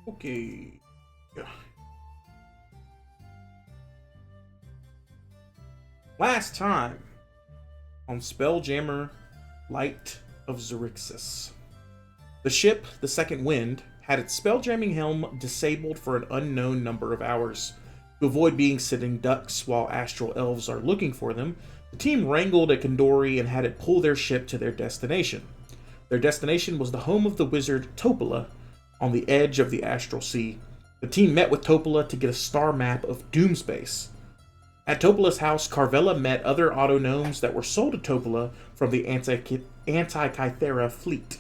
Okay. Yeah. Last time on Spelljammer Light of Xaryxis. The ship, the Second Wind, had its spelljamming helm disabled for an unknown number of hours. To avoid being sitting ducks while astral elves are looking for them, the team wrangled a Kandori and had it pull their ship to their destination. Their destination was the home of the wizard Topola, on the edge of the astral sea. The team met with Topola to get a star map of Doomspace. At Topola's house, Carvella met other autognomes that were sold to Topola from the Anti-Kythera fleet.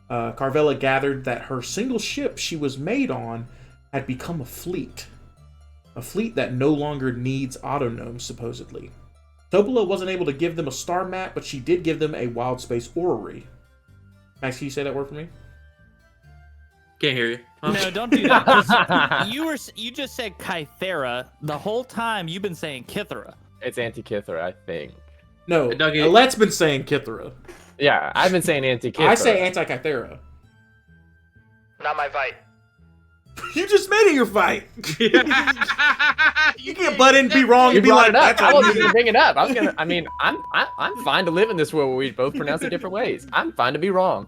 Carvella gathered that her single ship she was made on had become a fleet that no longer needs autognomes, supposedly. Topola wasn't able to give them a star map, but she did give them a wild space orrery. Max, can you say that word for me? Can't hear you. Huh? No, don't do that. 'Cause you just said Kythera. The whole time you've been saying Kithera. It's Anti-Kithera, I think. No, Alet's been saying Kithera. Yeah, I've been saying Anti-Kithera. I say Anti-Kythera. Not my fight. You just made it your fight. You can't butt in and be wrong You and be brought like, it up. that's I on wasn't you. gonna bring it up. I'm fine to live in this world where we both pronounce it different ways. I'm fine to be wrong.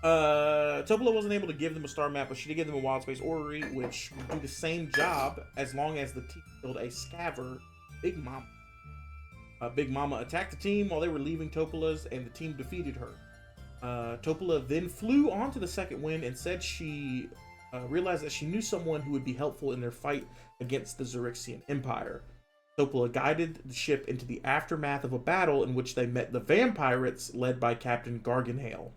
Topola wasn't able to give them a star map, but she did give them a wild space orrery, which would do the same job as long as the team killed a scaver, Big Mama. Big Mama attacked the team while they were leaving Topola's, and the team defeated her. Topola then flew onto the Second Wind and said she realized that she knew someone who would be helpful in their fight against the Xaryxian Empire. Topola guided the ship into the aftermath of a battle in which they met the vampirates led by Captain Garganhale.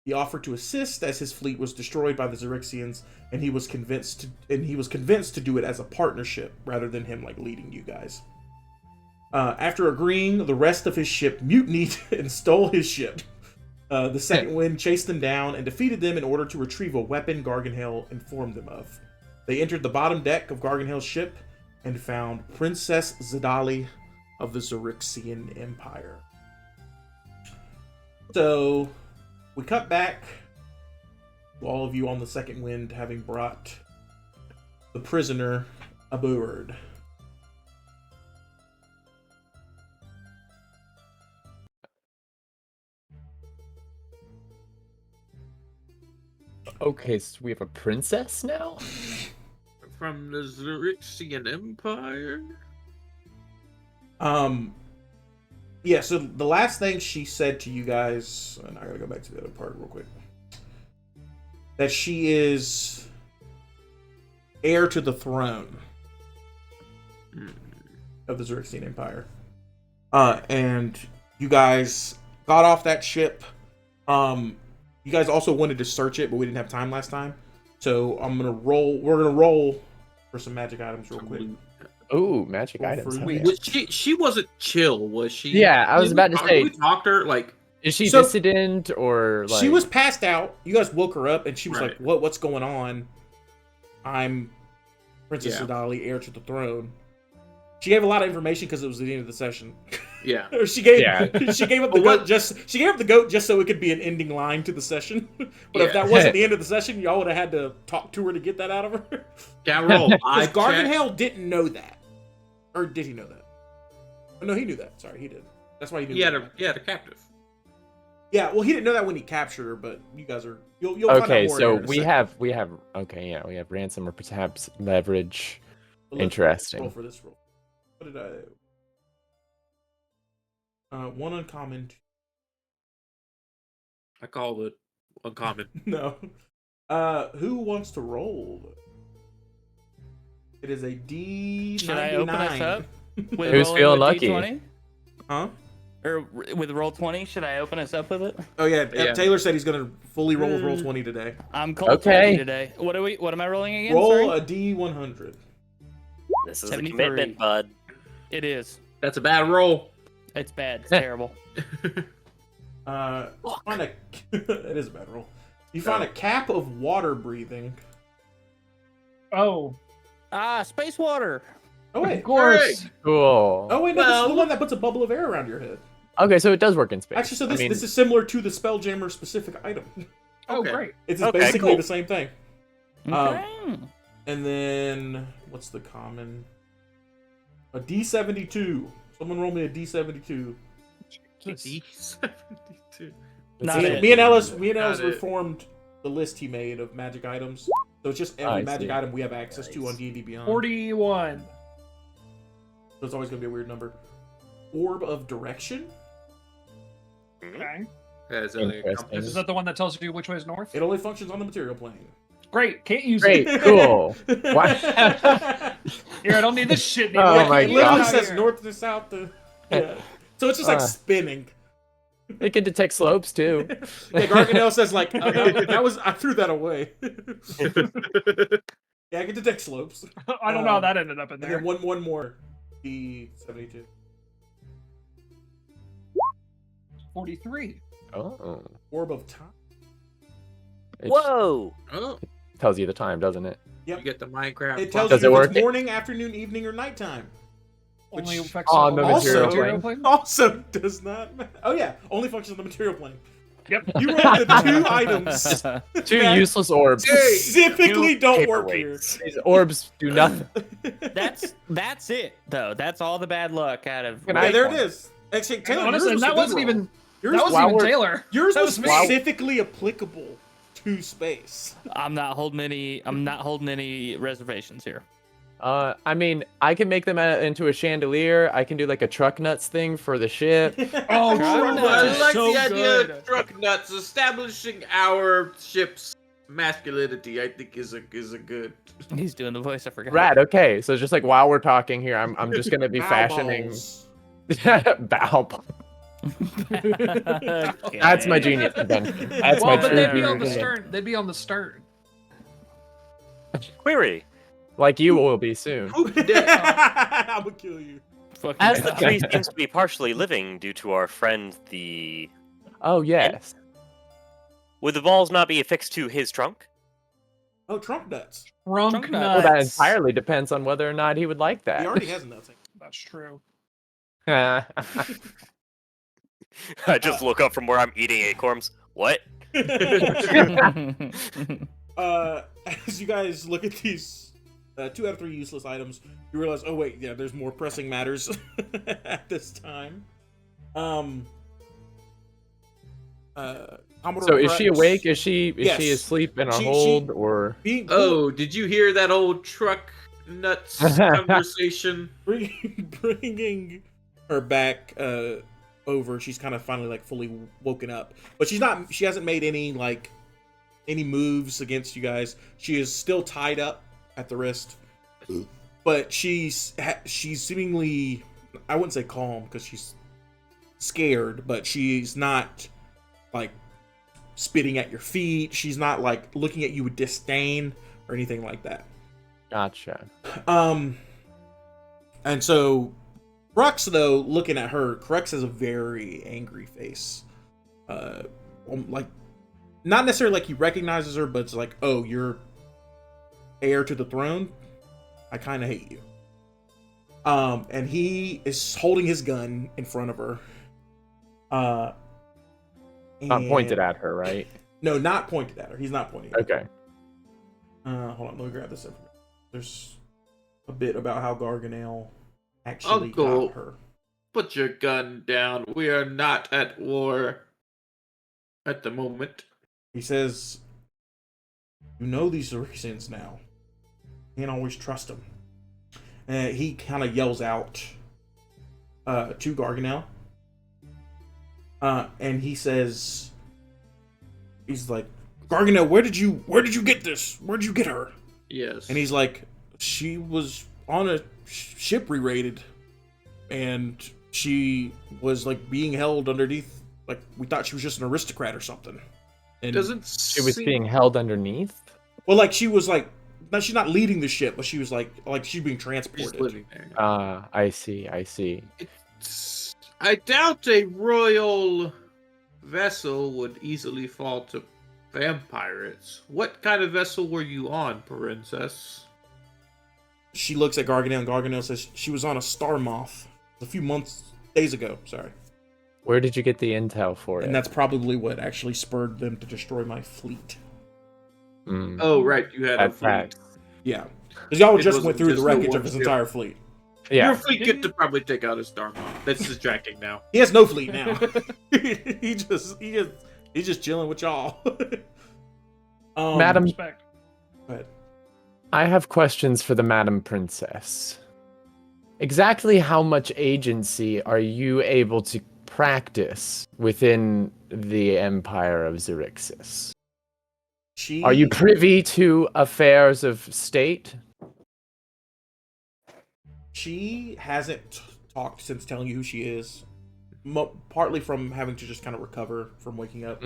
He offered to assist as his fleet was destroyed by the Xaryxians, and he was convinced to do it as a partnership rather than him like leading you guys. After agreeing, the rest of his ship mutinied and stole his ship. The Second Wind chased them down and defeated them in order to retrieve a weapon Garganhale informed them of. They entered the bottom deck of Garganhale's ship and found Princess Zidali of the Xaryxian Empire. So, we cut back to all of you on the Second Wind having brought the prisoner aboard. Okay, so we have a princess now? From the Xaryxian Empire? Yeah, so the last thing she said to you guys, and I gotta go back to the other part real quick, that she is heir to the throne of the Xaryxian Empire. And you guys got off that ship. You guys also wanted to search it, but we didn't have time last time. So we're gonna roll for some magic items real quick. Ooh, magic Roll items. for- Okay. Was she wasn't chill, was she? Yeah, I was about to say- We talked her like. Is she So- dissident or like? She was passed out. You guys woke her up, and she was Right. like, "What's going on? I'm Princess Yeah. Zidali, heir to the throne." She gave a lot of information because it was the end of the session. Yeah. Or she gave Yeah. she gave up the But goat just so it could be an ending line to the session. But if Yeah. that wasn't the end of the session, y'all would have had to talk to her to get that out of her. Can I roll? Because Garganhale didn't know that, or did he know that? Oh, no, he knew that. Sorry, he did. That's why he knew. He had that. a captive. Yeah, well, he didn't know that when he captured her, but you guys are you'll find out Okay, more so in a we second. have okay, yeah, we have ransom or perhaps leverage. But let's Interesting. Roll for this roll. What did I? One uncommon. I called it uncommon. No. Who wants to roll? It is a D99. Should I open us up? With Who's rolling feeling with lucky? D20? Huh? Or with roll 20? Should I open us up with it? Oh yeah, Yeah. Taylor said he's gonna fully roll with roll 20 today. I'm cold Okay. today. What am I rolling again? Roll Sorry? a D100. This is a 73. commitment, bud. It is. That's a bad roll. It's bad. It's terrible. Find a. It is a bad roll. You find a cap of water breathing. Oh, Space water. Oh wait. Of course. Cool. Oh wait, no, this is the Well- one that puts a bubble of air around your head. Okay, so it does work in space. Actually, so this I mean, this is similar to the Spelljammer specific item. oh, Okay. great. It's Okay, basically cool. the same thing. Okay. And then what's the common? A D72. Someone roll me a D72. D72. Not Me, it. me and Ellis Got it. reformed the list he made of magic items. So it's just every I magic see. item we have access to on D&D Beyond. 41. So it's always gonna be a weird number. Orb of Direction. Okay. Yeah, is that like a Interesting. compass? Is that the one that tells you which way is north? It only functions on the material plane. Great. Can't use Great, it. cool. What? Here, I don't need this shit Oh anymore. my It literally God. says north to south to. Yeah. So it's just like Uh. spinning. It can detect slopes too. Yeah, Garganel says like that was I threw that away. Yeah, I can detect slopes. I don't know how that ended up in And there. then one more. D72. 43. Oh, Orb of Time. it Whoa! Oh, tells you the time, doesn't it? Yep. you get the Minecraft. It tells Does you it if work? it's morning, afternoon, evening, or nighttime. Only Which affects on the material plane. Also does not matter. Oh yeah, only functions on the material plane. Yep. You rolled the two items Two that useless orbs. specifically Two don't work here. paperweights. These orbs do nothing. That's it though. That's all the bad luck out of. Can Yeah, I- there it is. Actually, Taylor, Honestly, yours was that a good wasn't roll. even. Yours That was, wasn't even Wow. Taylor. yours that was was me. specifically applicable to space. I'm not holding any reservations here. I mean, I can make them into a chandelier. I can do like a truck nuts thing for the ship. Oh, Truck I nuts. like so the idea good. of truck nuts establishing our ship's masculinity. I think is a good. He's doing the voice. I forgot. Rad. Okay, so just like while we're talking here, I'm just gonna be Bow fashioning. balls. Bow. Okay. That's my genius invention. That's Well, my but true they'd be on the genius. stern. They'd be on the stern. Query. Like you will be soon. Poop deck. I'm gonna kill you. Fucking As the God. tree seems to be partially living due to our friend the... Oh yes. Would the balls not be affixed to his trunk? Oh, Trump nuts. Drunk Drunk Well, nuts. that entirely depends on whether or not he would like He that. already has nuts. That's true. I just look up from where I'm eating acorns. What? As you guys look at these 2 out of 3 useless items, you realize, oh wait, yeah, there's more pressing matters at this time. Commodore So is she Rex awake? Is she Yes. asleep in a She- hold or? being Oh, did you hear that old truck nuts conversation? bringing her back over? She's kind of finally like fully woken up, but she hasn't made any moves against you guys. She is still tied up at the wrist, but she's seemingly, I wouldn't say calm because she's scared, but she's not like spitting at your feet. She's not like looking at you with disdain or anything like that. Gotcha. And so Crux, though, looking at her, Crux has a very angry face. Like, not necessarily like he recognizes her, but it's like, oh, you're heir to the throne? I kind of hate you. And he is holding his gun in front of her. Not pointed at her, right? No, not pointed at her. He's not pointing at her. Okay. Hold on, let me grab this information. There's a bit about how Garganel actually Uncle. got her. Put your gun down. We are not at war at the moment. He says, you know these Xaryxis now. You can't always trust them. He kind of yells out to Garganel. And he says, he's like, Garganel, where did you get this? Where did you get her? Yes. And he's like, she was on a ship we raided, and she was like being held underneath. Like we thought she was just an aristocrat or something. And Doesn't She was seem- being held underneath. well, like she was like, no, she's not leading the ship, but she was like she's being She's transported. living there. I see. I doubt a royal vessel would easily fall to vampirates. What kind of vessel were you on, princess? She looks at Garganel, and Garganel says she was on a star moth a few days ago. Sorry, Where did you get the intel for it? and that's probably what actually spurred them to destroy my fleet. Mm, Oh, right. You had a that's fleet. right. Yeah, because y'all It just wasn't went through the just the wreckage one of his ship. entire fleet. Yeah. Your fleet get to probably take out his Dharma. That's distracting now. He has no fleet now. he's just chilling with y'all. Madam, Respect. go ahead. I have questions for the Madam Princess. Exactly how much agency are you able to practice within the Empire of Xaryxis? Are you privy to affairs of state? She hasn't talked since telling you who she is. Partly from having to just kind of recover from waking up,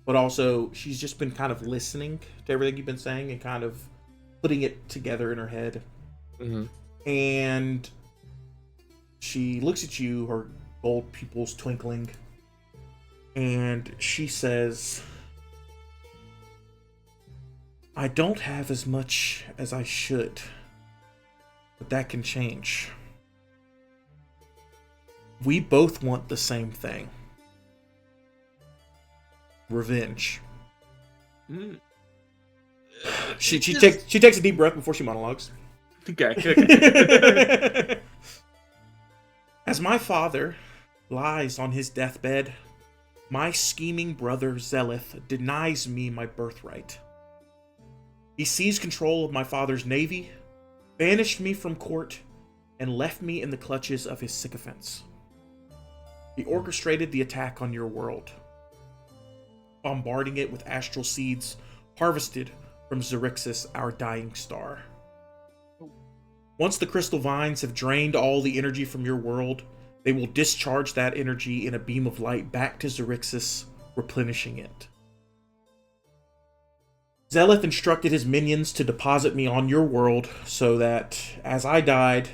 but also she's just been kind of listening to everything you've been saying and kind of putting it together in her head. And she looks at you, her gold pupils twinkling, and she says, I don't have as much as I should, but that can change. We both want the same thing. Revenge. She takes a deep breath before she monologues. Okay. As my father lies on his deathbed, my scheming brother Zelith denies me my birthright. He seized control of my father's navy, banished me from court, and left me in the clutches of his sycophants. He orchestrated the attack on your world, bombarding it with astral seeds harvested from Xaryxis, our dying star. Once the crystal vines have drained all the energy from your world, they will discharge that energy in a beam of light back to Xaryxis, replenishing it. Zelith instructed his minions to deposit me on your world so that, as I died,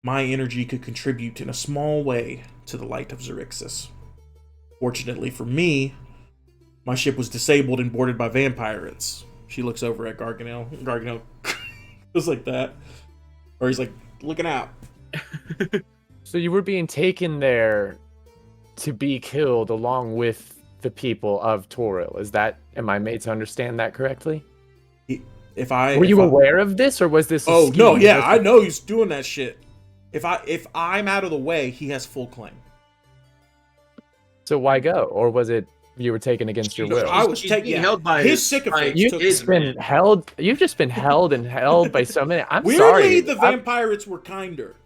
my energy could contribute in a small way to the light of Xaryxis. Fortunately for me, my ship was disabled and boarded by vampirates. She looks over at Garganel. Garganel was like that. Or he's like, looking out. So you were being taken there to be killed along with the people of Toril. Am I made to understand that correctly? Were you aware of this, or was this a scheme? No, yeah, I know he's doing that shit. If I'm out of the way, he has full claim. So why go? Or was it you were taken against your will? I was taken held by his sycophants. You've just been held. You've just been held and held by so many. I'm Weirdly, sorry. the vampirates were kinder.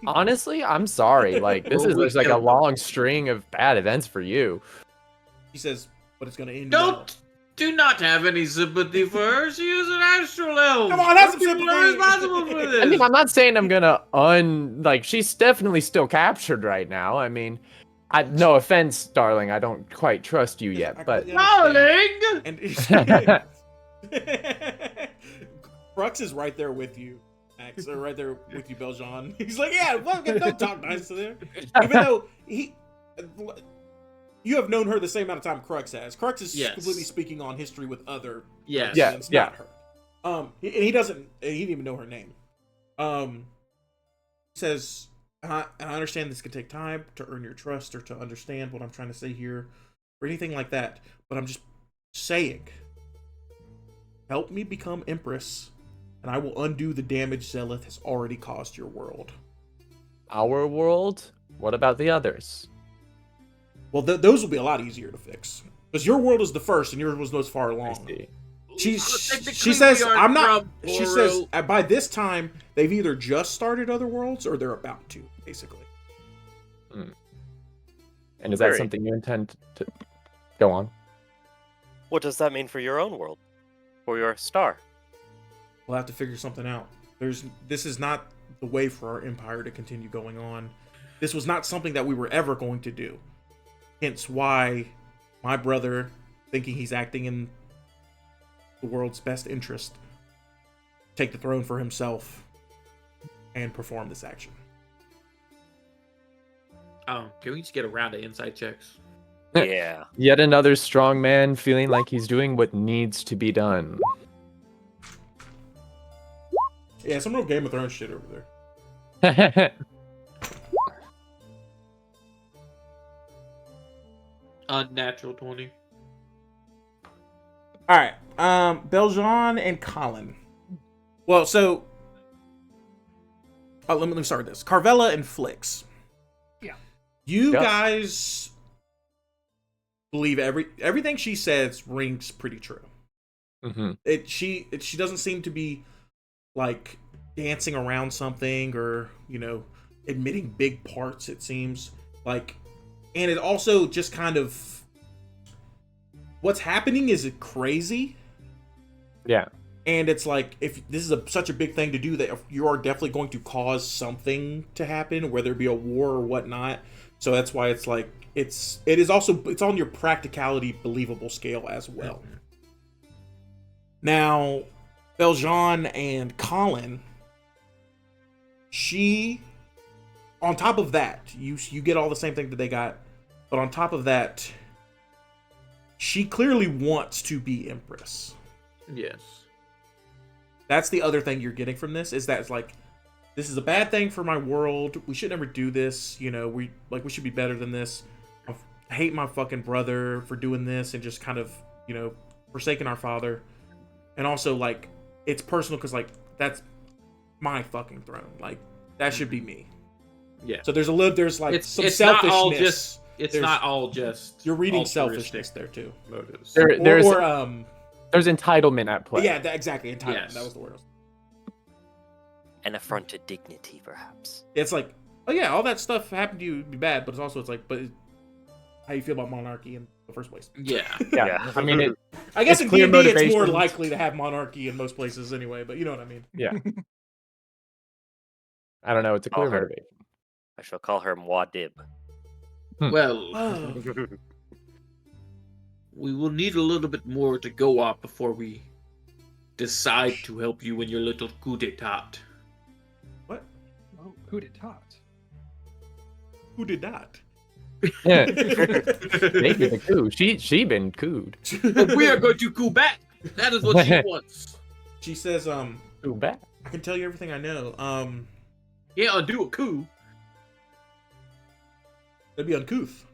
Honestly, I'm sorry. Like this is just like a long string of bad events for you. He says, but it's gonna end. Well. Do not have any sympathy for her. She is an astral elf. Come on, have some People are sympathy. responsible for this. I mean, I'm not saying I'm gonna like she's definitely still captured right now. I mean, no offense, darling, I don't quite trust you yet, but darling. And Crux is right there with you, Max. Or right there with you, Beljean. He's like, yeah, well, don't talk nice to them. Even though you have known her the same amount of time Crux has. Crux is completely speaking on history with other persons, not her. And he didn't even know her name. Says, and I understand this can take time to earn your trust or to understand what I'm trying to say here, or anything like that. But I'm just saying, help me become Empress, and I will undo the damage Zelith has already caused your world. Our world? What about the others? Well, those will be a lot easier to fix. Because your world is the first, and yours was most far along. She says, I'm not... She says, by this time, they've either just started other worlds, or they're about to, basically. And is that something you intend to... Go on. What does that mean for your own world? For your star? We'll have to figure something out. This is not the way for our empire to continue going on. This was not something that we were ever going to do. Hence why my brother, thinking he's acting in the world's best interest, take the throne for himself and perform this action. Oh, can we just get a round of inside checks? Yeah. Yet another strong man feeling like he's doing what needs to be done. Yeah, some real Game of Thrones shit over there. Unnatural 20. All right. Beljean and Colin. Well, so let me start with this. Carvella and Flix. Yeah. You Yep. guys believe everything she says rings pretty true. Mm-hmm. She doesn't seem to be like dancing around something or, admitting big parts, it seems. Like, and it also just kind of, what's happening is crazy. Yeah. And it's like, if this is such a big thing to do, that you are definitely going to cause something to happen, whether it be a war or whatnot. So that's why it's like, it's on your practicality believable scale as well. Now, Beljean and Colin, on top of that, you get all the same thing that they got, but on top of that, she clearly wants to be Empress. Yes. That's the other thing you're getting from this, is that it's like, this is a bad thing for my world. We should never do this. We should be better than this. I hate my fucking brother for doing this and just kind of, forsaking our father. And also, like, it's personal because, like, that's my fucking throne. Like, that should be me. Yeah. So there's some selfishness. Not all just. It's There's- not all just. You're reading altruistic selfishness there too. motives. There's entitlement at play. Yeah, exactly. Entitlement. Yes. That was the word. An affront to dignity, perhaps. It's like, oh yeah, all that stuff happened to you would be bad, but but how you feel about monarchy in the first place? Yeah. Yeah. I mean, I guess It's in clear D&D it's more motivations. likely to have monarchy in most places anyway, but you know what I mean. yeah. I don't know. It's a clear Call her. motivation. I shall call her Muad'Dib. Well, Oh, we will need a little bit more to go off before we decide to help you in your little coup d'etat. what? Oh, who did tot? Who did that? Yeah. Maybe the coup. She been cooed. But we are going to coup back. That is what she wants. She says, Coup back. I can tell you everything I know. Yeah, undo a coup. That'd be uncouth.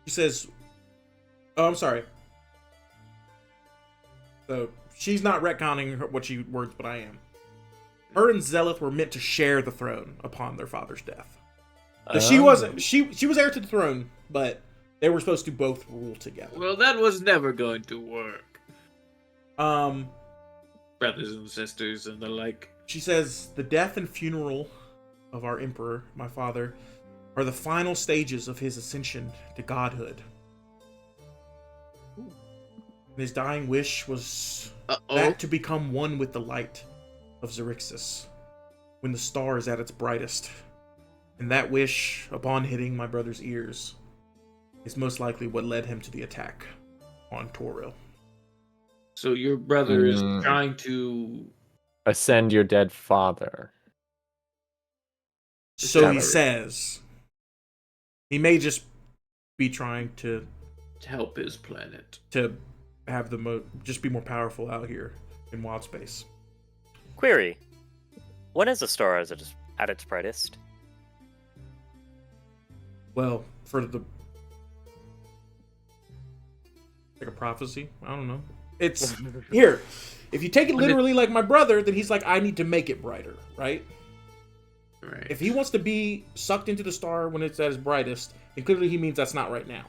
She says, oh, I'm sorry. So, she's not retconning what she words, but I am. Her and Zelith were meant to share the throne upon their father's death. So she wasn't. She was heir to the throne, but they were supposed to both rule together. Well, that was never going to work. Um, Brothers and sisters and the like. she says the death and funeral of our emperor, my father, are the final stages of his ascension to godhood. And his dying wish was Uh-oh. that to become one with the light of Xaryxis when the star is at its brightest. And that wish, upon hitting my brother's ears, is most likely what led him to the attack on Toril. So your brother is Mm. trying to... Ascend your dead father. So he Xaryxis. says. He may just be trying to help his planet. have just be more powerful out here in wild space. Query. When is a star at its brightest? Well, for the like a prophecy, I don't know. It's here. If you take it literally like my brother, then he's like, I need to make it brighter, right? Right. If he wants to be sucked into the star when it's at its brightest, then clearly he means that's not right now.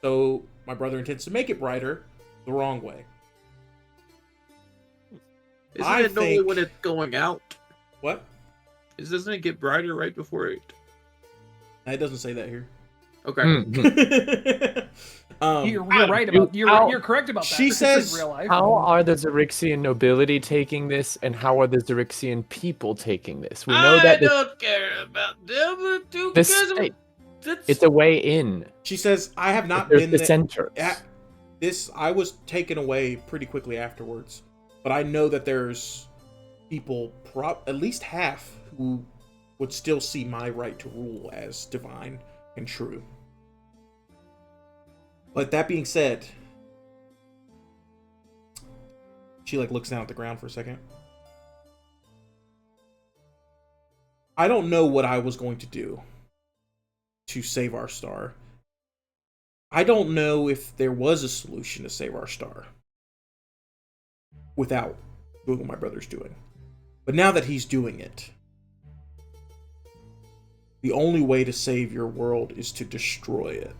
So my brother intends to make it brighter the wrong way. Isn't I it normally think- when it's going out? What? Doesn't it get brighter right before it? It doesn't say that here. Okay. You're right you- about how- you're correct about that. She This is says- in real life. How are the Xaryxian nobility taking this, and how are the Xaryxian people taking this? We know I that don't care about them. the Because state, that's... it's a way in. She says, I have not There's been the there. centers. I was taken away pretty quickly afterwards, but I know that there's people, at least half, who would still see my right to rule as divine and true. But that being said, she looks down at the ground for a second. I don't know what I was going to do to save our star. I don't know if there was a solution to save our star without doing what my brother's doing. But now that he's doing it, the only way to save your world is to destroy it.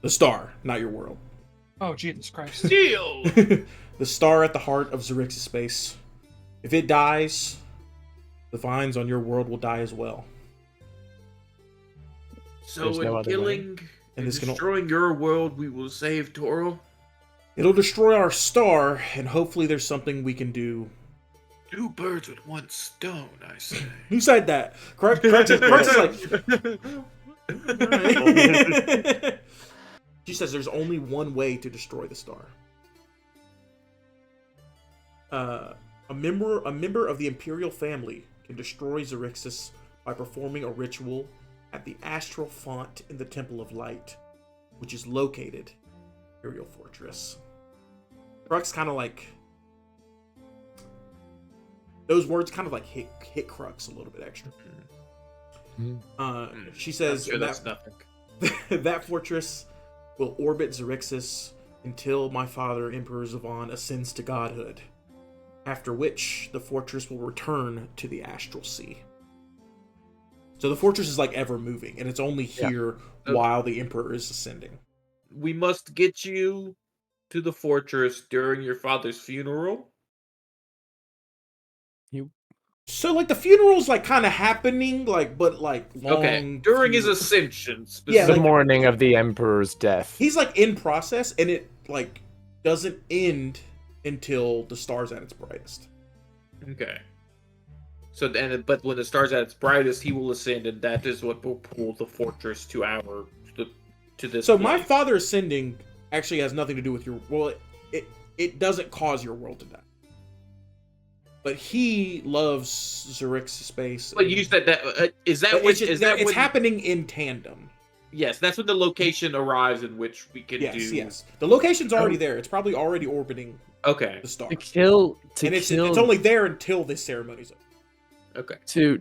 The star, not your world. Oh, Jesus Christ. Deal. The star at the heart of Xaryxis space. If it dies, the vines on your world will die as well. So There's no in other way. killing And and this can destroying your world, we will save Toro. It'll destroy our star, and hopefully there's something we can do. 2 birds with 1 stone, I say. Who said that? Crux is like... She says there's only one way to destroy the star. A member of the Imperial family can destroy Xaryxis by performing a ritual at the astral font in the Temple of Light, which is located in Imperial Fortress. Crux kind of like... Those words kind of like hit Crux a little bit extra. She says Sure that's nothing. that fortress will orbit Xaryxis until my father, Emperor Zavon, ascends to godhood, after which the fortress will return to the Astral Sea. So the fortress is like ever moving, and it's only here while the Emperor is ascending. We must get you to the fortress during your father's funeral. So like the funeral's like kind of happening, but long. Okay, during his funeral. ascension. Yeah, The like- morning of the Emperor's death. He's like in process, and it like doesn't end until the star's at its brightest. Okay. So then, but when the star's at its brightest, he will ascend, and that is what will pull the fortress to this. So my place. father ascending actually has nothing to do with your. Well, it doesn't cause your world to die. But he loves Xaryxis space. But you said that is that But which it's is that it's when, happening in tandem. Yes, that's when the location arrives in which we can do. Yes. The location's already there. It's probably already orbiting Okay. the star, To kill, and it's only there until this ceremony's over. Okay. to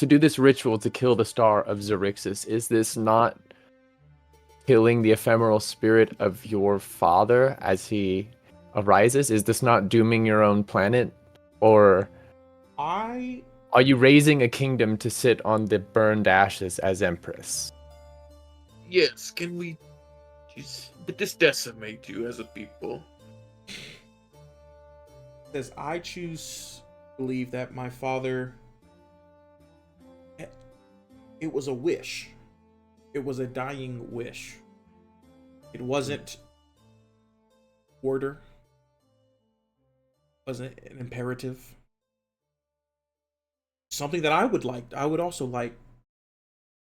do this ritual to kill the star of Xaryxis. Is this not killing the ephemeral spirit of your father as he arises? Is this not dooming your own planet? Or are you raising a kingdom to sit on the burned ashes as empress? Yes. Can we? But this decimate you as a people. Says I choose to believe that my father. It was a wish. It was a dying wish. It wasn't order. Wasn't an imperative. Something that I would like. I would also like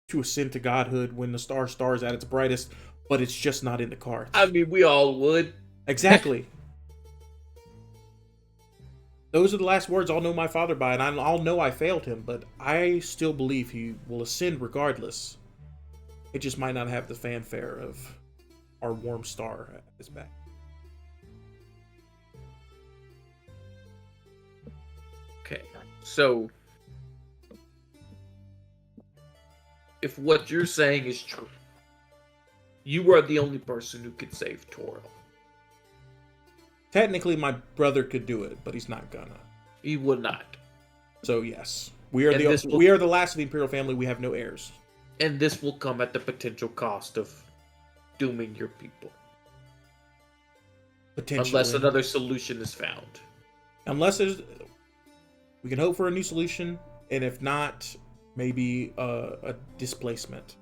to ascend to godhood when the star's at its brightest, but it's just not in the cards. I mean, we all would. Exactly. Those are the last words I'll know my father by, and I'll know I failed him, but I still believe he will ascend regardless. It just might not have the fanfare of our warm star at his back. Okay. So, if what you're saying is true, you are the only person who could save Toro. Technically, my brother could do it, but he's not gonna. He would not. So yes, we are And this will- we are the last of the Imperial family. We have no heirs. And this will come at the potential cost of dooming your people. Potentially, Unless another solution is found. unless there's, we can hope for a new solution, and if not, maybe a displacement.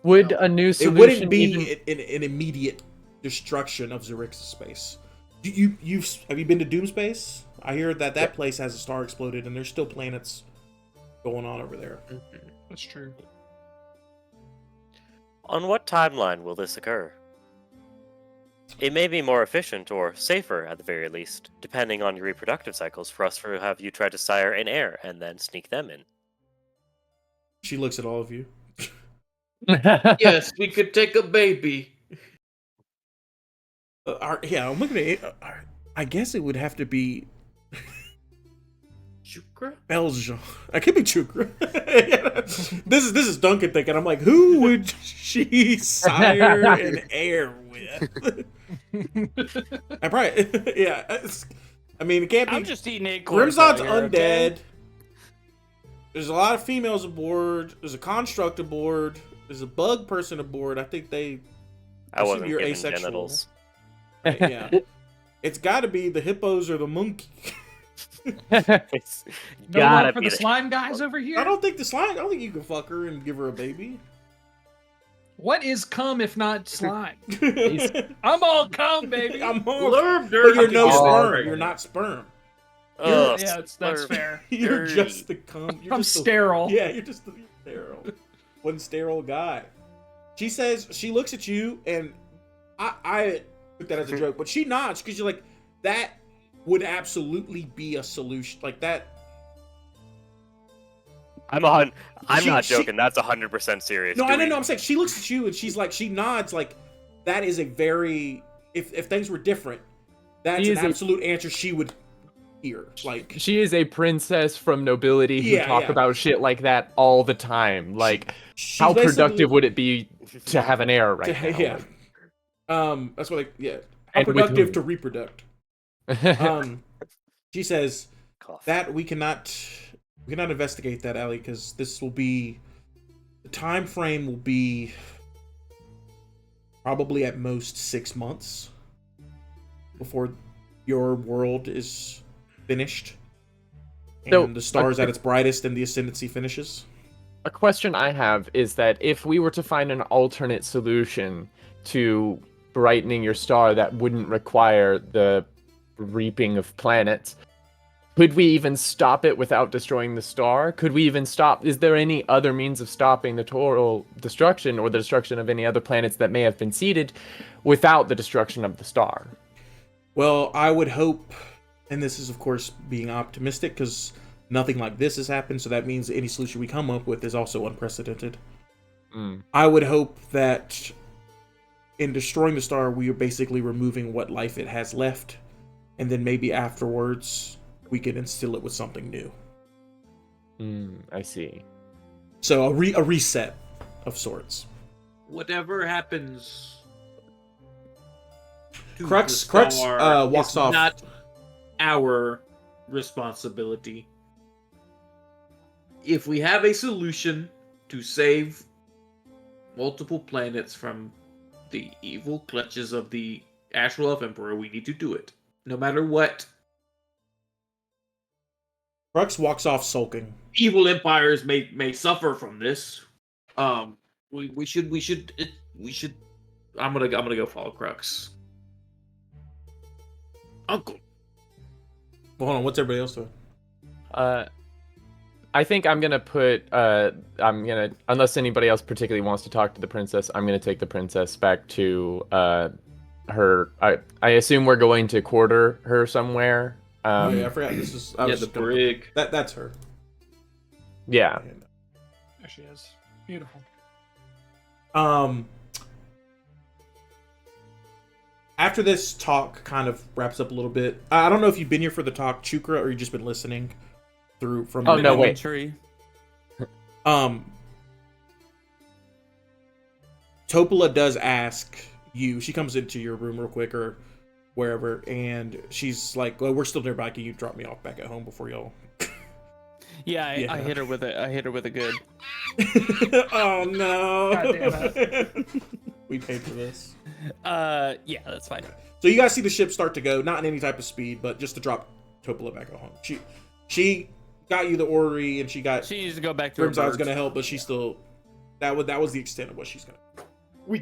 Would a new It solution wouldn't be even... an immediate destruction of Xaryxis space. Have you been to Doom Space? I hear that place has a star exploded, and there's still planets going on over there. That's true. On what timeline will this occur? It may be more efficient or safer, at the very least, depending on your reproductive cycles, for us to have you try to sire an heir and then sneak them in. She looks at all of you. Yes, we could take a baby. I'm looking at it. I guess it would have to be. Chukra? Belgium. I could be Chukra. This is Duncan thinking. I'm like, who would she sire an heir with? I probably yeah. I mean, it can't be. I'm just eating acorns. Grimzod's out here, undead. okay? There's a lot of females aboard. There's a construct aboard. There's a bug person aboard. I think they. I wasn't you're given asexual. genitals. Right, yeah. It's got to be the hippos or the monkey. It's No gotta love for be the slime guys over here. I don't think I don't think you can fuck her and give her a baby. What is cum if not slime? I'm all cum, baby. I'm all, Blurb, but you're dirty. no Oh, sperm. okay. You're not sperm. Ugh, Yeah, that's slurp. fair. You're Dirty. just the cum. You're I'm just sterile. Yeah, you're just you're sterile. One sterile guy. She says she looks at you, and I took that as a joke, but she nods because you're like, that would absolutely be a solution. Like that. I'm not joking. That's 100% serious. No, Do I don't we- know. I'm saying she looks at you and she's like, she nods like that is a very if things were different, that's She an is a- absolute answer she would hear. Like She is a princess from nobility who Yeah, talk yeah. about shit like that all the time. Like, she's how basically- productive would it be to have an heir right now? Yeah. That's what yeah. How And with productive whom? to reproduct. She says Cough. that we cannot investigate that, Allie, because this will be the time frame will be probably at most 6 months before your world is finished and So, the stars okay. at its brightest and the ascendancy finishes. A question I have is that if we were to find an alternate solution to brightening your star that wouldn't require the reaping of planets, could we even stop it without destroying the star? Could we even stop? Is there any other means of stopping the total destruction or the destruction of any other planets that may have been seeded without the destruction of the star? Well, I would hope, and this is of course being optimistic because nothing like this has happened, so that means any solution we come up with is also unprecedented. Mm. I would hope that in destroying the star, we are basically removing what life it has left, and then maybe afterwards we can instill it with something new. I see. So a reset of sorts. Whatever happens to Crux the star walks is off. Not our responsibility. If we have a solution to save multiple planets from the evil clutches of the Astral Elf Emperor, we need to do it. No matter what Crux walks off sulking. evil empires may suffer from this. We should. I'm gonna go follow Crux. Uncle. Well, hold on, what's everybody else doing? I think I'm gonna unless anybody else particularly wants to talk to the princess, I'm gonna take the princess back to her. I assume we're going to quarter her somewhere. Oh yeah, I forgot. This is The brig. That's her. Yeah. There she is. Beautiful. After this talk kind of wraps up a little bit, I don't know if you've been here for the talk, Chukra, or you've just been listening through from. Oh, no, wait. Elementary. Topola does ask you. She comes into your room real quick or wherever, and she's like, "Well, we're still nearby. Can you drop me off back at home before y'all?" Yeah, Yeah. I hit her with it. I hit her with a good. Oh no! God damn We paid for this. Yeah, that's fine. So you guys see the ship start to go, not in any type of speed, but just to drop Topola back at home. She got you the orrery, and she got She needs to go back to her Grimzod's birds. gonna help, but she still that was the extent of what she's gonna.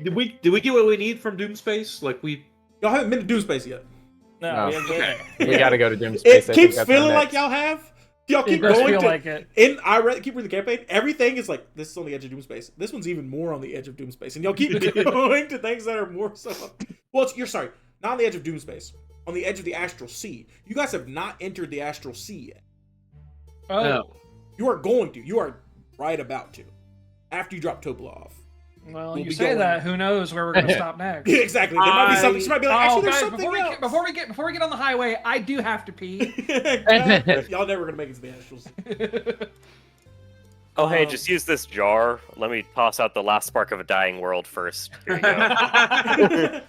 Did we get what we need from Doom Space? Like Y'all haven't been to Doom Space yet. No, No. we haven't been Okay. there. We gotta go to Doom Space. It I think keeps that's feeling our like next- y'all have. Y'all It keep does going feel to. like it. Keep reading the campaign. Everything is like this is on the edge of Doom Space. This one's even more on the edge of Doom Space, and y'all keep going to things that are more so. Well, you're sorry, not on the edge of Doom Space. On the edge of the Astral Sea. You guys have not entered the Astral Sea yet. Oh, No. You are going to. You are right about to. After you drop Topola off. Well, We'll you be say going- that. Who knows where we're gonna stop next? Yeah, exactly. There might be something. She might be like, actually, there's guys, something else. before we get on the highway, I do have to pee. God, y'all never gonna make it to the astrals. Oh, hey, just use this jar. Let me toss out the last spark of a dying world first. Here you go.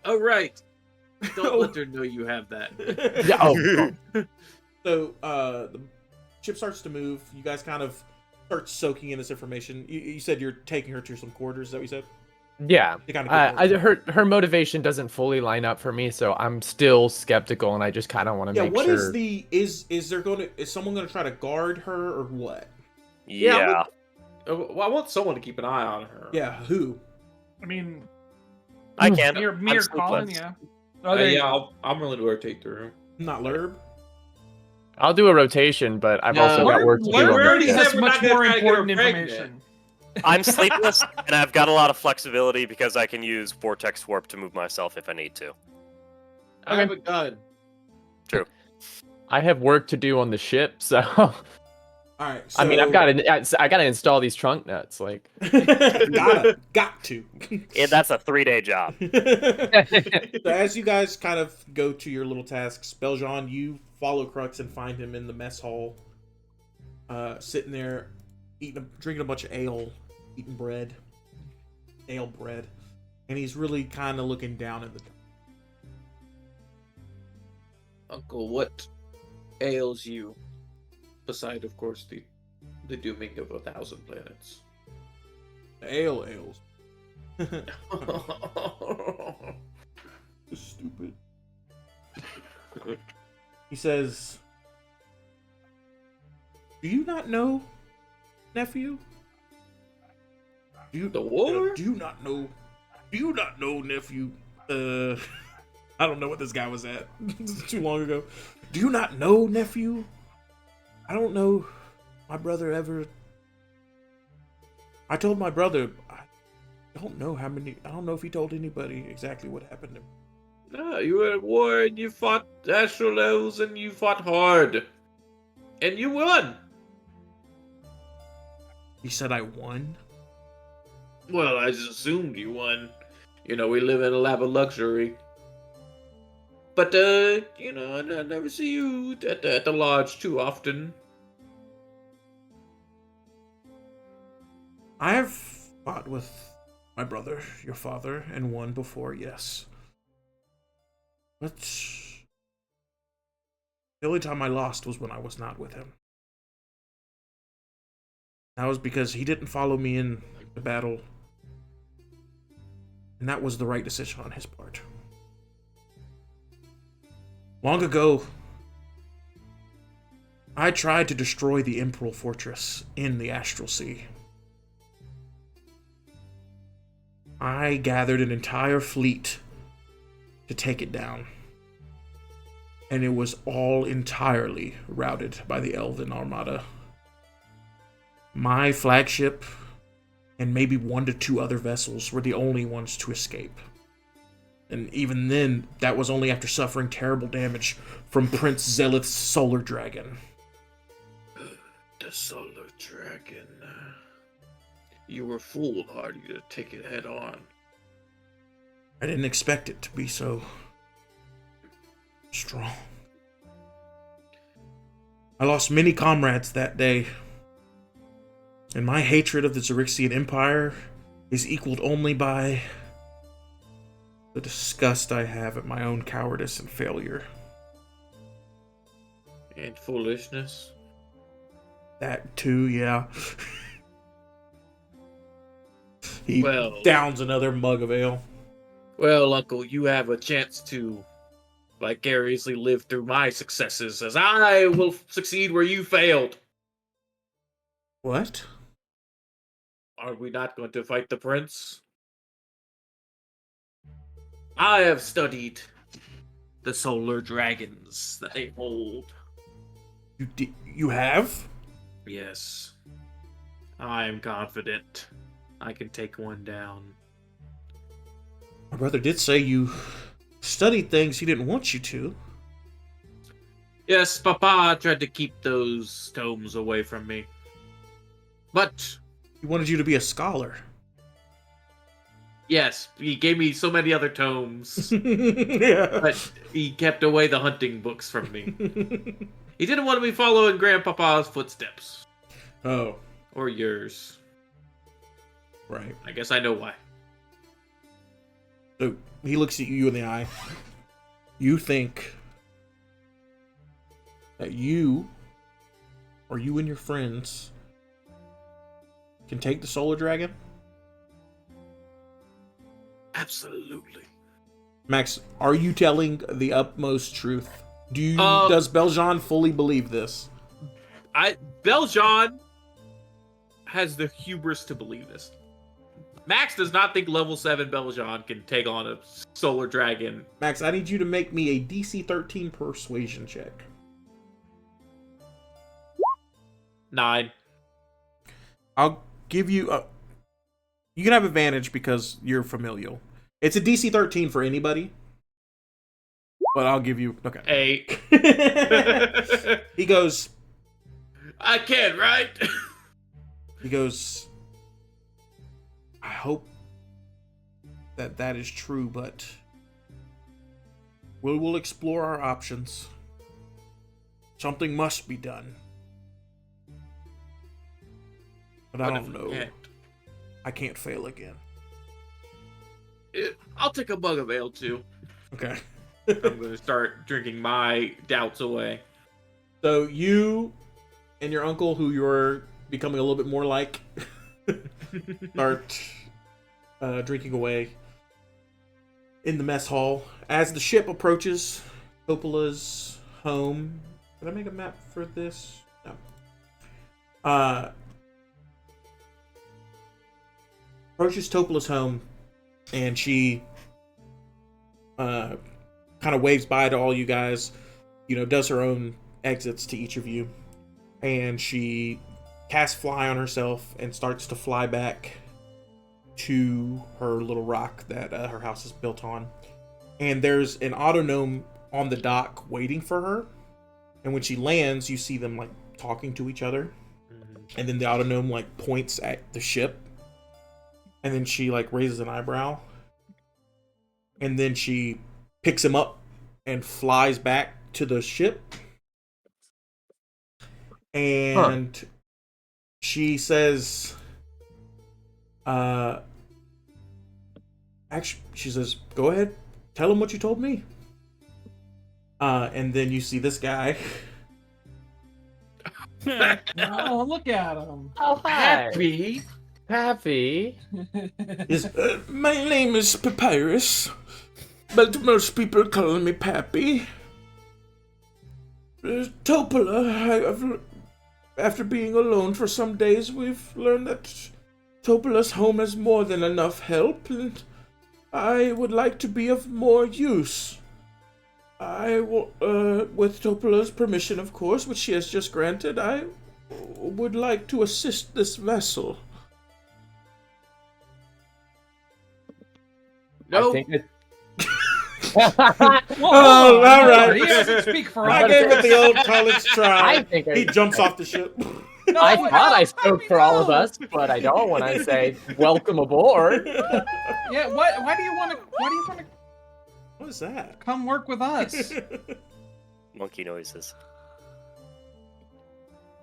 All right. Don't let her know you have that. Yeah, oh, So the ship starts to move. You guys kind of start soaking in this information. You said you're taking her to some quarters. Is that what you said? yeah. You kind of Her motivation doesn't fully line up for me, so I'm still skeptical, and I just kind of want to yeah. make What sure. is the is there going to is someone going to try to guard her or what? Yeah. Well, I want someone to keep an eye on her. Yeah, who? I mean, I can. me or I'm Colin, sleepless. yeah. Oh, there you go. I'm willing to rotate through. Not Lurb. I'll do a rotation, but I've also got work to do. Lurb on already this. said has we're much not gonna more try to get her important pregnant. information. I'm sleepless, and I've got a lot of flexibility because I can use Vortex Warp to move myself if I need to. I have a gun. I have work to do on the ship, so All right. So, I mean, I gotta install these trunk nuts. Like, got to. Yeah, that's a 3-day job. So as you guys kind of go to your little tasks, Spelljammer, you follow Crux and find him in the mess hall, sitting there, drinking a bunch of ale, eating bread, and he's really kind of looking down at the. Uncle, what ails you? Beside, of course, the dooming of 1,000 planets. Ale ales. Stupid. He says, "Do you not know, nephew? The war? Do you not know? Do you not know, nephew? I don't know what this guy was at. Too long ago. Do you not know, nephew? I don't know. My brother ever. I told my brother. I don't know how many. I don't know if he told anybody exactly what happened to him. No, you were at war and you fought astral elves and you fought hard. And you won. He said I won. Well, I just assumed you won. You know, we live in a lap of luxury. But, you know, I never see you at the lodge too often. I have fought with my brother, your father, and won before, yes. But the only time I lost was when I was not with him. That was because he didn't follow me in the battle. And that was the right decision on his part. Long ago, I tried to destroy the Imperial Fortress in the Astral Sea. I gathered an entire fleet to take it down. And it was all entirely routed by the Elven Armada. My flagship and maybe 1 to 2 other vessels were the only ones to escape. And even then, that was only after suffering terrible damage from Prince Zelith's solar dragon. The solar dragon. You were foolhardy to take it head on. I didn't expect it to be so strong. I lost many comrades that day, and my hatred of the Xaryxian Empire is equaled only by the disgust I have at my own cowardice and failure. And foolishness. That too, yeah. He Well- downs another mug of ale. Well, Uncle, you have a chance to vicariously live through my successes, as I will succeed where you failed. What? Are we not going to fight the prince? I have studied the solar dragons that they hold. You have? Yes. I am confident I can take one down. My brother did say you studied things he didn't want you to. Yes, Papa tried to keep those tomes away from me. But He wanted you to be a scholar. Yes, he gave me so many other tomes, Yeah. but he kept away the hunting books from me. He didn't want me following Grandpapa's footsteps. Oh, Or yours. right. I guess I know why. So he looks at you in the eye. You think that you, or you and your friends, can take the solar dragon? Absolutely. Max, are you telling the utmost truth? Does Beljean fully believe this? Beljean has the hubris to believe this. Max does not think level 7 Beljean can take on a solar dragon. Max, I need you to make me a DC 13 persuasion check. 9. I'll give you you can have advantage because you're familial. It's a DC 13 for anybody. But I'll give you... Okay. 8. He goes... I can, right? He goes... I hope that is true, but... We'll explore our options. Something must be done. But I don't know. I can't fail again. I'll take a mug of ale, too. Okay. I'm going to start drinking my doubts away. So you and your uncle, who you're becoming a little bit more like, start drinking away in the mess hall. As the ship approaches Toppola's home... Did I make a map for this? No. Approaches Toppola's home, and she kind of waves bye to all you guys, does her own exits to each of you, and she casts fly on herself and starts to fly back to her little rock that her house is built on. And there's an autognome on the dock waiting for her, and when she lands, you see them like talking to each other, and then the autognome like points at the ship, and then she like raises an eyebrow, and then she picks him up and flies back to the ship. And she says, actually, she says, go ahead, tell him what you told me. And then you see this guy. Oh, look at him. Oh, hi. Happy. Happy. My name is Papyrus, but most people call me Pappy. Toppola, after being alone for some days, we've learned that Toppola's home has more than enough help, and I would like to be of more use. With Toppola's permission, of course, which she has just granted, I would like to assist this vessel. No. I think it... Whoa, Oh, all right. He doesn't speak for I all gave of it the old college try. I think He jumps off the ship. No, I no, thought I spoke for all of no. us, but I don't when I say welcome aboard. Yeah, why do you want to What is that? come work with us? Monkey noises.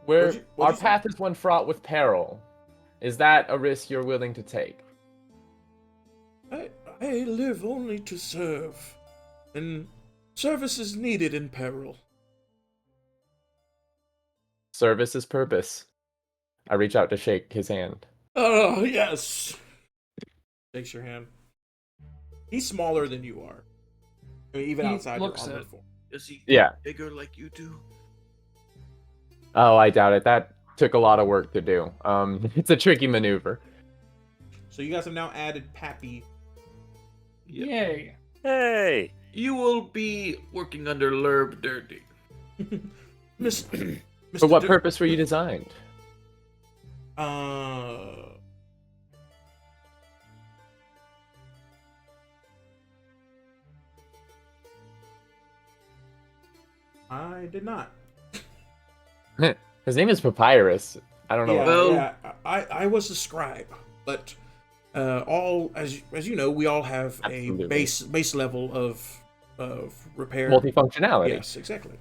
What'd you Our say? path is one fraught with peril. Is that a risk you're willing to take? I live only to serve, and service is needed in peril. Service is purpose. I reach out to shake his hand. Oh, yes. Shakes your hand. He's smaller than you are. I mean, even He outside your looks armored it. form. Is he Yeah. bigger like you do? Oh, I doubt it. That took a lot of work to do. It's a tricky maneuver. So you guys have now added Pappy. Yay. Hey! You will be working under Lerb Dirty. Mr. For what Mr. purpose were you designed? I did not. His name is Papyrus. I don't know. Yeah, Well- yeah. I was the scribe, but all as you know, we all have Absolutely. a base level of repair. Multifunctionality. Yes, exactly.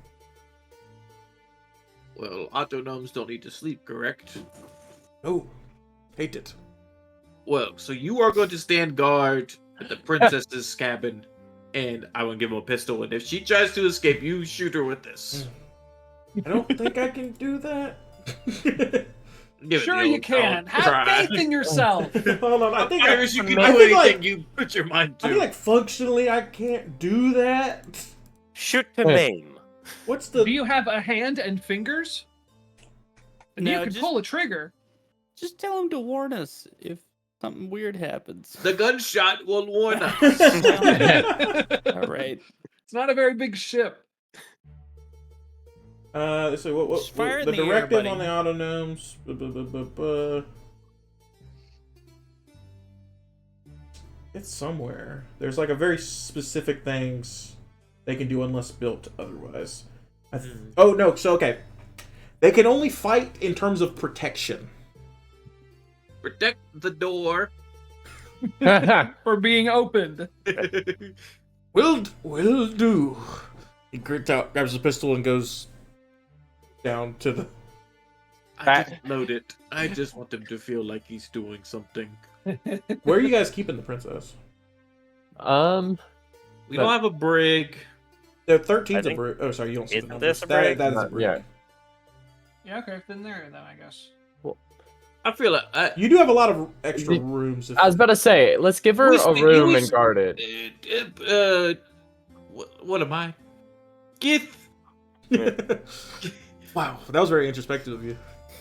Well, autonomes don't need to sleep, correct? Oh, hate it. Well, so you are going to stand guard at the princess's cabin, and I will give him a pistol, and if she tries to escape, you shoot her with this. I don't think I can do that. Give it Sure the you old can. college Have try. faith in yourself. Hold on, I think Iris, you can do I think, anything like, you put your mind I to. feel like functionally I can't do that. Shoot to maim. What's the? Do you have a hand and fingers? And you No, can just- pull a trigger. Just tell him to warn us if something weird happens. The gunshot will warn us. All right. It's not a very big ship. Let's see what Just fire it the in the air, directive buddy. on the autonomes. It's somewhere. There's like a very specific things they can do unless built otherwise. Oh no, so okay. They can only fight in terms of protection. Protect the door. For being opened. Will do. He grabs his pistol and goes down to the. I just load it. I just want him to feel like he's doing something. Where are you guys keeping the princess? We don't have a brig. The 13's I a think- brig. Oh, sorry, you don't see the Isn't numbers. this a brig? That is a Not brig. yet. Yeah, okay, then there then I guess. I feel like You do have a lot of extra rooms. If I was about to say, let's give her a room and guard it. What am I? Get. Wow, that was very introspective of you.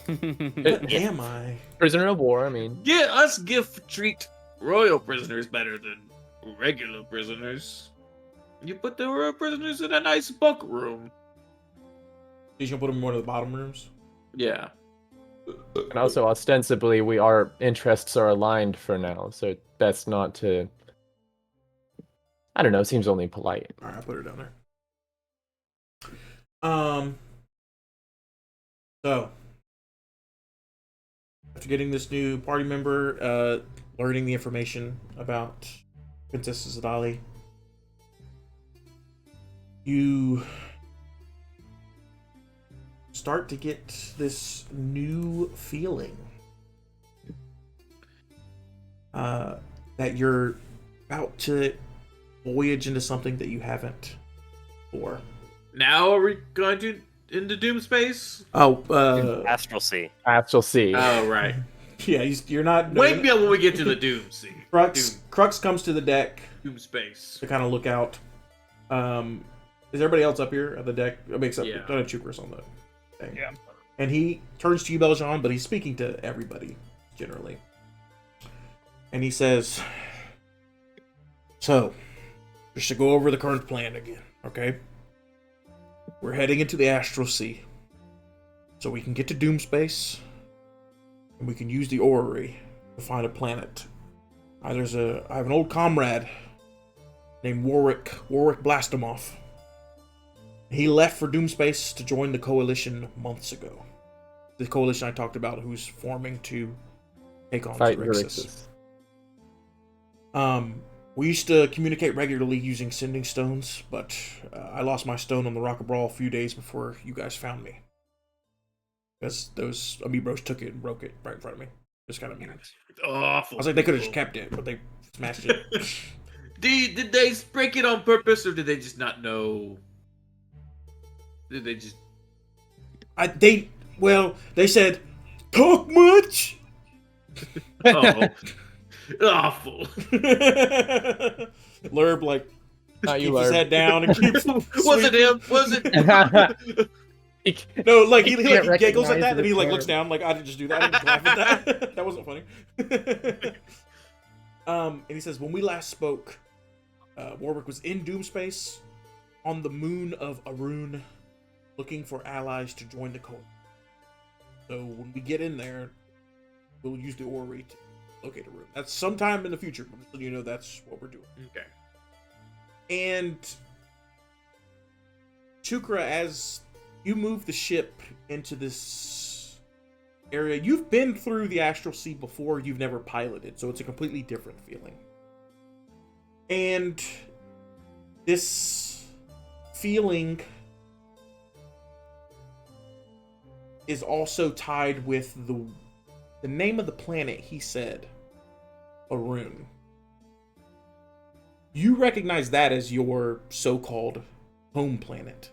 What am I? Prisoner of war, I mean. Yeah, us gift treat royal prisoners better than regular prisoners. You put the royal prisoners in a nice bunk room. You gonna put them in one of the bottom rooms? Yeah. And also, ostensibly, our interests are aligned for now, so that's not to. I don't know. Seems only polite. All right, I'll put her down there. So after getting this new party member, learning the information about Princess Zadali, you start to get this new feeling that you're about to voyage into something that you haven't before. Now are we going to into Doom space? Oh, Astral Sea. Astral Sea. Oh right. yeah, you're not. Wait until when we get to the Doom Sea. Crux comes to the deck Doom space. to kind of look out. Is everybody else up here at the deck? I mean, except Yeah. Chukras on the thing. Yeah. And he turns to you, Beljean, but he's speaking to everybody generally. And he says, "So, just to go over the current plan again, okay? We're heading into the Astral Sea, so we can get to Doom space, and we can use the orrery to find a planet. I have an old comrade named Warwick Blastomoff. He left for Doom space to join the coalition months ago. The coalition I talked about, who's forming to take on Fight Xaryxis. Xaryxis. We used to communicate regularly using sending stones, but I lost my stone on the Rock of Brawl a few days before you guys found me. Because those Amiibos took it and broke it right in front of me. Just kind of mean. Awful. I was like, they could have just kept it, but they smashed it. Did they break it on purpose, or did they just not know? Did they just? They said, talk much? Oh, awful. Lurb, like, Not you, keeps his Lurb. head down and keeps Was it him? Was it? No, like he can't like, giggles at recognize that, it then he as like Lurb. looks down, like I didn't just do that. I didn't laugh at that. That wasn't funny. And he says, when we last spoke, Warwick was in Doomspace on the moon of Arun, looking for allies to join the coalition. So when we get in there, we'll use the orrery to locate a room. That's sometime in the future, but just so you know, that's what we're doing. Okay. And Chukra, as you move the ship into this area. You've been through the Astral Sea before, you've never piloted, so it's a completely different feeling. And this feeling is also tied with the name of the planet, he said, Arun. You recognize that as your so-called home planet.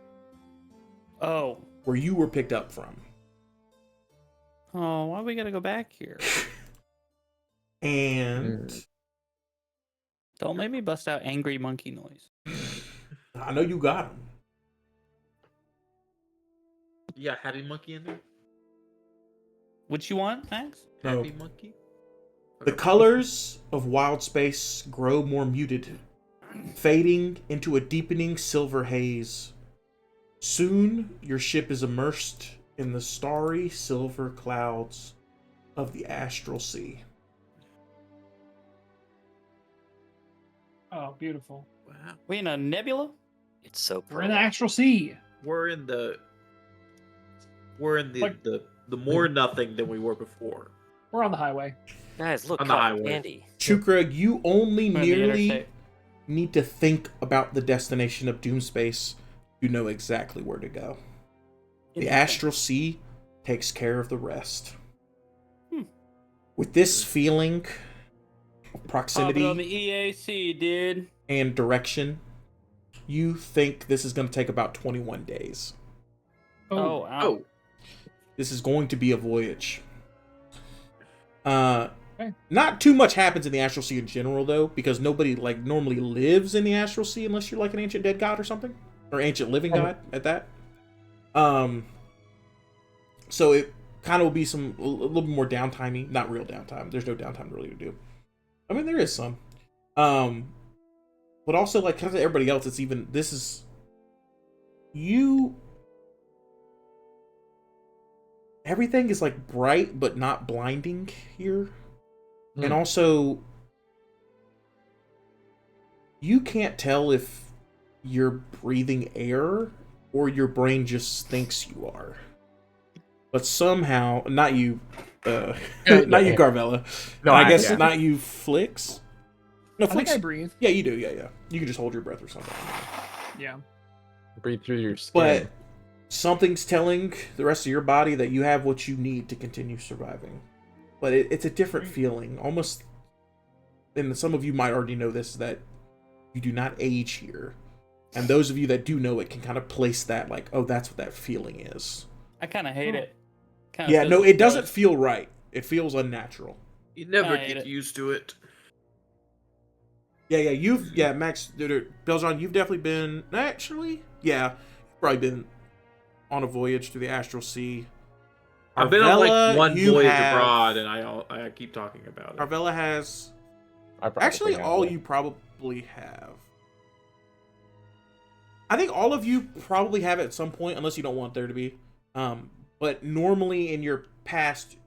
Oh. Where you were picked up from. Oh, why we gotta go back here? And Don't make me bust out angry monkey noise. I know you got him. Yeah, happy monkey in there. What you want, Max? Happy monkey. The colors of wild space grow more muted, fading into a deepening silver haze. Soon, your ship is immersed in the starry silver clouds of the Astral Sea. Oh, beautiful. Wow. We in a nebula? It's so We're in the Astral Sea. We're in the Like- the more nothing than we were before. We're on the highway. Guys, look, On the cotton highway. candy. Chukra, you only We're in the merely interstate. need to think about the destination of Doomspace. You know exactly where to go. The Interesting. Astral Sea takes care of the rest. Hmm. With this feeling of Pop proximity it on the EAC, dude. and direction, you think this is going to take about 21 days. Oh, wow. Oh, This is going to be a voyage. Okay. Not too much happens in the Astral Sea in general, though, because nobody like normally lives in the Astral Sea unless you're like an ancient dead god or something, or ancient living god at that. So it kind of will be a little bit more downtimey, not real downtime. There's no downtime really to do. I mean, there is some, but also like because of everybody else, it's even this is you. Everything is like bright but not blinding here. And also you can't tell if you're breathing air or your brain just thinks you are. But somehow, not you, not you, Carvella. No, I guess yeah. not you, Flix. No, I think Flix. I breathe. Yeah, you do. Yeah. You can just hold your breath or something. Yeah. Breathe through your skin. But something's telling the rest of your body that you have what you need to continue surviving. But it's a different feeling. Almost, and some of you might already know this, that you do not age here. And those of you that do know it can kind of place that like, oh, that's what that feeling is. I kind of hate it. Kinda Yeah, feels no, like it doesn't feel right. It feels unnatural. you never I hate get it. used to it. Yeah, Max, Belzon, you've definitely been, actually, yeah, you've probably been on a voyage through the Astral Sea. I've been on like Arvella, one you voyage have- abroad, and I keep talking about it. Arvella has, I probably actually, have all that. you probably have. I think all of you probably have it at some point, unless you don't want there to be. But normally in your past,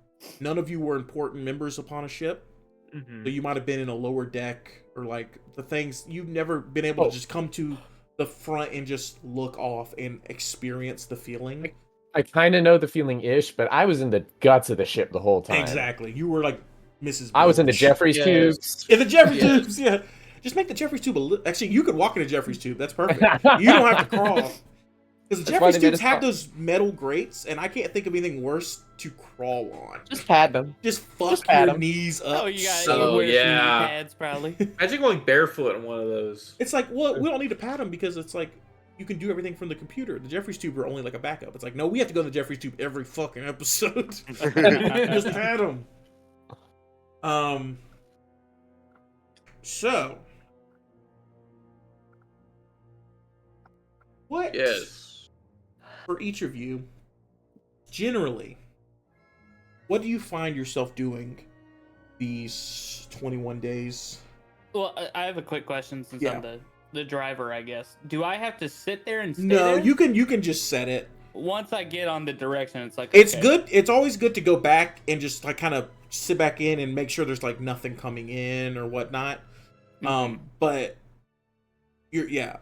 none of you were important members upon a ship. Mhm. So you might have been in a lower deck, or like the things you've never been able to just come to the front and just look off and experience the feeling. I kind of know the feeling ish, but I was in the guts of the ship the whole time. Exactly. You were like Mrs. I was in the Bush. Jeffrey's tube. Yes. In the Jeffrey's Yes. tubes, yeah. Just make the Jeffrey's tube a little. Actually, you could walk in a Jeffrey's tube. That's perfect. You don't have to crawl. Because the That's why Jeffrey's they made tubes us have crawl. those metal grates, and I can't think of anything worse to crawl on. Just pat them. Just fuck Just pat your 'em. knees up. Oh, you got So, you wear yeah. knee pads probably. Imagine going barefoot in one of those. It's like, well, we don't need to pat them because it's like you can do everything from the computer. The Jeffrey's tube are only like a backup. It's like, no, we have to go to the Jeffrey's tube every fucking episode. Just pat them. So, what? Yes. For each of you, generally, what do you find yourself doing these 21 days? Well, I have a quick question since Yeah. I'm the driver, I guess. Do I have to sit there and stay No, there? you can just set it. Once I get on the direction, it's like It's okay. good. It's always good to go back and just like kind of sit back in and make sure there's like nothing coming in or whatnot. But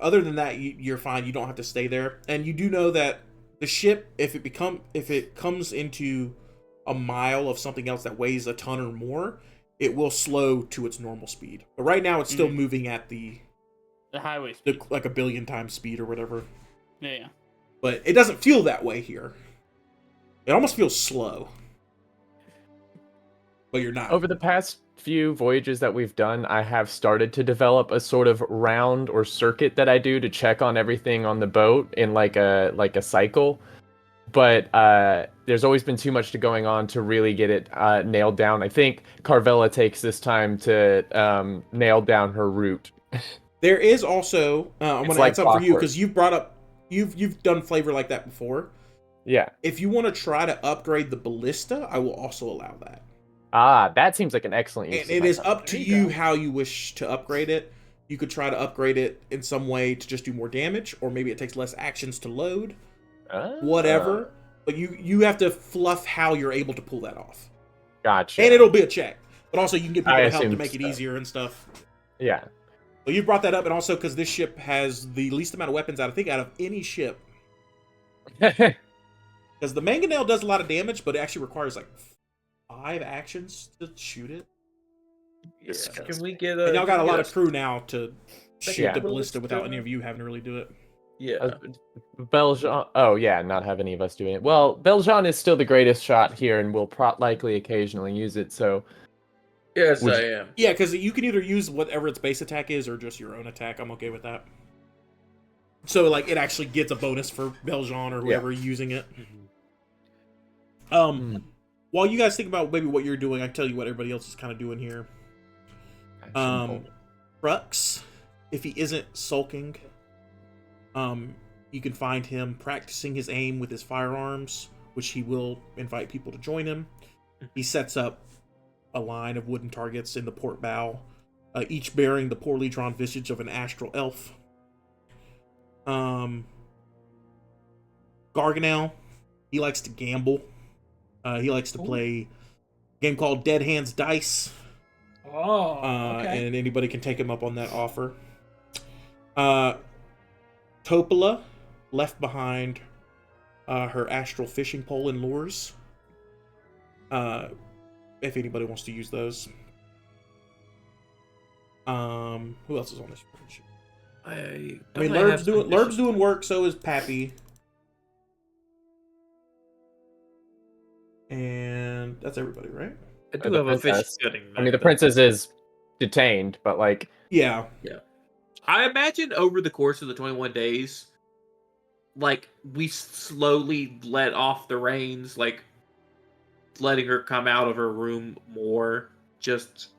other than that, you're fine. You don't have to stay there. And you do know that the ship, if it comes into a mile of something else that weighs a ton or more, it will slow to its normal speed. But right now, it's still moving at the highway speed. like a billion times speed or whatever. Yeah. But it doesn't feel that way here. It almost feels slow. But you're not. Over the past few voyages that we've done, I have started to develop a sort of round or circuit that I do to check on everything on the boat in like a cycle. But there's always been too much going on to really get it nailed down. I think Carvella takes this time to nail down her route. There is also I'm going to add something for you because you've brought up you've done flavor like that before. Yeah. If you want to try to upgrade the ballista, I will also allow that. Ah, that seems like an excellent use. And it is up to you how you wish to upgrade it. You could try to upgrade it in some way to just do more damage, or maybe it takes less actions to load. Whatever. But you have to fluff how you're able to pull that off. Gotcha. And it'll be a check. But also you can get people to help to make it so. easier and stuff. Yeah. But you brought that up, and also because this ship has the least amount of weapons out of any ship. Because the mangonel does a lot of damage, but it actually requires like 5 actions to shoot it. Yeah. Can we get and y'all got a lot of crew now to shoot Yeah. the ballista without any of you having to really do it. Yeah. Beljean. Oh yeah, not have any of us doing it. Well, Beljean is still the greatest shot here, and will likely occasionally use it. So. Yes, I am. Yeah, because you can either use whatever its base attack is, or just your own attack. I'm okay with that. So like it actually gets a bonus for Beljean or whoever using it. While you guys think about maybe what you're doing, I can tell you what everybody else is kind of doing here. Crux, if he isn't sulking, you can find him practicing his aim with his firearms, which he will invite people to join him. He sets up a line of wooden targets in the port bow, each bearing the poorly drawn visage of an astral elf. Garganel, he likes to gamble. He likes to play a game called Dead Hands Dice. Oh, okay. And anybody can take him up on that offer. Topola left behind her astral fishing pole and lures. If anybody wants to use those. Who else is on this spreadsheet? I mean, Lurb's doing work, so is Pappy. And that's everybody, right? I do have a fish setting. I mean, the princess is detained, but like... Yeah. I imagine over the course of the 21 days, like, we slowly let off the reins, like, letting her come out of her room more. Just,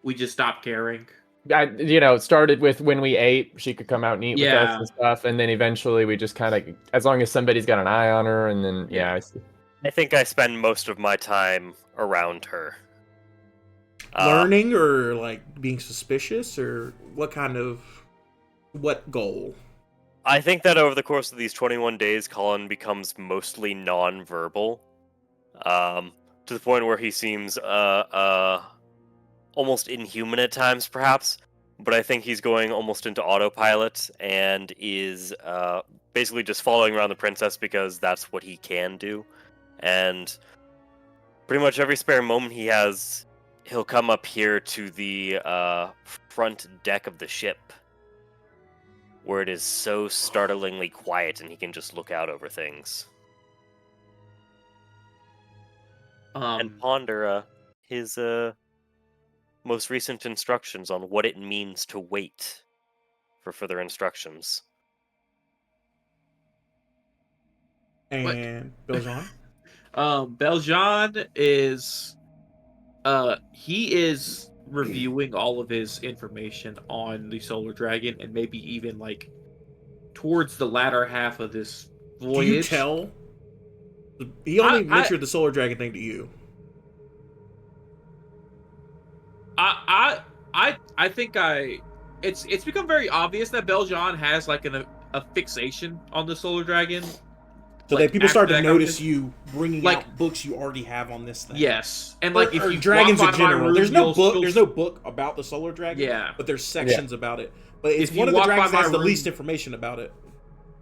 we just stopped caring. It started with when we ate, she could come out and eat with us and stuff, and then eventually we just kind of, as long as somebody's got an eye on her, and then, I think I spend most of my time around her. Learning or, like, being suspicious, or what goal? I think that over the course of these 21 days, Colin becomes mostly non-verbal, to the point where he seems almost inhuman at times, perhaps. But I think he's going almost into autopilot and is basically just following around the princess because that's what he can do. And pretty much every spare moment he has, he'll come up here to the front deck of the ship, where it is so startlingly quiet and he can just look out over things. And ponder his most recent instructions on what it means to wait for further instructions. And Beljean? Beljean is... he is reviewing all of his information on the Solar Dragon, and maybe even, like, towards the latter half of this voyage. Do you tell? He only mentioned the Solar Dragon thing to you. I think it's become very obvious that Beljean has like a fixation on the Solar Dragon. So that people start to notice you bringing out books you already have on this thing. Yes, and like if you dragons in general, there's no book. Still... There's no book about the Solar Dragon. Yeah, but there's sections about it. But it's one of the dragons that has the least information about it.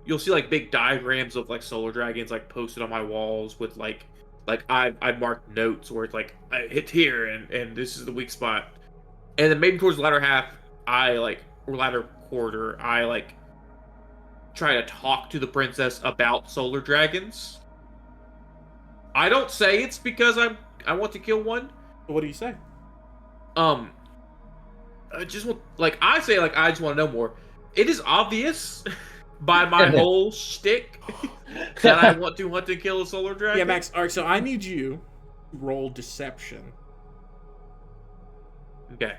you'll see like big diagrams of like solar dragons like posted on my walls with like I marked notes where it's like I hit here and this is the weak spot. And then maybe towards the latter half, or latter quarter, I like try to talk to the princess about solar dragons. I don't say it's because I want to kill one. What do you say? I just want, I say, I just want to know more. It is obvious by my whole shtick that I want to hunt and kill a solar dragon. Yeah, Max. All right, so I need you to roll deception. Okay.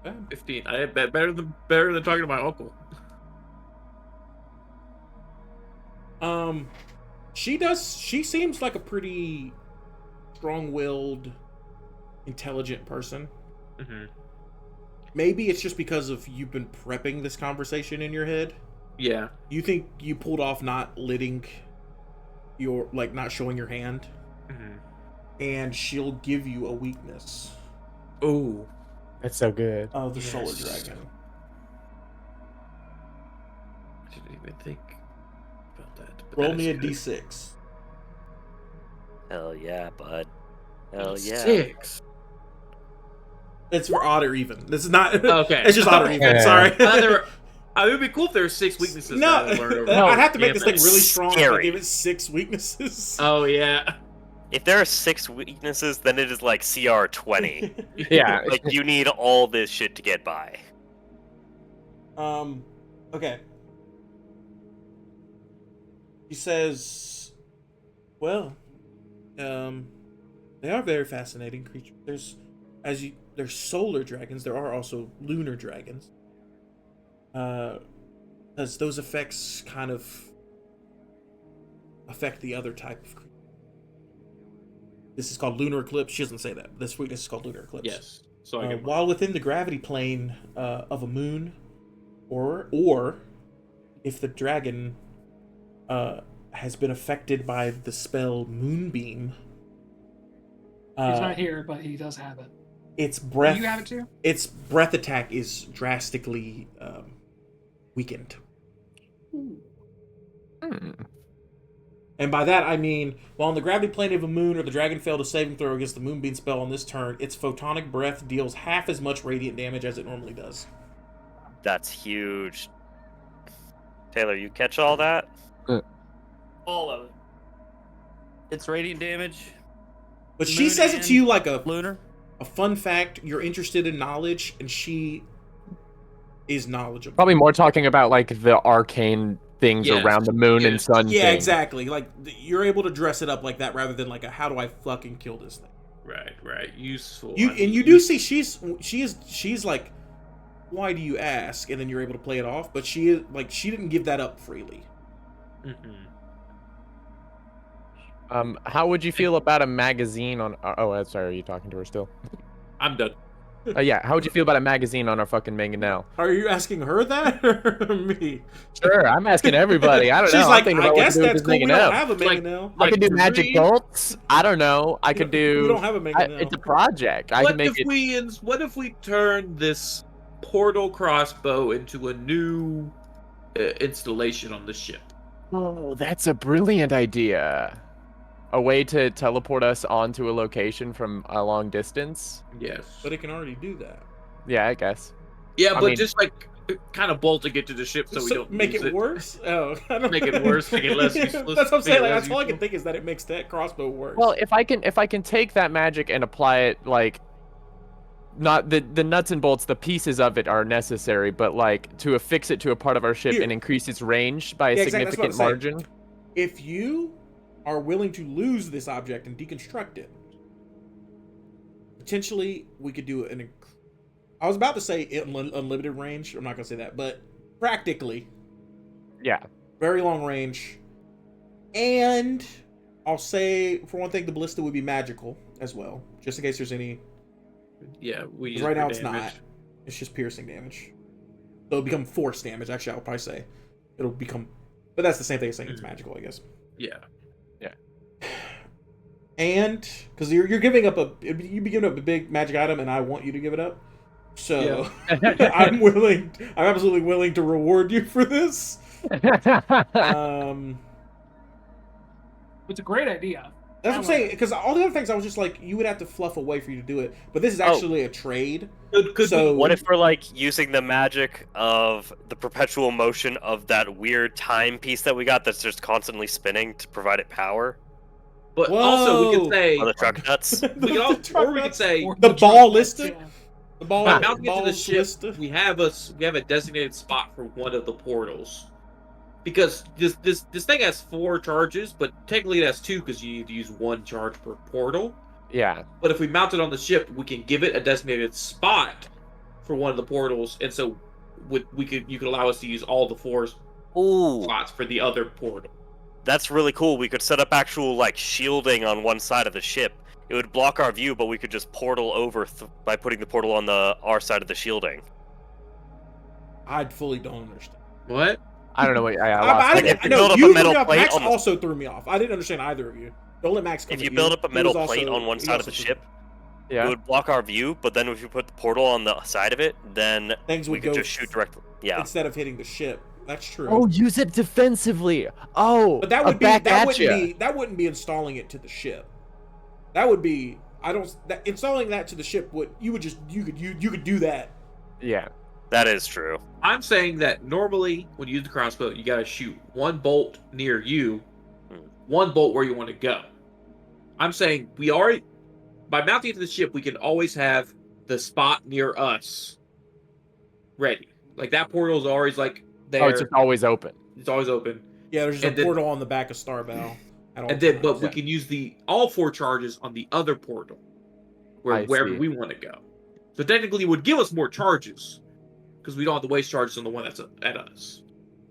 Yeah. 15. I bet better than talking to my uncle. She seems like a pretty strong-willed, intelligent person. Mm-hmm. Maybe it's just because of you've been prepping this conversation in your head. Yeah. You think you pulled off not letting your, not showing your hand. Mm-hmm. And she'll give you a weakness. Ooh. That's so good. Of the solar dragon. I didn't even think about that. Roll me a d6. Hell yeah, bud. Hell yeah. 6. It's for odd or even. This is not. Okay. It's just odd or even. Yeah. Sorry. It would be cool if there were 6 weaknesses. No, that I learned over I'd have to make Yeah, this thing but- really strong if I Scary. give it 6 weaknesses. Oh yeah. If there are 6 weaknesses, then it is like CR 20. Yeah. Like, you need all this shit to get by. Okay. He says, well, they are very fascinating creatures. There's solar dragons. There are also lunar dragons. As those effects kind of affect the other type of creature. This is called lunar eclipse. She doesn't say that. This weakness is called lunar eclipse. Yes. So I While within the gravity plane of a moon, or if the dragon has been affected by the spell Moonbeam, He's not here, but he does have it. its breath. You have it too? Its breath attack is drastically weakened. And by that I mean, while on the gravity plane of a moon or the dragon failed a saving throw against the Moonbeam spell on this turn, its photonic breath deals half as much radiant damage as it normally does. That's huge. Taylor, you catch all that? All of it. It's radiant damage. But she Moon says it to you like a Lunar. fun fact. You're interested in knowledge, and she is knowledgeable. Probably more talking about like the arcane things Yes. around the moon and Yes. sun. Yeah, thing. exactly. Like you're able to dress it up like that rather than like a how do I fucking kill this thing. Right. Useful. You do see she's like, why do you ask? And then you're able to play it off. But she is like she didn't give that up freely. Mm-hmm. How would you feel about a magazine on? Oh, sorry. Are you talking to her still? I'm done. Yeah. How would you feel about a magazine on our fucking mangonel? Are you asking her that or me? Sure, I'm asking everybody. I don't She's know. I'm like, thinking I about what guess to do with that's this cool. We don't mangonel. have a Like- mangonel. I could do Like magic three- bolts. I don't know. I could do. We don't have a mangonel. It's a project. I What can make if it. what if we turn this portal crossbow into a new installation on the ship? Oh, that's a brilliant idea. A way to teleport us onto a location from a long distance. Yes. But it can already do that. Yeah, I guess. Yeah, I but mean- just kind of bolting it to the ship so we don't make lose it worse. Oh, I don't Make it know. worse, make it less useless, That's what I'm make saying. it Like, less that's all I can useful. think is that it makes that crossbow worse. Well, if I can take that magic and apply it like not the nuts and bolts, the pieces of it are necessary, but like to affix it to a part of our ship Here. and increase its range by a Yeah, exactly, that's what I'm significant saying. margin. if you are willing to lose this object and deconstruct it, potentially we could do an. I was about to say unlimited range. I'm not gonna say that, but practically, Yeah. very long range. And I'll say, for one thing, the ballista would be magical as well, just in case there's any. Yeah, we 'Cause use right it for now it's damage. not. It's just piercing damage. So it'll become force damage. Actually, I'll probably say it'll become. But that's the same thing as saying it's magical, I guess. Yeah. and because you're giving up you'd be giving up a big magic item, and I want you to give it up. So I'm absolutely willing to reward you for this. It's a great idea. That's what I'm saying, because all the other things I was just like, you would have to fluff away for you to do it. But this is actually a trade. What if we're like using the magic of the perpetual motion of that weird timepiece that we got that's just constantly spinning to provide it power? But also we could say Or the truck nuts. we could say the ball listed. The ball. by mounting it to the balls ship, listed. we have a designated spot for one of the portals. Because this thing has 4 charges, but technically it has 2 because you need to use 1 charge per portal. Yeah. But if we mount it on the ship, we can give it a designated spot for one of the portals, and so you could allow us to use all the 4 slots for the other portal. That's really cool. We could set up actual like shielding on one side of the ship. It would block our view, but we could just portal over by putting the portal on our side of the shielding. I fully don't understand. What? I don't know what Max also threw me off. I didn't understand either of you. Don't let Max come. If you build up a metal plate on one side of the ship, it would block our view. But then if you put the portal on the side of it, then we could just shoot directly. Yeah. Instead of hitting the ship. That's true. Oh, use it defensively. Oh, but that wouldn't be installing it to the ship. That would be installing that to the ship. You could do that. Yeah. That is true. I'm saying that normally when you use the crossbow, you gotta shoot 1 bolt near you, 1 bolt where you want to go. I'm saying by mounting it to the ship, we can always have the spot near us ready. Like that portal is always like there. Oh, it's just always open. It's always open. Yeah, there's just a portal on the back of Starbow. But we can use all 4 charges on the other portal, wherever we want to go. So technically, it would give us more charges. Because we don't have to waste charges on the one that's at us.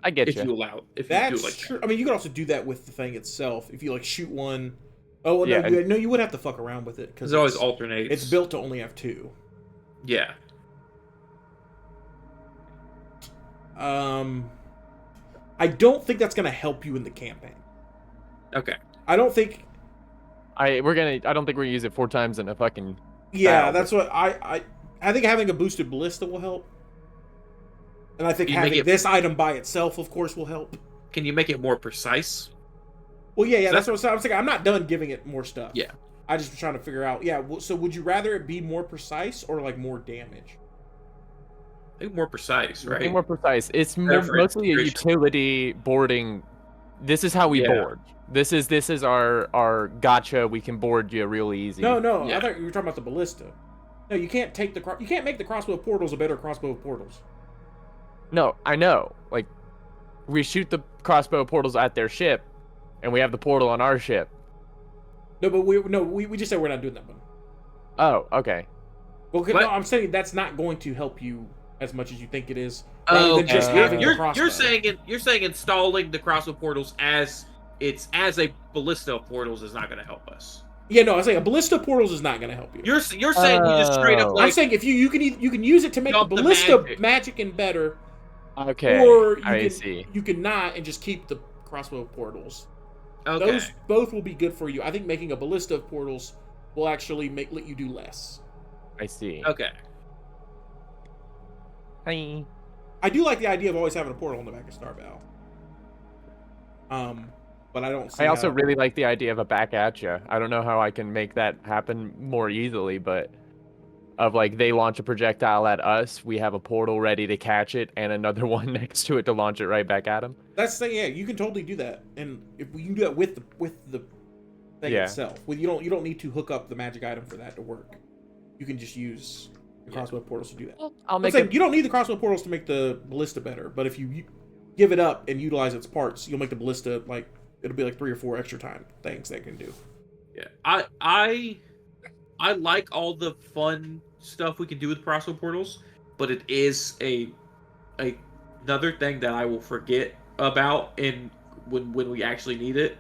I get you. If you allow it. That's true. I mean, you could also do that with the thing itself. If you like shoot one. Oh, well, no, you would have to fuck around with it. Because it always alternates. It's built to only have 2. Yeah. I don't think that's going to help you in the campaign. Okay. I don't think. I don't think we're going to use it 4 times in a fucking. Yeah, battle. that's what I think having a boosted ballista will help. And I think having this item by itself, of course, will help. Can you make it more precise? Well, yeah, that's what I'm saying. I'm not done giving it more stuff. Yeah. I just was trying to figure out, so would you rather it be more precise or, like, more damage? I think more precise, right? More precise. It's mostly a utility boarding. This is how we board. This is our gotcha. We can board you real easy. No. I thought you were talking about the ballista. No, you can't make the crossbow portals a better crossbow portals. No, I know. Like, we shoot the crossbow portals at their ship, and we have the portal on our ship. No, but we just said we're not doing that one. Oh, okay. Well, no, I'm saying that's not going to help you as much as you think it is. Oh, than just having the crossbow. You're saying installing the crossbow portals as a ballista of portals is not going to help us. Yeah, no, I'm saying a ballista portals is not going to help you. You're saying you just straight up. Like, I'm saying if you can use it to make the ballista magic and better. Okay. Or see. You can not and just keep the crossbow portals. Okay. Those both will be good for you. I think making a ballista of portals will actually let you do less. I see. Okay. Hi. I do like the idea of always having a portal on the back of Starbow. But I don't see I also really like the idea of a back at you. I don't know how I can make that happen more easily, but of like they launch a projectile at us, we have a portal ready to catch it, and another one next to it to launch it right back at them. That's the thing, yeah. You can totally do that, and if you can do that with the thing itself, you don't need to hook up the magic item for that to work. You can just use the crossbow portals to do that. You don't need the crossbow portals to make the ballista better, but if you give it up and utilize its parts, you'll make the ballista it'll be like 3 or 4 extra time things they can do. Yeah, I like all the fun stuff we can do with crossbow portals, but it is another thing that I will forget about when we actually need it.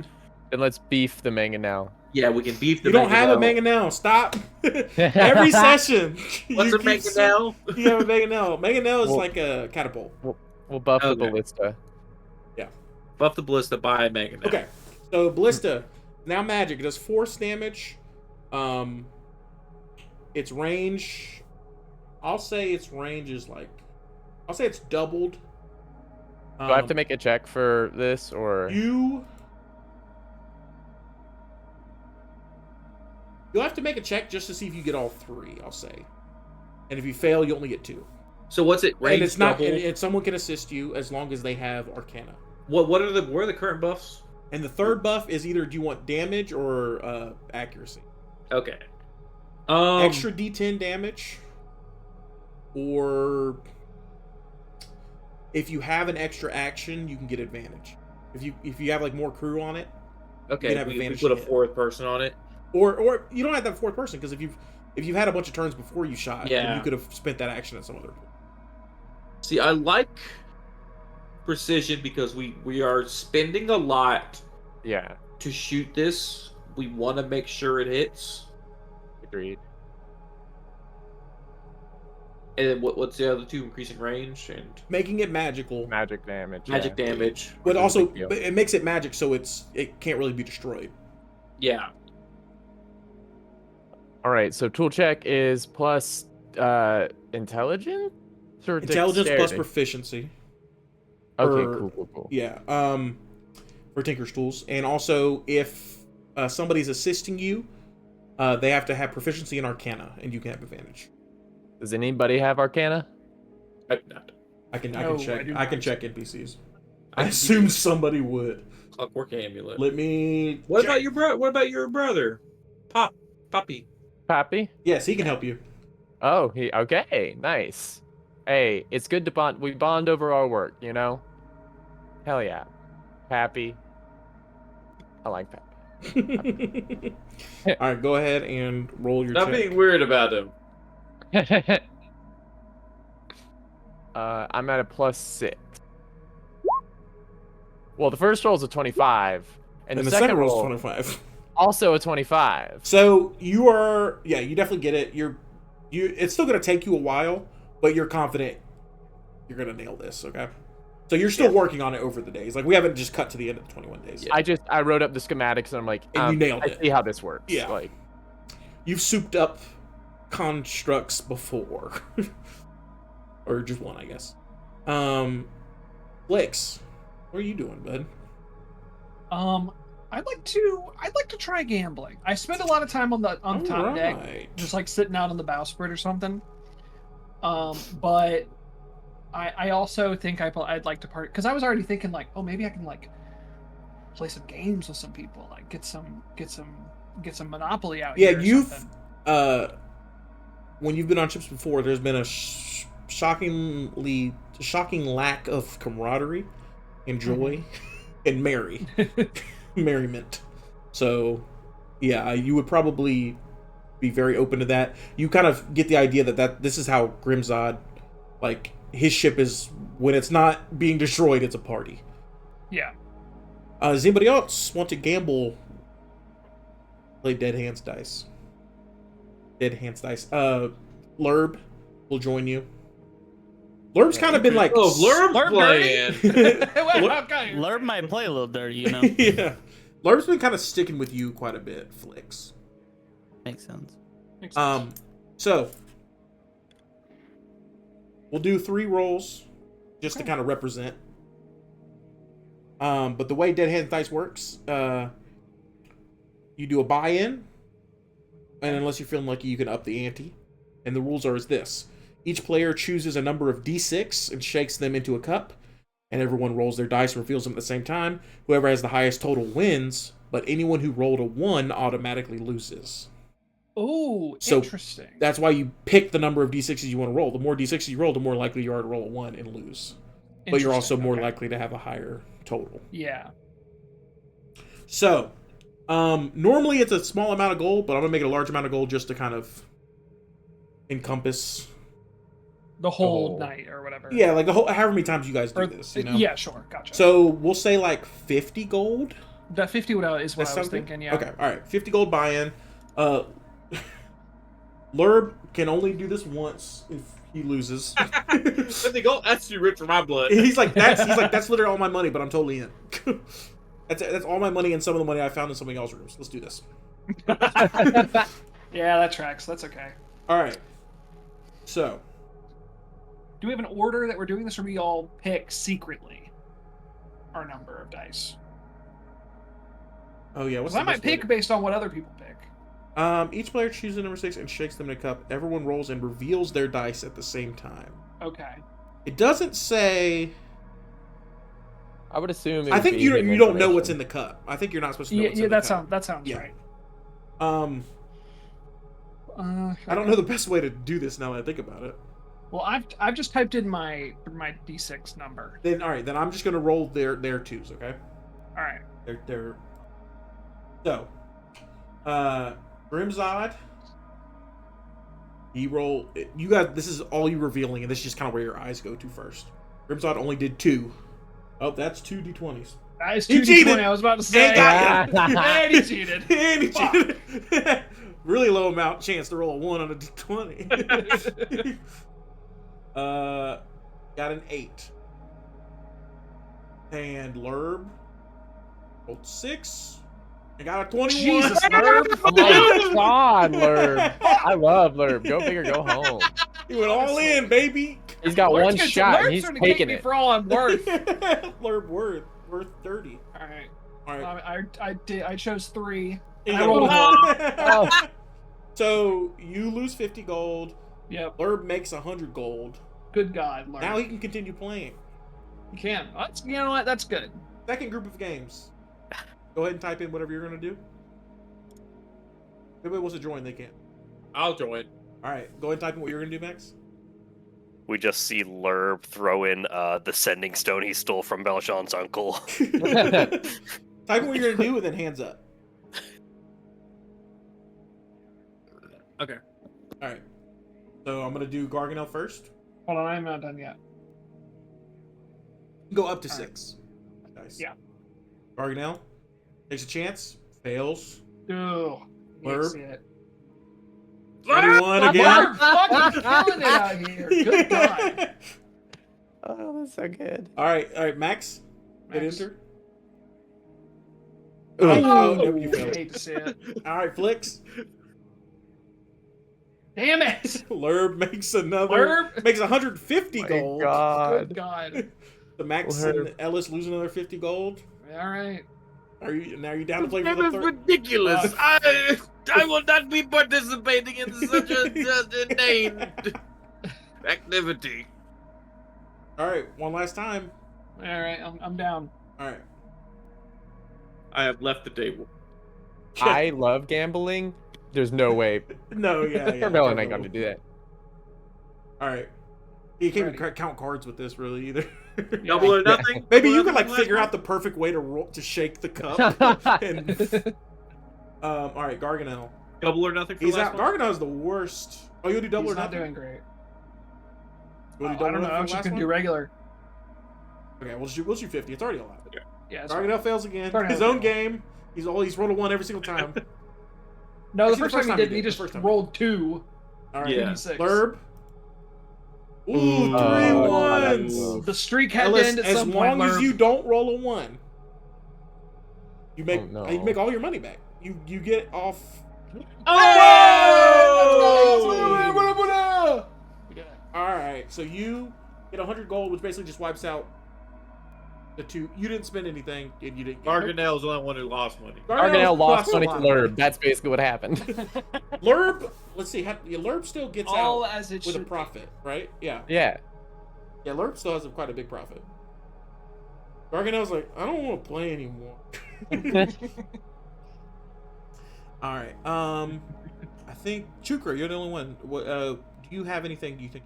And let's beef the mangonel. Yeah, we can beef the. You don't have a mangonel. Stop. Every session. What's a mangonel? You have a mangonel. Mangonel is like a catapult. We'll buff the ballista. Yeah. Buff the ballista by mangonel. Okay. So ballista, Now magic. It does force damage. Its range. I'll say its range is like. I'll say it's doubled. Do I have to make a check for this, or you'll have to make a check just to see if you get all 3. I'll say, and if you fail, you only get 2. So what's it? Range And it's not. double? And someone can assist you as long as they have Arcana. What are the current buffs? And the third buff is either do you want damage or accuracy. Okay. Extra D10 damage, or if you have an extra action, you can get advantage. If you have like more crew on it, Okay, you can have we advantage put a to hit. 4th person on it. Or you don't have that 4th person because if you've had a bunch of turns before you shot, then Yeah. you could have spent that action at some other point. See, I like precision because we are spending a lot yeah, to shoot this. We want to make sure it hits. agreed. And then what's the other 2? Increasing range and Making it magical, Magic damage. magic yeah. damage. but is a also big deal. it makes it magic, so it can't really be destroyed. Yeah. All right, so tool check is plus intelligence or Intelligence plus dexterity? proficiency. Okay, or- cool. Yeah, for Tinker's Tools. And also, if somebody's assisting you, they have to have proficiency in Arcana, and you can have advantage. Does anybody have Arcana? I do not. I can No, check. I do I can not. check NPCs. I I assume somebody would. Clockwork amulet. Let me. What check. about your brother? What about your brother? Poppy. Pappy? Yes, he can help you. Oh, he okay, nice. Hey, it's good to bond. We bond over our work, you know. Hell yeah, Pappy. I like Pappy. All right, go ahead and roll your Stop check. being weird about him. I'm at a +6. Well, the first roll's a 25, and And the the second second roll roll is 25. also a 25. So you are, yeah, you definitely get it. It's still gonna take you a while, but you're confident you're gonna nail this. Okay. So you're still working on it over the days. Like we haven't just cut to the end of the 21 days. I wrote up the schematics and I'm like, And you nailed I it. see how this works. Yeah. Like, You've souped up constructs before, or just one, I guess. Blix, what are you doing, bud? I'd like to try gambling. I spend a lot of time on the top deck, Alright. just like sitting out on the bowsprit or something. But I also think I'd like to part because I was already thinking like, oh, maybe I can like play some games with some people, like get some Monopoly out Yeah, here. Or you've something. when you've been on ships before, there's been a shocking lack of camaraderie and joy and merriment. So, yeah, you would probably be very open to that. You kind of get the idea that this is how Grimzod, like his ship is when it's not being destroyed, it's a party. Yeah. Does anybody else want to gamble? Play Dead Hands Dice. Lurb will join you. Lurb's kind of been like, Oh, Lurb Lurb playing. Well, okay. Lurb might play a little dirty, you know. yeah. Lurb's been kind of sticking with you quite a bit, Flix. Makes sense. So we'll do 3 rolls just to kind of represent. But the way Dead Hands Dice works, you do a buy-in, and unless you're feeling lucky, you can up the ante. And the rules are as this: each player chooses a number of d6 and shakes them into a cup, and everyone rolls their dice and reveals them at the same time. Whoever has the highest total wins, but anyone who rolled a 1 automatically loses. Oh, So, interesting. That's why you pick the number of d6s you want to roll. The more d6s you roll, the more likely you are to roll a 1 and lose. But you're also Interesting, more okay. likely to have a higher total. Yeah. So, normally it's a small amount of gold, but I'm going to make it a large amount of gold just to kind of encompass The whole whole- night or whatever. Yeah, like the whole however many times you guys do Or, this, you know? Yeah, sure. Gotcha. So we'll say like 50 gold. that 50 is what That I was sounds good? thinking. Yeah. Okay, all right. 50 gold buy-in. Lurb can only do this once if he loses. I think, oh, that's too rich for my blood. he's like that's literally all my money, but I'm totally in. That's all my money and some of the money I found in somebody else's rooms. Let's do this. Yeah, that tracks. That's okay. All right. So, Do we have an order that we're doing this, or we all pick secretly our number of dice? oh yeah, what's Because the I might best way pick based on what other people pick. Each player chooses number 6 and shakes them in a cup. Everyone rolls and reveals their dice at the same time. Okay. It doesn't say. I would assume. It I would think be you hidden don't know what's information. in the cup. I think you're not supposed to know Yeah, what's yeah, in the that cup. sounds Yeah. right. I don't know the best way to do this now that I think about it. Well, I've just typed in my D6 number. Then all right, then I'm just gonna roll their twos. Okay. All right. They're so. Grimzod. He roll. You guys. This is all you revealing, and this is just kind of where your eyes go to first. Grimzod only did 2. Oh, that's 2 d20s. That is He 2d20. cheated. I was about to say. And got ya. And he cheated. And he cheated. Really low amount chance to roll a 1 on a d20. Got an 8. And Lerb rolled 6. I got a 21. Jesus, Lerb. Oh my god, Lerb. I love Lerb. Go big or go home. He went all in, baby. He's got Lerb's one gonna- shot and Lerb's he's gonna take taking me it. for all I'm worth. Lerb worth 30. All right. All right. I chose 3. You I got rolled a one. 1. Oh. So you lose 50 gold. Yep. Lerb makes 100 gold. Good God, Lerb. Now he can continue playing. You can. You know what? That's good. Second group of games. Go ahead and type in whatever you're gonna do. If anybody wants to join, they can. I'll join. All right, go ahead and type in what you're gonna do, Max. We just see Lerb throw in the sending stone he stole from Belshon's uncle. Type in what you're gonna do, and then hands up. Okay. All right. So I'm gonna do Garganel first. Hold on, I'm not done yet. Go up to All right. 6. Nice. Yeah. Garganel takes a chance. Fails. Ugh. Lerb. See it. 21 again. Lerb fucking killing it out here. Good God. Oh, that's so good. All right, Max. Hit Max. enter. Ooh. Oh, no, you I failed. hate to see it. All right, Flix. Damn it. Lerb makes another. Lerb. Makes 150 My gold. God. Good God. The Max Lerb. and Ellis lose another 50 gold. All right. Are you down to play for That the is third? ridiculous. I will not be participating in such a named activity. All right, one last time. All right. I'm down. All right. I have left the table. I love gambling. There's no way. No, yeah. Carmelo ain't gonna do that. All right. You can't Ready. even count cards with this, really, either. Double or nothing. Maybe you Double could or like figure nothing? out the perfect way to shake the cup. And, all right, Garganel. Double or nothing. For He's the out. last one? Garganel's the worst. Oh, you'll do double He's or not nothing? doing great. You wanna do I double don't know. or I'm nothing for just the last gonna do one? regular. Okay, we'll shoot 50. It's already allowed. Yeah. that's fine. Garganel fails again. Garganel His own failed. game. He's rolled a 1 every single time. No, the Actually, first time he did, he the just first time. rolled 2. All right. Yeah. 86. Lerb. Ooh, Ooh. 3 Oh, ones. The streak had to Ellis, end at as some point. long as Lerb. you don't roll a 1, you make Oh, no. you make all your money back. You get off. Oh! All right, so you get 100 gold, which basically just wipes out the 2. You didn't spend anything, and you didn't. Garganel's the only one who lost money. Garganel lost a money to lot. Lerb. That's basically what happened. Lerb, let's see. Lerb still gets All out as it with a should. profit, right? Yeah. Yeah. Yeah, Lerb still has quite a big profit. Garganel's like, I don't want to play anymore. All right. I think Chukra, you're the only one. What? Do you have anything you think?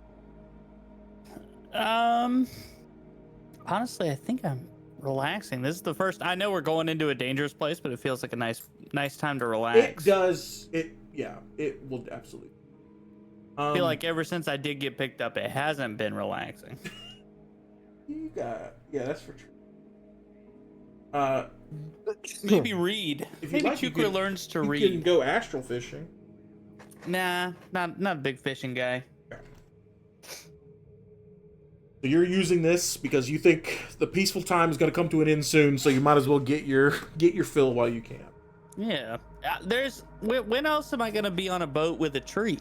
Honestly, I think I'm relaxing. This is the first. I know we're going into a dangerous place, but it feels like a nice time to relax. It does. Yeah. It will absolutely. I feel like ever since I did get picked up, it hasn't been relaxing. you got. Yeah, that's for true. Maybe read. If you Maybe like, you Chukra can- learns to you read. can go astral fishing. Nah, not a big fishing guy. So you're using this because you think the peaceful time is going to come to an end soon, so you might as well get your fill while you can. Yeah. When else am I gonna be on a boat with a tree?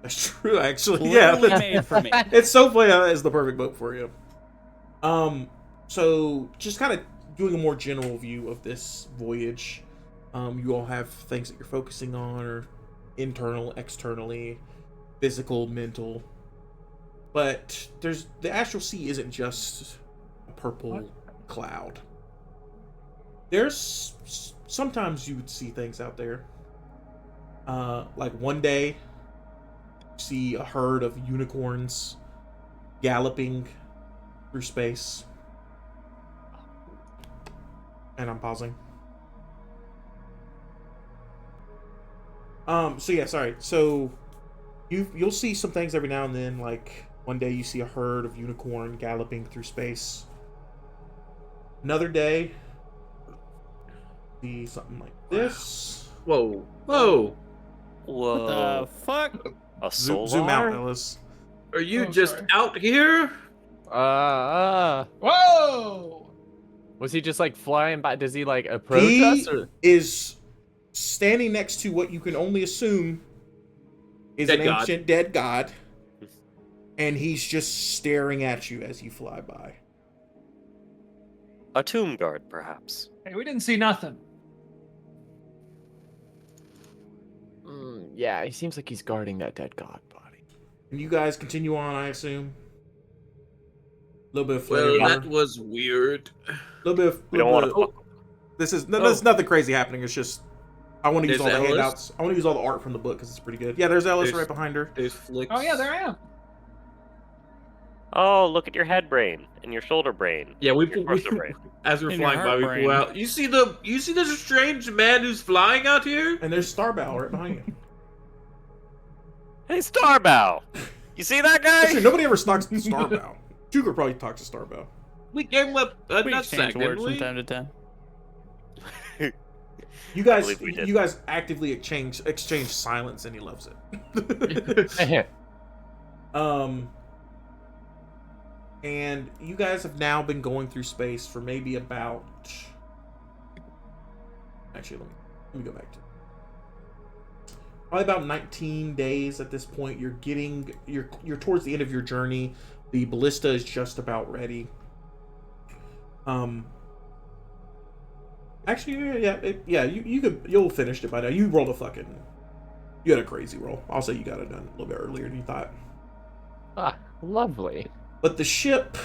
That's true, actually. Literally Yeah, made for me. it's so funny how that is the perfect boat for you. So just kind of doing a more general view of this voyage. You all have things that you're focusing on, or internal, externally, physical, mental. But the astral sea isn't just a purple cloud. There's sometimes you would see things out there. Like one day, you see a herd of unicorns galloping through space. And I'm pausing. So yeah, sorry. So you'll see some things every now and then, like one day you see a herd of unicorn galloping through space. Another day, see something like this. Whoa. Whoa. Whoa. What the fuck? A Zoom solar? out, Ellis. Are you Oh, just sorry. out here? Whoa! Was he just like flying by? Does he like approach He us? Or? is standing next to what you can only assume is Dead an god. ancient dead god, and he's just staring at you as you fly by. A tomb guard, perhaps. Hey, we didn't see nothing. Yeah, he seems like he's guarding that dead god body. And you guys continue on, I assume. A little bit of Well, flavor. that was weird. Little bit of. We don't want little to. bit- This is there's nothing crazy happening. It's just I want to use all There's the Ellis. handouts. I want to use all the art from the book because it's pretty good. Yeah, there's Ellis There's- right behind her. There's flicks. Oh yeah, there I am. Oh, look at your head brain and your shoulder brain. Yeah, we Your pull torso brain. as we're In your flying by. We heart pull brain. out. You see the strange man who's flying out here? And there's Starbow right behind you. Hey, Starbow! You see that guy? Actually, nobody ever talks to Starbow. Tuger probably talks to Starbow. We gave him a We nutsack, exchange didn't words from we? time to time. You guys, believe we did. you guys actively exchange silence, and he loves it. And you guys have now been going through space for maybe about. Actually, let me go back to. Probably about 19 days at this point. You're towards the end of your journey. The ballista is just about ready. Actually, you'll finish it by now. You rolled you had a crazy roll. I'll say you got it done a little bit earlier than you thought. Lovely. But the ship,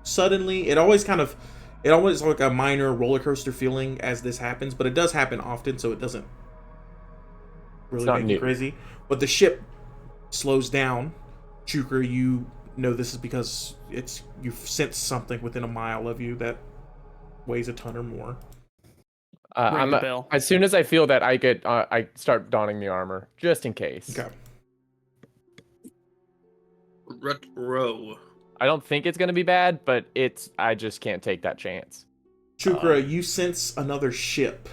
suddenly, it always like a minor roller coaster feeling as this happens, but it does happen often, so it doesn't really not make you new. crazy. But the ship slows down. Chukra, you know this is because you've sensed something within a mile of you that weighs a ton or more. Ring the bell. As soon as I feel that, I start donning the armor just in case. Okay. Row. I don't think it's gonna be bad, but I just can't take that chance. Chukra, you sense another ship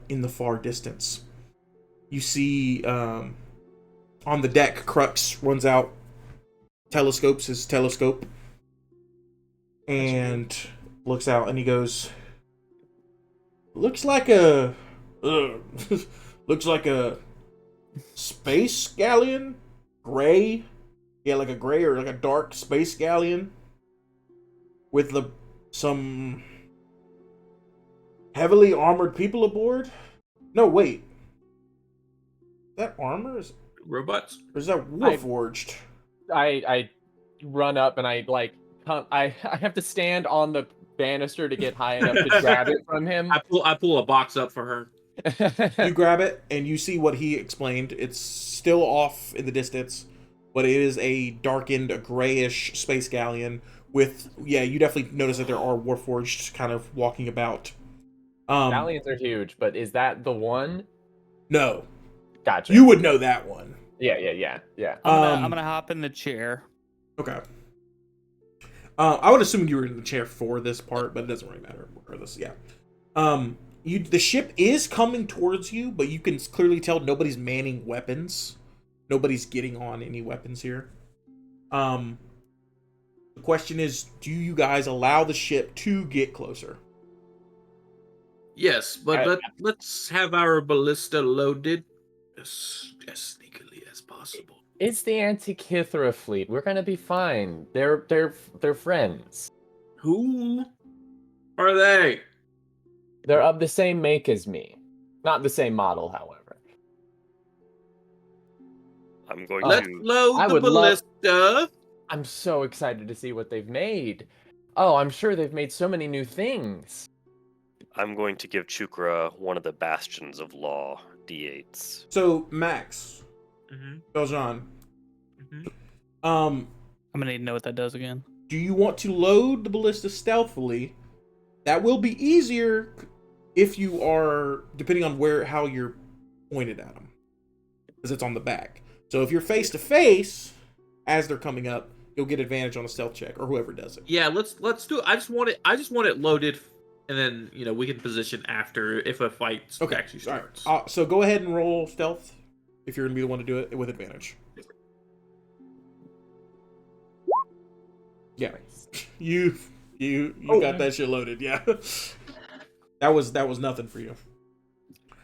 in the far distance. You see on the deck, Crux runs out, telescopes his telescope, and looks out, and he goes, looks like a space galleon, gray. Yeah, like a gray or like a dark space galleon with some heavily armored people aboard. No, wait. That armor is, Robots. or is that warforged? I run up and I have to stand on the banister to get high enough to grab it from him. I pull a box up for her. You grab it and you see what he explained. It's still off in the distance, but it is a darkened, a grayish space galleon with, you definitely notice that there are warforged kind of walking about. Galleons are huge, but is that the one? No. Gotcha. You would know that one. Yeah. I'm gonna hop in the chair. Okay. I would assume you were in the chair for this part, but it doesn't really matter. The ship is coming towards you, but you can clearly tell nobody's manning weapons. Nobody's getting on any weapons here. The question is, do you guys allow the ship to get closer? Yes, but let's have our ballista loaded as sneakily as possible. It's the Antikythera fleet. We're gonna be fine. They're friends. Who are they? They're of the same make as me. Not the same model, however. I'm going Let's to. load I the would love- ballista. I'm so excited to see what they've made. Oh, I'm sure they've made so many new things. I'm going to give Chukra one of the bastions of law D8s. So, Max, Mm-hmm. Beljan, Mm-hmm. I'm gonna need to know what that does again. do you want to load the ballista stealthily? That will be easier if you are, depending on how you're pointed at them, because it's on the back. So if you're face to face as they're coming up, you'll get advantage on a stealth check, or whoever does it. Yeah, let's do it. I just want it loaded, and then we can position after if a fight actually starts. All right. So go ahead and roll stealth if you're gonna be the one to do it with advantage. Yeah, you got that shit loaded. Yeah, that was nothing for you.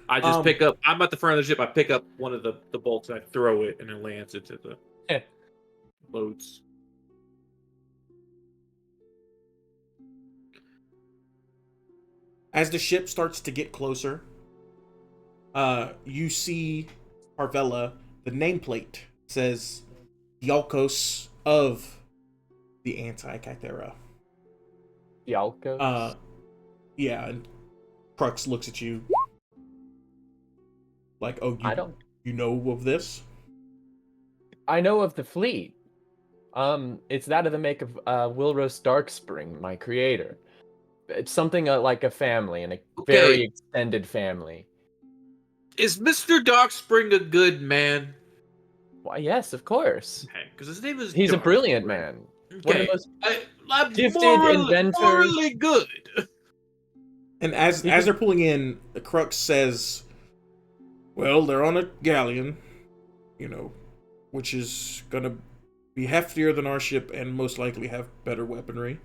I just pick up. I'm at the front of the ship. I pick up one of the bolts. And I throw it, and it lands into the loads. As the ship starts to get closer, you see Carvella. The nameplate says Dialkos of the Antikythera. Dialkos? Yeah, and Crux looks at you like, oh, you know of this? I know of the fleet. It's that of the make of Wilros Darkspring, my creator. It's something like a family, and a very extended family. Is Mr. Darkspring a good man? Why, yes, of course. Okay, because his name is. He's a Darkspring. brilliant man. One of Okay, the most I'm gifted inventors. morally good. And as they're pulling in, the Crux says, well, they're on a galleon, which is gonna be heftier than our ship and most likely have better weaponry.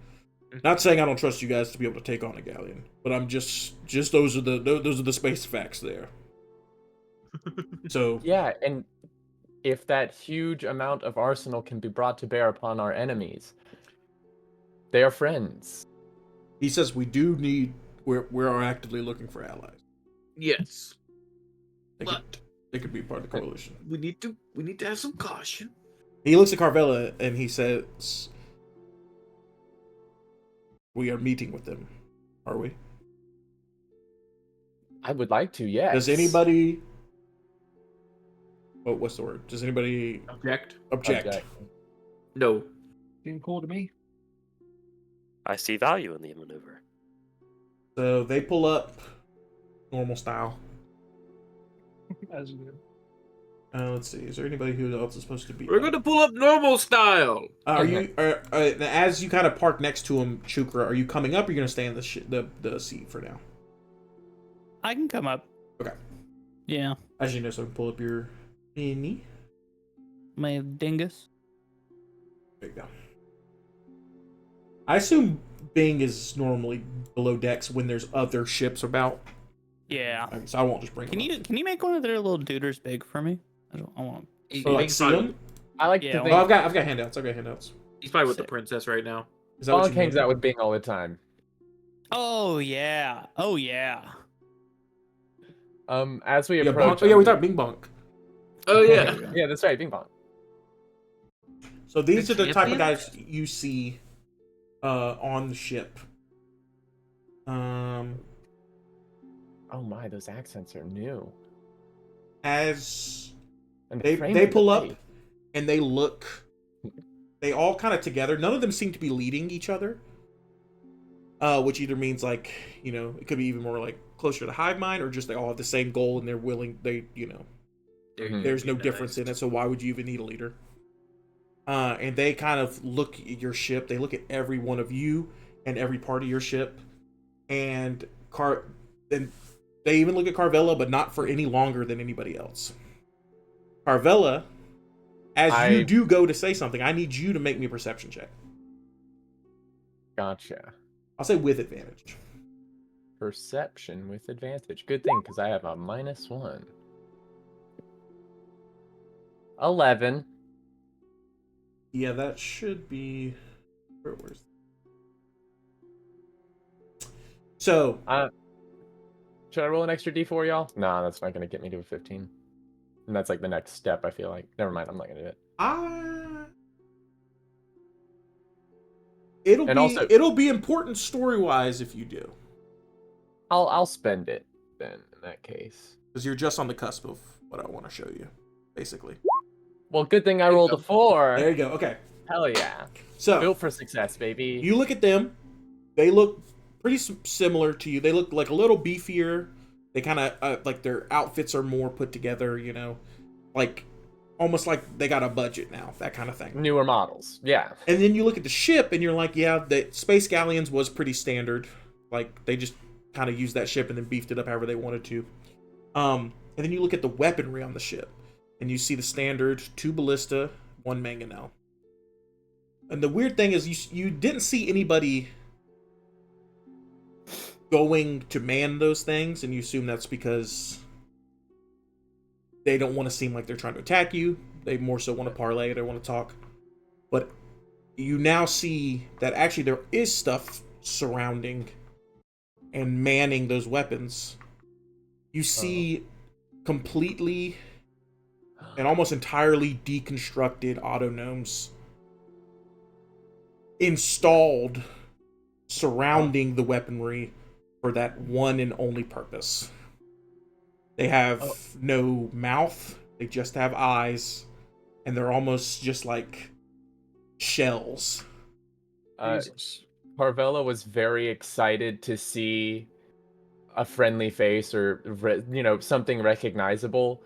Not saying I don't trust you guys to be able to take on a galleon, but I'm just those are the space facts there. So yeah, and if that huge amount of arsenal can be brought to bear upon our enemies, they are friends. he says we are actively looking for allies. Yes, They could be part of the coalition. we need to have some caution. He looks at Carvella and he says, we are meeting with them, are we? I would like to, yes. Does anybody... Oh, what's the word? Does anybody... Object. No. Seemed cool to me. I see value in the maneuver. So they pull up normal style. As good. Let's see. Is there anybody who else is supposed to be? We're going to pull up normal style. As you kind of park next to him, Chukra, are you coming up or are you going to stay in the seat for now? I can come up. Okay. Yeah. As you know, so pull up your mini. My dingus. There you go. I assume Bing is normally below decks when there's other ships about. Yeah. So I won't just bring. Can you make one of their little duders big for me? I want. So like see them? I like Yeah, to Oh, think I've got handouts. He's probably with the princess right now. Is that what Bonk you hangs mean? out with Bing all the time. Oh yeah. Oh yeah. As we Yeah, approach... Bonk. Oh yeah, we thought Bing Bonk. Oh yeah. Yeah, that's right, Bing Bonk. So these The are the type of champion? guys you see on the ship. Oh my, those accents are new. As And they framed in pull the up face. and they look, they all kind of together. None of them seem to be leading each other, which either means like it could be even more like closer to hive mind, or just they all have the same goal and they're willing. There's no difference in it. So why would you even need a leader? And they kind of look at your ship. They look at every one of you and every part of your ship, and they even look at Carvella, but not for any longer than anybody else. Carvella, as you do go to say something, I need you to make me a perception check. Gotcha. I'll say with advantage. Perception with advantage. Good thing, because I have a -1. 11. Yeah, that should be. Where's? So. Should I roll an extra d4, y'all? Nah, that's not going to get me to a 15. And that's like the next step, I feel like. Never mind, I'm not going to do it. It'll be important story-wise if you do. I'll spend it then in that case. Because you're just on the cusp of what I want to show you, basically. Well, good thing I rolled a 4. There you go. Okay. Hell yeah. So built for success, baby. you look at them. They look pretty similar to you. They look like a little beefier. They kind of like their outfits are more put together. You know, like almost like they got a budget now. That kind of thing. Newer models. Yeah. And then you look at the ship, and you're like, yeah, the Space Galleons was pretty standard. Like they just kind of used that ship and then beefed it up however they wanted to. And then you look at the weaponry on the ship, and you see the standard 2 ballista, 1 mangonel. And the weird thing is you didn't see anybody going to man those things, and you assume that's because they don't want to seem like they're trying to attack you. They more so want to parlay, they want to talk. But you now see that actually there is stuff surrounding and manning those weapons. You see completely and almost entirely deconstructed autognomes installed surrounding the weaponry for that one and only purpose. They have no mouth, they just have eyes, and they're almost just like shells. Carvella was very excited to see a friendly face or, something recognizable,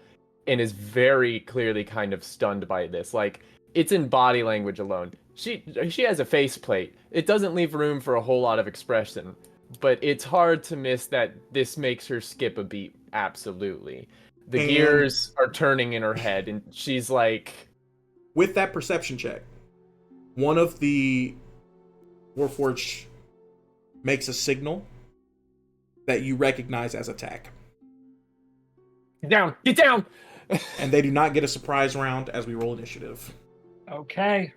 and is very clearly kind of stunned by this. Like, it's in body language alone. She has a faceplate. It doesn't leave room for a whole lot of expression, but it's hard to miss that this makes her skip a beat. Absolutely. The gears are turning in her head, and she's like... With that perception check, one of the Warforged makes a signal that you recognize as attack. Get down! Get down! And they do not get a surprise round as we roll initiative. Okay.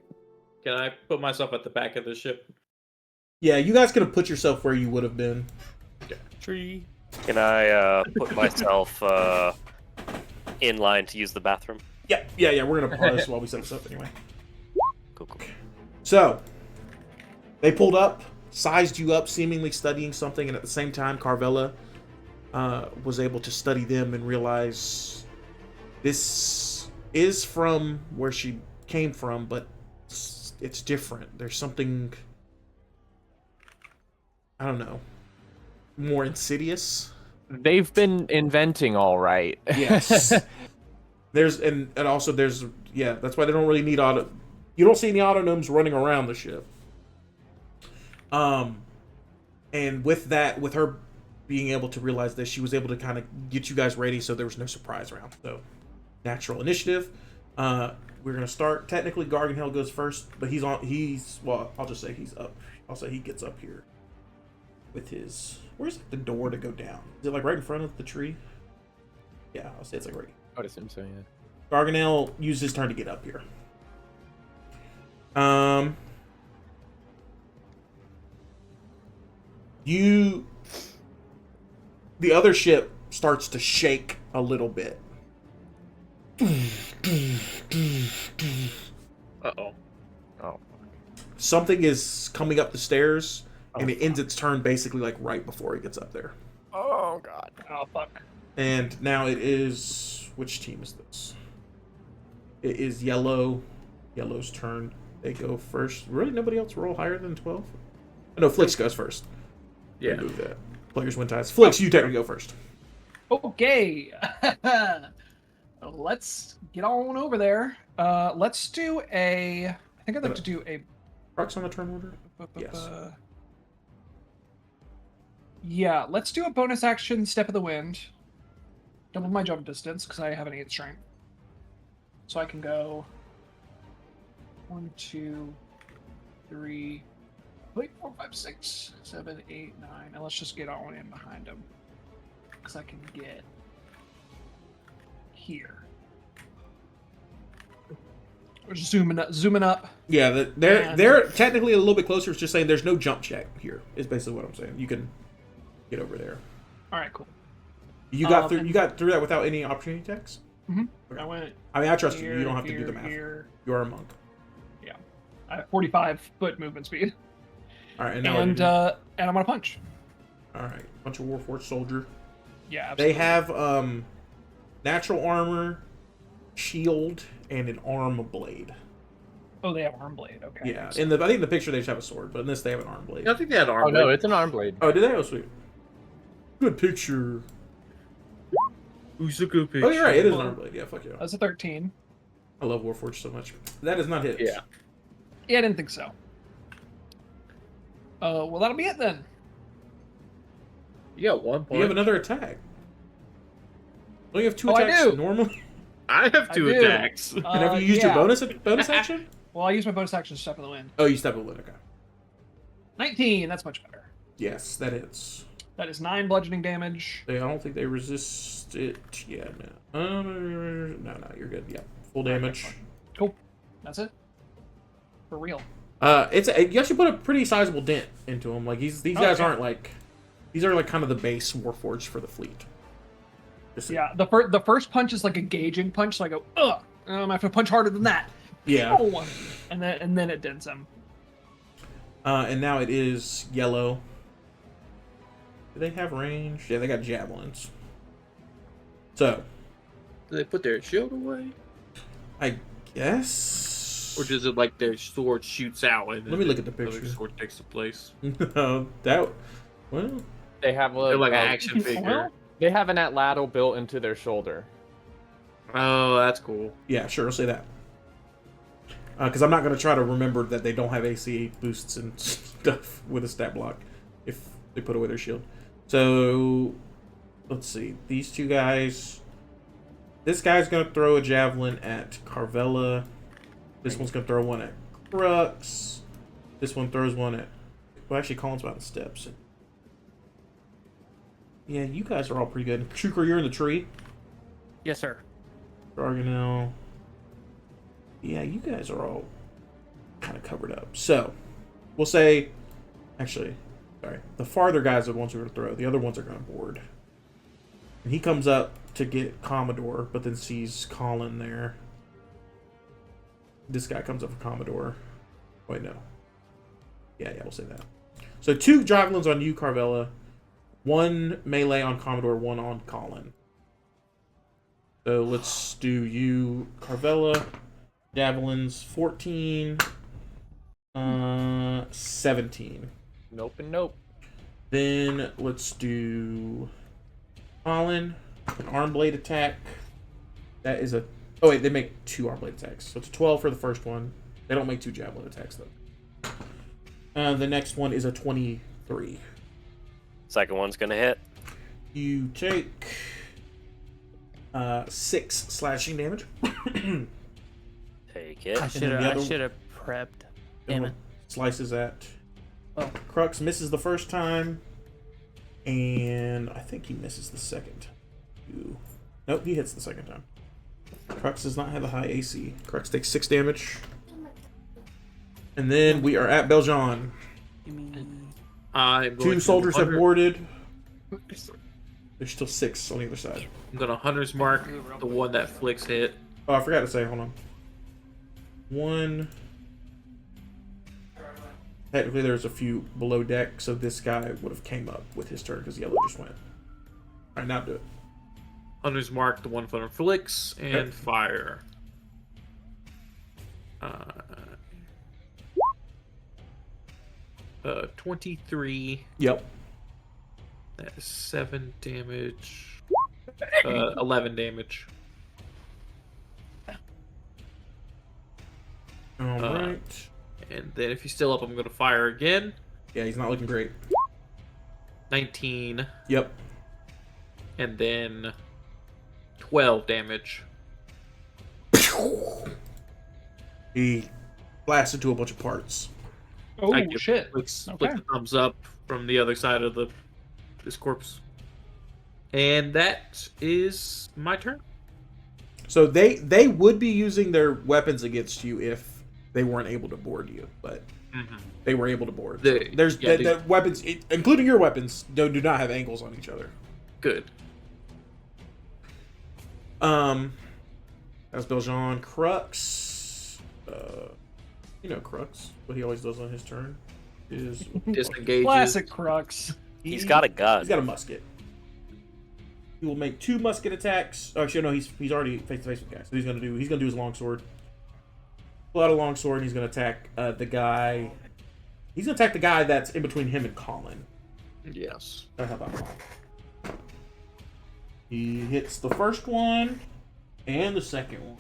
Can I put myself at the back of the ship? Yeah, you guys could have put yourself where you would have been. Tree. Can I put myself in line to use the bathroom? Yeah. We're gonna pause while we set this up anyway. Cool. So, they pulled up, sized you up, seemingly studying something, and at the same time, Carvella was able to study them and realize this is from where she came from, but it's different. There's something, I don't know, more insidious. They've been inventing all right. Yes. There's and also there's that's why they don't really need auto. You don't see any autognomes running around the ship. And with that, with her being able to realize this, she was able to kind of get you guys ready, so there was no surprise round. So, natural initiative. We're gonna start. Technically, Garganhill goes first, but I'll just say he's up. I'll say he gets up here with his. Where's the door to go down? Is it like right in front of the tree? Yeah, I'll say it's like right. I would assume so, yeah. Garganhill used his turn to get up here. The other ship starts to shake a little bit. Uh-oh. Oh. Something is coming up the stairs, and it ends its turn basically like right before it gets up there. Oh, God. Oh, fuck. And now it is... Which team is this? It is Yellow. Yellow's turn. They go first. Really, nobody else roll higher than 12? No, Flix goes first. Yeah. Remove that. Players win ties. Flix, you technically go first. Okay. Let's get on over there. Let's do a... I think I'd like to do a... Rocks on the turn order? Yes. Yeah, let's do a bonus action Step of the Wind. Double my jump distance, because I have an 8 strength. So I can go 1, 2, 3, Wait, 4, 5, 6, 7, 8, 9. And let's just get on in behind him. Because I can get here. We're just zooming up. Yeah, they're technically a little bit closer. It's just saying there's no jump check here. Is basically what I'm saying. You can get over there. All right, cool. You got through. You got through that without any opportunity attacks. Mm-hmm. Okay. I went. I mean, I trust here, you. You don't have to here, do the math. here. You are a monk. Yeah, I have 45-foot movement speed. All right, and now And I'm gonna punch. all right, bunch of Warforged soldier. Yeah, absolutely. They have natural armor, shield, and an arm blade. Oh, they have arm blade. Okay. Yeah, I think in the picture they just have a sword, but in this they have an arm blade. I think they had arm. Oh no, it's an arm blade. Oh, did they? Oh, sweet. Good picture. Who's a good picture? Oh, you're right. It is an arm blade. Yeah, fuck yeah. That's a 13. I love Warforged so much. That is not hit. Yeah. Yeah, I didn't think so. Well, that'll be it then. You got 1 point. You have another attack. Don't you have 2 Oh, I attacks do. normally? I have 2 do. attacks. And have you used your bonus action? Well, I used my bonus action to step in the wind. Oh, you step in the wind. Okay. 19. That's much better. Yes, that hits. That is 9 bludgeoning damage. I don't think they resist it. Yeah, no. No, you're good. Yeah, full damage. Cool. That's it. For real. You actually put a pretty sizable dent into him. Like these guys aren't like, these are like kind of the base Warforged for the fleet. Yeah, the first punch is like a gauging punch, so I go, ugh, I have to punch harder than that. Yeah. Oh, and then it dents him. And now it is yellow. Do they have range? Yeah, they got javelins. So. Do they put their shield away? I guess. Or does it like their sword shoots out and Let me look at the other picture. sword takes the place? Well, They have They're like an action figure. Well, They have an atlatl built into their shoulder. Oh, that's cool. yeah, sure, I'll say that. Because I'm not going to try to remember that they don't have AC boosts and stuff with a stat block if they put away their shield. So, let's see. These two guys. This guy's going to throw a javelin at Carvella. This one's going to throw one at Crux. This one throws one at... Well, actually, Colin's about the steps. Yeah, you guys are all pretty good. Shuker, you're in the tree. Yes, sir. Argonel. Yeah, you guys are all kind of covered up. So, we'll say... Actually, sorry. The farther guys are the ones who are going to throw. The other ones are going to board. And he comes up to get Commodore, but then sees Colin there. This guy comes up for Commodore. Wait, no. Yeah, we'll say that. So 2 javelins on you, Carvella. 1 melee on Commodore, 1 on Colin. So let's do you, Carvella. Javelins, 14. 17. Nope and nope. Then let's do Colin. An arm blade attack. That is a... Oh, wait, they make 2 arm blade attacks. So it's a 12 for the first one. They don't make 2 javelin attacks, though. The next one is a 23. Second one's gonna hit. You take 6 slashing damage. Take it. I then the other- should have prepped. Damn it. Slices at... Oh. Crux misses the first time. And I think he misses the second time. Nope, he hits the second time. Crux does not have a high AC. Crux takes 6 damage. And then we are at Beljon. I'm going 2 to soldiers have Hunter- boarded. There's still 6 on the other side. I'm gonna Hunter's Mark, the one that Flicks hit. Oh, I forgot to say, hold on. 1. Technically, there's a few below deck, so this guy would have came up with his turn because yellow just went. Alright, now do it. Hunter's Mark, the one from Flicks, and Yep. Fire. 23. Yep. That is 7 damage. 11 damage. Alright. And then if he's still up, I'm going to fire again. Yeah, he's not looking great. 19. Yep. And then 12 damage. He blasts into a bunch of parts. Oh I give shit! Flick Okay. a thumbs up from the other side of this corpse. And that is my turn. So they would be using their weapons against you if they weren't able to board you, but they were able to board. The weapons, including your weapons, do not have angles on each other. Good. That's Beljean. Crux. You know Crux. What he always does on his turn is Disengages. Classic Crux. He's got a gun. He's got a musket. He will make 2 musket attacks. Oh, actually, no, he's already face to face with the guy. So he's gonna do his longsword. Pull out a longsword, and he's gonna attack the guy. He's gonna attack the guy that's in between him and Colin. Yes. How about Colin? He hits the first one and the second one.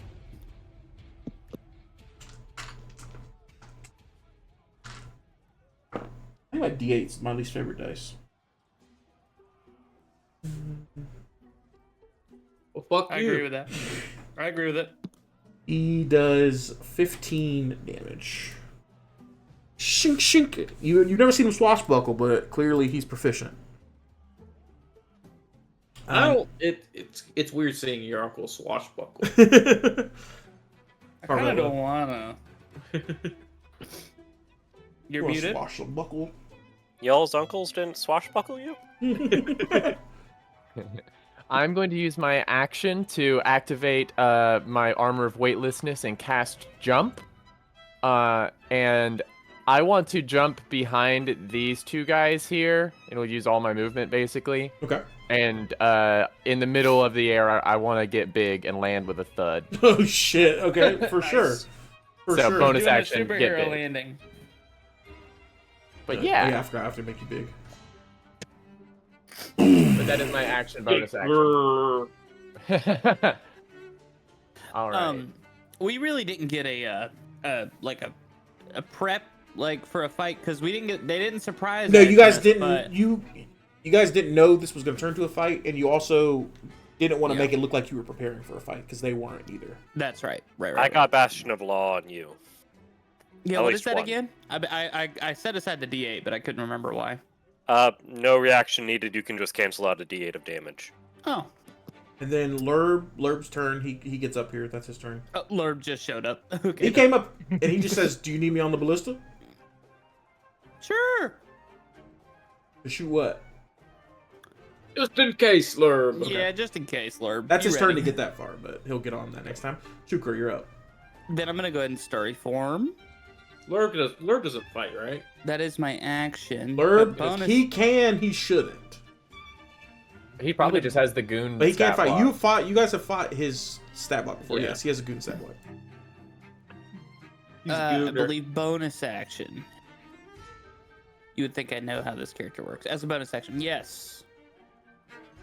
I think my D8 is my least favorite dice. Well, fuck I you. agree with that. I agree with it. He does 15 damage. Shink, shink. You've never seen him swashbuckle, but clearly he's proficient. I don't. It's weird seeing your uncle swashbuckle. I kind of don't wanna. You're muted. Swashbuckle. Y'all's uncles didn't swashbuckle you? I'm going to use my action to activate my Armor of Weightlessness and cast Jump. And I want to jump behind these 2 guys here. It'll use all my movement, basically. Okay. And in the middle of the air, I want to get big and land with a thud. Oh shit! Okay, for Nice. sure. For So sure. bonus Doing action, a get superhero big. landing. But Oh, yeah, yeah, I forgot I have to make you big. but that is my action bonus action. All right. We really didn't get a prep for a fight because we didn't get. They didn't surprise. No, you guys us, didn't. but- You guys didn't know this was going to turn to a fight, and you also didn't want to make it look like you were preparing for a fight because they weren't either. That's right. Right. I got Bastion of Law on you. Yeah. at What is least that one. again? I set aside the D8, but I couldn't remember why. No reaction needed. You can just cancel out a D8 of damage. Oh. And then Lurb's turn. He gets up here. That's his turn. Lurb just showed up. Okay. He came up and he just says, "Do you need me on the ballista?" Sure. To shoot what? Just in case, Lurb. Yeah, just in case, Lurb. That's You his turn ready? to get that far, but he'll get on that next time. Shuker, you're up. Then I'm gonna go ahead and story form. Lurb doesn't fight, right? That is my action. Lurb, Bonus. he can, he shouldn't. He probably just has the goon. But he can't stat fight. block. You guys have fought his stat block before. Yeah. Yes, he has a goon stat block. He's a I gooner. believe bonus action. You would think I know how this character works. As a bonus action, yes.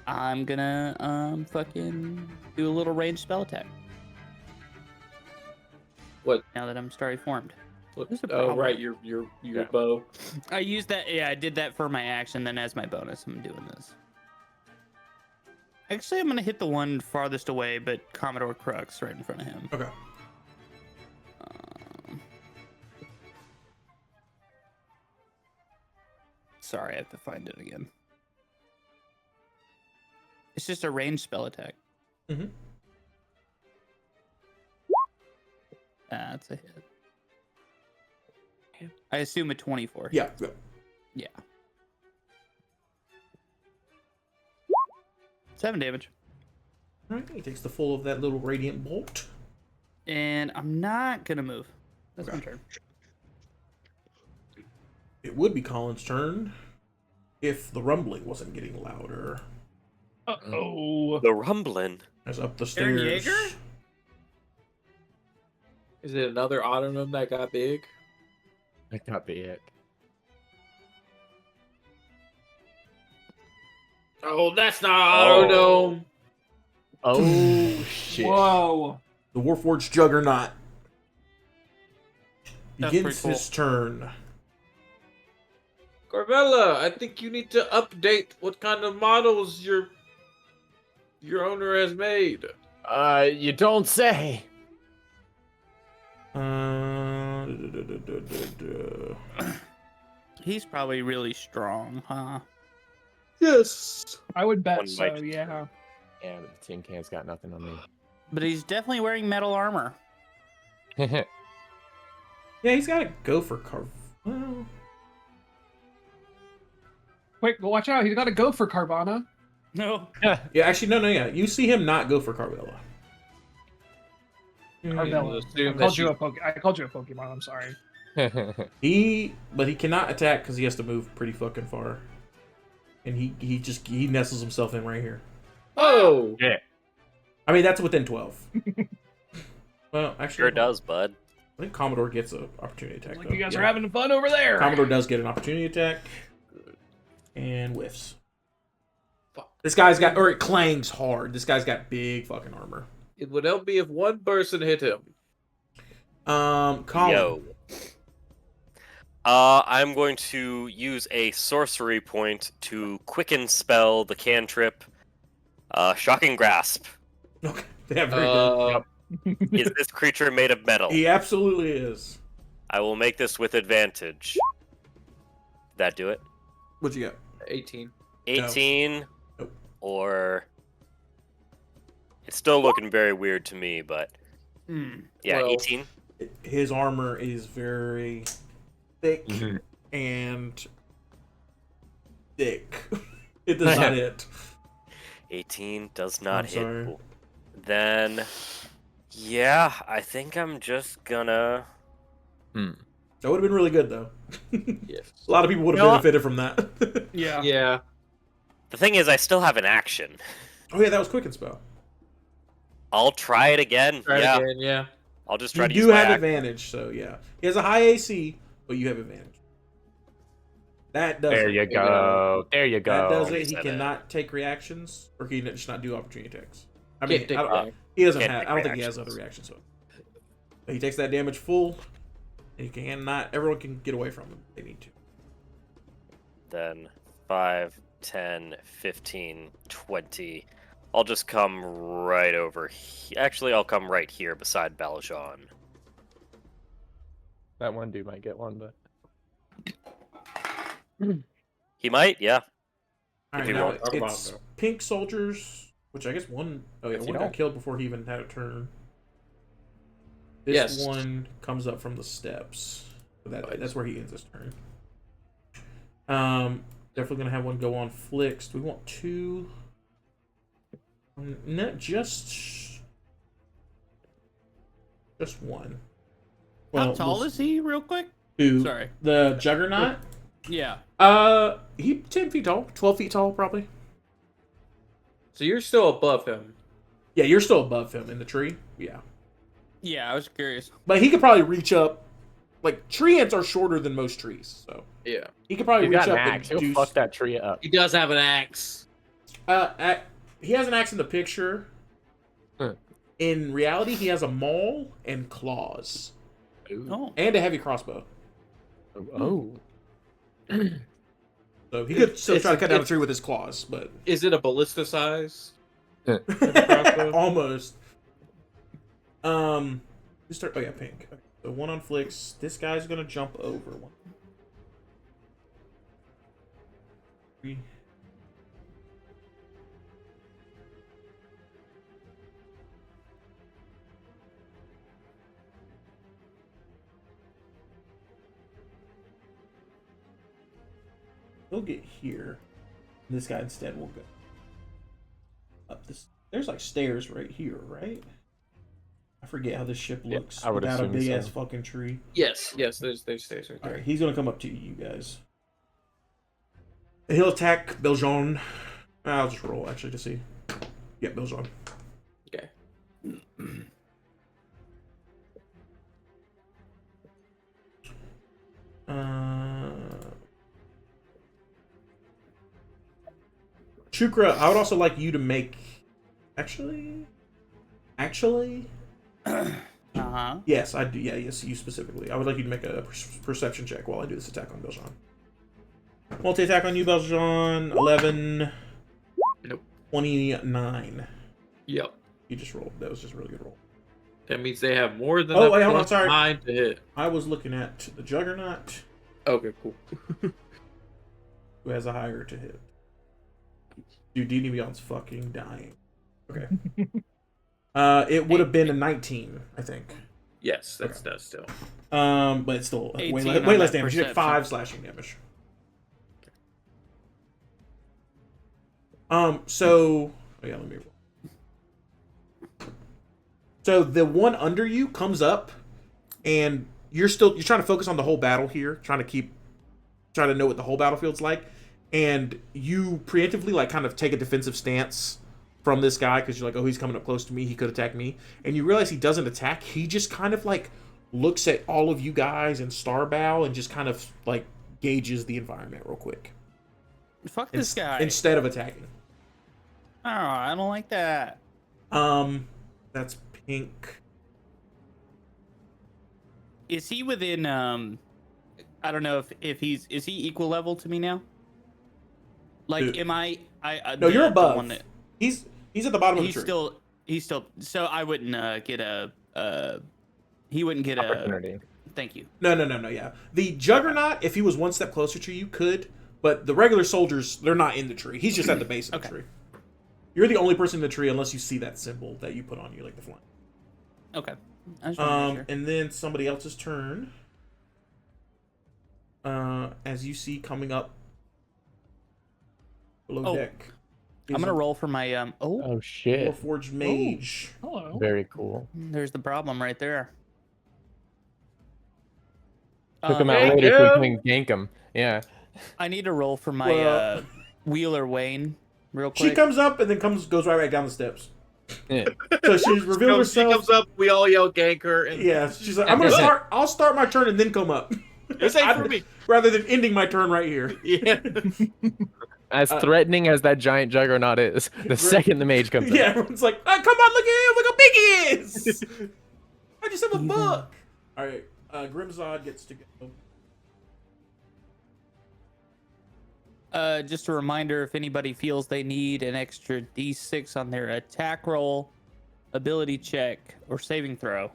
I'm gonna fucking do a little ranged spell attack. What? Now that I'm story formed. There's a Oh, problem. right, your Yeah. bow. I used that. Yeah, I did that for my action. Then as my bonus, I'm doing this. Actually, I'm gonna hit the one farthest away, but Commodore Crux right in front of him. Okay. Sorry, I have to find it again. It's just a ranged spell attack. Mm-hmm. That's a hit. I assume a 24. Yeah. Yeah. 7 damage. All right. He takes the full of that little radiant bolt. And I'm not gonna move. That's my Okay. turn. It would be Colin's turn if the rumbling wasn't getting louder. Uh-oh. The rumbling. As up the Aaron stairs. Yeager? Is it another autonym that got big? That can't be it. Oh, that's not autonym. Oh shit! Whoa. The Warforged Juggernaut That's begins pretty cool. his turn. Corvella, I think you need to update what kind of models your owner has made. You don't say. He's probably really strong, huh? Yes. I would bet One so. might- Yeah. Yeah, but the tin can's got nothing on me. But he's definitely wearing metal armor. Yeah, he's got a gopher carve. Well, Wait, watch out! He's got to go for Carvana. No. yeah, actually, no, yeah. You see him not go for Carvella. Carvella. assume I called that you a I called you a Pokemon. I'm sorry. But he cannot attack because he has to move pretty fucking far, and he nestles himself in right here. Oh. Yeah. I mean, that's within 12. Well, actually, Sure does, bud. I think Commodore gets an opportunity attack. Like though. you guys Yeah. are having fun over there. Commodore does get an opportunity attack, and whiffs. This guy's got, or it clangs hard. This guy's got big fucking armor. It would help me if one person hit him. Colin. Yo. I'm going to use a sorcery point to quicken spell the cantrip, Shocking Grasp. Okay, yeah, very good. Is this creature made of metal? He absolutely is. I will make this with advantage. Did that do it? What'd you got? 18. 18 Nope. or it's still looking very weird to me, but yeah, Well- 18. His armor is very thick Mhm. and thick. It does not hit. 18 does not I'm hit. sorry. Cool. Then yeah, I think I'm just gonna That would have been really good though. Yes. A lot of people would have You know benefited from that. Yeah. Yeah. The thing is I still have an action. Oh yeah, that was quicken spell. I'll try it again. Try yeah. it again, yeah. I'll just try You to use do my have action. advantage, so yeah. He has a high AC, but you have advantage. That does There it. you go. There you That does go. it. He Said cannot take reactions, or he can just not do opportunity attacks. I mean, Can't take I don't- reactions. he doesn't Can't have. take I don't think he has reactions. other reactions. So he takes that damage full. He cannot. Everyone can get away from him. If they need to. Then 5, 10, 15, 20. I'll just come right over. Actually, I'll come right here beside Baljan. That one dude might get one, but He might, yeah. All right, he now won't talk about it's it, though. pink soldiers, which I guess one. Oh yeah, If you one got don't. killed before he even had a turn. This Yes. one comes up from the steps. That's where he ends his turn. Definitely gonna have one go on flicks. Do we want two? Not just one. How tall is he, real quick? Who? Sorry. The Juggernaut. Yeah. He 10 feet tall, 12 feet tall, probably. So you're still above him. Yeah, you're still above him in the tree. Yeah, Yeah, I was curious. but he could probably reach up. Like tree ants are shorter than most trees, so Yeah. he could probably he's reach got up an axe. and He'll do. fuck that tree up. He does have an axe. He has an axe in the picture. Huh. In reality, he has a maul and claws Oh. and a heavy crossbow. Oh. So he could still It's- try to cut down a it's- tree with his claws, but Is it a ballista size? almost. You start. Oh yeah, pink. Okay. So one on flicks. This guy's gonna jump over one. Three. He'll get here. This guy instead will go up this. There's like stairs right here, right? I forget how this ship Yeah, looks I would without a assume big so. ass fucking tree. Yes. Yes, there's stairs right All there. right, he's gonna come up to you guys. And he'll attack Beljon. I'll just roll actually to see. Yeah, Beljon. Okay. Shukra, I would also like you to make. Actually. Uh-huh. Yes, I do. Yeah, yes, you specifically. I would like you to make a perception check while I do this attack on Beljon. Multi attack on you, Beljon. 11. Nope. 29. Yep. You just rolled. That was just a really good roll. That means they have more than Oh, a wait, hold on, plus sorry. 9 to hit. I was looking at the Juggernaut. Okay, cool. Who has a higher to hit? Dude, D&D Beyond's fucking dying. Okay. It would have been a 19, I think. Yes, that's still. But it's still way 18 less, on way less that damage. You take perception. 5 slashing damage. So yeah, let me roll. So the one under you comes up, and you're trying to focus on the whole battle here, trying to know what the whole battlefield's like, and you preemptively like kind of take a defensive stance from this guy because you're like, oh, he's coming up close to me, he could attack me, and you realize he doesn't attack. He just kind of like looks at all of you guys in Starbow and just kind of like gauges the environment real quick. Fuck this guy. Instead of attacking. Oh, I don't like that. That's pink. Is he within I don't know if is he equal level to me now? Like, Dude. am I No, you're above. the one that, He's at the bottom of the he's tree. still so I wouldn't get a he wouldn't get Opportunity. Thank you. No, yeah. The Juggernaut, if he was one step closer to you, could, but the regular soldiers, they're not in the tree. He's just at the base of the tree. You're the only person in the tree unless you see that symbol that you put on you, like the flag. Okay. I just wanted to make sure. And then somebody else's turn. As you see coming up below deck. I'm gonna roll for my Oh shit! Warforged Mage. Hello. Very cool. There's the problem right there. Took him out Thank later so we you. can gank him. Yeah. I need to roll for my Well- Wheeler Wayne real quick. She comes up and then goes right back down the steps. Yeah. So she's revealed She herself. comes up, we all yell gank her, and Yeah, she's like, I'll start my turn and then come up. it's safe for me. Rather than ending my turn right here. Yeah. As threatening as that giant juggernaut is, the second the mage comes Yeah, up. everyone's like, oh, come on, look at him, look how big he is! I just have a buck! Alright, Grimzod gets to go. Just a reminder, if anybody feels they need an extra D6 on their attack roll, ability check, or saving throw,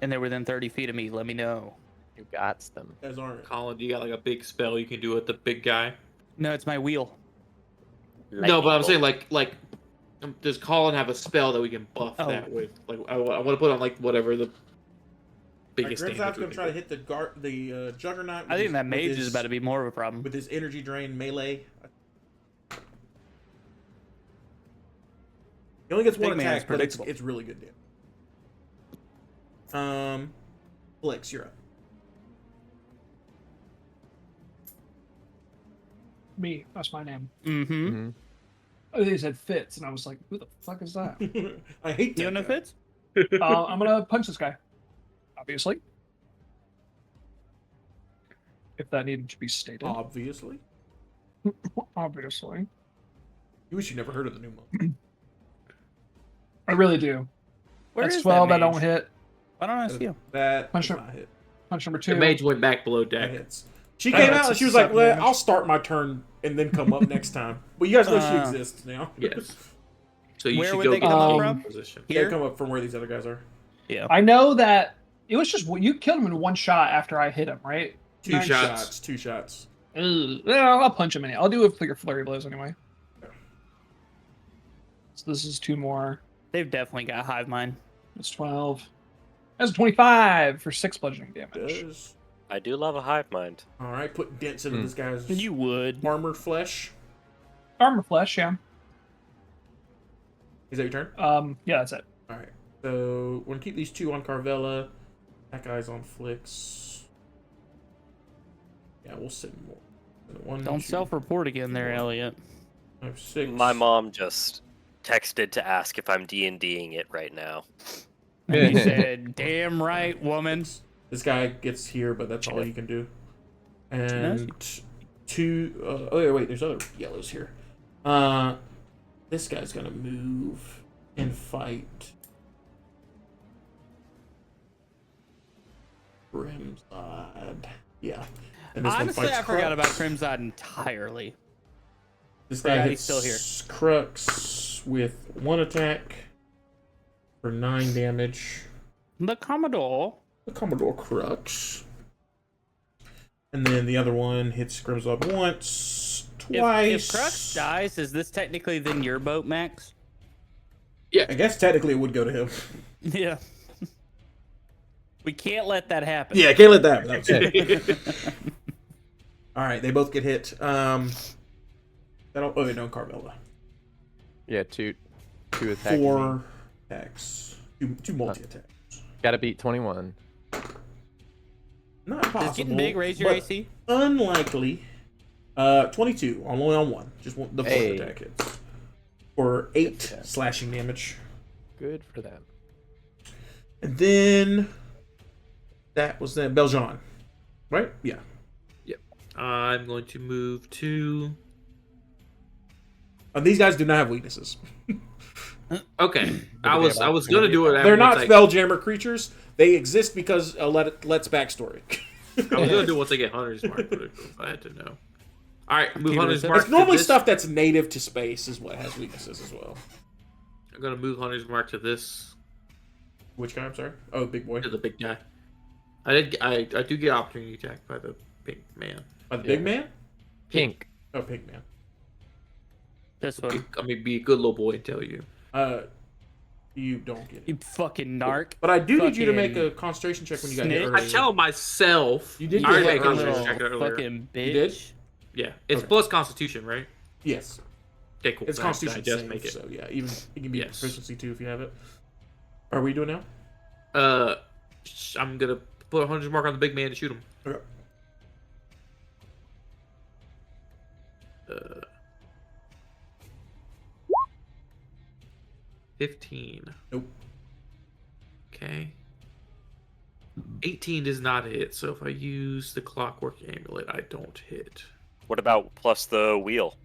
and they're within 30 feet of me, let me know. You got them. Guys aren't. Colin, you got like a big spell you can do with the big guy? No, it's my wheel. No, but I'm saying like, does Colin have a spell that we can buff Oh. that with? Like, I want to put on like whatever the biggest. Grimzod's damage we gonna can try to do. hit the Juggernaut. I think that mage is about to be more of a problem. with his energy drain melee. He only gets Big one man is attack, but it's predictable. really good damage. Flex, you're up. Me. That's my name. Mm-hmm. Mhm. Oh, they said Fitz, and I was like, who the fuck is that? I hate that. You know guy. Fitz? I'm gonna punch this guy. Obviously. If that needed to be stated. Obviously. Obviously. You wish you never heard of the new one. I really do. Where That's is 12. that I don't mage? hit. Why don't I see him? That Punch does her. not hit. Punch number The 2. mage went back below That deck. hits. She Oh, came it's out and a she was like, 7 well, damage. I'll start my turn and then come up next time. Well, you guys know she exists now. Yes. So you Where should would go they get come up in from? position. They Here? come up from where these other guys are. Yeah. I know that it was just you killed him in one shot after I hit him, right? Two Two shots. Two shots. Ugh. Well, I'll punch him in it. I'll do it for your flurry blows anyway. So this is 2 more. They've definitely got hive mind. That's 12. That's 25 for 6 bludgeoning damage. Does. I do love a hive mind. All right, put dents into this guy's You would. armored flesh. Armor flesh, yeah. Is that your turn? Yeah, that's it. All right. So we're gonna keep these 2 on Carvella. That guy's on Flix. Yeah, we'll send more. 1, Don't 2, self-report again there, 4, Elliot. 5, 6. My mom just texted to ask if I'm D&Ding it right now. And he said, damn right, woman. This guy gets here, but that's all he can do. knows And 2. Oh yeah, wait. There's other yellows here. This guy's gonna move and fight Grimzod. Yeah. And this one Honestly, fights I forgot Crux. about Crimzod entirely. This guy forgot hits he's still here. Crux with 1 attack for 9 damage. The Commodore. The Commodore Crux. And then the other one hits Grimswald once, twice. If Crux dies, is this technically then your boat, Max? I guess technically it would go to him. Yeah. We can't let that happen. Yeah, can't let that happen. All right, they both get hit. Oh, wait, no, Carvella. Yeah, two attacks. 4 attacks. Two multi-attacks. Gotta beat 21. Not possible. It's getting big. Raise your but AC. Unlikely. 22. Only on 1. Just the 4th attack hits. For 8 slashing damage. Good for them. And then that was then Beljean. Right? Yeah. I'm going to move to. These guys do not have weaknesses. Okay, I was gonna do it. They're not Spelljammer creatures. They exist because Let's backstory. I was gonna do it once I get Hunter's Mark, but if I had to know. All right, move Hunter's Mark. It's normally stuff that's native to space is what has weaknesses as well. I'm gonna move Hunter's Mark to this. Which guy? I'm sorry. Oh, big boy. To the big guy. I do get opportunity attack by the big man. By the big man? Pink. Oh, pig man. This one. I'm gonna be a good little boy and tell you. You don't get it. You fucking narc. But I do need you to make a concentration check when you got hit snitch. earlier. I tell myself. You did I already get made a hit concentration earlier. check earlier. Fucking bitch. You did? Yeah, it's Okay. plus Constitution, right? Yes. Okay, cool. It's Constitution just save, make it. so yeah, even it can be Yes. proficiency too if you have it. Are we doing now? I'm gonna put a 100 mark on the big man to shoot him. Okay. 15. Nope. Okay. 18 does not hit, so if I use the Clockwork Amulet, I don't hit. What about plus the wheel?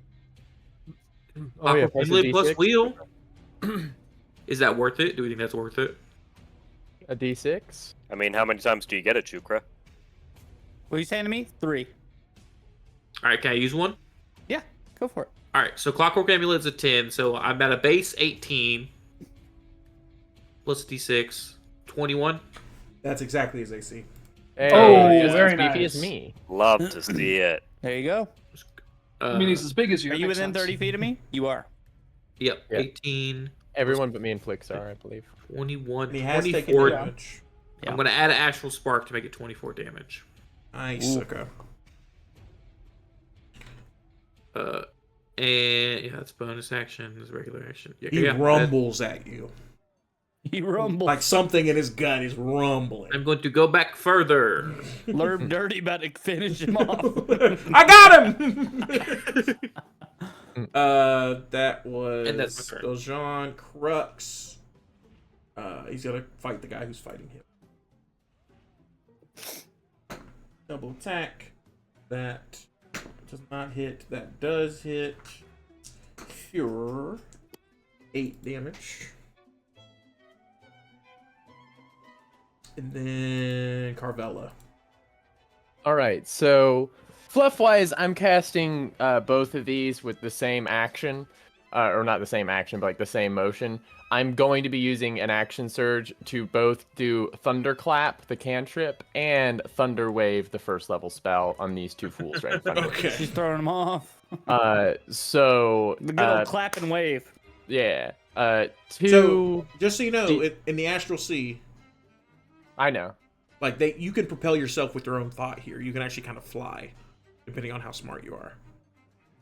Oh, yeah, Clockwork plus a Amulet plus D6? wheel? Is that worth it? Do we think that's worth it? A D6? I mean, how many times do you get it, Chukra? What are you saying to me? 3. Alright, can I use one? Yeah, go for it. Alright, so Clockwork Amulet's a 10, so I'm at a base 18. Plus D6. 21. That's exactly his AC. Hey, Oh, just very as beefy nice. as me. Love to see it. There you go. I mean, he's as big as you. Are That you makes within sense. 30 feet of me? You are. Yep, Yeah. 18, Everyone but me and Flix are, I believe. 21, And he has taken 24. damage. Yeah. I'm going to add an Astral Spark to make it 24 damage. Nice. Ooh. Okay. And yeah, that's bonus action. This is regular action. Yeah, He yeah, rumbles at you. He rumbled. Like something in his gut is rumbling. I'm going to go back further. Lerb Dirty about to finish him off. I got him! That was And that's my turn. Beljean Crux. He's gonna fight the guy who's fighting him. Double attack. That does not hit. That does hit. Cure. 8 damage. And then Carvella. All right, so fluff-wise, I'm casting both of these with the same action, or not the same action, but like the same motion. I'm going to be using an action surge to both do Thunderclap, the cantrip, and Thunder Wave, the first level spell, on these two fools right in front of me. Okay. She's throwing him off. So The good old clap and wave. yeah, two. So, just so you know, D- in the Astral Sea, I know. like you can propel yourself with your own thought here. You can actually kind of fly, depending on how smart you are.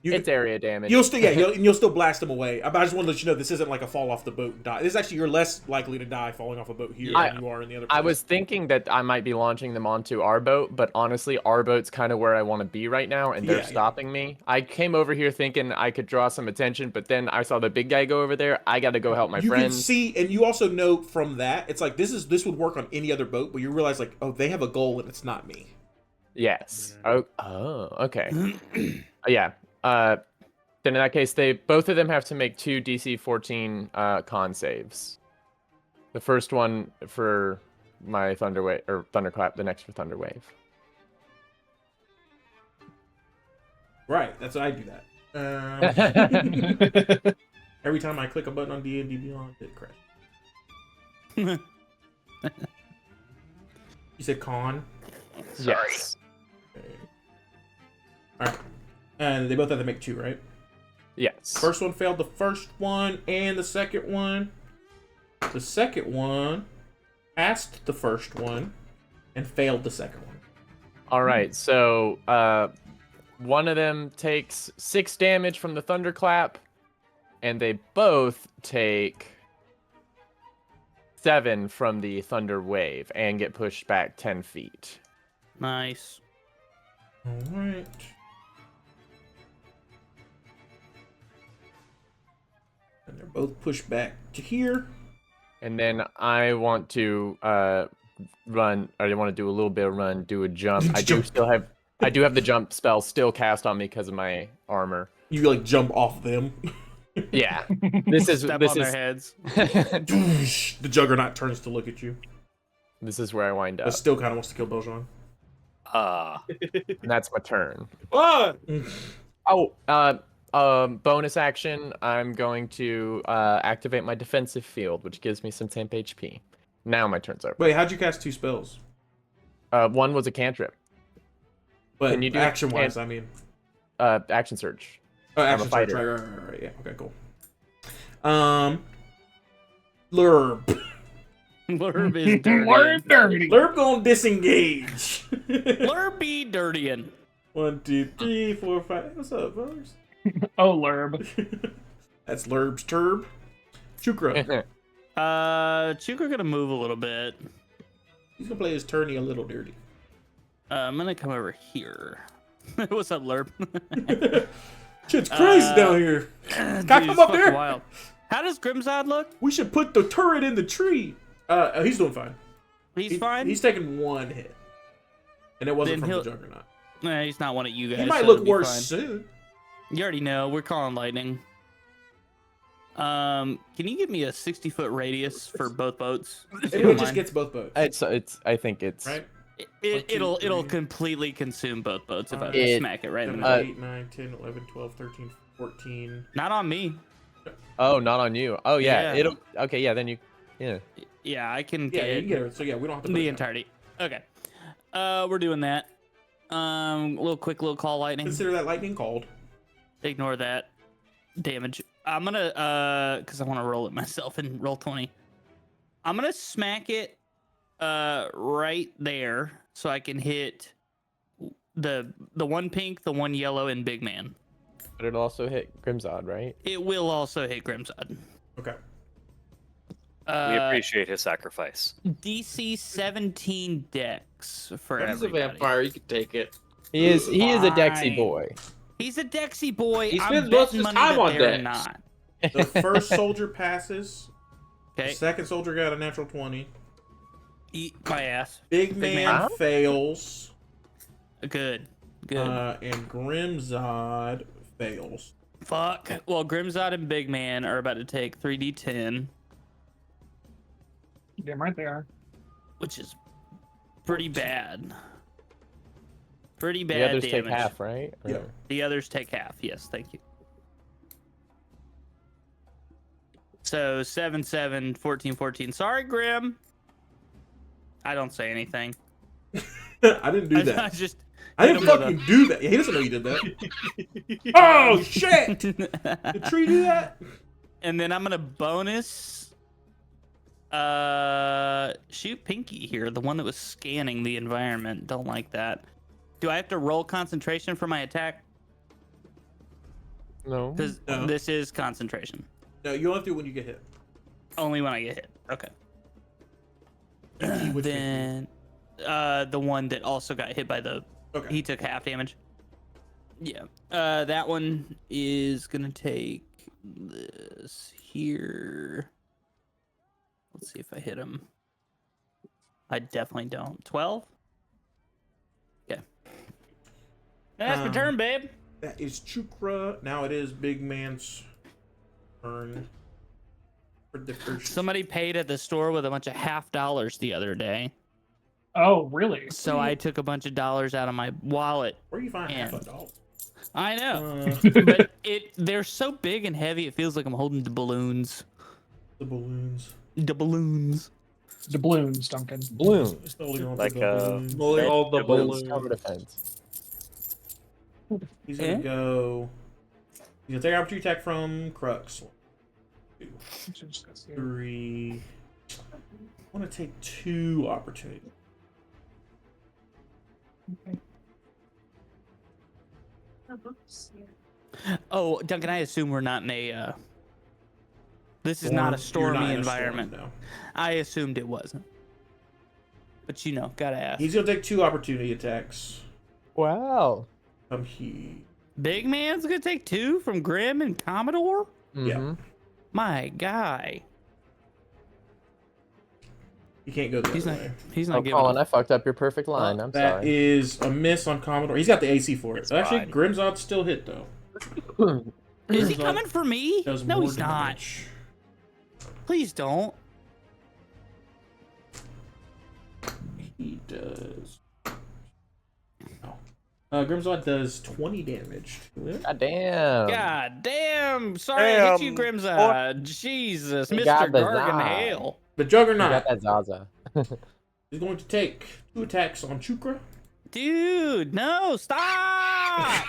It's area damage. You'll still you'll still blast them away. I just want to let you know this isn't like a fall off the boat and die. This is actually you're less likely to die falling off a boat here than you are in the other. I place. was thinking that I might be launching them onto our boat, but honestly, our boat's kind of where I want to be right now, and they're Yeah. stopping me. I came over here thinking I could draw some attention, but then I saw the big guy go over there. I got to go help my you friends. can see, and you also know from that it's like this would work on any other boat, but you realize like they have a goal and it's not me. Yes. Oh, okay. Yeah. Then in that case, both of them have to make 2 DC 14 con saves. The first one for my Thunderclap, the next for Thunder Wave. Right, that's why I do that. Every time I click a button on D&D Beyond, it crashes. You said con? Yes. Okay. All right, and they both have to make 2, right? Yes. First one failed the first one and the second one. The second one passed the first one and failed the second one. All right, so one of them takes 6 damage from the thunderclap, and they both take 7 from the thunder wave and get pushed back 10 feet. Nice. All right. And they're both pushed back to here. And then I want to run. I want to do a little bit of run, do a jump. I do have the jump spell still cast on me because of my armor. You like jump off them. Yeah, this is Step this on is their heads. The Juggernaut turns to look at you, this is where I wind up. but still kind of wants to kill Beljon. And that's my turn. What? Bonus action. I'm going to activate my defensive field, which gives me some temp HP. Now my turn's over. Wait, how'd you cast 2 spells? One was a cantrip. But Can you do action-wise, I mean. Action surge. Oh, I'm a action surge. fighter. Right. Yeah. Okay. Cool. Lurb. Lurb is dirty. Lurb dirty. Lurb gonna disengage. Lurb be dirtying. 1, 2, 3, 4, 5. What's up, fellas? Oh, Lurb. That's Lurb's turb. Chukra. Chuka gonna move a little bit. He's gonna play his tourney a little dirty. I'm gonna come over here. What's up, Lurb? Shit's crazy down here. Can I Dude, come it's up fucking there? Wild. How does Grimzod look? We should put the turret in the tree. He's doing fine. He's fine. He's taking 1 hit, and it wasn't Then from the Juggernaut. Nah, he's not one of you guys. He might so look it'll be worse fine. soon. You already know. We're calling lightning. Can you give me a 60-foot radius for both boats? if you It don't just mind? gets both boats, It's. I think it's. right? It'll 1, 2, 3. completely consume both boats if I It- smack it right in the 7, middle. 8, 9, 10, 11, 12, 13, 14. Not on me. Oh, not on you. Oh yeah. Yeah. It'll. Okay. Yeah. Then you. Yeah. Yeah, I can Yeah, get you can get it. So yeah, we don't have to put the it down. entirety. Okay. We're doing that. Little call lightning. Consider that lightning called. Ignore that damage. I'm gonna because I want to roll it myself and roll 20. I'm gonna smack it right there so I can hit the one pink, the one yellow, and big man. But it'll also hit Grimzod, right? It will also hit Grimzod. Okay. We appreciate his sacrifice. DC 17 Dex for He's a everybody. vampire. You can take it. He is a Dexy Fine. boy. He's a Dexy boy. He I'm spends most of betting his money time that on they're Dex. not. The first soldier passes. The Okay. second soldier got a natural 20. Eat my ass. Big man. man fails. Good. Good. And Grimzod fails. Fuck. Well, Grimzod and Big Man are about to take 3d10, Damn right they are. which is pretty bad. Pretty bad The others damage. take half, right? Or- Yeah. The others take half. Yes, thank you. So 7, 7, 14, 14. Sorry, Grim. I don't say anything. I didn't do I that. just. I didn't hit him fucking do that. He doesn't know you did that. Oh shit! Did Tree do that? And then I'm gonna bonus shoot Pinky here, the one that was scanning the environment. Don't like that. Do I have to roll concentration for my attack? No. Because No. this is concentration. No, you don't have to when you get hit. Only when I get hit. Okay. Which Then the one that also got hit by the Okay. he took half damage. Yeah. That one is gonna take this here. Let's see if I hit him. I definitely don't. 12? Okay. That's my turn, babe. That is Chukra. Now it is Big Man's turn. For the first. Somebody paid at the store with a bunch of $50 the other day. Oh, really? So I took a bunch of dollars out of my wallet. Where do you find half a And- dollar? I know. Uh, But they're so big and heavy it feels like I'm holding the balloons. the balloons. The balloons. Doubloons, Duncan. Balloon. It's totally on Like, the balloons. Only all the Doubloons. balloons. Cover defense. He's gonna go. He's gonna take opportunity attack from Crux. 1, 2, 3. I want to take 2 opportunities. Oh, Duncan, I assume we're not in a. This is not a You're not stormy in a storm, environment. no. I assumed it wasn't. But you know, gotta ask. He's gonna take 2 opportunity attacks. Wow. He. Big man's gonna take 2 from Grim and Commodore? Yeah. My guy. He can't go the He's other not. way. He's not Oh, giving. Colin, I fucked up your perfect line. I'm That sorry. is a miss on Commodore. He's got the AC for it. It's Actually, fine. Grimzod's still hit though. Is he Grimzod coming for me? does No, more he's not. damage. Please don't. He does. Oh. Grimzod does 20 damage to it. God damn. God damn. Sorry I hit you, Damn, Grimzod. Jesus, You Mr. got the Gargan zod. Hale. The You Juggernaut got that Zaza. is going to take 2 attacks on Chukra. Dude, no, stop!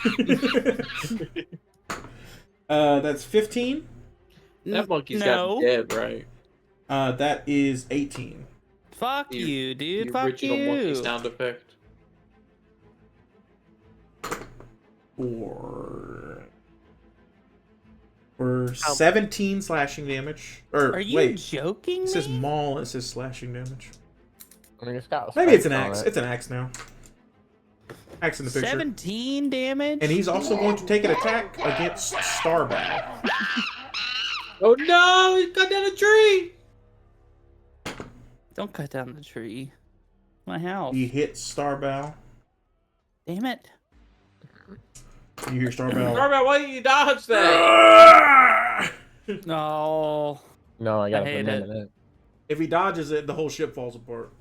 That's 15. That monkey's No. got dead, right? That is 18. Fuck you, dude. The Fuck original monkey you. sound effect. For 17 slashing damage. Or Are you wait, joking it says me? maul. It says slashing damage. I mean, it's got Maybe it's an spikes on axe. it. It's an axe now. Axe in the picture. 17 damage? And he's also going to take an attack against Starbow. Oh no! He cut down a tree. Don't cut down the tree. My house. He hits Starbow. Damn it. You hear Starbow. Starbow, why didn't you dodge that? No. No, I got I to hate put it. him in it. If he dodges it, the whole ship falls apart.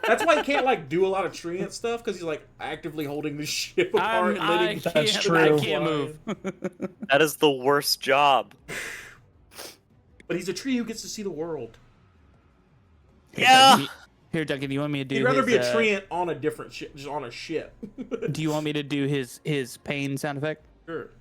That's why he can't like do a lot of treant stuff because he's like actively holding the ship apart. and letting That's I true. can't move. That is the worst job. But he's a tree who gets to see the world. Yeah. Here, Duncan, you want me to do He'd rather his, be a treant on a different ship, just on a ship. Do you want me to do his pain sound effect? Sure.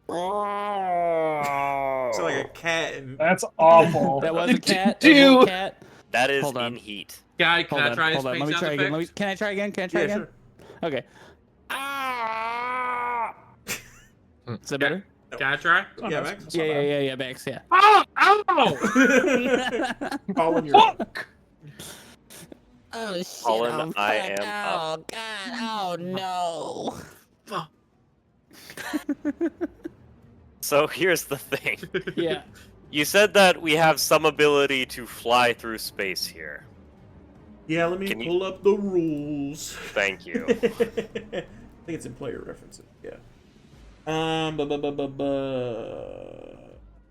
Oh. It's like a cat and That's awful. That was a cat. That was a little cat. That is Hold on. in heat. Guy, can Hold I on, try his hold on. face Let me sound try again. effect? Can I try again? Can I try yeah, again? sure. Okay. Ah! Is that better? Can I try? Yeah, Max. Yeah, Max, yeah. Oh! Ow! Colin, you're up. Oh shit! Colin, I am Oh up. god! Oh no! So here's the thing. Yeah. You said that we have some ability to fly through space here. Yeah, let me Can you- pull up the rules. Thank you. I think it's in player references. Yeah.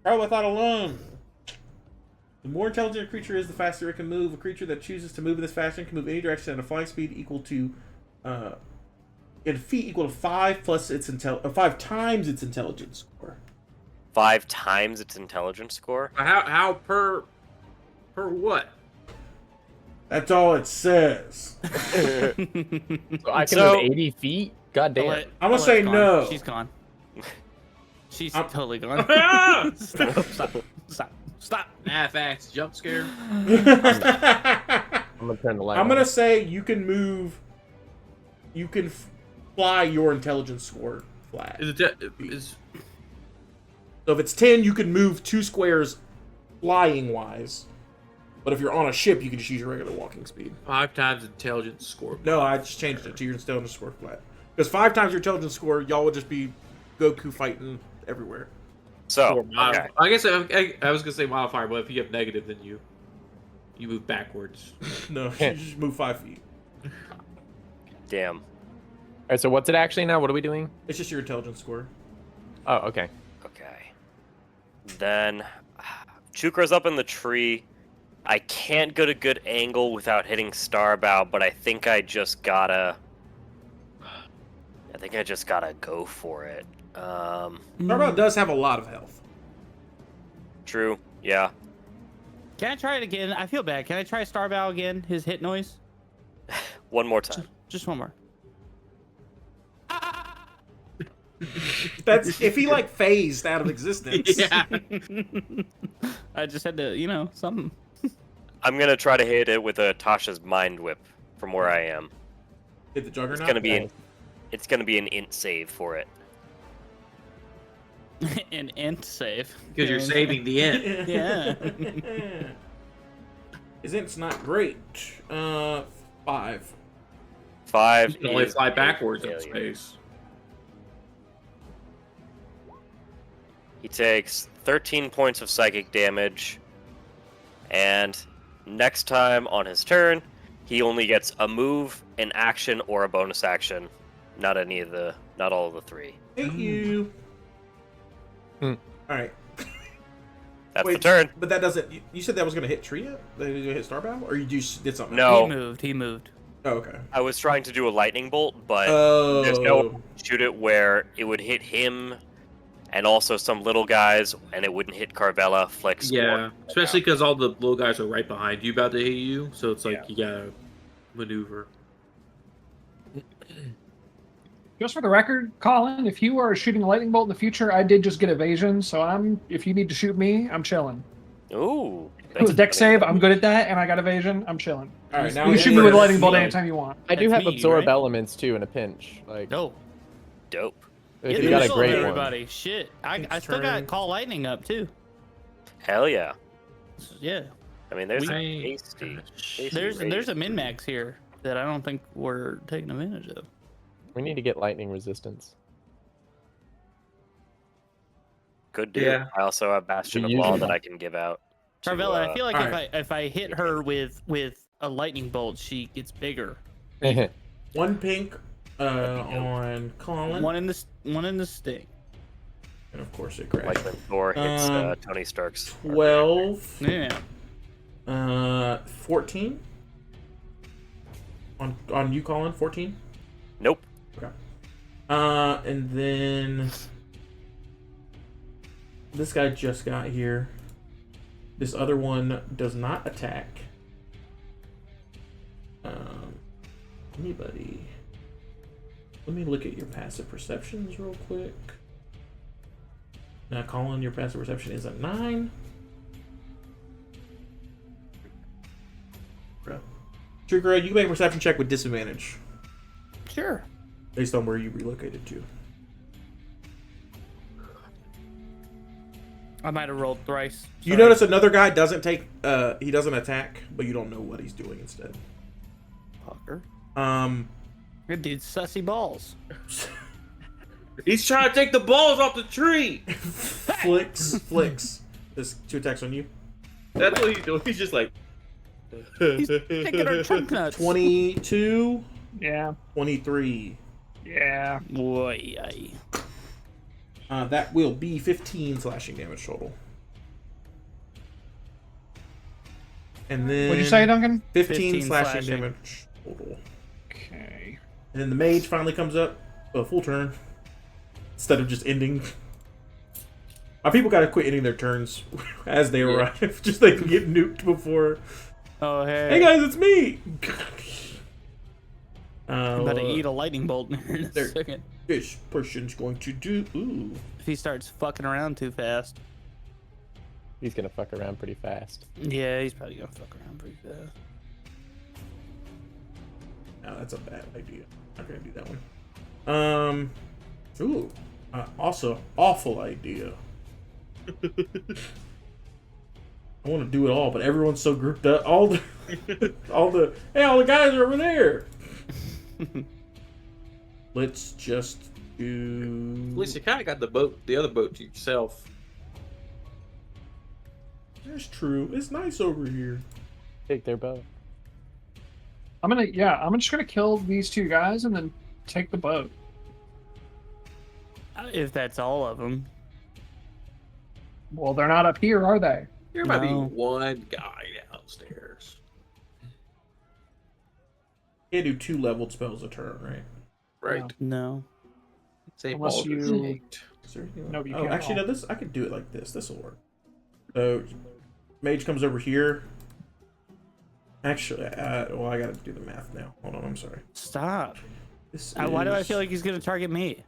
Travel by thought alone. The more intelligent a creature is, the faster it can move. A creature that chooses to move in this fashion can move any direction at a flying speed equal to, in feet equal to 5 plus its 5 times its intelligence score. 5 times its intelligence score? How per what? That's all it says. So I can So- move 80 feet? God damn. I'm gonna say Aletta's gone. no. She's gone. She's I'm- totally gone. Ah! Stop. Half-ass jump scare. I'm gonna turn the light I'm on. gonna say you can move. You can fly your intelligence score flat. Is So if it's 10, you can move 2 squares flying wise. But if you're on a ship, you can just use your regular walking speed. 5 times intelligence score. No, I just changed it to your intelligence score flat. Because 5 times your intelligence score, y'all would just be Goku fighting everywhere. So, Or mod- okay. I guess I was gonna say modifier, but if you have negative, then you move backwards. No, you just move 5 feet. Damn. Alright, so what's it actually now? What are we doing? It's just your intelligence score. Oh, okay. Okay. Then Chukra's up in the tree. I can't get a good angle without hitting Starbow, but I think I just gotta go for it. Starbow does have a lot of health. True. Yeah. Can I try it again? I feel bad. Can I try Starbow again? His hit noise? One more time. Just one more. That's if he like phased out of existence. Yeah. I just had to, something. I'm gonna try to hit it with a Tasha's Mind Whip from where I am. Hit the Juggernaut. It's gonna be an int save for it. An int save. Because you're saving the end. Yeah. His int's not great. 5. 5. You can only is fly a backwards in failure. space. He takes 13 points of psychic damage, and next time on his turn, he only gets a move, an action, or a bonus action. Not all of the 3. Hit you. Hmm. All right. That's the turn. But that doesn't. You said that was gonna hit Tria? That was gonna hit Starbow, or you just did something? No. He moved. Oh, okay. I was trying to do a lightning bolt, but Oh. there's no way to shoot it where it would hit him and also some little guys, and it wouldn't hit Carvella, Flex. Yeah, or- especially because all the little guys are right behind you, about to hit you. So it's like you gotta maneuver. Just for the record, Colin, if you are shooting a lightning bolt in the future, I did just get evasion, so if you need to shoot me, I'm chilling. Ooh. It was a deck save, I'm good at that, and I got evasion, I'm chilling. All right, now You can shoot me with a lightning bolt anytime you want. I do That's have me, absorb right? elements too in a pinch. Like No. Dope. if Get you got a this great over, one. everybody. Shit. I still turn. got Call Lightning up, too. Hell yeah. Yeah. I mean, there's We- hasty. There's a min-max here that I don't think we're taking advantage of. We need to get lightning resistance. Could do. Yeah. I also have Bastion of Use Law it. that I can give out. to, Carvella, I feel like alright. if I hit her with a lightning bolt, she gets bigger. 1 pink on Colin, One in the sting. and of course it like crashed. when Thor hits Um, Tony Stark's. 12. Yeah. 14. On you, Colin. 14. Nope. And then this guy just got here. This other one does not attack. Anybody? Let me look at your passive perceptions real quick. Now, Colin, your passive perception is a 9. True girl, you can make a perception check with disadvantage Sure. based on where you relocated to. I might have rolled thrice. You Sorry. notice another guy doesn't take he doesn't attack, but you don't know what he's doing instead. Fucker. Good dude's sussy balls. He's trying to take the balls off the tree. Flicks. There's 2 attacks on you. That's what he's doing. He's just like. He's picking our trunk nuts. 22, Yeah. 23. Yeah. Boy, That will be 15 slashing damage total. And then What'd you say, Duncan? 15 slashing slashing. damage total. Okay. And then the mage finally comes up, a full turn, instead of just ending. Our people gotta quit ending their turns as they arrive, just they can get nuked before. Oh, hey. Hey guys, it's me. I'm about to eat a lightning bolt in a There. second. This person's going to do. Ooh. If he starts fucking around too fast. He's gonna fuck around pretty fast. Yeah, he's probably gonna fuck around pretty fast. No, that's a bad idea. Not gonna do that one. Ooh. Also, awful idea. I want to do it all, but everyone's so grouped up. All the guys are over there. Let's just do. At least you kind of got the other boat to yourself. That's true. It's nice over here. Take their boat. I'm just gonna kill these 2 guys and then take the boat. If that's all of them. Well, they're not up here, are they? There might be No. one guy downstairs. You can't do 2 leveled spells a turn, right? Right. No. Same Unless ball, you- just eight. Is there anything No, you oh, can't. actually, no. This I could do it like this. This will work. So, mage comes over here. Actually, well, I gotta do the math now. Hold on, I'm sorry. Stop. This Why do I is- feel like he's gonna target me?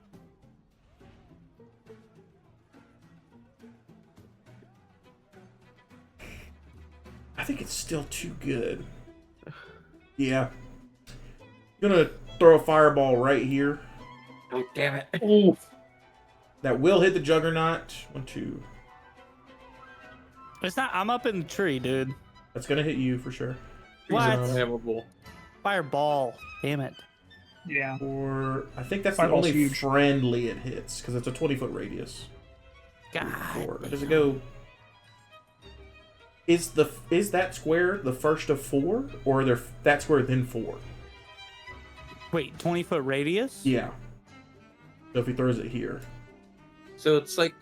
think it's still too good. Yeah. Gonna throw a fireball right here. Oh, damn it. Ooh. That will hit the Juggernaut. 1, 2. It's not. I'm up in the tree, dude. That's gonna hit you for sure. What? Flammable. Fireball. Damn it. Yeah. Or I think that's Fireball's the only huge. friendly it hits because it's a 20-foot radius. God. 4. Does it go? Is that square the first of 4, or that square then 4? Wait, 20-foot radius? Yeah. So if he throws it here, So it's like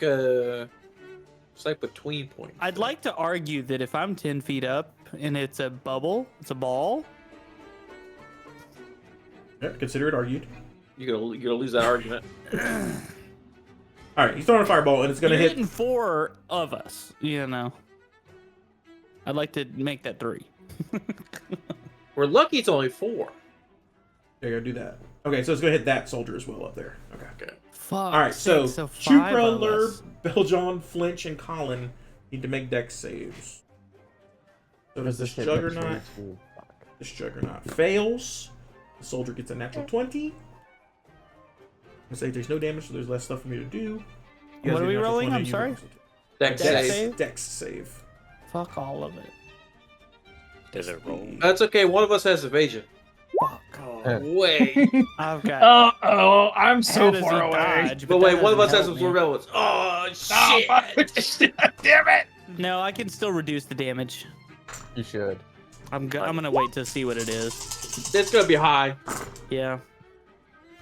between points. I'd like to argue that if I'm 10 feet up and it's a bubble, it's a ball. yeah, consider it argued. You're gonna lose that argument. All right, he's throwing a fireball and it's gonna You're hit. hitting 4 of us, you know. I'd like to make that 3. We're lucky it's only 4. There you go, do that. Okay, so it's gonna hit that soldier as well up there. Okay. Fuck. All right, so 5 Chupra, of Lurb, us. Beljon, Flinch, and Colin need to make dex saves. So does this hit Juggernaut? Ooh, fuck. This Juggernaut fails. The soldier gets a natural 20. I say there's no damage, so there's less stuff for me to do. You guys What get are we a natural rolling? 20, I'm you get sorry? also- Dex Dex save. save? Dex save. Fuck all of it. Does it roll? That's okay. One of us has evasion. Fuck. Oh, wait. I've got. I'm so How does far he away. dodge? But that wait, one of us doesn't has help absorb me. elements. Oh, Oh, shit. fuck. Damn it! No, I can still reduce the damage. You should. I'm gonna wait to see what it is. It's gonna be high. Yeah.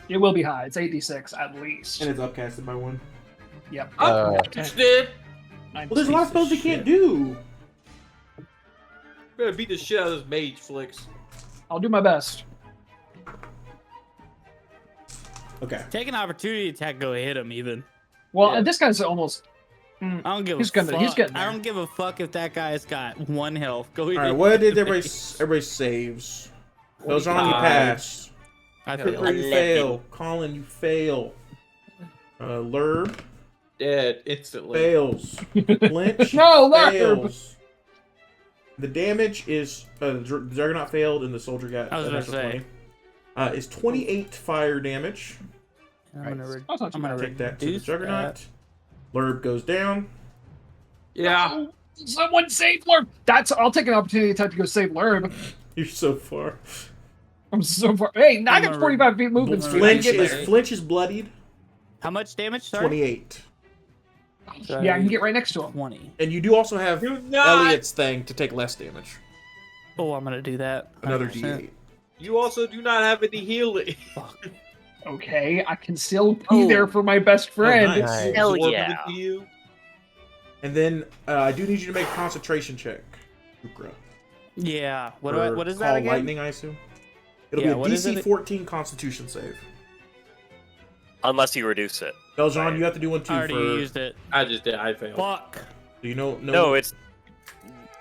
It will be high. It's 86 at least. And it's upcasted by 1. Yep. It's dead. Well, there's a lot of spells you can't do. We're gonna beat the shit out of this mage, Flicks. I'll do my best. Okay. Take an opportunity attack, go hit him even. Well, Yeah. this guy's almost. I don't give He's a gonna- fuck. he's getting I there. don't give a fuck if that guy's got 1 health. Go hit All right, him. what did everybody saves? Beljon, you pass. I Chipper, failed. you fail. Colin, you fail. Lurb Dead instantly. fails. Flinch No, Lurb! fails. The damage is the Juggernaut failed and the soldier got I was a gonna natural say. 20. Is 28 fire damage. I'm gonna, That's not too I'm gonna Take that to the reduce Juggernaut. that. Lurb goes down. Yeah. Oh, someone save Lurb! I'll take an opportunity attack to go save Lurb. You're so far. I'm so far. Hey, I I'm got gonna 45 feet movement speed. I can Flinch get is there. Flinch is bloodied. How much damage? Sorry. 28. Yeah, I can get right next to him. 20. And you do also have Do not. Elliot's thing to take less damage. Oh, I'm gonna do that. Another 100%. D8. You also do not have any healing. Fuck. Okay, I can still be Oh. there for my best friend. nice. Nice. Hell Absorb yeah. into you. And then I do need you to make a concentration check. Ukra. Yeah. What For is call that again? lightning, I assume. It'll Yeah, be what a is DC it? 14 Constitution save. Unless you reduce it. Beljon, you have to do one too. I already For used it. I just did. I failed. Fuck. do you know? No, it's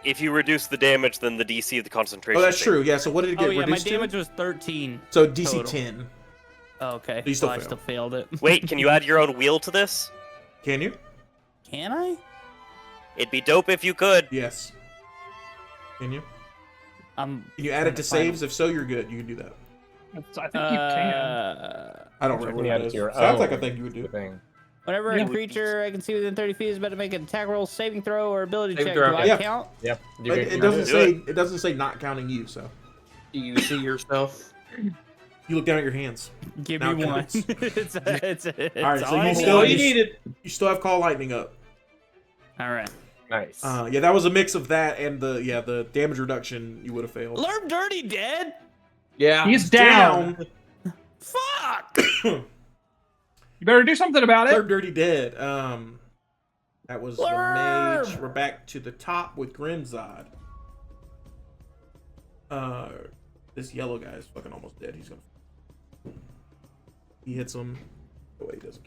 if you reduce the damage, then the DC of the concentration. Oh, that's save. true. Yeah. So what did it get Oh yeah, my reduced damage to? was 13. So DC total. 10. Oh, okay. You still Well, I fail. still failed it. Wait, can you add your own wheel to this? Can you? Can I? It'd be dope if you could. Yes. Can you? I'm. Can you add it to saves? If so, you're good. You can do that. I think you can. I don't You remember can what add it it is. to your Sounds like a own thing you would do. Thing. Whenever Yeah. a creature I can see within 30 feet is about to make an attack roll, saving throw, or ability Saving check, throw, do I okay. Yeah. count? Yep. But it Do doesn't say not counting you. So Do you see yourself? you look down at your hands. Give Now me it one. counts. it's All right, so you all still- All one. you needed. You still have call lightning up. All right. Nice. Yeah, that was a mix of that and the damage reduction. You would have failed. Lurb Dirty dead? Yeah. He's down. Fuck! You better do something about it. Third Dirty Dead. That was the Blurb! mage. We're back to the top with Grimzod. This yellow guy is fucking almost dead. He's gonna. He hits him. Oh wait, he doesn't.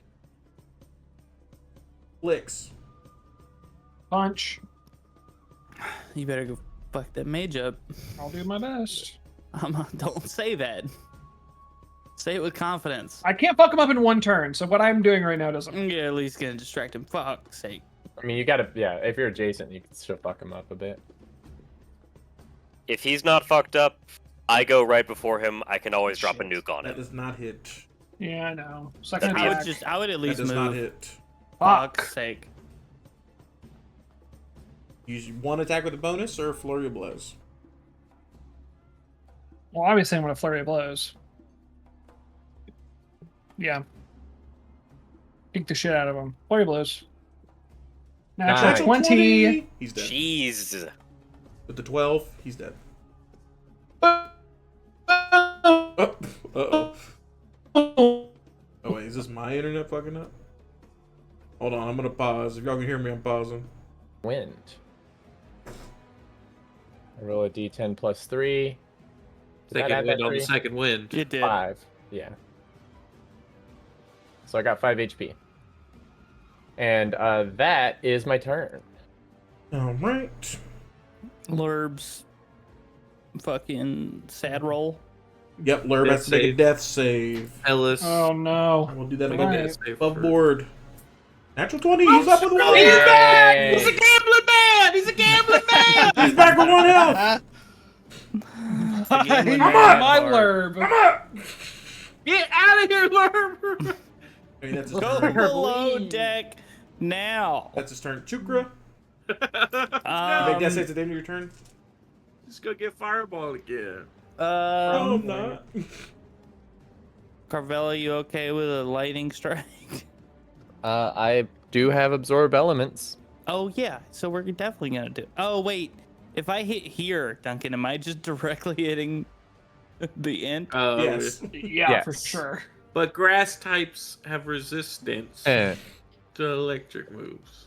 Flicks. Punch. You better go fuck that mage up. I'll do my best. Don't say that. Say it with confidence. I can't fuck him up in one turn, so what I'm doing right now doesn't. Yeah, at least gonna distract him. Fuck's sake. I mean, you gotta, yeah, if you're adjacent, you can still fuck him up a bit. If he's not fucked up, I go right before him. I can always drop a Shit, nuke on That him. does not hit. Yeah, I know. Second That'd be attack. I would at That least does move. not hit. Fuck. Fuck's sake. Use one attack with a bonus or flurry of blows. Well, obviously I'm gonna flurry of blows. Yeah. Kick the shit out of him. Flurry of blows. Natural Nice. 20. He's dead. Jeez. With the 12, he's dead. Uh-oh. Oh, wait, is this my internet fucking up? Hold on, I'm gonna pause. If y'all can hear me, I'm pausing. Wind. I roll a d10 plus 3. Did that Second add wind that on the 3? second wind. It did. 5. Yeah. So I got 5 HP. And that is my turn. Alright. Lurb's fucking sad roll. Yep, Lurb Death has to make a save. death save. Ellis. Oh no. We'll do that Make a above, death save above for- board. Natural 20, he's up with one. He's back! Yay. He's a gambling man! He's a gambling man! He's back with 1 health. gambling I'm man my part. Lurb. I'm up. Get out of here, Lurb! I mean, that's his Go turn. below deck now. That's his turn. Chukra, make Um, that save at the end of your turn. Just go get fireball again. No, I'm not. Carvella, you okay with a lightning strike? I do have absorb elements. Oh yeah, so we're definitely gonna do. Oh wait, if I hit here, Duncan, am I just directly hitting the end? Yes. Yeah, for Yes. sure. But grass types have resistance Eh. to electric moves.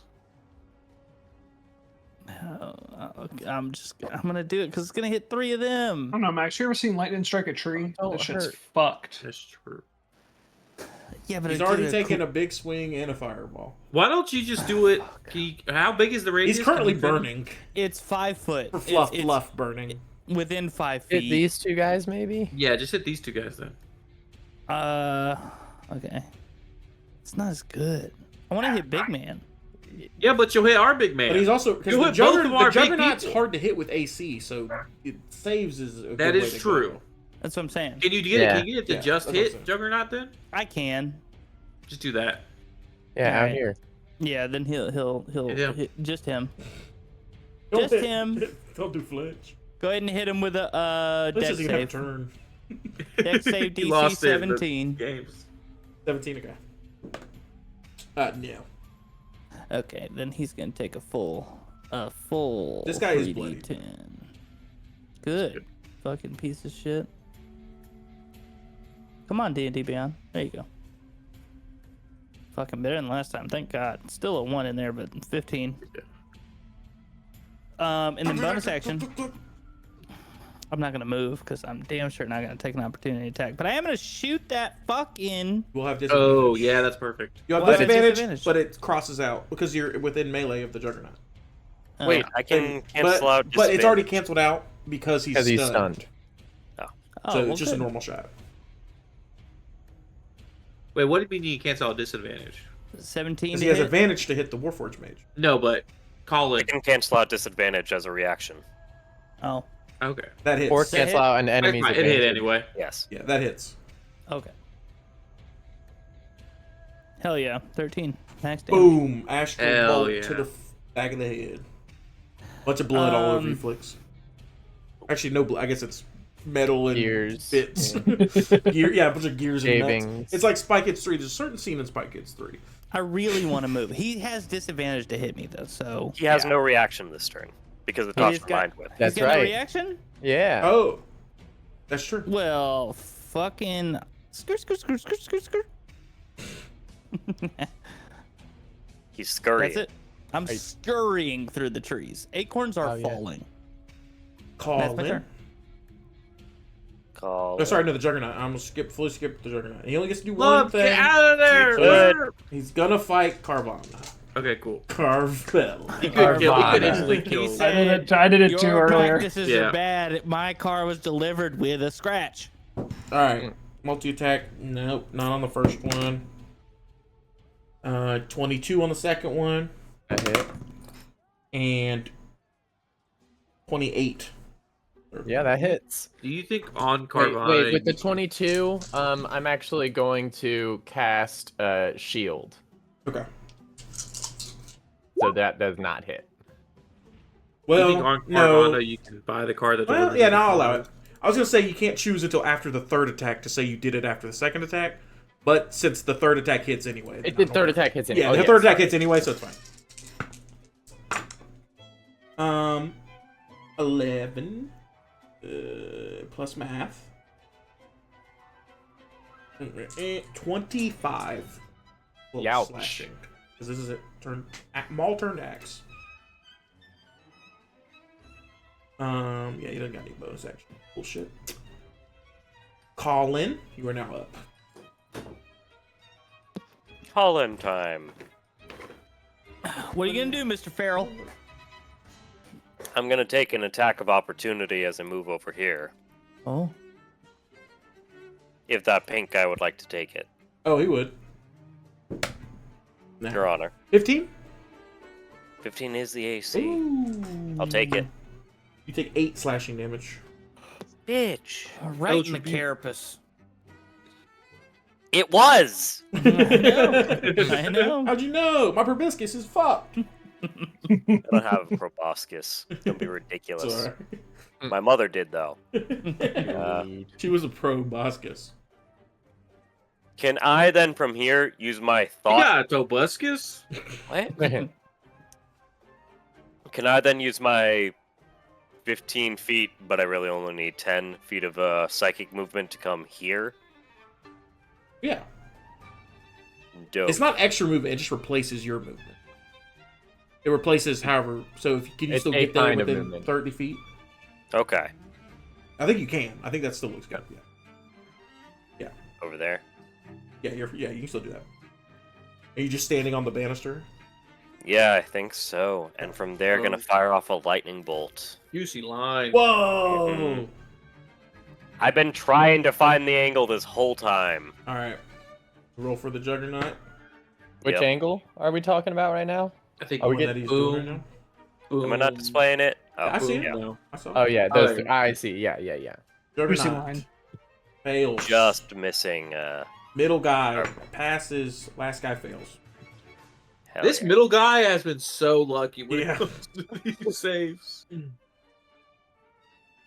Okay, I'm gonna do it because it's gonna hit 3 of I them. don't know, Max. You ever seen lightning strike a tree? Oh, That it shit's hurt. fucked. That's true. Yeah, but He's I already did taken a big swing and a fireball. Why don't you just do it? How big is the radius? He's currently Can you finish? burning. It's 5 foot. For fluff, It's fluff burning. within 5 Hit feet. these two guys, maybe? Yeah, just hit these two guys then. Okay. It's not as good. I want to hit big man. Yeah, but you'll hit our big man. But he's also because You the, hit both of our the big Juggernaut's people. hard to hit with AC, so it saves is a good That way is to true. go. That's what I'm saying. Can you get Yeah. it? Can you get it to Yeah, just that's what I'm hit saying. Juggernaut then? I can. Just do that. Yeah, out Alright. here. Yeah, then he'll Hit him. hit just him. Don't Just hit- him. Don't do flinch. Go ahead and hit him with a Flinch deck isn't gonna have a save. turn. Deck save He DC lost it in the 17. games. 17 okay. No. Okay, then he's gonna take a full This guy is 3d10. Good. Fucking piece of shit. Come on, D&D Beyond. There you go. Fucking better than last time. Thank God. Still a 1 in there, but 15. And then bonus action. I'm not gonna move because I'm damn sure not gonna take an opportunity attack. But I am gonna shoot that fucking. We'll have disadvantage. Oh, yeah, that's perfect. You have Why disadvantage, disadvantage? but it crosses out because you're within melee of the Juggernaut. Wait, I can cancel but, out. but it's already disadvantage. canceled out because he's Because stunned. he's stunned. Oh, So well, it's just a good. normal shot. Wait, what do you mean you cancel out disadvantage? 17 Because to he has hit? advantage to hit the Warforged Mage. No, but call I it. can cancel out disadvantage as a reaction. Oh, Okay. That hits. Or Does that cancel hit? out an enemy's It hit advantage. anyway. Yes. Yeah, that hits. okay. Hell yeah. 13. Max damage. Boom! Astral Hell bolt yeah. to the back of the head. Bunch of blood all over you, Um, Flicks. Actually, no blood. I guess it's metal and Gears. bits. Yeah. Yeah, a bunch of gears and nuts. Shavings. It's like Spy Kids 3. There's a certain scene in Spy Kids 3. I really want to move. He has disadvantage to hit me though, so He has Yeah. no reaction this turn because it He talks just for got- mind with. That's he's got no right. reaction. Yeah. Oh, that's true. Well, fucking skirt. He's scurrying. That's it. I'm Are you- scurrying through the trees. Acorns are Oh, yeah. falling. Call That's my in. turn. Call. Oh, sorry, no, the Juggernaut. I'm gonna fully skip the Juggernaut. He only gets to do one Look, thing. get out of there! Good. He's gonna fight Carvana. Okay, cool. Carvel. He could kill. He could Carvana. easily He kill. said, I did it too Your earlier. practices Yeah. are bad. My car was delivered with a scratch. Alright. Multi attack. Nope, not on the first one. 22 on the second one. That hit. And 28 Yeah, that hits. Do you think on Wait, Carvine? with the 22, I'm actually going to cast Shield. Okay. So that does not hit. Do you think Well, on no. Carvana you can buy the card that Well, delivers yeah, every now I'll allow card? it. I was gonna say you can't choose until after the third attack to say you did it after the second attack, but since the third attack hits anyway, The third attack hits anyway. Yeah, Oh, the third attack sorry. hits anyway, so it's fine. 11 plus math. 25. Youch. Slashing. Because this is it. Maul turned axe. Yeah, you don't got any bonus action. Bullshit. Colin, you are now up. Call-in time. What are you gonna do, Mr. Farrell? I'm gonna take an attack of opportunity as I move over here. Oh. If that pink guy would like to take it. Oh, he would. Nah. Your Honor. 15? 15 is the AC. Ooh. I'll take it. You take 8 slashing damage. Bitch. Right in the carapace. It was! I know. I know. How'd you know? My proboscis is fucked. I don't have a proboscis. Don't be ridiculous. Sorry. My mother did, though. She was a proboscis. Can I then, from here, use my thought? Yeah, Tobuscus. What? Can I then use my 15 feet, but I really only need 10 feet of psychic movement to come here? Yeah. Dope. It's not extra movement, it just replaces your movement. It replaces however, so if can you It's still a get there kind of within movement. 30 feet? Okay. I think you can. I think that still looks good. Yeah. Over there. Yeah, you can still do that. Are you just standing on the banister? Yeah, I think so. And from there, gonna fire off a lightning bolt. Juicy line. Whoa! Mhm. I've been trying to find the angle this whole time. Alright. Roll for the Juggernaut. Which Yep. angle are we talking about right now? I think Are we One that he's doing right now. boom. Am I not displaying it? Oh, I see it. yeah. No. I saw Oh it. yeah, Oh, those. yeah. I see. Yeah. Juicy Juggernaut. line. Fails. Just missing. Middle guy passes. Last guy fails. Hell This yeah. middle guy has been so lucky when Yeah. it comes to these saves.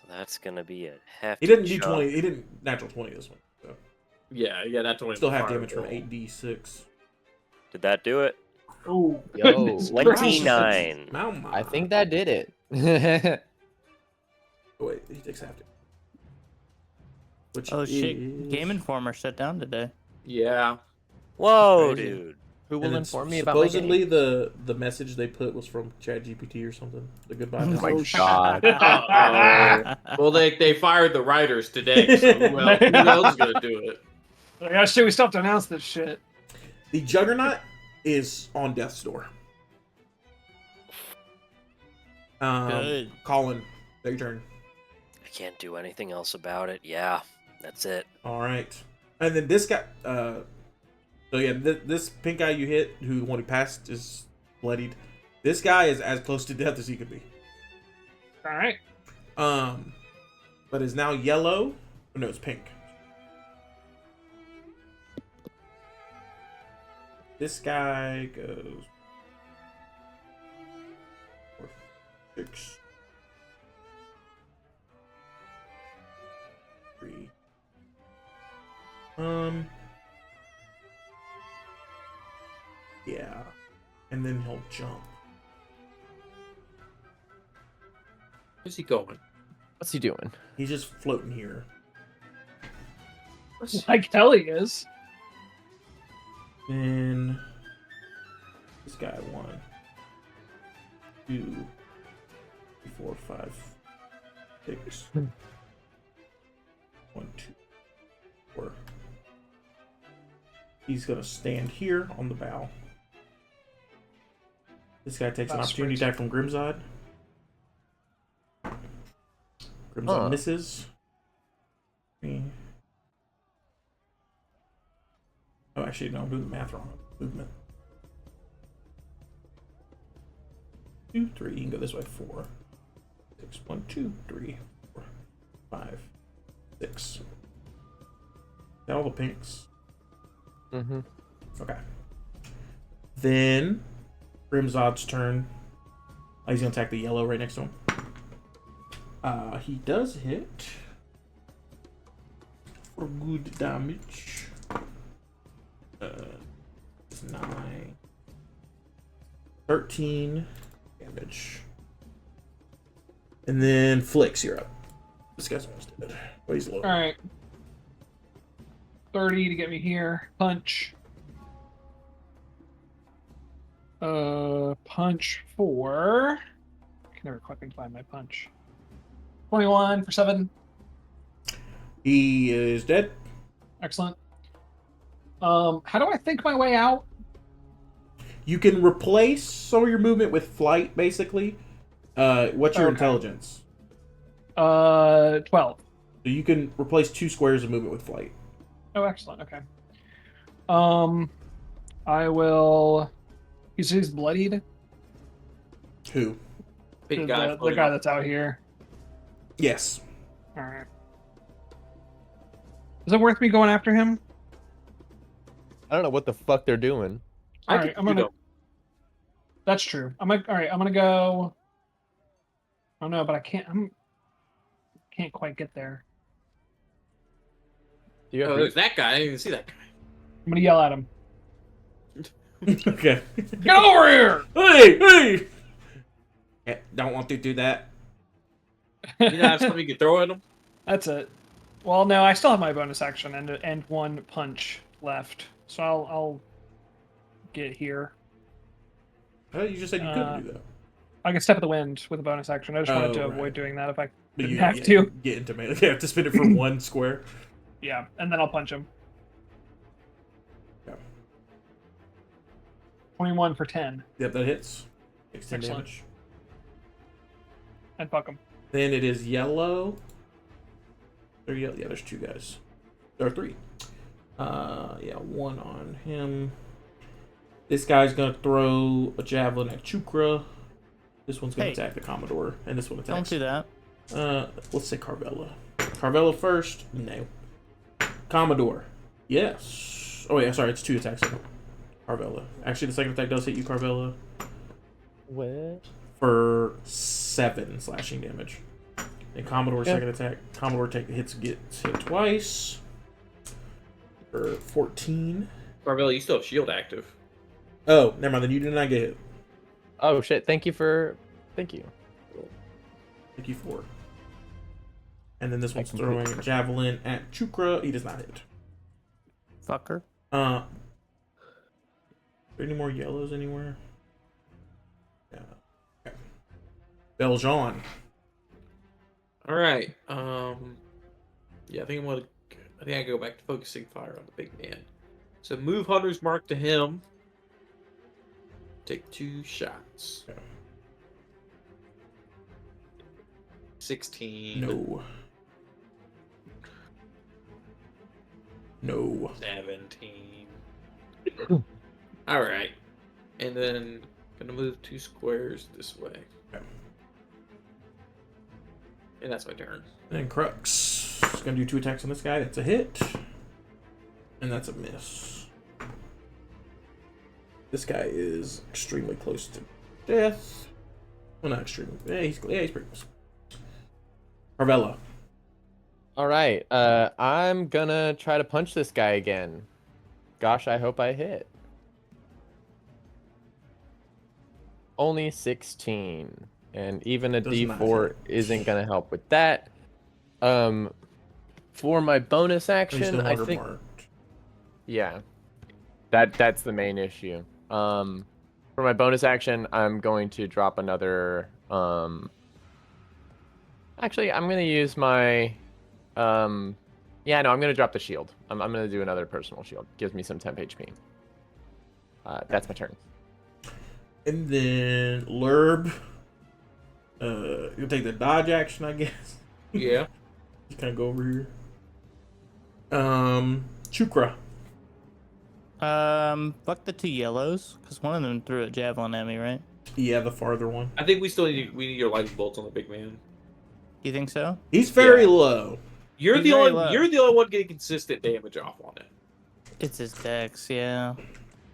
That's gonna be a hefty. He didn't do chunk. 20. He didn't natural 20 this one. So. Yeah, that's only Still have damage from 8d6. Did that do it? Oh, Yo. goodness 29. Mount I think that did it. Oh, wait, he takes half damage. Which Oh shit! is- Game Informer shut down today. Yeah. Whoa, Crazy. dude. Who will And it's inform me about my supposedly game? the message they put was from ChatGPT or something. The goodbye message. Oh my god. Uh-oh. Well, they fired the writers today, so who else is gonna do it? Yeah, shit, we still have to announce this shit. The Juggernaut is on death's door. Good. Colin, your turn. I can't do anything else about it. Yeah, that's it. All right, and then this guy. So yeah, this pink guy you hit, who the one who passed is bloodied. This guy is as close to death as he could be. All right. But is now yellow. Oh, no, it's pink. This guy goes 4, 6, 3. Yeah, and then he'll jump. Where's he going? What's he doing? He's just floating here. Like Kelly is. Then this guy 1, 2, 3, 4, 5, 6. 1, 2, 4. He's gonna stand here on the bow. This guy takes an That's opportunity crazy. attack from Grimside. Grimside misses. Oh, actually, no, I'm doing the math wrong. Movement. 2, 3. You can go this way. 4, 6. 1, 2, 3, 4. 6. Got all the pinks. Mm-hmm. Okay. Then Grimzod's turn. He's gonna attack the yellow right next to him. He does hit for good damage. 9, 13 damage. And then Flicks, you're up. This guy's almost dead. But he's low. All right. 30 to get me here. Punch. Punch for. I can never fucking find my punch. 21 for 7. He is dead. Excellent. How do I think my way out? You can replace some of your movement with flight, basically. What's your Okay. intelligence? 12. So you can replace 2 squares of movement with flight. Oh, excellent. Okay. I will. He's bloodied. Who? Big guy. The floating guy off. that's out here. Yes. All right. Is it worth me going after him? I don't know what the fuck they're doing. I Alright, think I'm you gonna. go. That's true. All right. I'm gonna go. Oh no, but I can't. Can't quite get there. Do you have Oh, there's that guy. I didn't even see that guy. I'm gonna yell at him. Okay. Get over here! Hey! Yeah, don't want to do that. You know, have something you can throw at him. That's it. Well, no, I still have my bonus action and 1 punch left, so I'll get here. Oh, you just said you couldn't do that. I can step of the wind with a bonus action. I just wanted to Oh, right. avoid doing that if I But didn't have to. Get into melee. You have to spin it for 1 square. Yeah, and then I'll punch him. Yeah. 21 for 10. Yep, that hits. Takes 10 Excellent. damage. And fuck him. Then it is yellow. There you go. Yeah, there's 2 guys. There are 3. Yeah, 1 on him. This guy's gonna throw a javelin at Chukra. This one's gonna Hey. attack the Commodore, and this one Don't attacks. do that. Let's say Carvella. Carvella first. No. Commodore. Yes. Oh yeah, sorry. It's 2 attacks. Carvella. Actually, the second attack does hit you, Carvella, What? for 7 slashing damage. And Commodore's Yeah. second attack. Commodore gets hit twice for 14. Carvel, you still have shield active. Oh, never mind. Then you did not get hit. Oh shit! Thank you. Thank you for. And then this I one's completely throwing a javelin at Chukra. He does not hit. Fucker. Are there any more yellows anywhere? Yeah. Okay. Beljean. All right. Yeah, I think I go back to focusing fire on the big man. So move Hunter's Mark to him. Take 2 shots. Okay. 16. No. No. 17. All right. And then gonna move 2 squares this way. Okay. And that's my turn. And Crux is gonna do 2 attacks on this guy. That's a hit. And that's a miss. This guy is extremely close to death. Well, not extremely. Yeah, he's pretty close. Carvella. All right. I'm gonna try to punch this guy again. Gosh, I hope I hit. Only 16, and even a Does not D4 hit. isn't gonna help with that. For my bonus He's action, no I longer think, marked. yeah, that's the main issue. For my bonus action, I'm going to drop another. Actually, I'm gonna use my. Yeah, no, I'm gonna drop the shield. I'm gonna do another personal shield. Gives me some temp HP. That's my turn. And then Lurb. You'll take the dodge action, I guess. Yeah. Just kind of go over here. Chukra. Fuck the 2 yellows, because one of them threw a javelin at me, right? Yeah, the farther one. I think we need your lightning bolts on the big man. You think so? He's very Yeah. low. You're He's the very only low. you're the only one getting consistent damage off on it. It's his dex, yeah.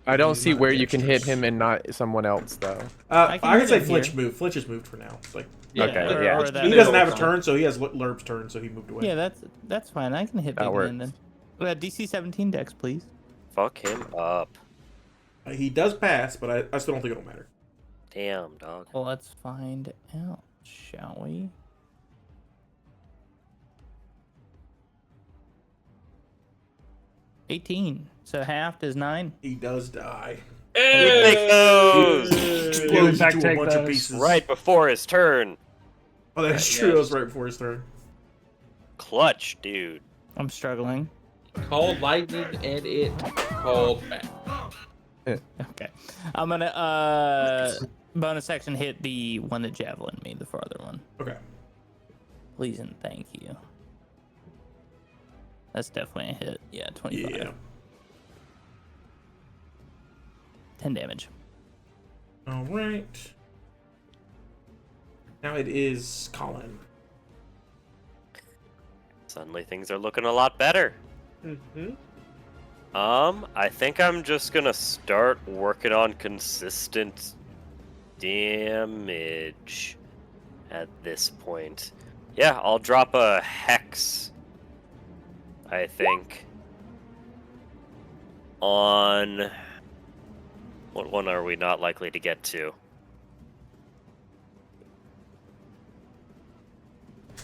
I don't He's see not where you can hit dexterous. him and not someone else though. I can can hit say him Flinch here. moved. Flinch is moved for now. It's like Okay, or, yeah. Or that, he doesn't have a Middle. turn, so he has Lurb's turn, so he moved away. Yeah, that's fine. I can hit That Big works. Man then. DC 17 dex, please. Fuck him up. He does pass, but I still don't think it'll matter. Damn, dog. Well, let's find out, shall we? $18. So halved is 9. He does die. You take those Explodes fact, into a take bunch of those. pieces. right before his turn. Oh, that's Yeah, true. yes. That was right before his turn. Clutch, dude. I'm struggling. Called lightning and it called back. Okay. I'm gonna bonus action hit the one that javelin me, the farther one. Okay. Please and thank you. That's definitely a hit. Yeah, 25. Yeah. 10 damage. All right. Now it is Colin. Suddenly things are looking a lot better. Mm-hmm. I think I'm just gonna start working on consistent damage at this point. Yeah, I'll drop a hex, I think, on... What one are we not likely to get to?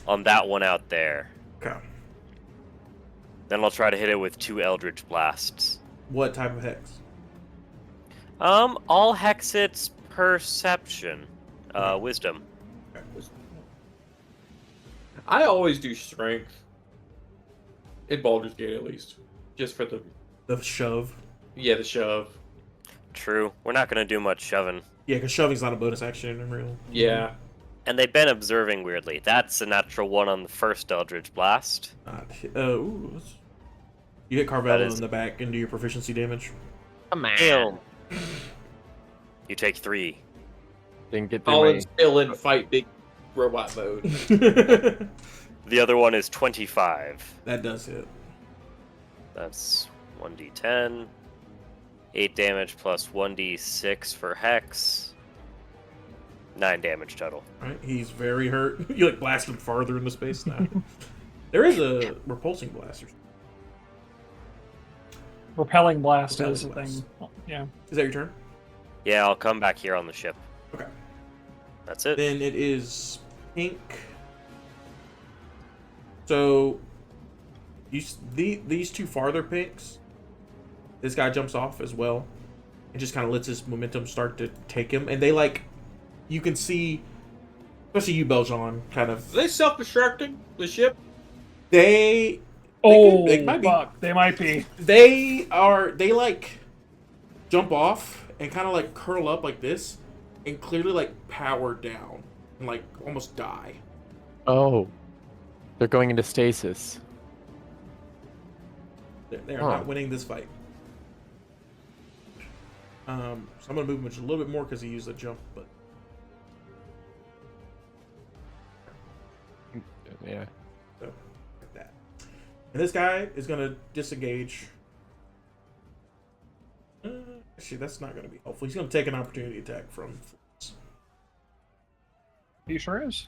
On that one out there. Okay. Then I'll try to hit it with 2 Eldritch Blasts. What type of hex? I'll hex its perception. Wisdom. I always do strength. In Baldur's Gate, at least. Just for the shove. the shove. True. We're not gonna do much shoving. Yeah, because shoving's not a bonus action in real. Yeah. And they've been observing weirdly. That's a natural 1 on the first Eldritch Blast. You hit That Carvello is- in the back and do your proficiency damage. Come on. Damn. You take 3. Didn't get through Colin's my... still in fight big robot mode. The other one is 25. That does hit. That's 1d10. 8 damage plus 1d6 for Hex. 9 damage total. Right? He's very hurt. You like blast him farther into space now. There is a repulsing blaster. Repelling blast Repelling is a blast. thing. Yeah. Is that your turn? Yeah, I'll come back here on the ship. Okay. That's it. Then it is pink. So these 2 farther pinks. This guy jumps off as well, and just kind of lets his momentum start to take him. And they you can see, especially you, Beljon, kind of. Are they self-destructing the ship? They might be. Fuck. They might be. They jump off and kind of curl up like this, and clearly power down and almost die. Oh. They're going into stasis. They're Huh. not winning this fight. So I'm gonna move him just a little bit more because he used a jump, but Yeah. so, like that. And this guy is gonna disengage. Actually, that's not gonna be helpful. He's gonna take an opportunity attack from. He sure is.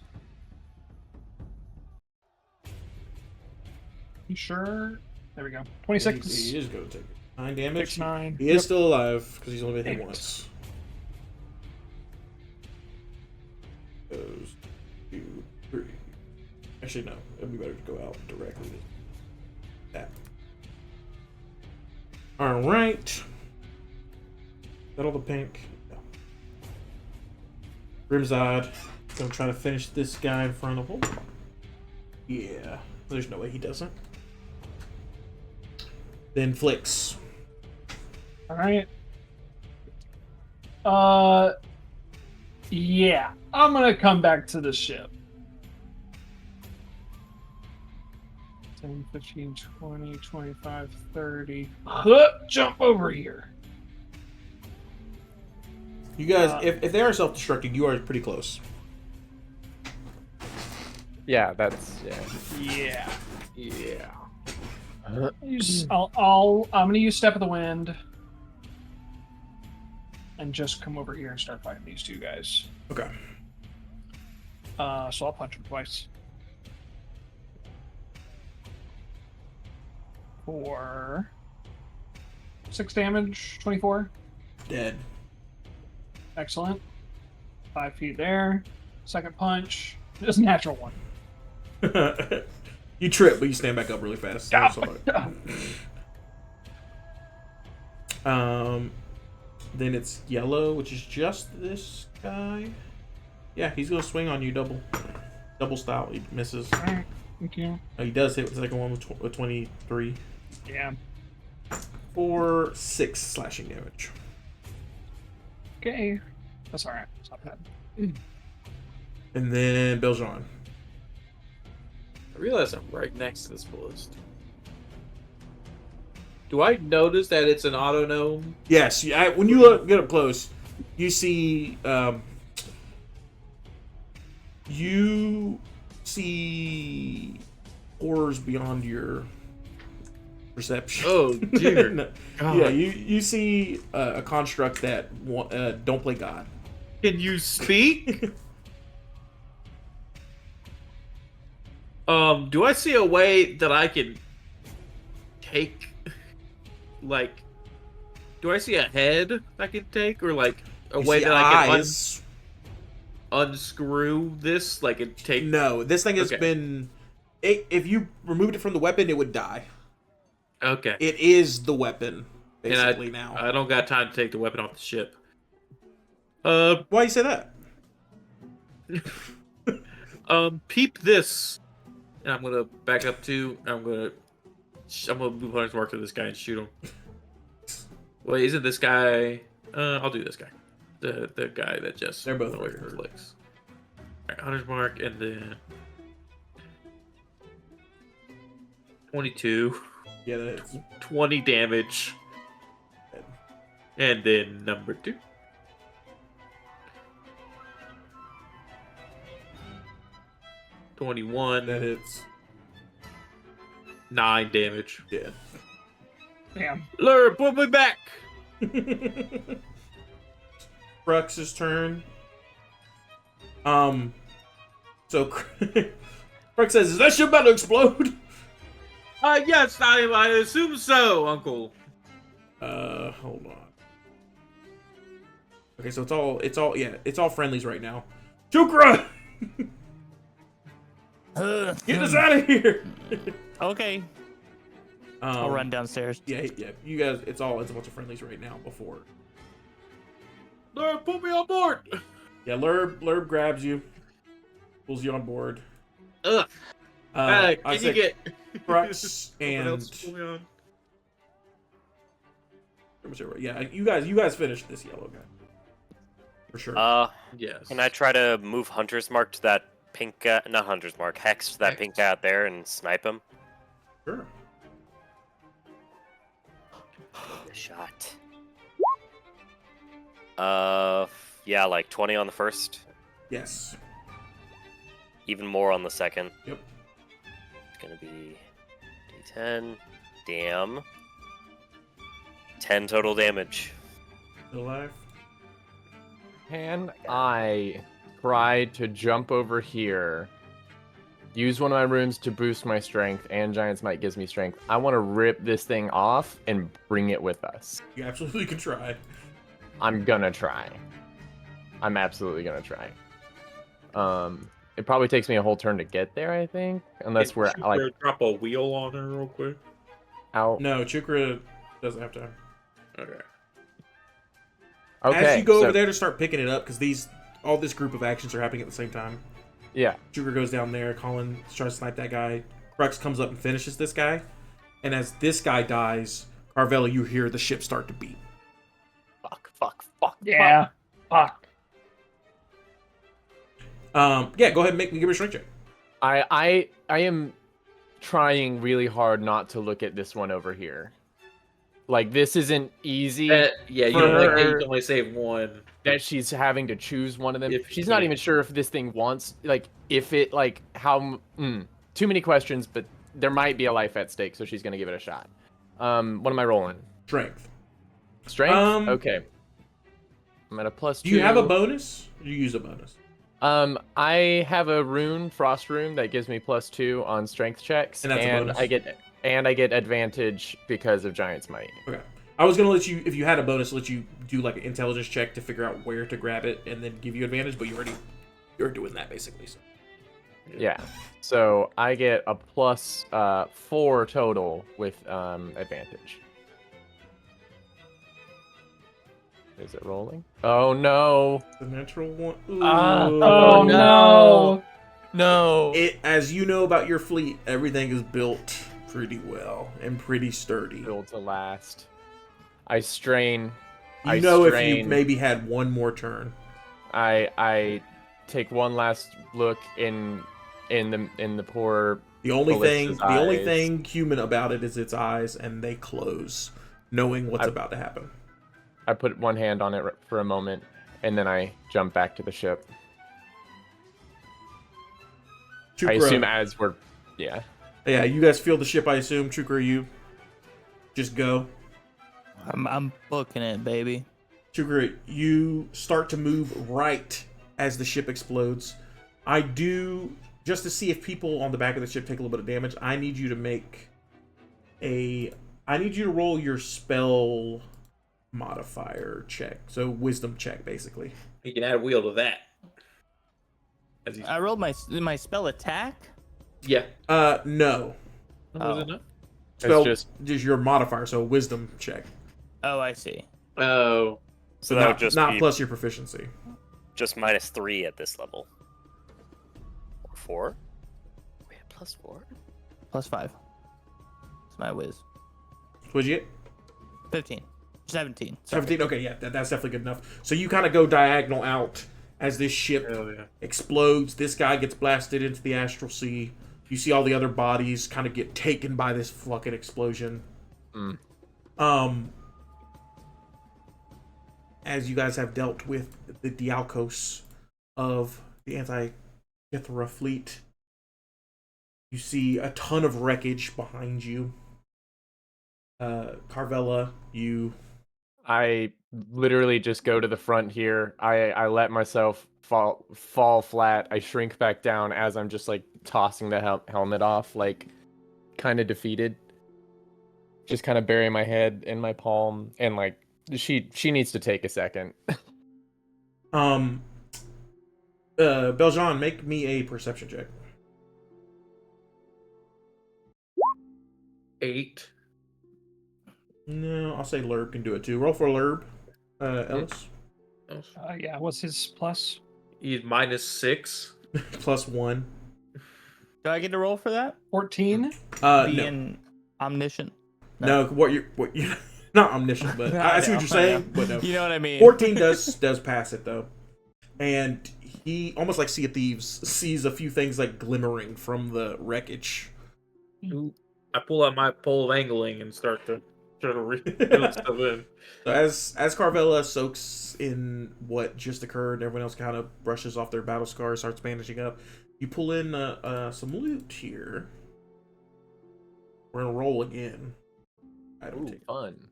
You sure? There we go. 26. He is gonna take it. 9 damage. 6, 9. He is still alive because he's only been hit Eight. once. Goes 2, 3. Actually, no. It'd be better to go out directly to that. All right. Is that all the pink? No. Grimzod gonna try to finish this guy in front of him. Yeah. There's no way he doesn't. Then Flicks. All right. Yeah. I'm gonna come back to the ship. 10, 15, 20, 25, 30. Jump over here. You guys, if they are self-destructing, you are pretty close. Yeah, that's Yeah. yeah. I'm gonna use Step of the Wind and just come over here and start fighting these two guys. Okay. So I'll punch him twice. For 6 damage, 24. Dead. Excellent. 5 feet there. Second punch. Just natural one. You trip, but you stand back up really fast. Ah. Then it's yellow, which is just this guy. Yeah, he's gonna swing on you double style. He misses. Alright, thank you. He does hit with the second one with 23 Yeah. for 6 slashing damage. Okay. That's alright. It's not bad. And then Beljon. I realize I'm right next to this list. Do I notice that it's an auto gnome? Yes, when you get up close, you see horrors beyond your perception. Oh, dear. No. God. Yeah, you see a construct that don't play God. Can you speak? Do I see a way that I can take, like, do I see a head I can take, or like a You way see that I can eyes. unscrew this, like, and take? No, this thing has Okay. been. If you removed it from the weapon, it would die. Okay. It is the weapon, And basically now. I don't got time to take the weapon off the ship. Why you say that? Peep this, and I'm gonna back up to. I'm gonna move Hunter's Mark to this guy and shoot him. Wait, isn't this guy? I'll do this guy. The guy that just. They're both away very from hurt. flicks. Alright, Hunter's Mark, and then 22, Yeah, that's 20 damage, and then number 2. that 21, hits. 9 damage. Yeah. Damn. Lure, put me back! Brux's turn. So Brux says, "Is that ship about to explode?" Yes, I assume so, Uncle. Hold on. Okay, so it's all friendlies right now. Chukra, get us out of here. Okay. I'll run downstairs. Yeah. You guys, it's a bunch of friendlies right now. Before, Lure, put me on board! yeah, Lurb grabs you, pulls you on board. Ugh. Can you said get Brux someone and else to pull me on? yeah, you guys finished this yellow guy for sure. Yes. Can I try to move Hunter's Mark to that pink not Hunter's Mark, Hex to that Hex. pink cat there and snipe him? Sure. The shot. Yeah, like 20 on the first. Yes. Even more on the second. Yep. It's gonna be D10. Damn. 10 total damage. Still alive. Can I try to jump over here, use one of my runes to boost my strength, and Giant's Might gives me strength? I want to rip this thing off and bring it with us. You absolutely can try. I'm gonna try. I'm absolutely gonna try. It probably takes me a whole turn to get there, I think, unless we're like drop a wheel on her real quick. out. No, Chukra doesn't have time. Okay. Okay. As you go so- over there to start picking it up, because all this group of actions are happening at the same time. Yeah. Chukra goes down there. Colin tries to snipe that guy. Crux comes up and finishes this guy. And as this guy dies, Carvella, you hear the ship start to beat. Fuck. Yeah. Fuck. Yeah, go ahead and give me a strength check. I am trying really hard not to look at this one over here. Like, this isn't easy Yeah, you For- can only save one. that she's having to choose one of them. If She's you not can. even sure if this thing wants, like, if it like too many questions, but there might be a life at stake, so she's gonna give it a shot. What am I rolling? Strength. Strength. Okay. I'm at a +2. Do you have a bonus? Or do you use a bonus? I have a rune, frost rune, that gives me +2 on strength checks, And that's a bonus? I get advantage because of Giant's Might. Okay. I was gonna let you, if you had a bonus, let you do like an intelligence check to figure out where to grab it and then give you advantage, but you're doing that basically. So. Yeah. So I get a +4 total with advantage. Is it rolling? Oh no! The natural one. Ooh. Oh no! No! It, as you know about your fleet, everything is built pretty well and pretty sturdy. Built to last. I strain. You know, if you maybe had one more turn. I take one last look in the poor. The only Ballista's thing human about it is its eyes, and they close, knowing what's about to happen. I put one hand on it for a moment, and then I jump back to the ship. Chukra, I assume as we're, yeah. Yeah, you guys feel the ship, I assume. Chukra, you just go. I'm booking it, baby. Chukra, you start to move right as the ship explodes. I do, just to see if people on the back of the ship take a little bit of damage, I need you to roll your spell modifier check. So wisdom check, basically. You can add a wheel to that. I rolled my spell attack. Yeah. No. Was it not? Spell It's just your modifier, so wisdom check. Oh, I see. Oh. So that would just not be plus your proficiency. just -3 at this level. Or 4? Wait, +4? +5. It's my whiz. What'd you get? 15. 17. Sorry. 17? Okay, yeah, that's definitely good enough. So you kind of go diagonal out as this ship explodes. This guy gets blasted into the astral sea. You see all the other bodies kind of get taken by this fucking explosion. As you guys have dealt with the Dialkos of the Anti-Ithra fleet, you see a ton of wreckage behind you. Carvella, I literally just go to the front here. I let myself fall flat. I shrink back down as I'm just like tossing the helmet off, like kind of defeated. Just kind of bury my head in my palm, and like she needs to take a second. Beljean, make me a perception check. 8. No, I'll say Lurb can do it too. Roll for Lurb, Ellis. Yeah, what's his plus? He's -6. +1. Do I get to roll for that? 14? Being No. omniscient. No, what you're not omniscient, but I see what you're saying. But no, You know what I mean. 14 does pass it though, and he almost like Sea of Thieves sees a few things like glimmering from the wreckage. I pull out my pole of angling and start to try to reel stuff in. So as Carvella soaks in what just occurred, everyone else kind of brushes off their battle scars, starts bandaging up. You pull in some loot here. We're gonna roll again. I don't take Fun.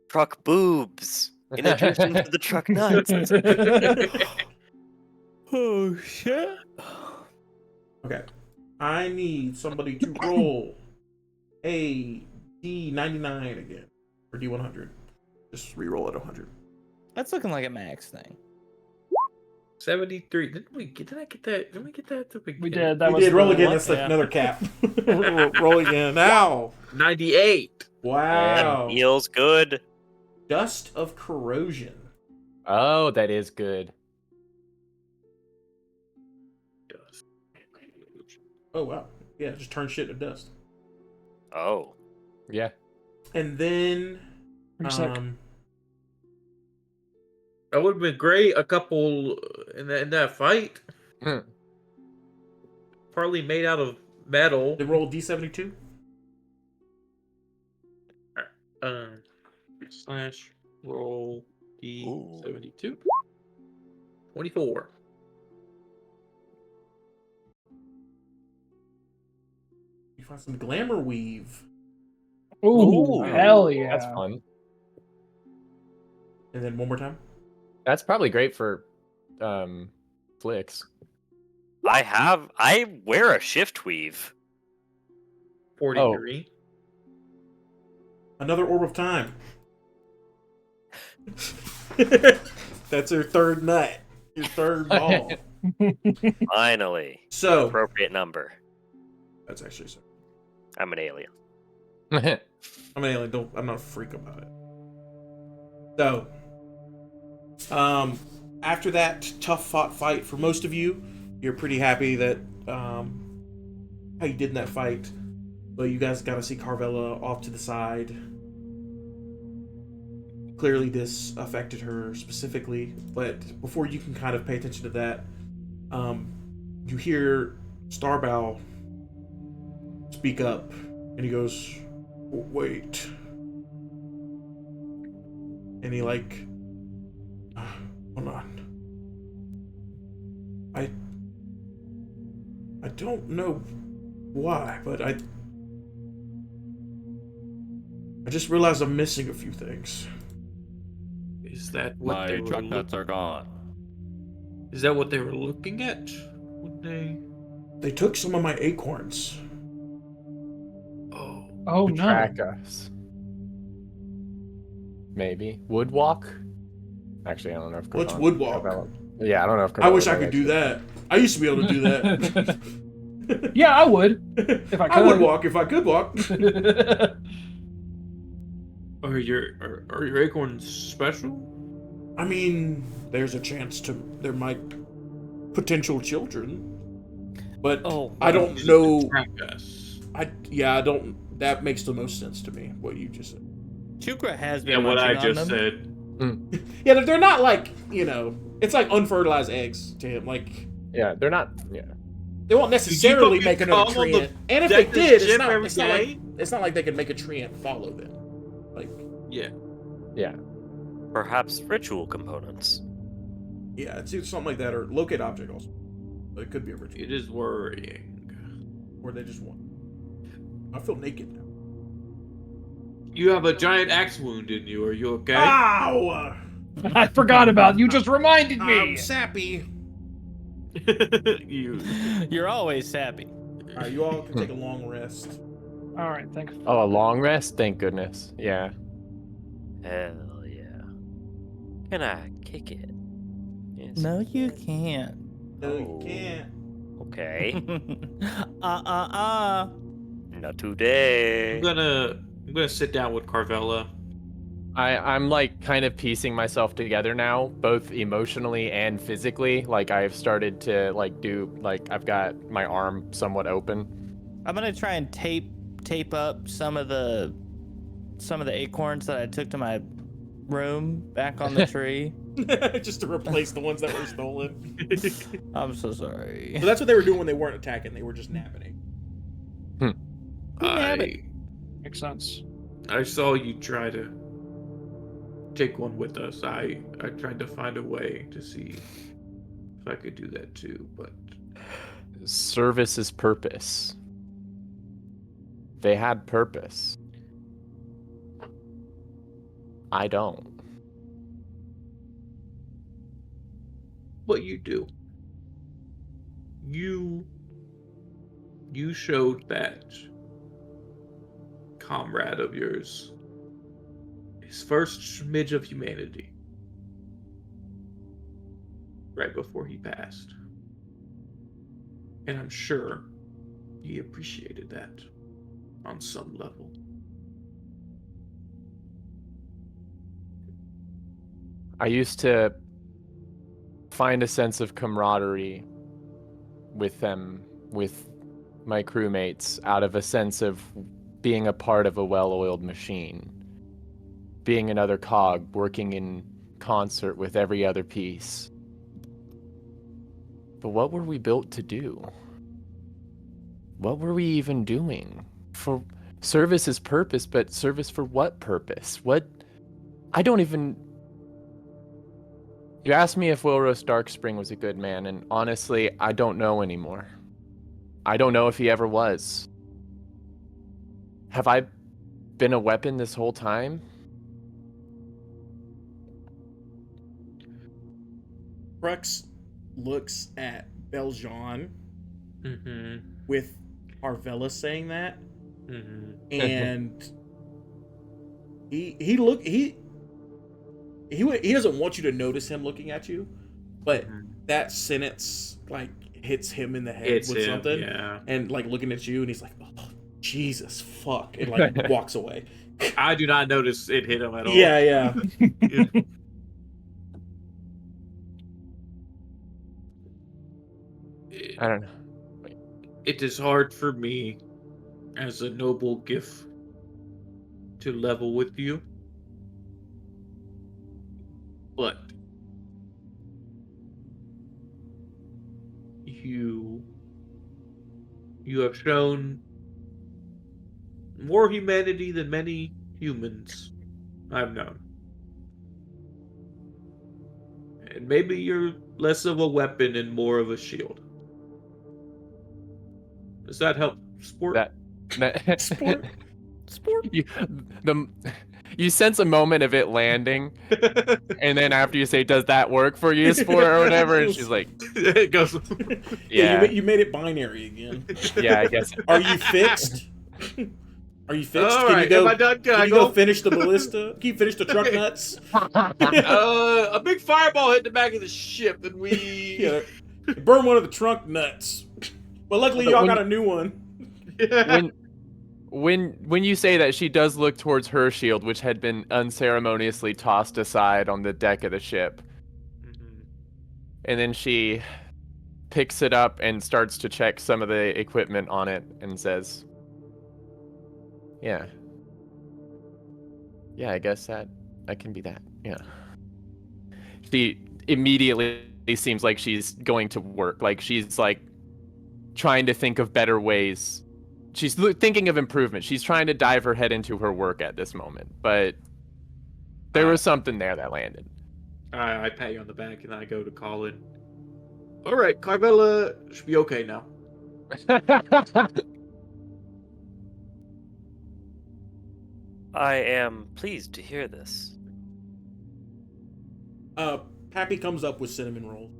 Truck boobs in addition to the truck nuts. Oh shit. Okay. I need somebody to roll a D99 again. Or D100. Just re-roll at 100. That's looking like a max thing. 73. Did I get that? Didn't we get that at the beginning? We did. That You was did. Roll the- again. what? That's like Yeah. another cap. Roll again. Now. 98. Wow. Feels good. Dust of corrosion. Oh, that is good. Oh, wow. Yeah, just turn shit to dust. Oh. Yeah. And then... Pretty sick. That would have been great. A couple in that fight. Partly made out of metal. They roll D72. Slash roll D72. 24. You find some glamour weave. Ooh, Ooh, hell yeah. That's fun. And then one more time. That's probably great for flicks. I wear a shift weave. 43. Another orb of time. That's your third nut. Your third ball. Finally. So Appropriate number. that's actually so. I'm an alien. I'm an alien. I'm not a freak about it. So, after that tough fought fight for most of you, you're pretty happy that how you did in that fight. But you guys got to see Carvella off to the side. Clearly, this affected her specifically. But before you can kind of pay attention to that, you hear Starbow speak up, and he goes, "Wait." And he like, hold on. I don't know why, but I just realized I'm missing a few things. Is that what My they were truck nuts are gone. Is that what they were looking at? Would they? They took some of my acorns. Oh. Oh To no. track us. Maybe. Woodwalk? Actually, I don't know if What's Carvella- woodwalk? Carvella- Yeah, I don't know if I wish Carvella I could do actually- that. I used to be able to do that. Yeah, I would. If I I would could. walk if I could walk. Are your acorns special? I mean, there's a chance there might potential children, but Oh, I don't Use it to know. Track us. I don't. That makes the most sense to me. What you just said. Chukra has Yeah, been what I munching on just them. said. Yeah, they're not like it's like unfertilized eggs to him. Like Yeah, they're not. Yeah. they won't necessarily fucking make another come on the treant. And if they deck of did, ship every it's not like they could make a treant follow them. Like Yeah. Yeah. Perhaps ritual components. yeah, it's either something like that or locate object also. But it could be a ritual. It is worrying. Or they just want. I feel naked now. You have a giant axe wound in you. Are you okay? Ow! I forgot about it. You just reminded me. I'm sappy. you. You're always happy. All right, you all can take a long rest. All right, thanks. Oh, a long rest? Thank goodness. Yeah. Hell yeah. Can I kick it? Yes. No, you can't. No, you can't. Okay. uh. Not today. I'm gonna sit down with Carvella. I'm like kind of piecing myself together now, both emotionally and physically. Like I've started to I've got my arm somewhat open. I'm gonna try and tape up some of the acorns that I took to my room back on the tree. Just to replace the ones that were stolen. I'm so sorry. So that's what they were doing when they weren't attacking. They were just napping. Makes sense. I saw you try to take one with us. I tried to find a way to see if I could do that too, but Service is purpose. They had purpose. I don't. what you do. You showed that comrade of yours his first smidge of humanity right before he passed. And I'm sure he appreciated that on some level. I used to find a sense of camaraderie with them, with my crewmates, out of a sense of being a part of a well-oiled machine, being another cog working in concert with every other piece. But what were we built to do? What were we even doing? For service is purpose, but service for what purpose? What? I don't even... You asked me if Willrose Darkspring was a good man, and honestly, I don't know anymore. I don't know if he ever was. Have I been a weapon this whole time? Crux looks at Beljean Mm-hmm. with Arvella saying that, Mm-hmm. and he doesn't want you to notice him looking at you, but that sentence like hits him in the head It's with him, something, yeah. and like looking at you, and he's like, "Oh, Jesus, fuck," and like walks away. I do not notice it hit him at all. Yeah. I don't know. It is hard for me, as a noble gift, to level with you. But you have shown more humanity than many humans I've known. And maybe you're less of a weapon and more of a shield. Does that help, sport? Sport. You sense a moment of it landing, and then after you say, "Does that work for you, sport or whatever?" and she's like, It goes. Yeah, you made it binary again. Yeah, I guess. Are you fixed? Are you fixed? All Can right, you go? am I done? Can I you go? go finish the ballista? Can you finish the truck nuts? A big fireball hit the back of the ship, and we. Yeah, burn one of the trunk nuts. But luckily, y'all got a new one. When you say that, she does look towards her shield, which had been unceremoniously tossed aside on the deck of the ship. And then she picks it up and starts to check some of the equipment on it and says, Yeah, I guess that can be that. Yeah. She immediately seems like she's going to work. Like she's like trying to think of better ways. She's thinking of improvement. She's trying to dive her head into her work at this moment. But there was something there that landed. I pat you on the back, and I go to Colin. All right, Carmela should be okay now. I am pleased to hear this. Pappy comes up with cinnamon rolls.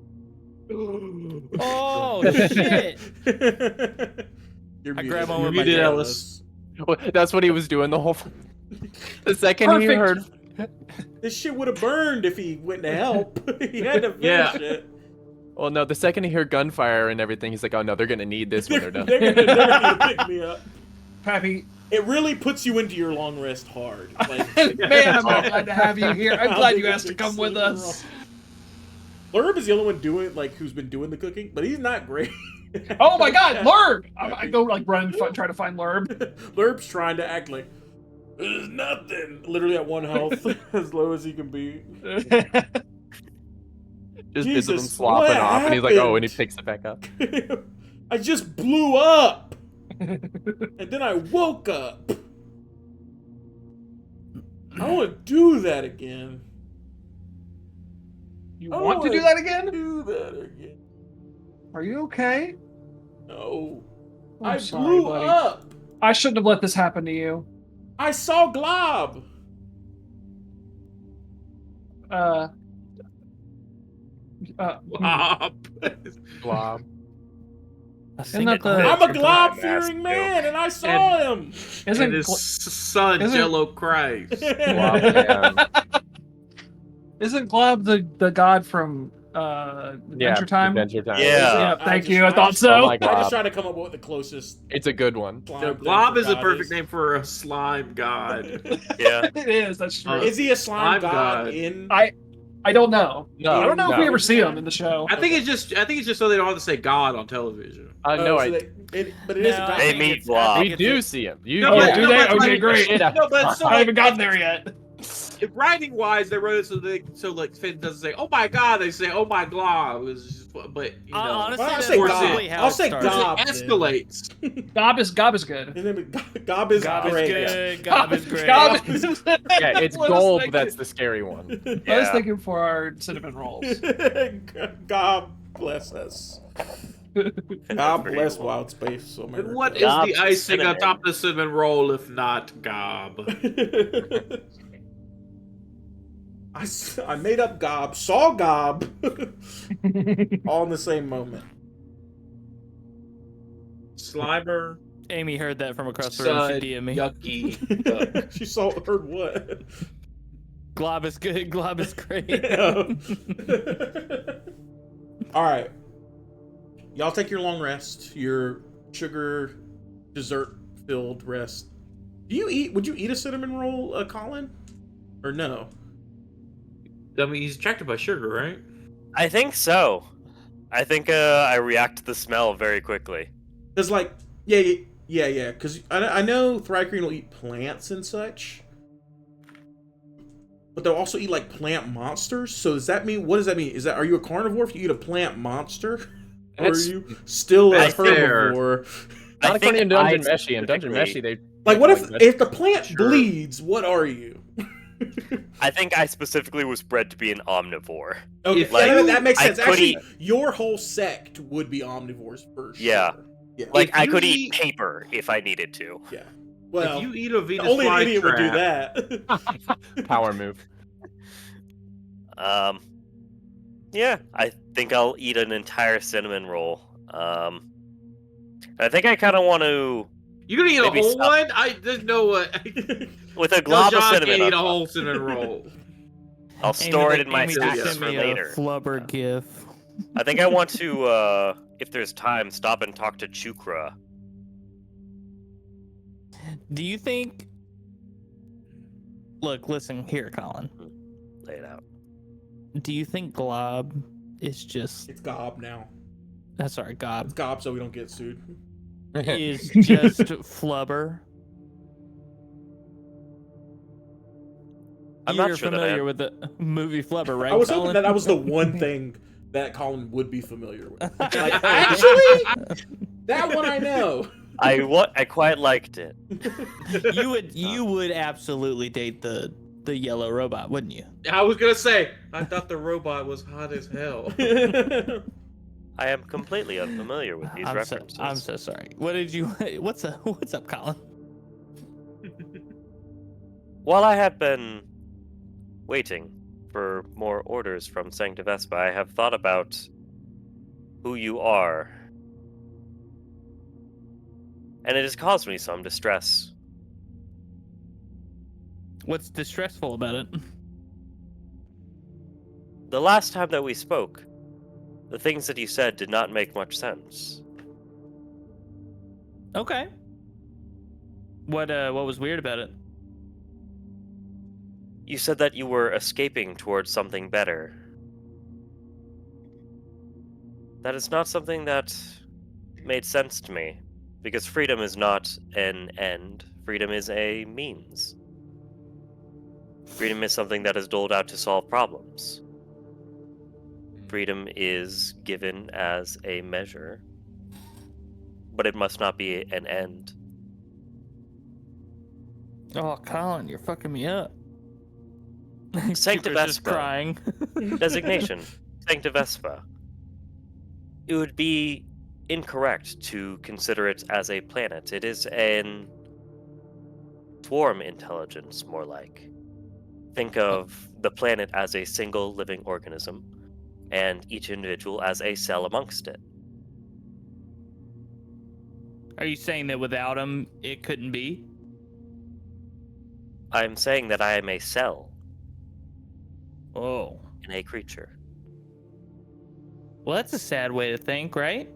Oh shit! You're I muted. grab one You're with my muted, nails. Ellis. Well, that's what he was doing the whole. The second he heard. This shit would have burned if he went to help. He had to finish it. Well, no, the second he heard gunfire and everything, he's like, "Oh no, they're gonna need this when they're done." They're gonna pick me up. Pappy, it really puts you into your long rest hard. Like, man, I'm glad to have you here. I'm glad you asked to come with us. Lurb is the only one who's been doing the cooking, but he's not great. Oh my God, Lurb! I go run, try to find Lurb. Lurb's trying to act like there's nothing. Literally at one health, as low as he can be. Just visit him slopping off, and he's like, "Oh," and he picks it back up. I just blew up, and then I woke up. I don't want to do that again. You want to do that again? Do that again. Are you okay? No. I'm I sorry, blew buddy. up. I shouldn't have let this happen to you. I saw Glob. Blob. Isn't that I'm a glob-fearing man, and I saw him. And his son, Jello Christ. Isn't Glob the god from Adventure Time? Adventure Time. Yeah, thank you. I thought so. I just tried to come up with the closest. It's a good one. Glob is a perfect name for a slime god. Yeah, it is. That's true. Is he a slime god in? I don't know. No, I don't know if we ever see him in the show. I think it's just so they don't have to say God on television. No, but it is a god. they meet Glob. We do see him. Do they? Okay, great. No, but so I haven't gotten there yet. writing wise, they wrote it so like Finn doesn't say "Oh my God," they say "Oh my Glob." But you know, Honestly, I'll that's say probably Gob. how I'll it say started. Gob. it escalates. Gob is good. His name is Gob is Gob is great. good. Gob is great. Gob is Yeah, it's what I was gold. thinking. That's the scary one. I was thinking for our cinnamon rolls. God bless us. God Pretty bless cool. Wild Space America. And what is Gob the icing cinnamon. atop the cinnamon roll if not gob? I made up Gob, saw Gob, all in the same moment. Slimer, Amy heard that from across the room. Sud, She DM'd me. yucky, duck. She heard what? Glob is good. Glob is great. All right, y'all take your long rest, your sugar dessert filled rest. Would you eat a cinnamon roll, Colin, or no? I mean, he's attracted by sugar, right? I think so. I think I react to the smell very quickly. Cause like, yeah. Cause I know Thrycreen will eat plants and such, but they'll also eat like plant monsters. So does that mean? What does that mean? Are you a carnivore if you eat a plant monster, or are you still a that's fair. herbivore? Not according to Dungeon I Meshi. In Dungeon Meshi, they Like, what if vegetables. the plant Sure. bleeds? What are you? I think I specifically was bred to be an omnivore. Okay, If, yeah, like, that makes I sense. could Actually, eat- your whole sect would be omnivores for sure. Yeah. Yeah. Like, If I you could eat- eat paper if I needed to. Yeah. Well, if you eat a Venus only an flytrap, idiot would do that. Power move. Yeah, I think I'll eat an entire cinnamon roll. I think I kind of want to, you gonna eat a Maybe whole stop. one? There's no way. with a No, glob of John cinnamon. can't eat a on whole top. cinnamon roll. I'll store it in my Amy just stacks sent for me later. a flubber gif. I think I want to, if there's time, stop and talk to Chukra. Do you think? Look, listen here, Colin. Lay it out. Do you think Glob is just? It's Gob now. Sorry, Gob It's Gob, so we don't get sued. is just flubber. I'm You're not sure that I familiar am. with the movie Flubber, right? I was Colin? hoping that was the one thing that Colin would be familiar with. Like, actually, that one I know. I quite liked it. you would absolutely date the yellow robot, wouldn't you? I was gonna say, I thought the robot was hot as hell. I am completely unfamiliar with these references. I'm so sorry. What did you? What's up, Colin? While I have been waiting for more orders from Sancta Vespa, I have thought about who you are. And it has caused me some distress. What's distressful about it? The last time that we spoke, the things that you said did not make much sense. Okay. What was weird about it? You said that you were escaping towards something better. That is not something that made sense to me, because freedom is not an end. Freedom is a means. Freedom is something that is doled out to solve problems. Freedom is given as a measure, but it must not be an end. Oh, Colin, you're fucking me up. Sancta Cooper's just Vespa. crying. Designation, Sancta Vespa. It would be incorrect to consider it as a planet. It is an swarm intelligence, more like. Think of the planet as a single living organism, and each individual as a cell amongst it. Are you saying that without him, it couldn't be? I'm saying that I am a cell Oh. in a creature. Well, that's a sad way to think, right?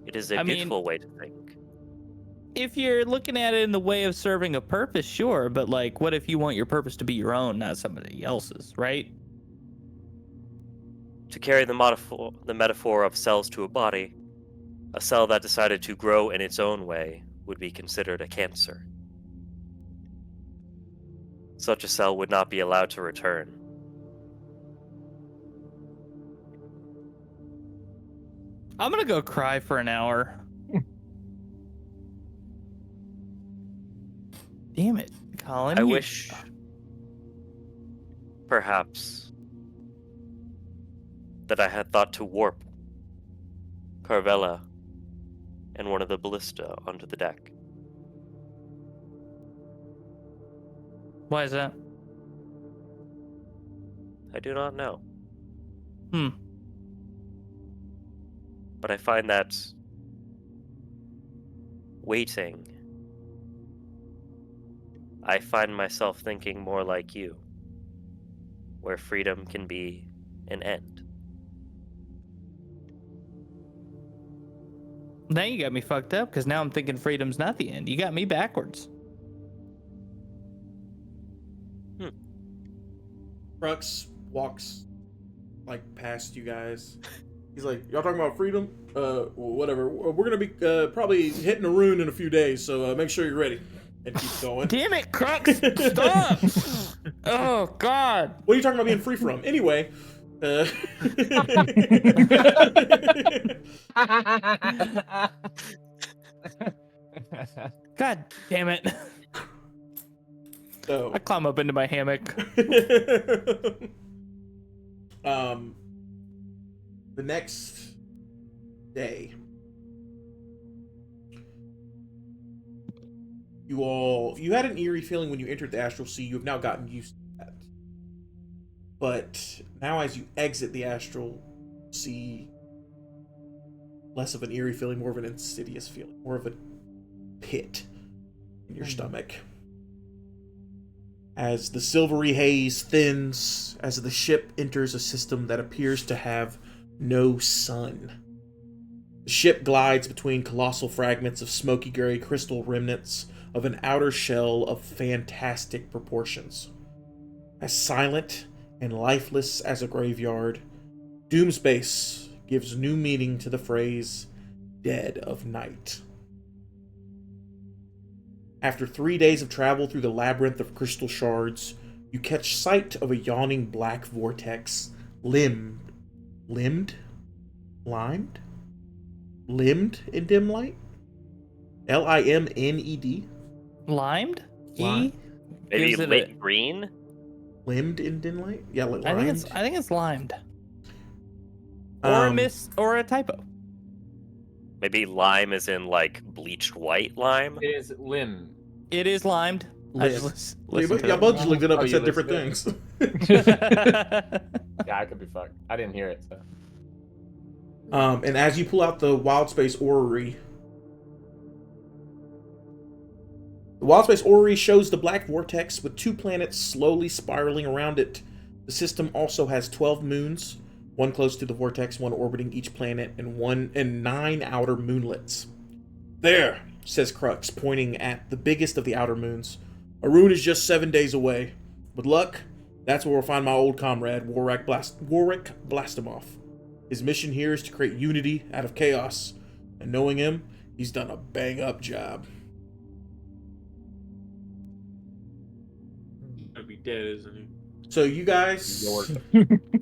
It is a I mean- beautiful way to think. If you're looking at it in the way of serving a purpose, sure, but like, what if you want your purpose to be your own, not somebody else's, right? To carry the metaphor of cells to a body, a cell that decided to grow in its own way would be considered a cancer. Such a cell would not be allowed to return. I'm gonna go cry for an hour. Damn it, Colin. I you- wish, perhaps, that I had thought to warp Carvella and one of the ballista onto the deck. Why is that? I do not know. Hmm. But I find that waiting, I find myself thinking more like you, where freedom can be an end. Now you got me fucked up because now I'm thinking freedom's not the end. You got me backwards. Crux walks like past you guys. He's like, "Y'all talking about freedom? Well, whatever. We're gonna be probably hitting a rune in a few days, so make sure you're ready." And keep going. Damn it, Crux! Stop! Oh God! What are you talking about being free from? Anyway. God damn it! So, I climb up into my hammock. the next day, you had an eerie feeling when you entered the astral sea. You have now gotten used to that. But now as you exit the astral sea, less of an eerie feeling, more of an insidious feeling, more of a pit in your stomach. As the silvery haze thins, as the ship enters a system that appears to have no sun. The ship glides between colossal fragments of smoky gray crystal remnants of an outer shell of fantastic proportions. As silent and lifeless as a graveyard, Doomspace gives new meaning to the phrase, dead of night. After 3 days of travel through the labyrinth of crystal shards, you catch sight of a yawning black vortex, limbed in dim light? Limned? Limed? Lime. Maybe Gives it late green? Limbed in dim light? Yeah, like I limed. think it's limed. Or a Um, miss or a typo. Maybe lime is in like bleached white lime? It is limb. It is limed. I Lim. just Well, listened to y'all it. both just looked it up Oh, and you said different listened things. Yeah, I could be fucked. I didn't hear it, so. And as you pull out the Wild Space Orrery, the Wild Space Orrery shows the black vortex with 2 planets slowly spiraling around it. The system also has 12 moons, 1 close to the vortex, 1 orbiting each planet, and 9 outer moonlets. There, says Crux, pointing at the biggest of the outer moons. A rune is just 7 days away. With luck, that's where we'll find my old comrade, Warwick Blastimov. His mission here is to create unity out of chaos, and knowing him, he's done a bang-up job. I'd be dead, isn't he? So you guys York.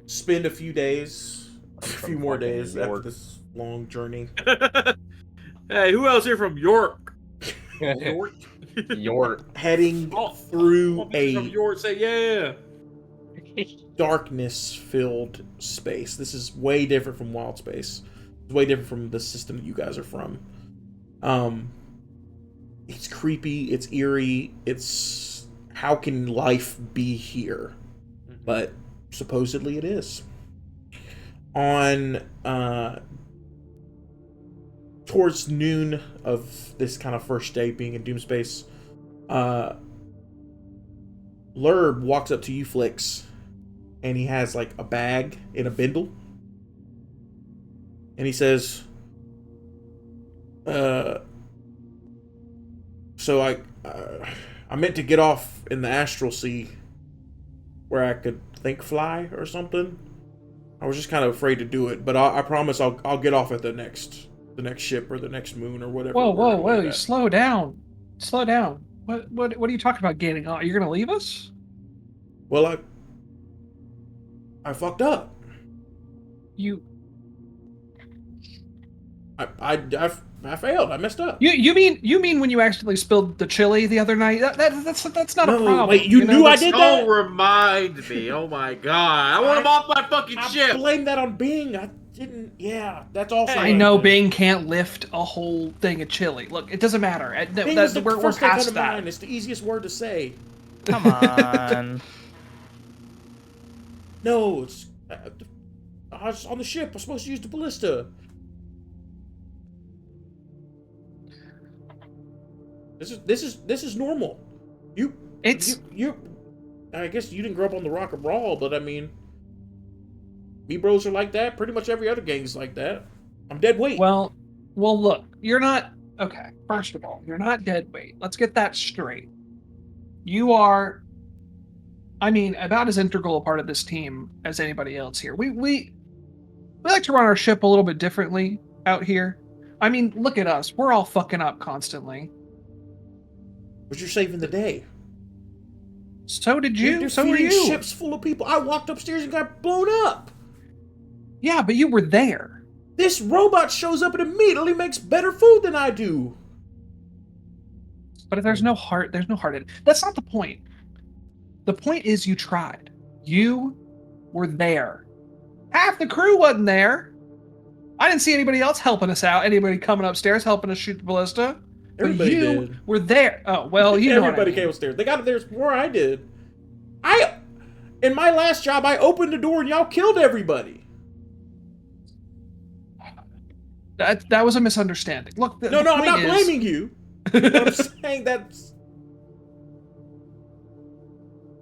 spend a few days, a From few more fucking days after York. this long journey. Hey, who else here from York? York? York. Heading Oh, through oh, people from a York say yeah. darkness-filled space. This is way different from Wild Space. It's way different from the system that you guys are from. It's creepy. It's eerie. It's how can life be here? But supposedly it is. On towards noon of this kind of first day being in Doomspace, Lurb walks up to you, Flix, and he has like a bag in a bindle. And he says, so I meant to get off in the astral sea where I could think fly or something. I was just kind of afraid to do it, but I promise I'll get off at the next ship or the next moon or whatever. Whoa! You slow down. Slow down. What are you talking about getting off? You're gonna leave us? Well, I fucked up. You I failed. I messed up. You mean when you accidentally spilled the chili the other night? That's not a No, problem. wait, you knew I did that? Don't remind me. Oh my god. I want him off my fucking I ship. blame that on Bing. I didn't. Yeah, that's also. I know Bing can't lift a whole thing of chili. Look, it doesn't matter. Bing is the We're first thing past to that. mind. It's the easiest word to say. Come on. No, it's. I was on the ship. I'm supposed to use the ballista. This is normal. You. I guess you didn't grow up on the Rock of Brawl, but I mean, me bros are like that. Pretty much every other gang's like that. I'm dead weight. Well, look, you're not okay. First of all, you're not dead weight. Let's get that straight. You are, I mean, about as integral a part of this team as anybody else here. We like to run our ship a little bit differently out here. I mean, look at us. We're all fucking up constantly. But you're saving the day. So did you. You're So were feeding you. ships full of people. I walked upstairs and got blown up. Yeah, but you were there. This robot shows up and immediately makes better food than I do. But if there's no heart in it. That's not the point. The point is you tried. You were there. Half the crew wasn't there. I didn't see anybody else helping us out. Anybody coming upstairs helping us shoot the ballista. Everybody but you did. were there. Oh, well, you know what I Everybody mean. came upstairs. They got up there before I did. In my last job, I opened the door and y'all killed everybody. That was a misunderstanding. Look, No, I'm not blaming you. But I'm saying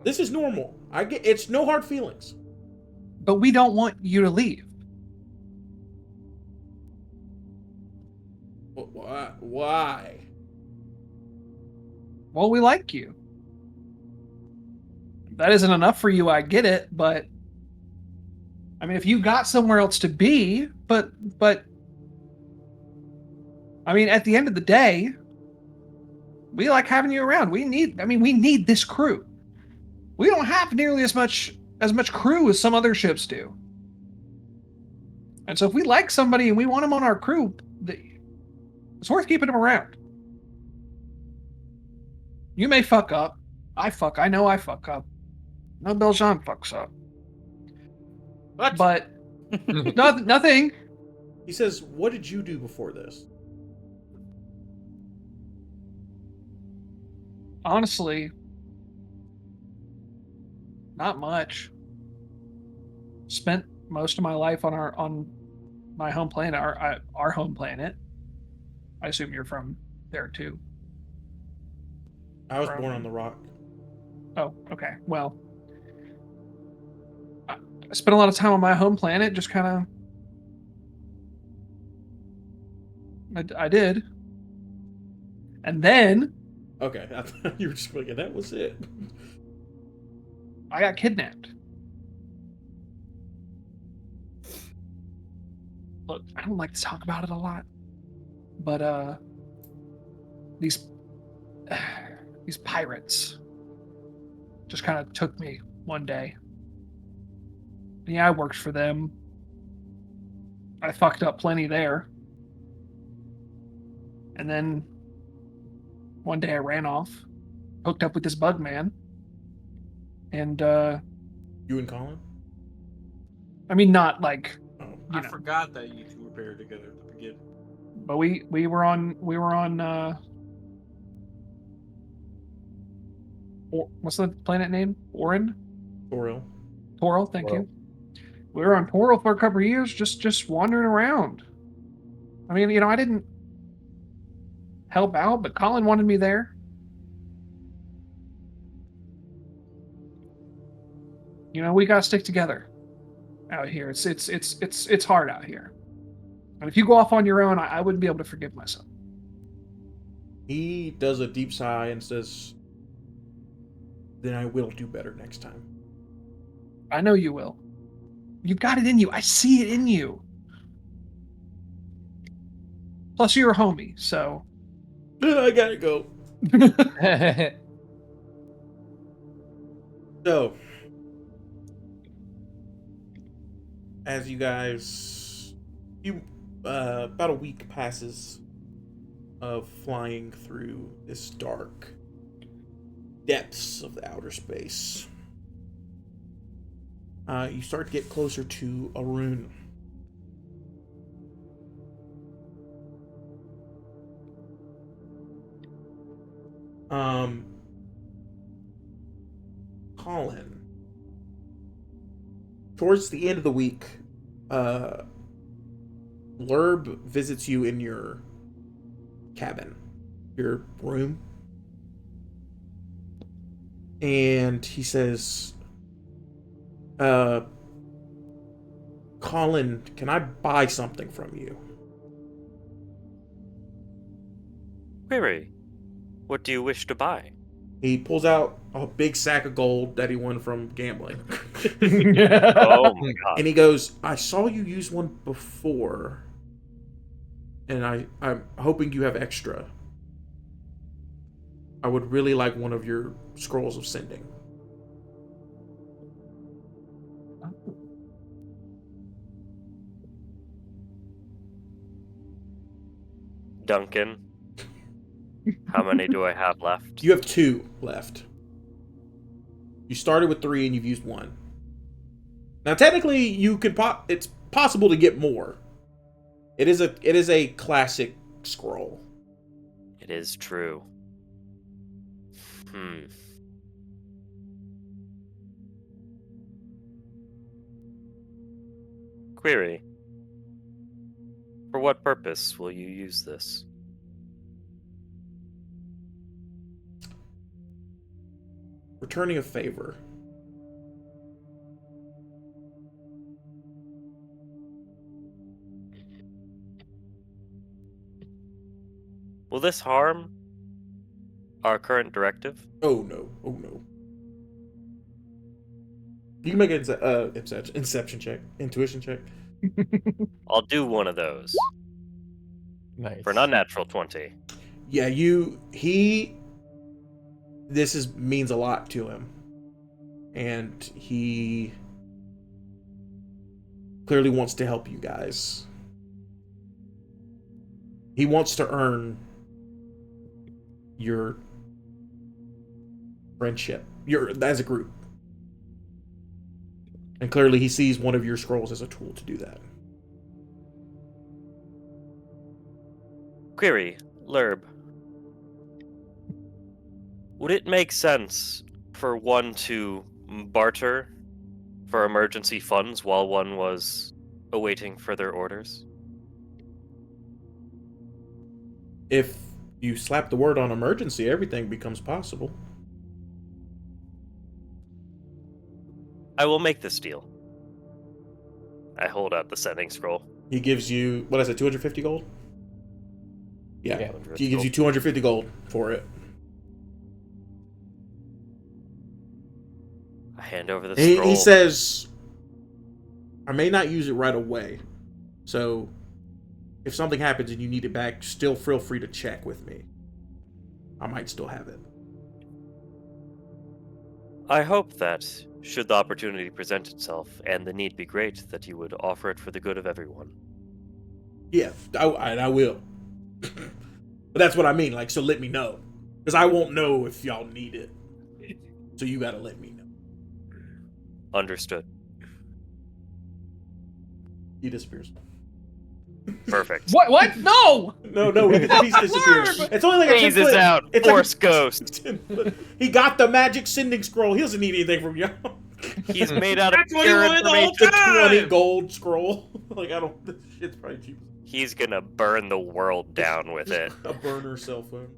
this is normal. I get it's no hard feelings. But we don't want you to leave. Why? Well, we like you. That isn't enough for you, I get it, but I mean, if you got somewhere else to be, but I mean, at the end of the day, we like having you around. We need this crew. We don't have nearly as much crew as some other ships do. And so if we like somebody and we want them on our crew, it's worth keeping them around. You may fuck up. I know I fuck up. No, Beljean fucks up. What? But nothing. He says, "What did you do before this?" Honestly, not much. Spent most of my life on my home planet, our home planet. I assume you're from there too. I was born on the rock. Oh, okay. Well, I spent a lot of time on my home planet, just kind of. I did. And then. Okay, I thought you were just like, that was it. I got kidnapped. Look, I don't like to talk about it a lot, but these pirates just kind of took me one day. Yeah, I worked for them. I fucked up plenty there. And then one day I ran off, hooked up with this bug man. And You and Colin? I mean, not like I forgot that you two were paired together at the beginning. but we were on what's the planet name? Orin? Toril. Toril, thank you. We were on Toril for a couple of years, just wandering around. I mean, I didn't help out, but Colin wanted me there. We gotta stick together out here. It's hard out here. And if you go off on your own, I wouldn't be able to forgive myself. He does a deep sigh and says, "Then I will do better next time." I know you will. You've got it in you. I see it in you. Plus, you're a homie, so. I gotta go. So, as you guys, about a week passes of flying through this dark depths of the outer space. You start to get closer to Arun. Colin. Towards the end of the week, Lerb visits you in your cabin, your room, and he says, Colin, can I buy something from you? Query, what do you wish to buy? He pulls out a big sack of gold that he won from gambling. Oh my god. And he goes, I saw you use one before, and I'm hoping you have extra. I would really like one of your scrolls of sending. Duncan, how many do I have left? You have 2 left. You started with 3 and you've used 1. Now, technically, you could it's possible to get more. It is a classic scroll. It is true. Query, for what purpose will you use this? Returning a favor. Will this harm our current directive? Oh no. You can make an inception check, intuition check. I'll do one of those. Nice. For an unnatural 20. Yeah, this means a lot to him. And he clearly wants to help you guys. He wants to earn your friendship, as a group. And clearly he sees one of your scrolls as a tool to do that. Query, Lerb. Would it make sense for one to barter for emergency funds while one was awaiting further orders? If you slap the word on emergency, everything becomes possible. I will make this deal. I hold out the sending scroll. He gives you, what is it, 250 gold? Yeah. 200 He gives you 250 gold for it. I hand over the scroll. He says, I may not use it right away. So, if something happens and you need it back, still feel free to check with me. I might still have it. I hope that, should the opportunity present itself, and the need be great, that you would offer it for the good of everyone. Yeah, I will. But that's what I mean, like, so let me know. Because I won't know if y'all need it. So you gotta let me know. Understood. He disappears. Perfect. What? No! No, he's disappears. It's only like a 10 Phases out. It's Force like ghost. He got the magic sending scroll. He doesn't need anything from y'all. He's made out of That's what he pure wanted the whole information. time! 20 gold scroll. Like, I don't. This shit's probably cheap. He's gonna burn the world down with it. A burner cell phone.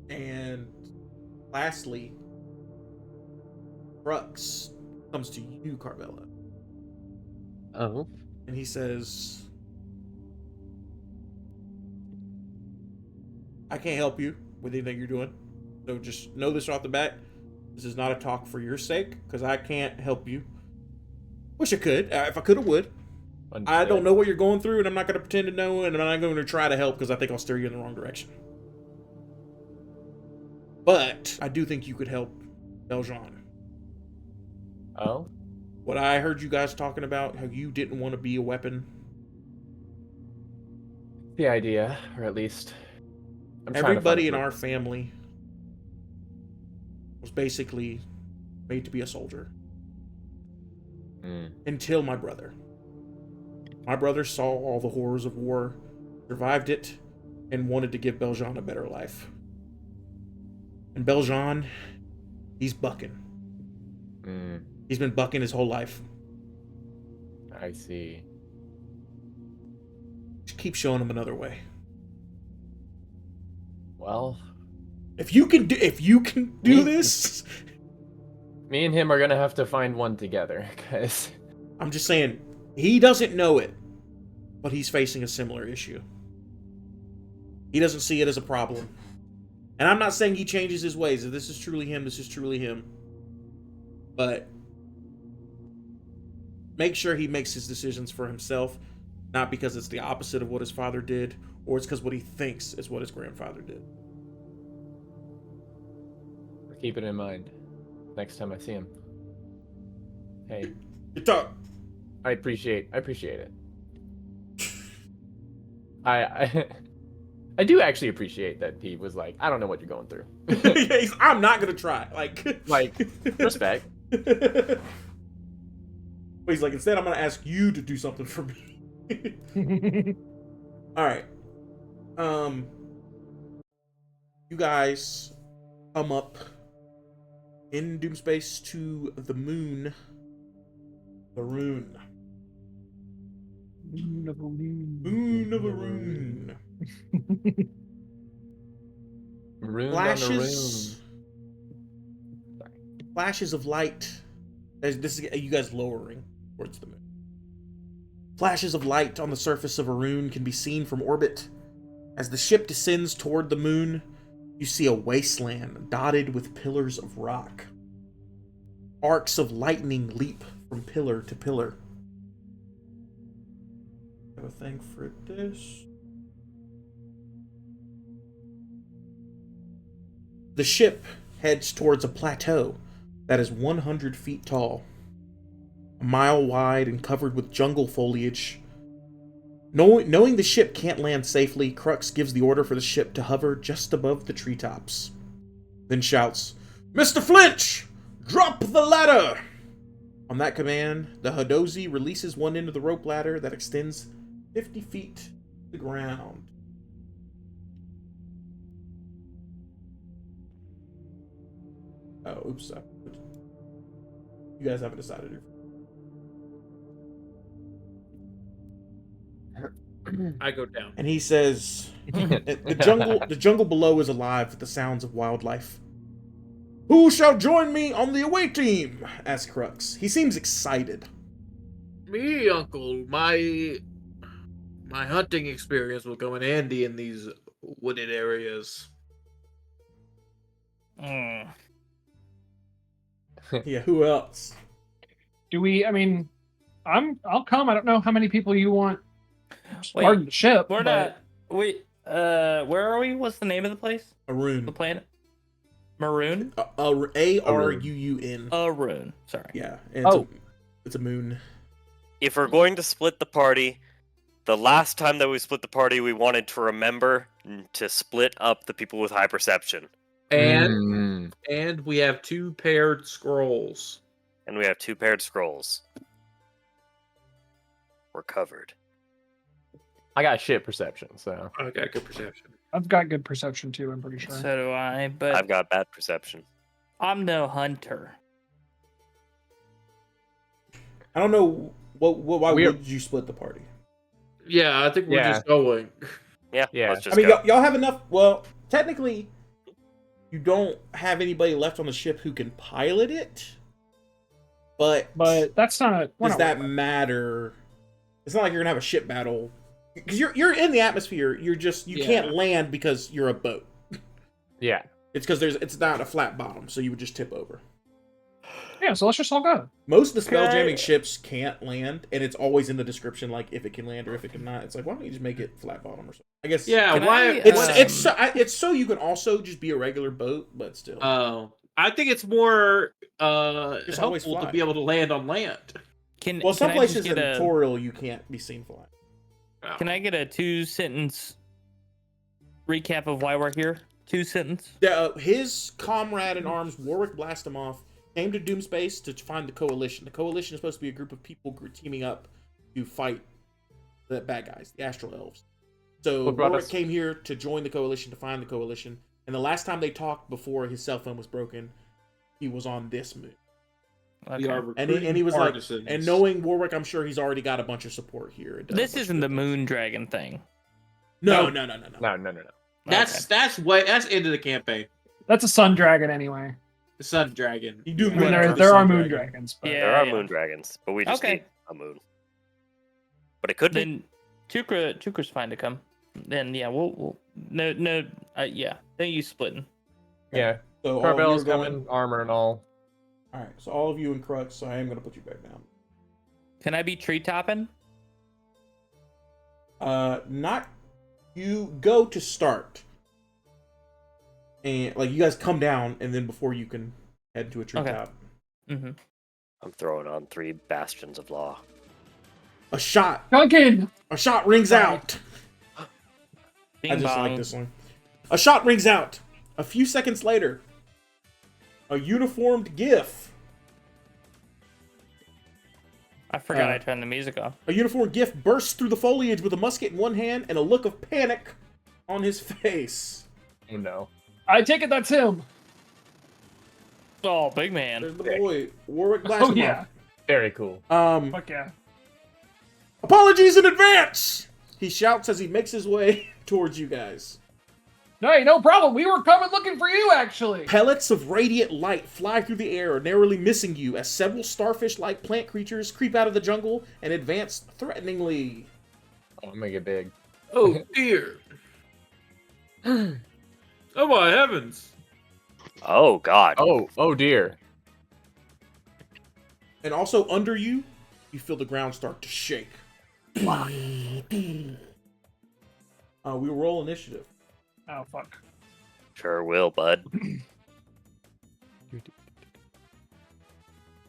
And lastly, Brux comes to you, Carvella, Oh. and he says, I can't help you with anything you're doing. So just know this off the bat. This is not a talk for your sake, because I can't help you. Wish I could. If I could, I would. I don't know what you're going through, and I'm not going to pretend to know, and I'm not going to try to help, because I think I'll steer you in the wrong direction. But I do think you could help Beljean. Oh? What I heard you guys talking about, how you didn't want to be a weapon. The idea, or at least I'm trying to Everybody in find our family was basically made to be a soldier. Until my brother. My brother saw all the horrors of war, survived it, and wanted to give Beljean a better life. And Beljean, he's bucking. He's been bucking his whole life. I see. Just keep showing him another way. Well, If you can do this, me and him are gonna have to find one together, because I'm just saying, he doesn't know it, but he's facing a similar issue. He doesn't see it as a problem. And I'm not saying he changes his ways. If this is truly him, this is truly him. But make sure he makes his decisions for himself, not because it's the opposite of what his father did, or it's because what he thinks is what his grandfather did. keep it in mind next time I see him. Hey, Good talk. I appreciate it. I do actually appreciate that he was like, I don't know what you're going through. I'm not gonna try. Like respect. But he's like, instead, I'm gonna ask you to do something for me. All right. You guys come up in Doomspace to the moon. The rune. Moon of a rune. Moon of a rune. Marooned Flashes. on the Flashes of light. This is you guys lowering towards the moon. Flashes of light on the surface of a rune can be seen from orbit. As the ship descends toward the moon, you see a wasteland dotted with pillars of rock. Arcs of lightning leap from pillar to pillar. I have a thing for this. The ship heads towards a plateau that is 100 feet tall, a mile wide and covered with jungle foliage. Knowing the ship can't land safely, Crux gives the order for the ship to hover just above the treetops. Then shouts, "Mr. Flinch, drop the ladder!" On that command, the Hadozi releases one end of the rope ladder that extends 50 feet to the ground. Oh, oops. You guys haven't decided. I go down. And he says, the jungle below is alive with the sounds of wildlife. "Who shall join me on the away team?" asks Crux. He seems excited. Me, Uncle. My hunting experience will come in handy in these wooded areas. Yeah, who else? I'll come. I don't know how many people you want. Wait, Pardon the ship. We're not. Wait. Where are we? What's the name of the place? Arun. The planet. Maroon. Arun. Arun. Sorry. Yeah. And it's a moon. If we're going to split the party, the last time that we split the party, we wanted to remember to split up the people with high perception. And we have 2 paired scrolls. And we have 2 paired scrolls. We're covered. I got shit perception, so I got good perception. I've got good perception too, I'm pretty sure. So do I, but I've got bad perception. I'm no hunter. I don't know why would you split the party? Yeah, I think we're just going. Yeah. Yeah. Let's just I mean, go. y'all have enough. Well, technically, you don't have anybody left on the ship who can pilot it. But that's not. Does that matter? It's not like you're gonna have a ship battle because you're in the atmosphere. You can't land because you're a boat. yeah. It's because it's not a flat bottom, so you would just tip over. Yeah, so let's just all go. Most of the spelljamming ships can't land, and it's always in the description, like if it can land or if it cannot. It's like, why don't you just make it flat bottom or something? I guess. Yeah. Why? It's so you can also just be a regular boat, but still. Oh, I think it's more Just always helpful to fly. be able to land on land. Some places in Toriel you can't be seen flying. Oh. Can I get a 2-sentence recap of why we're here? 2-sentence. His comrade in arms, Warwick Blastimov, came to Doomspace to find the Coalition. The Coalition is supposed to be a group of people teaming up to fight the bad guys, the astral elves. So What brought Warwick us- came here to join the coalition, to find the coalition, and the last time they talked before his cell phone was broken, he was on this moon. We are Okay. And recruiting he was like, partisans. and knowing Warwick, I'm sure he's already got a bunch of support here. This isn't the moon dragon thing. No. No. That's end of the campaign. That's a sun dragon anyway. The sun dragon. You do I mean, run there, after the there are sun moon dragon. dragons. But... Yeah. There are moon dragons, but we just Okay. need a moon. But it could be. Then Chukra's fine to come. Then yeah, we'll yeah. Then you splitting. Yeah. So all of you are Carvel's going. coming, armor and all. All right. So all of you in Crux. So I am going to put you back down. Can I be tree topping? Not you go to start, and like you guys come down, and then before you can head to a treetop. Mm-hmm. I'm throwing on 3 bastions of law. A shot Duncan! rings out. Bing I just bong. like this one. A shot rings out. A few seconds later, a uniformed GIF. I forgot I turned the music off. A uniformed GIF bursts through the foliage with a musket in one hand and a look of panic on his face. Oh no. I take it that's him. Oh, big man. There's the boy, Warwick Blackmore. Oh, yeah. Very cool. Fuck yeah. Apologies in advance! He shouts as he makes his way towards you guys. Hey, no problem. We were coming looking for you, actually. Pellets of radiant light fly through the air, narrowly missing you as several starfish-like plant creatures creep out of the jungle and advance threateningly. Oh, make it big. Oh dear. Oh my heavens. Oh god. Oh dear. And also under you, you feel the ground start to shake. We will roll initiative. Oh, fuck. Sure will, bud.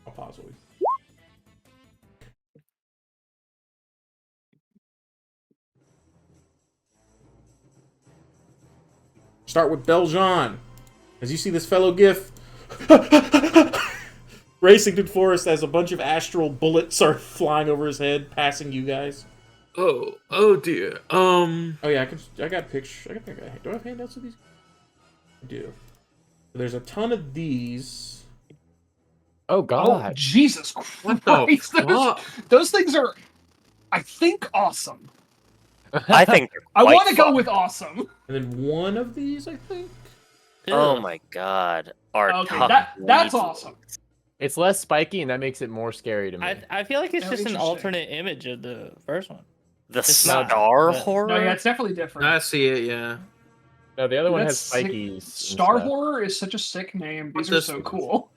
I'll pause it. Start with Beljean. As you see this fellow GIF racing through the forest as a bunch of astral bullets are flying over his head, passing you guys. Oh dear. Oh yeah, I got pictures. Do I have handouts of these? I do. There's a ton of these. Oh Oh, god. Jesus What the Christ. fuck? Those things are, I think, awesome. I think they're I quite want to go fun. with awesome. And then one of these, I think. Oh my god. Our Okay, top that's lead. awesome. It's less spiky and that makes it more scary to me. I feel like it's Oh, just an interesting. alternate image of the first one. The It's not, Star but- Horror? No, yeah, it's definitely different. I see it, yeah. No, the other one has That's sick. spikies. and Star stuff. Horror is such a sick name. What's These are this so one? cool.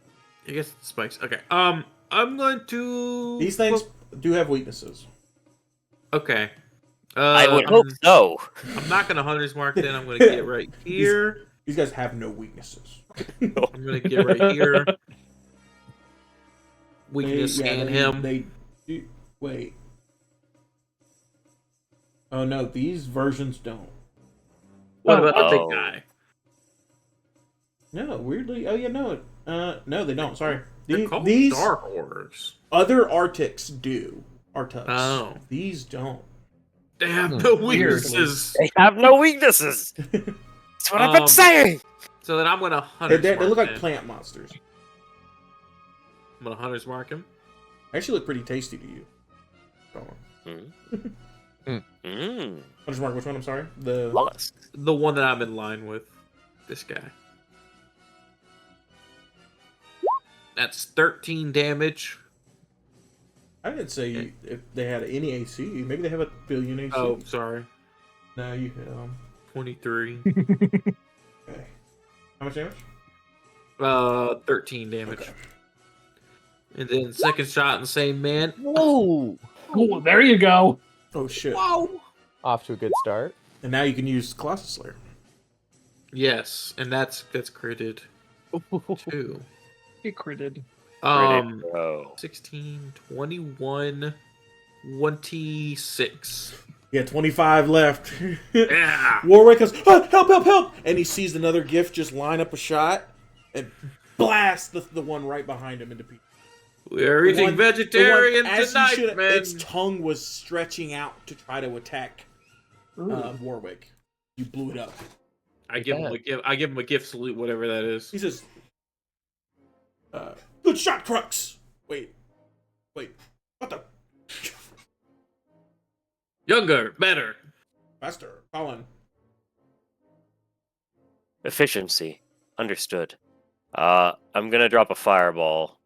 I guess it spikes. Okay. I'm going to These things do have weaknesses. Okay. I would hope so. I'm not gonna hunter's mark then. I'm gonna get right here. These guys have no weaknesses. I'm gonna get right here. Weakness scan him. They do, wait. Oh no, these versions don't. What about the Oh. big guy? No, weirdly. Oh yeah, no. No, they don't. Sorry. They're called These Star Horrors. other Arctics do. Arctucks. Oh. These don't. They have no Weird. weaknesses. They have no weaknesses. That's what I've been Um, saying. So then I'm gonna They, hunter's they mark look like him. plant monsters. I'm gonna hunter's mark him. They actually look pretty tasty to you. Hunter's mark, which one? I'm sorry. The Mollusk. The one that I'm in line with. This guy. That's 13 damage. I didn't say if they had any AC. Maybe they have a billion AC. Oh, sorry. No, you hit them. 23. Okay. How much damage? 13 damage. Okay. And then second shot in the same man. Whoa! Oh, there you go. Oh shit. Whoa! Off to a good start. And now you can use Colossus Slayer. Yes, and that's critted too. It critted. Oh. 16, 21, 26. Yeah, 25 left. Yeah. Warwick goes, "Ah, help, help, help! And he sees another gift just line up a shot and blast the one right behind him into pieces. We're eating one- vegetarian as you tonight, should- man. Its tongue was stretching out to try to attack Warwick. You blew it up. I give him a gift. I give him a gift salute, whatever that is. He says, "Good shot, Crux." Wait, what the? Younger, better. Faster, Colin. Efficiency. Understood. I'm gonna drop a fireball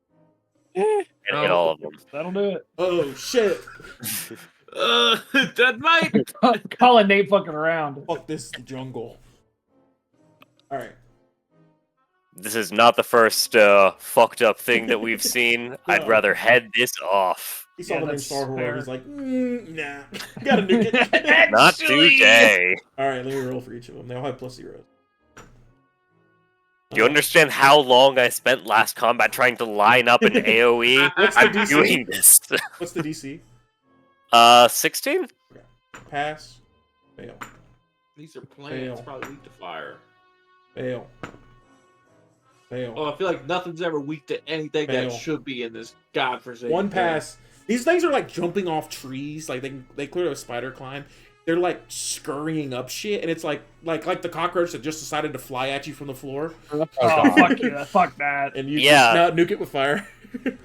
and hit all of them. That'll do it. Oh shit! That might. Colin ain't fucking around. Fuck this jungle. All right. This is not the first fucked up thing that we've seen. I'd rather head this off. He saw Yeah, the name that's Star Horror. fair. He's like, nah, gotta nuke it. Not today. All right, let me roll for each of them. They all have +0. Do you understand how long I spent last combat trying to line up an AoE? What's the I'm DC? doing this. What's the DC? 16? Pass. Fail. These are plants. Fail. Probably weak to fire. Fail. Fail. Oh, I feel like nothing's ever weak to anything Fail. that should be in this godforsaken. One thing. pass. These things are like jumping off trees. Like they clearly have a spider climb. They're like scurrying up shit, and it's like the cockroach that just decided to fly at you from the floor, Oh, fuck yeah. Fuck that. and you Yeah. just nuke it with fire.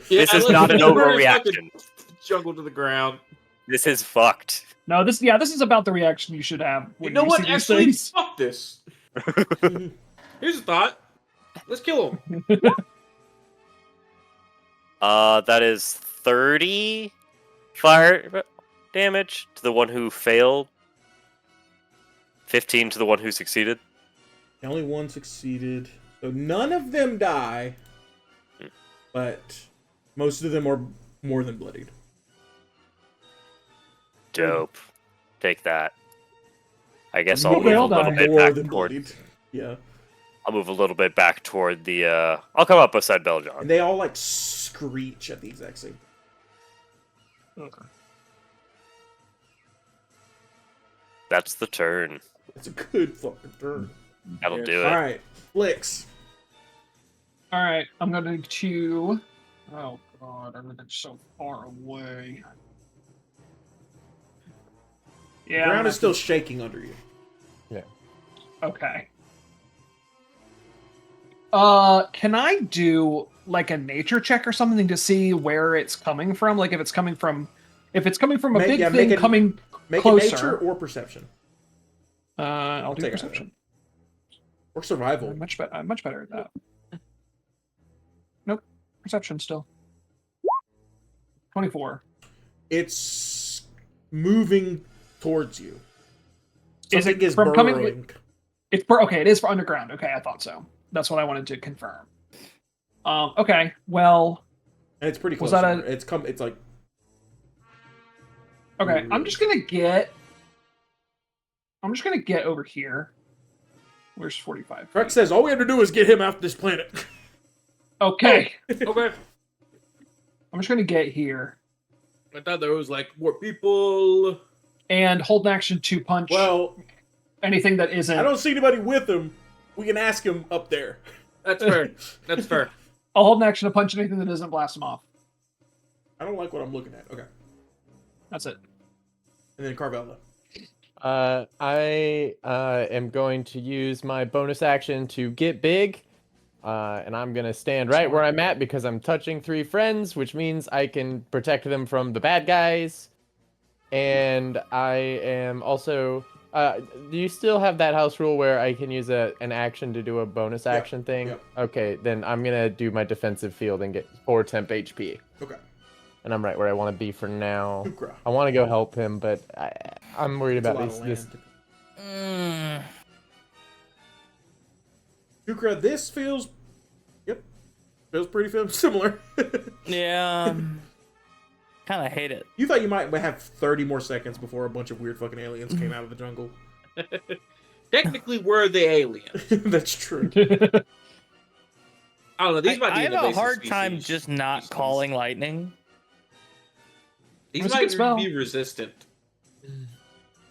This I is let not an the bird fucking overreaction. Jungle to the ground. This is fucked. No, this is about the reaction you should have You when know you what? see these Actually, things. fuck this. Here's a thought. Let's kill him. That is 30 fire damage to the one who failed. 15 to the one who succeeded. Only one succeeded, so none of them die, but most of them are more than bloodied. Dope. Take that. I guess Okay, I'll move a I'll little die. bit More back than toward. bloodied. Yeah, I'll move a little bit back toward the. I'll come up beside Beljon. and they all like screech at the exact same. Okay. That's the turn. It's a good fucking turn. That'll do All it. right, Flicks. All right, I'm going to. Oh god, everything's so far away. The Yeah. ground is still shaking under you. Okay. Can I do like a nature check or something to see where it's coming from? Like if it's coming from a big thing coming Make closer. it nature or perception I'll do take perception. or survival. I'm much better at that. Nope, perception still. 24. It's moving towards you. Is Something it from coming? burrowing. Okay, it is for underground. Okay, I thought so. That's what I wanted to confirm. Okay, well, And it's pretty close. Was that somewhere. It's like okay. I'm just gonna get over here. Where's 45? Crux says all we have to do is get him off this planet. Okay, Okay. I'm just gonna get here I thought there was like more people. and hold an action to punch Well, anything that isn't. I don't see anybody with him. We can ask him up there. That's fair. That's fair. I'll hold an action to punch anything that doesn't blast him off. I don't like what I'm looking at. Okay. That's it. And then Carvella. I am going to use my bonus action to get big, and I'm gonna stand right where I'm at because I'm touching 3 friends, which means I can protect them from the bad guys. And I am also. Do you still have that house rule where I can use an action to do a bonus action thing? yeah. Okay, then I'm gonna do my defensive field and get 4 temp HP. Okay. And I'm right where I want to be for now. Ukra. I want to go help him, but I'm worried It's a about lot of this. land. Ukra, this feels pretty similar. Yeah. Kind of hate it. You thought you might have 30 more seconds before a bunch of weird fucking aliens came out of the jungle. Technically, we're the aliens. That's true. I don't know. These might be I have a invasive hard time species. just not calling lightning. These It's a good might spell. be resistant.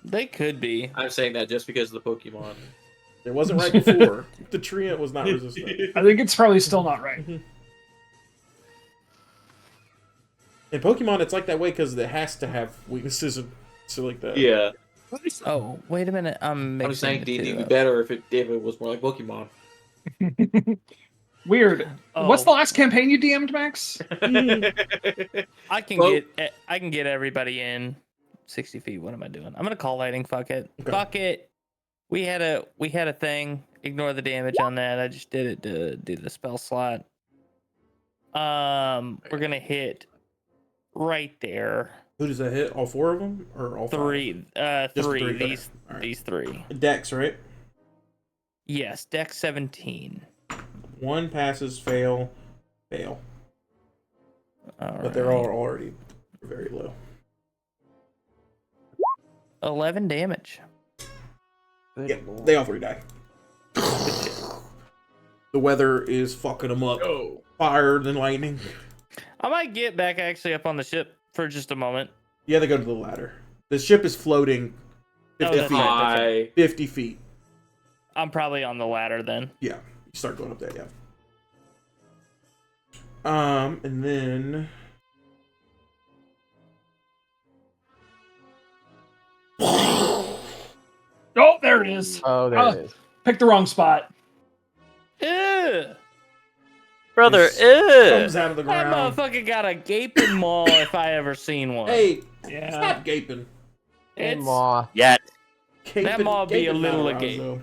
They could be. I'm saying that just because of the Pokemon. It wasn't right before. The treant was not resistant. I think it's probably still not right. In Pokemon, it's like that way because it has to have weaknesses and so like that. Yeah. Oh, wait a minute. I'm I'm just saying mixing the D&D two would be up. better if it was more like Pokemon. Weird. Oh. What's the last campaign you DM'd, Max? I can Well- get everybody in 60 feet. What am I doing? I'm gonna call lightning. Fuck it. Okay. Fuck it. We had a thing. Ignore the damage on that. I just did it to do the spell slot. We're gonna hit right there. Who does that hit? All 4 of them or all 5? Three. Just the Three. 3, okay. These All right. these three. Dex, right? Yes. Dex 17. 1 passes, fail. All But they're all right. already very low. 11 damage. Yeah, they all 3 die. The weather is fucking them up. Oh. Fire than lightning. I might get back actually up on the ship for just a moment. Yeah, they go to the ladder. The ship is floating 50 that's feet. right. Hi. 50 feet. I'm probably on the ladder then. Yeah, you start going up there, yeah. And then... Oh, there it is. Oh, there Oh. it is. Picked the wrong spot. Ew. Brother, Just ew. comes out of the That ground. motherfucker got a gaping maw if I ever seen one. Hey, Yeah. it's not gaping. It's Maw. Yet. Gaping maw be a gaping's not little around, agape. though.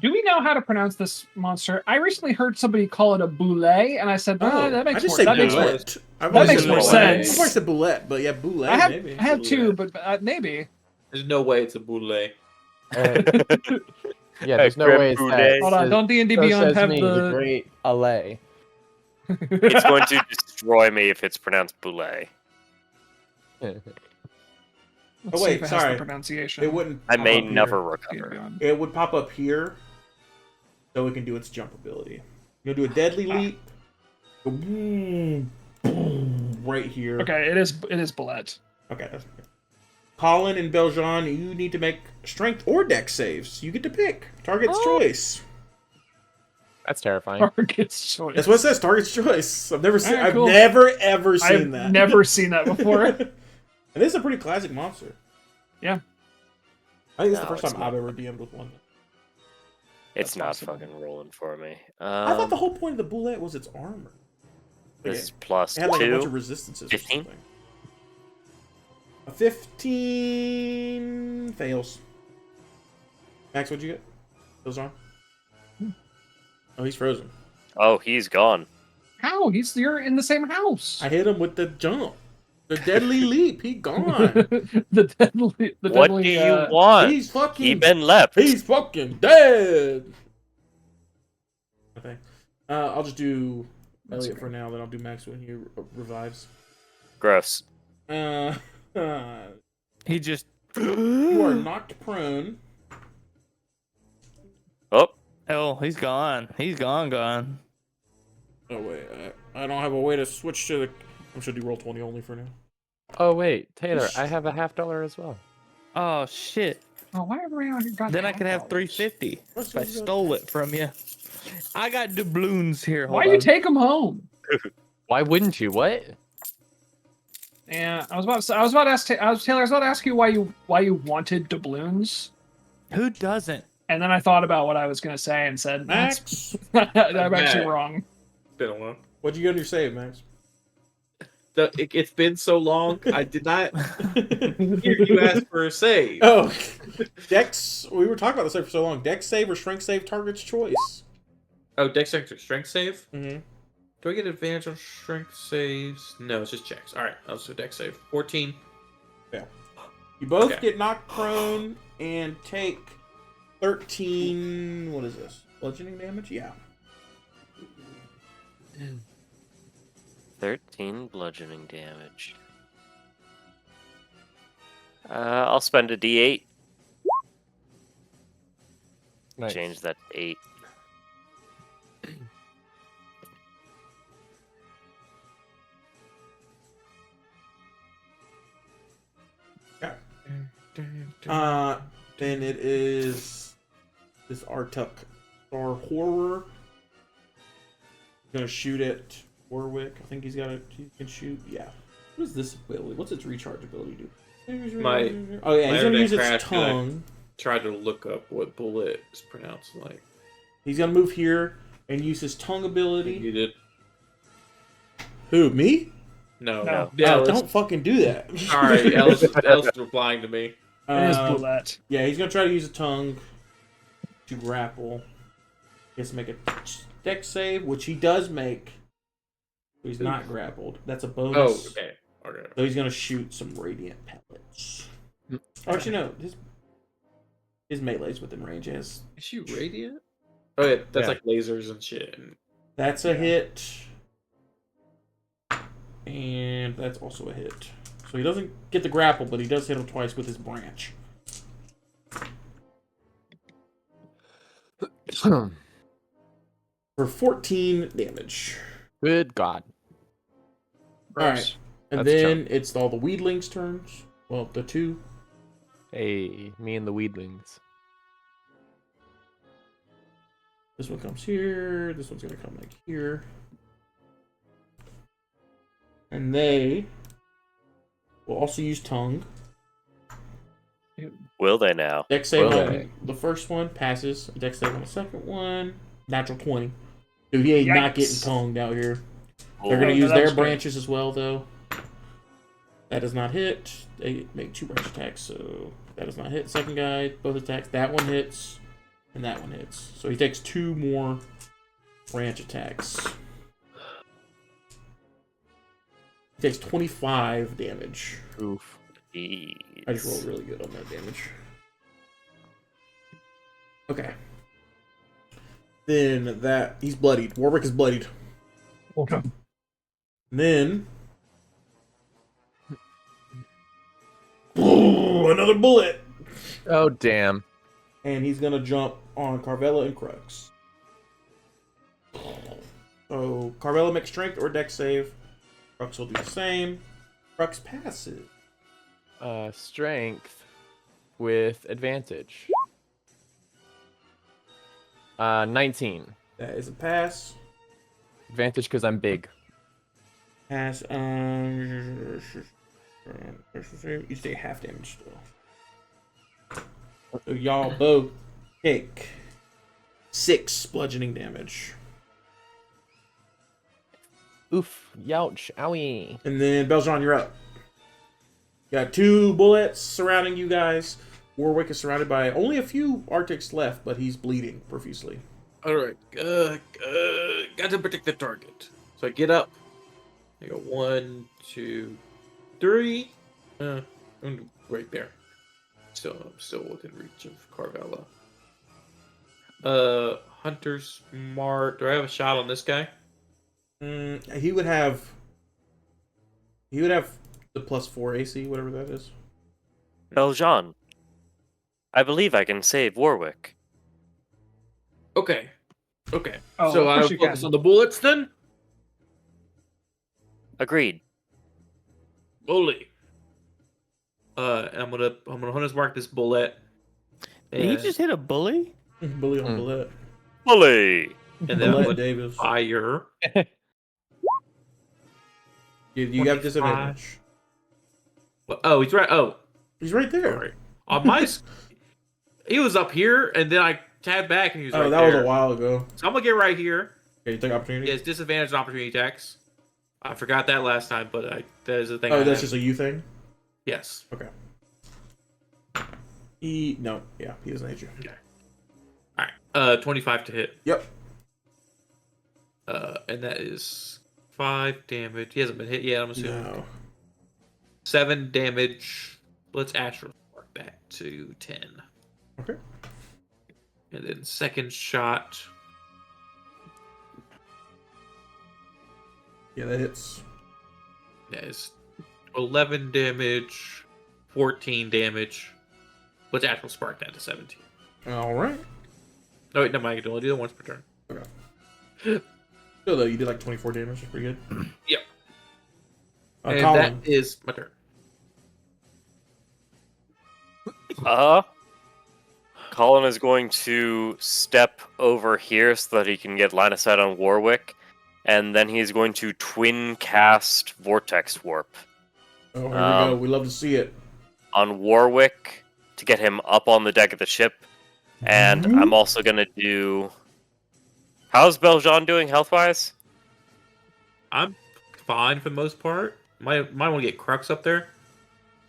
Do we know how to pronounce this monster? I recently heard somebody call it a boulet, and I said, Oh, that I makes just more, say that makes more. boulette. I've that always makes said more boulette. sense. I've always said boulette, but yeah, boulette I have, maybe. I have two, but maybe. There's no way it's a boule. Yeah, there's no creme way it's brulee. that. Hold on, don't D&D So Beyond says have me, the... great Allay. It's going to destroy me if it's pronounced boule. Let's Oh, see wait, if it has sorry. the pronunciation. It wouldn't. I pop may up never here. recover. Beyond. It would pop up here, so it can do its jump ability. You'll do a deadly leap. Go boom, boom, right here. Okay, it is bullet. Okay. That's okay. Colin and Beljean, you need to make strength or dex saves. You get to pick. Target's choice. That's terrifying. Target's choice. That's what it says. Target's choice. I've never seen. Alright, I've cool. never ever seen I've that. never seen that before. And this is a pretty classic monster. Yeah. I think it's No, the first it's time not. I've ever DM'd with one. It's not possible. fucking rolling for me. I thought the whole point of the bullet was its armor. This Like, is plus it had like a bunch of 2. resistances. 15? Or something. A 15 fails. Max, what'd you get? Those on? Oh, he's frozen. Oh, he's gone. How? You're in the same house. I hit him with the jump. The deadly leap. He gone. the deadly. The What deadly, do you want? He's fucking. He been left. He's fucking dead. Okay. I'll just do Elliot for now. Then I'll do Max when he revives. Gross. He just. You are knocked prone. Oh, Oh, he's gone. He's gone. Oh wait, I don't have a way to switch to the. I'm just gonna do Roll20 only for now. Oh wait, Taylor, I have a $50 as well. Oh shit. Oh, why everybody out here got Then I could have $5? 350 if I stole it from you. I got doubloons here. Why Hold you on. take them home? Why wouldn't you? What? Yeah, I was about to ask Taylor. I was about to ask you why you wanted doubloons, Who doesn't? and then I thought about what I was gonna say and said, Max, I'm actually wrong. Been a while. what'd you get on your save, Max? It's been so long. I did not hear you ask for a save. Oh, Dex. We were talking about this for so long. Dex save or strength save, target's choice. Oh, dex strength save. Mm-hmm. Do I get advantage on strength saves? No, it's just checks. All right, I'll do dex save. 14. You both Okay. get knocked prone and take 13. What is this? Bludgeoning damage? Yeah. 13 bludgeoning damage. I'll spend a D8. Nice. Change that to 8. Then it is this Artuk or horror. Gonna shoot at Warwick. I think he can shoot. Yeah. What is this ability? What's its recharge ability do? My- Oh yeah, my he's gonna internet use its crashed, and I- tongue. Tried to look up what bullet is pronounced like. He's gonna move here and use his tongue You ability. did. Who, me? No. No. Yeah, Oh, don't fucking do that. Alright, Ellis is replying to me. It is Um, bullet. Yeah, he's gonna try to use a tongue to grapple. He has to make a dex save, which he does make. He's not grappled. That's a bonus. Oh, okay. Okay. So he's gonna shoot some radiant pellets. Oh, actually, no. His melee's within range. Is she radiant? Oh yeah, that's Yeah. like lasers and shit. That's a hit. And that's also a hit. So he doesn't get the grapple, but he does hit him twice with his branch. For 14 damage. Good God. Alright. And That's then it's all the weedlings' turns. Well, the two. Hey, me and the weedlings. This one comes here. This one's gonna come like here. And they will also use tongue. Will they now? Dex save Will on they? the first one passes. Dex save on the second one. Natural 20. Dude, he ain't not getting Yikes. tongued out here. Oh, They're gonna no, use that their was good. branches as well, though. That does not hit. They make 2 branch attacks, so that does not hit. Second guy, both attacks. That one hits, and that one hits. So he takes 2 more branch attacks. He takes 25 damage. Oof. Jeez. I just rolled really good on that damage. Okay. Then that he's bloodied. Warwick is bloodied. Okay. Then another bullet. Oh, damn. And he's gonna jump on Carvella and Crux. So Carvella makes strength or dex save. Crux will do the same. Crux passes. Strength with advantage. 19. That is a pass. Advantage because I'm big. Pass. You stay half damage still. So y'all both take 6 bludgeoning damage. Oof. Youch. Owie. And then Beljon, you're up. Got 2 bullets surrounding you guys. Warwick is surrounded by only a few Arctics left, but he's bleeding profusely. Alright. Got to protect the target. So I get up. I go 1, 2, 3. I'm right there. So I'm still within reach of Carvella. Hunter's Smart. Do I have a shot on this guy? He would have the +4 AC, whatever that is. Beljon, I believe I can save Warwick. Okay. Okay. Oh, so of I'll course you focus can. on the bullets then? Agreed. Bully. I'm gonna Hunter's Mark this bullet. Did he And- just hit a bully? Bully on bullet. Bully! and then I'm Bullet gonna Davis. fire. You have disadvantage. Oh, he's right. Oh, He's right there. sorry. On my, he was up here, and then I tabbed back, and he was Oh, right that there. was a while ago. So I'm gonna get right here. Okay, you take opportunity. He has disadvantage on opportunity attacks. I forgot that last time, but that is the thing. Oh, I that's have. just a you thing. Yes. Okay. He doesn't hit you. All right. 25 to hit. Yep. And that is 5 damage. He hasn't been hit yet. I'm assuming. No. 7 damage. Let's astral mark that to 10. Okay. And then second shot. Yeah, that hits. That is 11 damage, 14 damage. Let's actual spark that to 17. All right. No, wait, never mind. I can only do that once per turn. Still though, you did like 24 damage. That's pretty good. Yep. And Colin. that is my turn. Colin is going to step over here so that he can get line of sight on Warwick, and then he's going to twin cast Vortex Warp Oh, here we go. We love to see it. On Warwick to get him up on the deck of the ship. And I'm also going to do... How's Beljean doing health-wise? I'm fine for the most part. Might want to get Crux up there.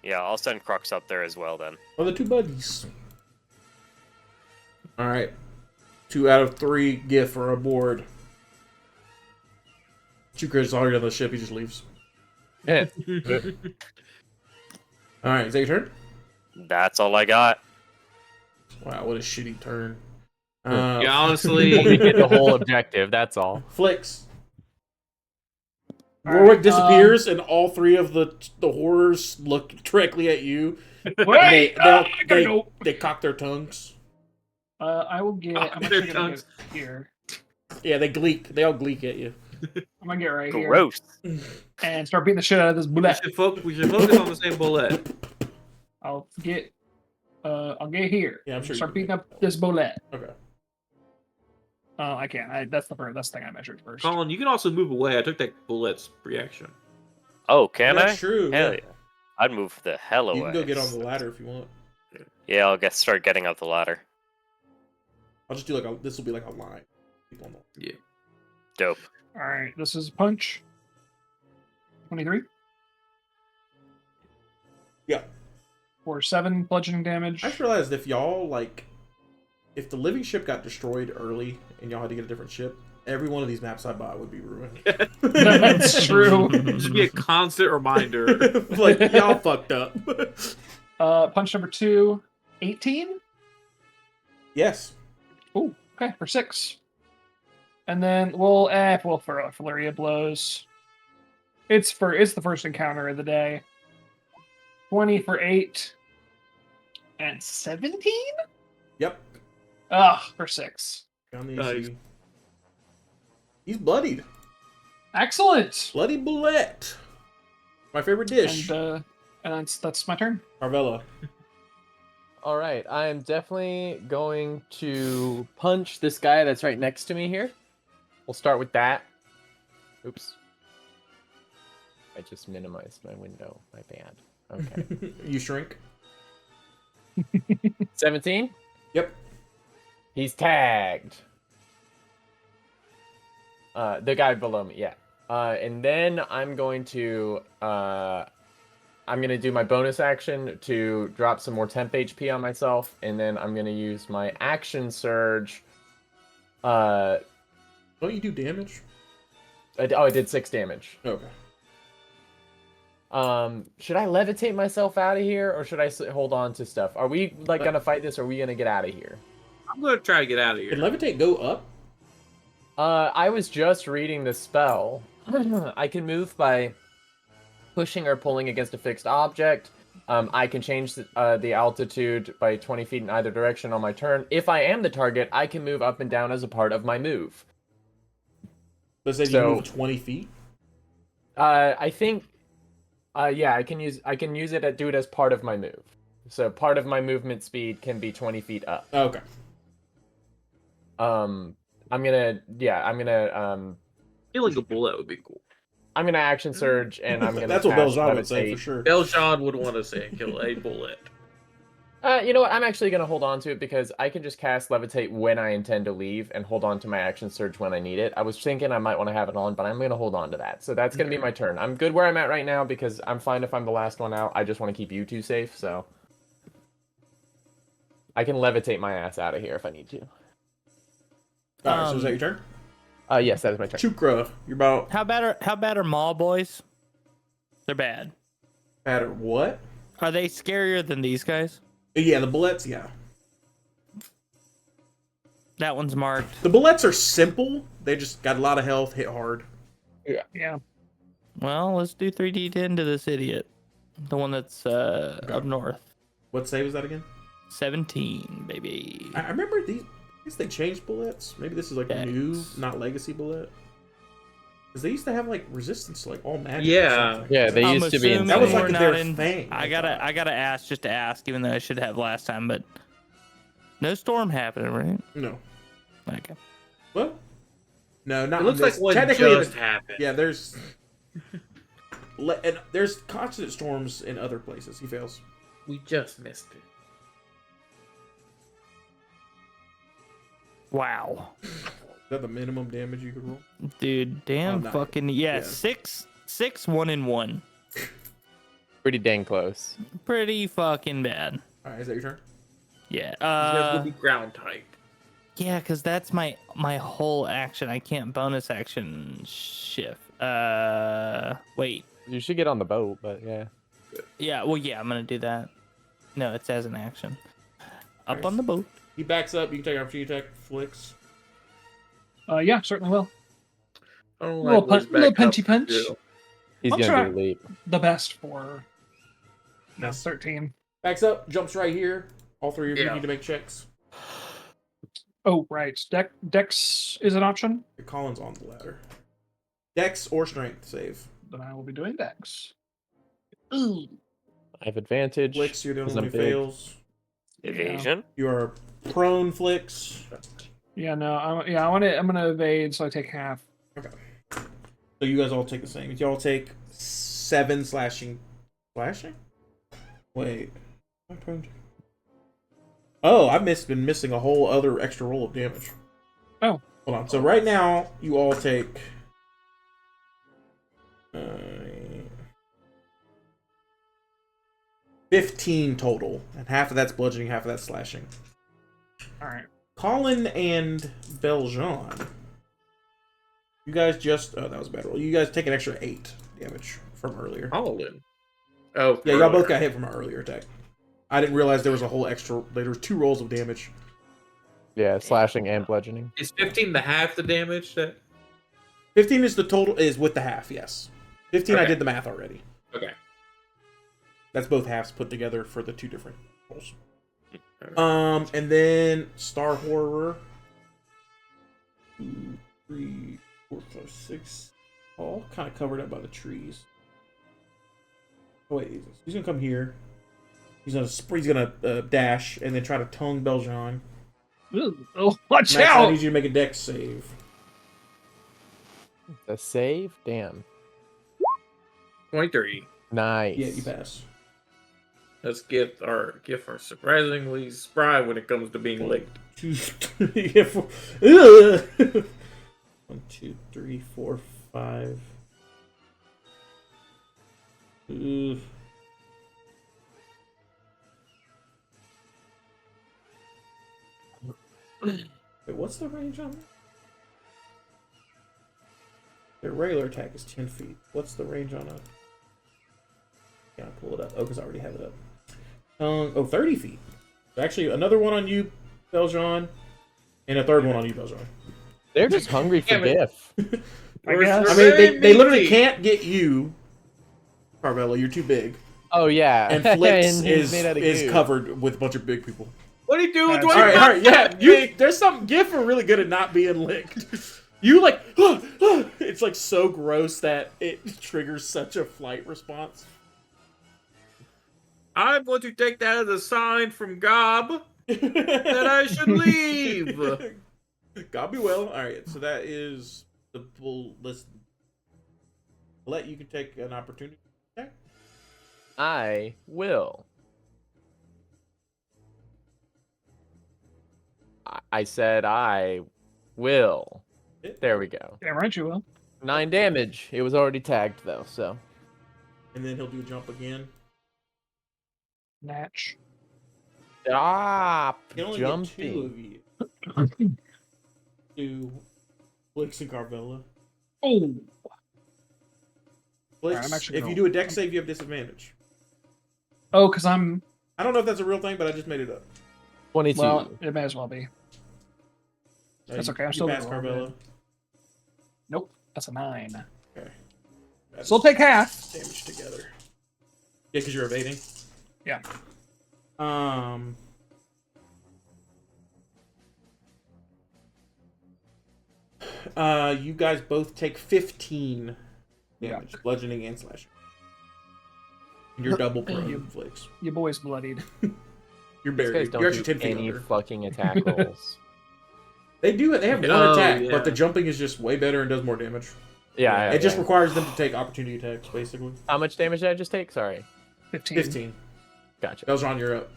Yeah, I'll send Crux up there as well then. Oh, the two buddies. All right. 2 out of 3 GIF are aboard. Chuka's already on the ship. He just leaves. Yeah. All right. Is that your turn? That's all I got. Wow, what a shitty turn. Yeah, honestly, We get the whole objective. That's all. Flicks. All Warwick right, disappears, and all 3 of the horrors look directly at you. Wait! I gotta They, go. they cock their tongues. I will get. Cock I'm their actually gonna tongues. get here. Yeah, they gleek. They all gleek at you. I'm gonna get right Gross. here and start beating the shit out of this we bullet. should focus on the same bullet. I'll get here. Yeah, I'm sure you Start can beating make up this bullet. Okay. Oh, I can't. That's the thing I measured first. Colin, you can also move away. I took that bullet's reaction. Oh, can I? That's true. Hell Yeah. yeah. I'd move the hell away. You can go get on the ladder if you want. Yeah, I'll start getting up the ladder. I'll just do like this will be like a line. People know. Yeah. Dope. All right, this is punch. 23 Yeah. for 7 bludgeoning damage. I just realized if y'all if the living ship got destroyed early and y'all had to get a different ship, every one of these maps I buy would be ruined. That's true. It should be a constant reminder. Like y'all fucked up. Punch number 2, 18. Yes. Ooh, okay, for 6. And then we'll for a flurry of blows. It's the first encounter of the day. 20 for 8. And 17? Yep. For 6. Down the Nice. easy. He's bloodied. Excellent. Bloody bullet. My favorite dish. And that's my turn. Carvella. All right, I am definitely going to punch this guy that's right next to me here. We'll start with that. Oops. I just minimized my window. My bad. Okay. You shrink. 17? Yep. He's tagged. The guy below me, yeah. And then I'm going to do my bonus action to drop some more temp HP on myself, and then I'm gonna use my action surge. Don't you do damage? I did 6 damage. Okay. Should I levitate myself out of here, or should I hold on to stuff? Are we gonna fight this, or are we gonna get out of here? I'm gonna try to get out of here. Can levitate go up? I was just reading the spell. I can move by pushing or pulling against a fixed object. I can change the altitude by 20 feet in either direction on my turn. If I am the target, I can move up and down as a part of my move. Does it So- you move 20 feet? I think, yeah, I can use it do it as part of my move. So part of my movement speed can be 20 feet up. Okay. Feeling a bullet would be cool. I'm gonna action surge, and I'm gonna. That's what cast Beljean would say Levitate. for sure. Beljean would want to say kill a bullet. You know what? I'm actually gonna hold on to it because I can just cast levitate when I intend to leave and hold on to my action surge when I need it. I was thinking I might want to have it on, but I'm gonna hold on to that. So that's gonna be my turn. I'm good where I'm at right now because I'm fine if I'm the last one out. I just want to keep you two safe, so I can levitate my ass out of here if I need to. Alright, so is that your turn? Yes, that is my turn. Chukra, you're about How bad are mall boys? They're bad. at what? Are they scarier than these guys? Yeah, the bullets, yeah. That one's marked. The bullets are simple. They just got a lot of health, hit hard. Yeah. Well, let's do 3d10 to this idiot. The one that's up north. What save is that again? 17, baby. I remember these. I guess they changed bullets. Maybe this is like Dex. new, not legacy bullet. Because they used to have like resistance to like all magic. or Yeah. something. Yeah, they I'm used to be assuming insane. That was like we're their not in- thing. I gotta ask just to ask, even though I should have last time, but no storm happening, right? No. Okay. Well, no, not It looks on this. like one Technically, just happened. yeah. There's and there's constant storms in other places. He fails. We just missed it. Wow. Is that the minimum damage you could roll? Dude, damn not- fucking yeah, yeah. 6, 1 and 1. Pretty dang close. Pretty fucking bad. All right, is that your turn? Yeah. He's gonna be ground type. Yeah, because that's my whole action. I can't bonus action shift. Wait. You should get on the boat, but yeah. Yeah, well, yeah, I'm gonna do that. No, it's as an action. Up Nice. on the boat. He backs up. You can take opportunity attack. Flicks. Yeah, certainly will. I don't Little like what's little back up punchy punch. to. He's I'll gonna try. do a leap. The best for. No, Nice. 13. Backs up. Jumps right here. All three of you Yeah. need to make checks. Oh, right. Dex is an option. Colin's on the ladder. Dex or strength save. Then I will be doing Dex. Ooh. I have advantage. Flicks, you're the only Because one I'm who big. fails. Evasion. You are prone, Flicks. Yeah, no. I'm gonna evade, so I take half. Okay. So you guys all take the same. You all take 7 slashing. Slashing? Wait. I'm prone. Oh, I've been missing a whole other extra roll of damage. Oh. Hold on. So right now, you all take... 15 total. And half of that's bludgeoning, half of that's slashing. Alright. Colin and Beljean. You guys just... Oh, that was a bad roll. You guys take an extra 8 damage from earlier. Colin. Oh, Yeah, y'all both got hit from an earlier attack. I didn't realize there was a whole extra... There were 2 rolls of damage. Yeah, slashing and bludgeoning. Is 15 the half the damage that? 15 is the total... Is with the half, yes. 15, I Okay. did the math already. Okay. That's both halves put together for the 2 different rolls. And then Star Horror. 2, 3, 4, 5, 6. All kind of covered up by the trees. Oh, wait, he's gonna come here. He's gonna dash and then try to tongue Beljean. Ooh. Oh, watch Max, I out! need you to make a dex save. The save? Damn. 23. Nice. Yeah, you pass. Let's get our surprisingly spry when it comes to being licked. 2, 3, 4. Ugh. 1, 2, 3, 4, 5. Ugh. Wait, what's the range on that? Their regular attack is 10 feet. What's the range on a... Can I pull it up? Oh, because I already have it up. 30 feet. Actually, another one on you, Beljean, and a third one on you, Beljean. They're just hungry for Damn it. GIF. I guess. I mean, they literally can't get you, Carvella. You're too big, Oh yeah. and Flix And he's is made out of is goo. covered with a bunch of big people. What are you doing? All All right, yeah. There's some GIF are really good at not being licked. You like, it's like so gross that it triggers such a flight response. I'm going to take that as a sign from Gob that I should leave. God be well. All right, so that is the full list. Let you can take an opportunity. Okay. I will. I said I will. There we go. Damn right you will. 9 damage. It was already tagged though, so. And then he'll do a jump again. Natch. Stop He can only jumping. get 2 of you. 2 Flix and Carvella. Oh. Flix, Alright, I'm actually if gonna- you do a dex save, you have disadvantage. Oh, because I'm. I don't know if that's a real thing, but I just made it up. 22. Well, it may as well be. That's okay, I'm You still pass gonna roll Carvella. Nope. That's a 9. Okay. That's So I'll take half. damage together. Yeah, because you're evading. Yeah. You guys both take 15 Yeah. damage, bludgeoning and slashing. And you're double prone, Flix. Your boy's bloodied. You're These guys buried. don't You're actually do 10 feet any under. fucking attack rolls. They do it. They have one Oh, attack, yeah. but the jumping is just way better and does more damage. Yeah, It just yeah. requires them to take opportunity attacks, basically. How much damage did I just take? Sorry. 15. 15. Gotcha. That was on your up.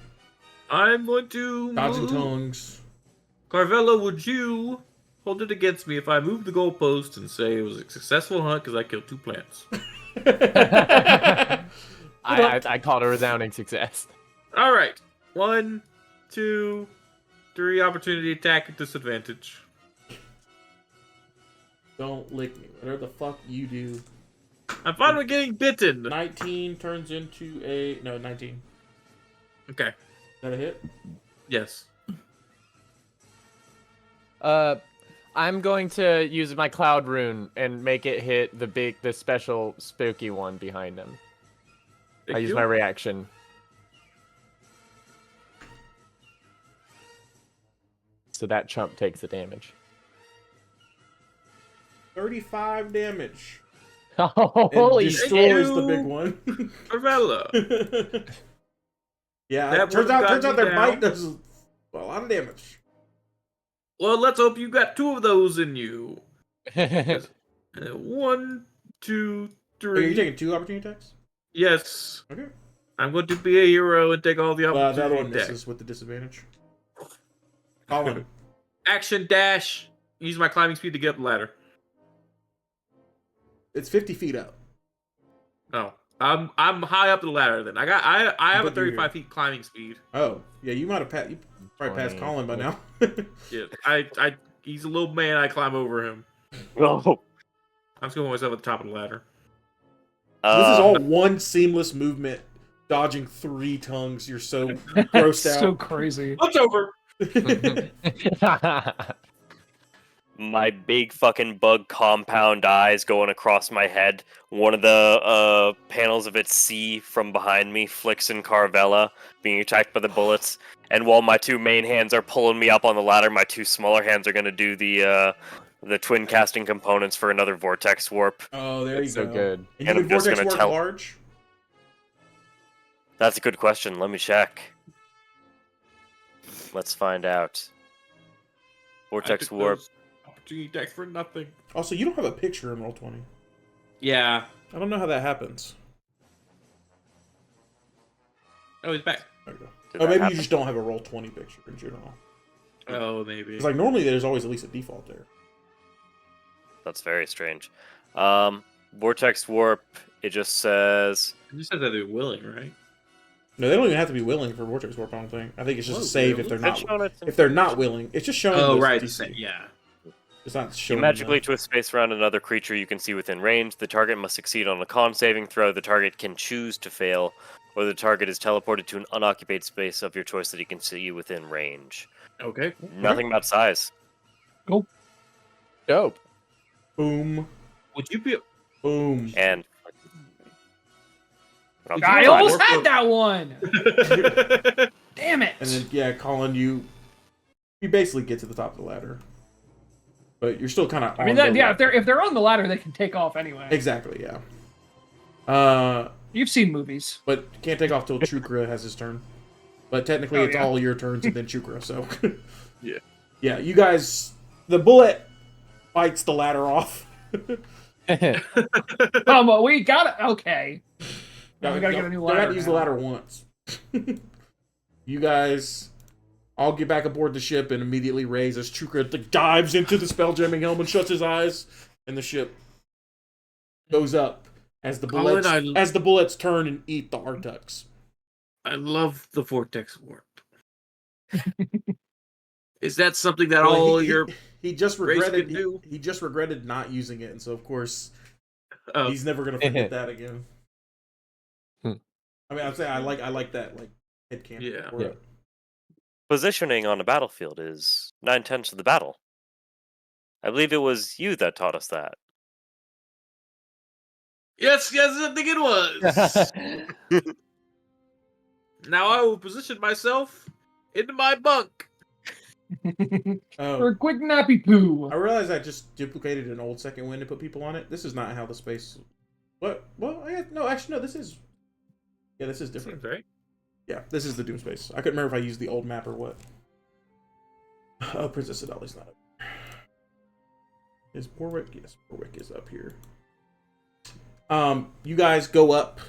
I'm going to Dodging move. tongues. Carvella, would you hold it against me if I move the goalpost and say it was a successful hunt because I killed 2 plants? I called a resounding success. All right. 1, 2, 3. Opportunity attack at disadvantage. Don't lick me. Whatever the fuck you do. I'm fine with getting bitten. 19 turns into a... No, 19. Okay. Is that a hit? Yes. I'm going to use my cloud rune and make it hit the special spooky one behind him. I use my reaction. So that chump takes the damage. 35 damage. Holy It shit! destroys the big one. Carvella. Yeah, That it turns one out got me their down. bite does a lot of damage. Well, let's hope you got 2 of those in you. 1, 2, So you're 3. taking 2 opportunity attacks? Yes. Okay. I'm going to be a hero and take all the The other opportunity one attacks. misses with the disadvantage. Colin. Action dash. Use my climbing speed to get up the ladder. It's 50 feet up. Oh, I'm high up the ladder then. I have a But you're 35 feet climbing speed. Oh, yeah, you might have you probably passed 20. Colin by now. Yeah, he's a little man. I climb over him. Oh. I'm just going myself at the top of the ladder. This is all one seamless movement, dodging 3 tongues. You're so grossed out. So crazy. It's over. My big fucking bug compound eyes going across my head. One of the panels of its C from behind me flicks in Carvella, being attacked by the bullets. And while my 2 main hands are pulling me up on the ladder, my 2 smaller hands are going to do the twin casting components for another vortex warp. Oh, there you so go. good. And And you I'm can just vortex gonna work tell- large? That's a good question. Let me check. Let's find out. Vortex warp. Opportunity attacks for nothing. Also, you don't have a picture in Roll20. Yeah. I don't know how that happens. Oh, he's back. There you go. Did Oh, that maybe happen? you just don't have a Roll20 picture in general. Oh, maybe. It's like normally there's always at least a default there. That's very strange. Vortex warp. It just says. You said that they're willing, right? No, they don't even have to be willing for Vortex Warp, I don't think. I think it's just Oh, a save really? if they're It's not showing its if they're not willing. It's just showing Oh, the right. DC. Yeah. It's not You showing magically the- twist space around another creature you can see within range. The target must succeed on a con saving throw. The target can choose to fail, or the target is teleported to an unoccupied space of your choice that he can see within range. Okay. Nothing about size. Dope. Boom. Would you be? Boom. And I almost had that one. Damn it. And then yeah, Colin, you basically get to the top of the ladder. But you're still kind of I mean, if they're on the ladder, they can take off anyway. Exactly, yeah. You've seen movies. But you can't take off till Chukra has his turn. But technically, it's all your turns and then Chukra. So Yeah. Yeah, you guys. The bullet bites the ladder off. We got it. Okay. Now we gotta get a new They ladder. got to use the now. ladder once. You guys all get back aboard the ship and immediately raise as Chukra dives into the spelljamming helm and shuts his eyes, and the ship goes up as the Colin, bullets turn and eat the Artux. I love the vortex warp. Is that something that Well, all he- your he just race regretted can do? he just regretted not using it, and so of course Oh, he's never gonna forget that again. I mean, I'm saying I like that headcanon. Yeah. for it. positioning on a battlefield is 9/10 of the battle. I believe it was you that taught us that. yes, I think it was. Now I will position myself into my bunk. Oh, For a quick nappy poo. I realized I just duplicated an old second wind to put people on it. This is not how the space. What? Well, no. Actually, no. This is. Yeah, this is different. Seems right. Yeah, this is the Doom space. I couldn't remember if I used the old map or what. Oh, Princess Adali's not up. Is Warwick? Yes, Warwick is up here. You guys go up,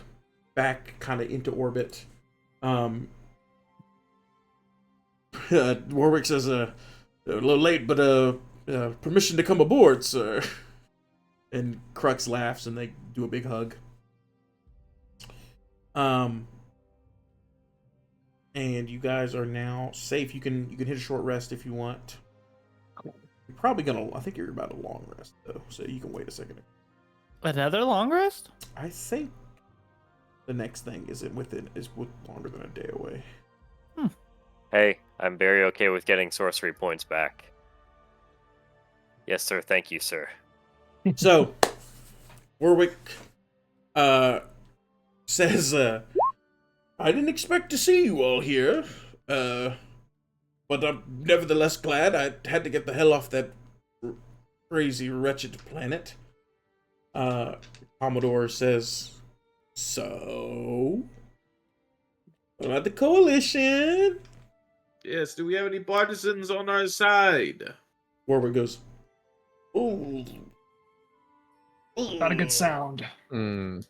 back, kind of into orbit. Warwick says, a little late, but permission to come aboard, sir. And Crux laughs, and they do a big hug. And you guys are now safe. You can hit a short rest if you want. You're probably gonna. I think you're about a long rest though, so you can wait a second. Another long rest? I think the next thing is longer than a day away. Hey, I'm very okay with getting sorcery points back. Yes, sir. Thank you, sir. So, Warwick says, I didn't expect to see you all here, but I'm nevertheless glad. I had to get the hell off that crazy, wretched planet. Commodore says, so, what about the Coalition? Yes, do we have any partisans on our side? Warwick goes, ooh. Not a good sound. Hmm.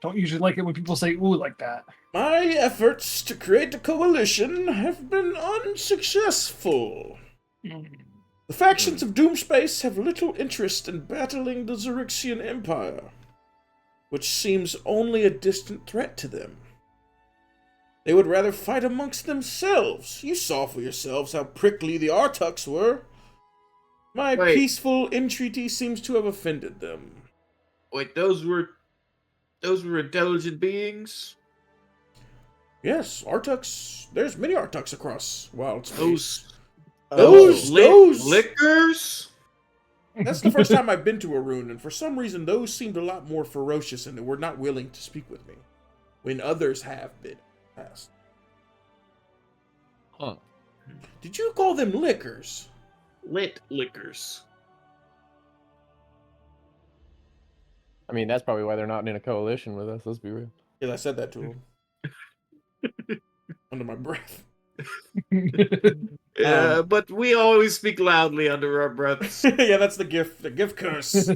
Don't usually like it when people say "ooh" like that. My efforts to create a coalition have been unsuccessful. The factions of Doomspace have little interest in battling the Xaryxian Empire, which seems only a distant threat to them. They would rather fight amongst themselves. You saw for yourselves how prickly the Artuks were. My peaceful entreaty seems to have offended them. Wait, those were intelligent beings? Yes, Artuks. There's many Artuks across wild space. Those Those lickers? That's the first time I've been to a rune, and for some reason those seemed a lot more ferocious and were not willing to speak with me, when others have been in the past. Huh. Did you call them lickers? Lit lickers. I mean, that's probably why they're not in a coalition with us. Let's be real. Yeah, I said that to him. Under my breath. Yeah, but we always speak loudly under our breaths. Yeah, that's the gift curse.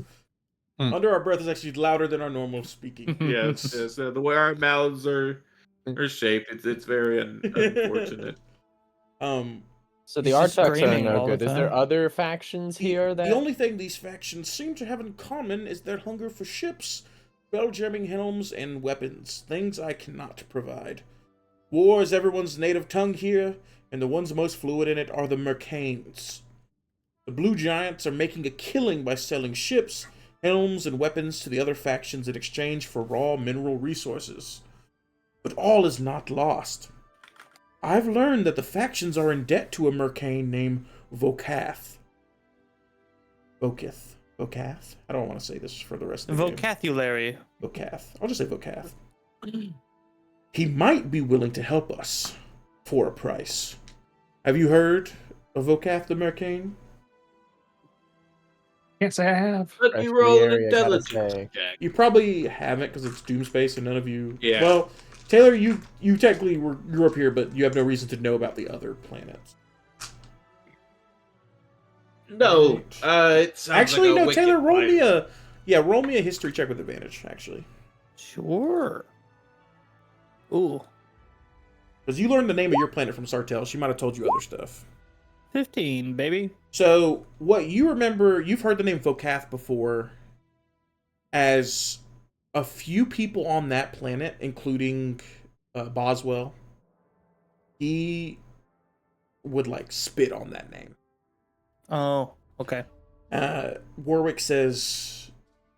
Under our breath is actually louder than our normal speaking. Yes. The way our mouths are shaped, it's very unfortunate. So the He's just Artuks are screaming no all good. the Is there time. other factions here that? The only thing these factions seem to have in common is their hunger for ships, spelljamming helms, and weapons, things I cannot provide. War is everyone's native tongue here, and the ones most fluent in it are the Mercanes. The Blue Giants are making a killing by selling ships, helms, and weapons to the other factions in exchange for raw mineral resources. But all is not lost. I've learned that the factions are in debt to a Mercane named Vokath. Vokath? I don't want to say this for the rest of the game. Vocabulary. Vokath. I'll just say Vokath. He might be willing to help us for a price. Have you heard of Vokath the Mercane? Can't say I have. Let me roll an intelligence check. You probably haven't because it's Doomspace and none of you. Yeah. Well, Taylor, you technically grew up here, but you have no reason to know about the other planets. No, it sounds Actually, like a no. wicked Taylor, roll plan. roll me a history check with advantage. Actually, Sure. Ooh. because you learned the name of your planet from Sartell. She might have told you other stuff. 15, baby. So, what you remember, you've heard the name Vokath before as a few people on that planet, including Boswell, he would, spit on that name. Oh, okay. Warwick says,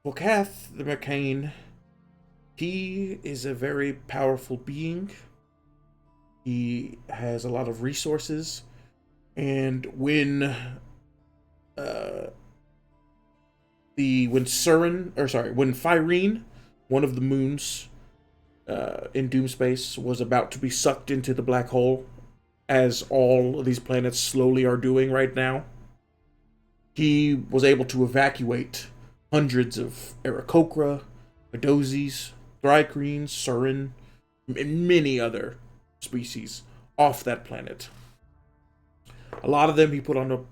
Vokath the Mercane, he is a very powerful being. He has a lot of resources. And when Fyrene, one of the moons in Doomspace, was about to be sucked into the black hole, as all of these planets slowly are doing right now, he was able to evacuate hundreds of Aarakocra, Medozis, Thrycreens, Surin, and many other species off that planet. A lot of them he put on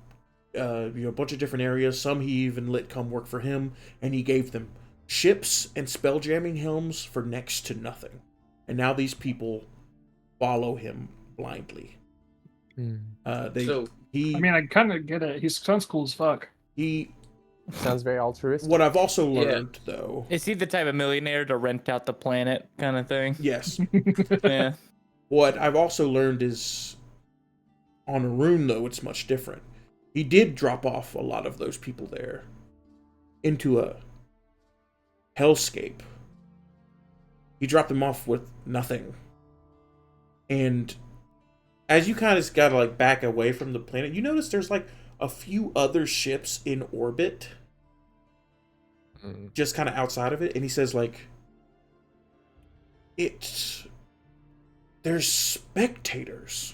a bunch of different areas. Some he even let come work for him, and he gave them ships and spelljamming helms for next to nothing. And now these people follow him blindly. I mean, I kind of get it. He sounds cool as fuck. He Sounds very altruistic. What I've also learned, though, Is he the type of millionaire to rent out the planet kind of thing? yes, Yeah. what I've also learned is on Arun, though, it's much different. He did drop off a lot of those people there into a hellscape. He dropped them off with nothing. And as you kind of gotta like back away from the planet, you notice there's like a few other ships in orbit just kind of outside of it. And he says like, there's spectators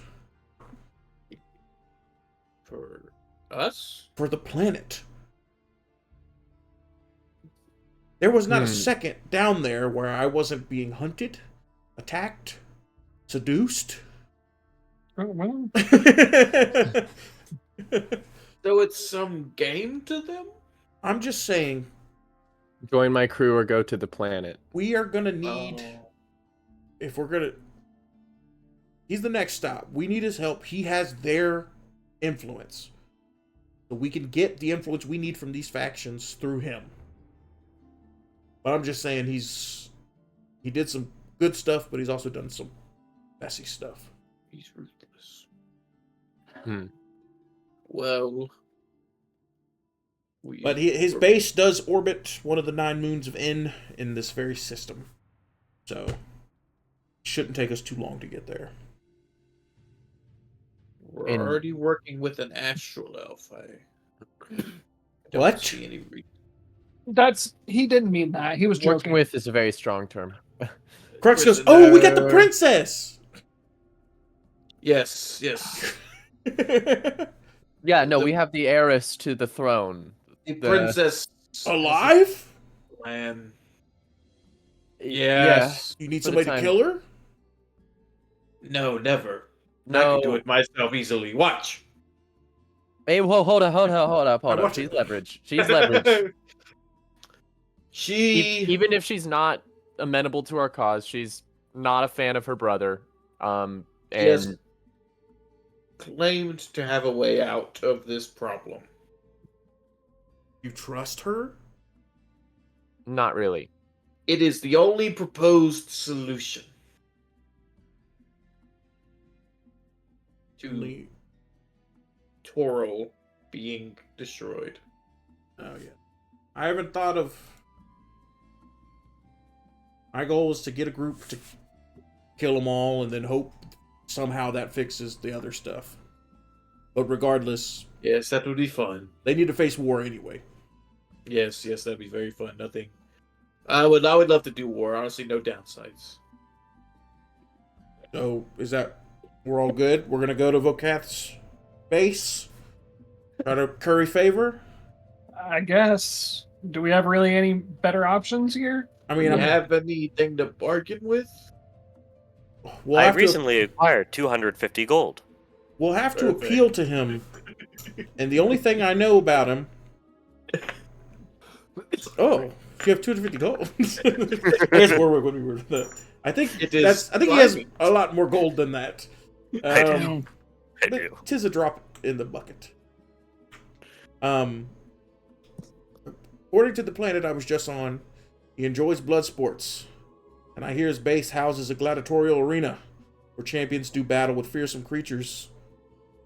For us? for the planet. There was not a second down there where I wasn't being hunted, attacked, seduced. Oh, well, So it's some game to them? I'm just saying, Join my crew or go to the planet. we are gonna need, if we're gonna, he's the next stop. We need his help. He has their influence. So we can get the influence we need from these factions through him. But I'm just saying he did some good stuff, but he's also done some messy stuff. He's ruthless. Hmm. Well, But his base does orbit one of the 9 moons of N in this very system. So, it shouldn't take us too long to get there. We're already working with an astral elf. I don't What? see any reason. he didn't mean that. He was Working joking. with is a very strong term. Crux goes, oh, we got the princess! Yes. Yeah, no, we have the heiress to the throne. The princess Alive? plan. Yeah. Yes. You need For the somebody to time. kill her? No, never. I No. can do it myself easily. Watch. Hey, whoa, hold up. I'm watching. She's leveraged. She's leveraged. She Even if she's not amenable to our cause, she's not a fan of her brother. And has claimed to have a way out of this problem. You trust her? not really. It is the only proposed solution to Toro being destroyed. Oh, yeah. I haven't thought of... My goal is to get a group to kill them all and then hope somehow that fixes the other stuff. But regardless... Yes, that would be fun. They need to face war anyway. Yes, that'd be very fun. Nothing. I would love to do war. Honestly, no downsides. So, is that... We're all good? We're gonna go to Vokath's base? Try to curry favor? I guess. Do we have really any better options here? I Do mean, you have anything to bargain with? we'll I have to, recently acquired 250 gold. we'll have to Perfect. appeal to him. And the only thing I know about him... Oh, you have 250 gold. I guess what we were... I think It is I think he has climbing. a lot more gold than that. I do. I But do. 'tis a drop in the bucket. According to the planet I was just on, he enjoys blood sports, and I hear his base houses a gladiatorial arena where champions do battle with fearsome creatures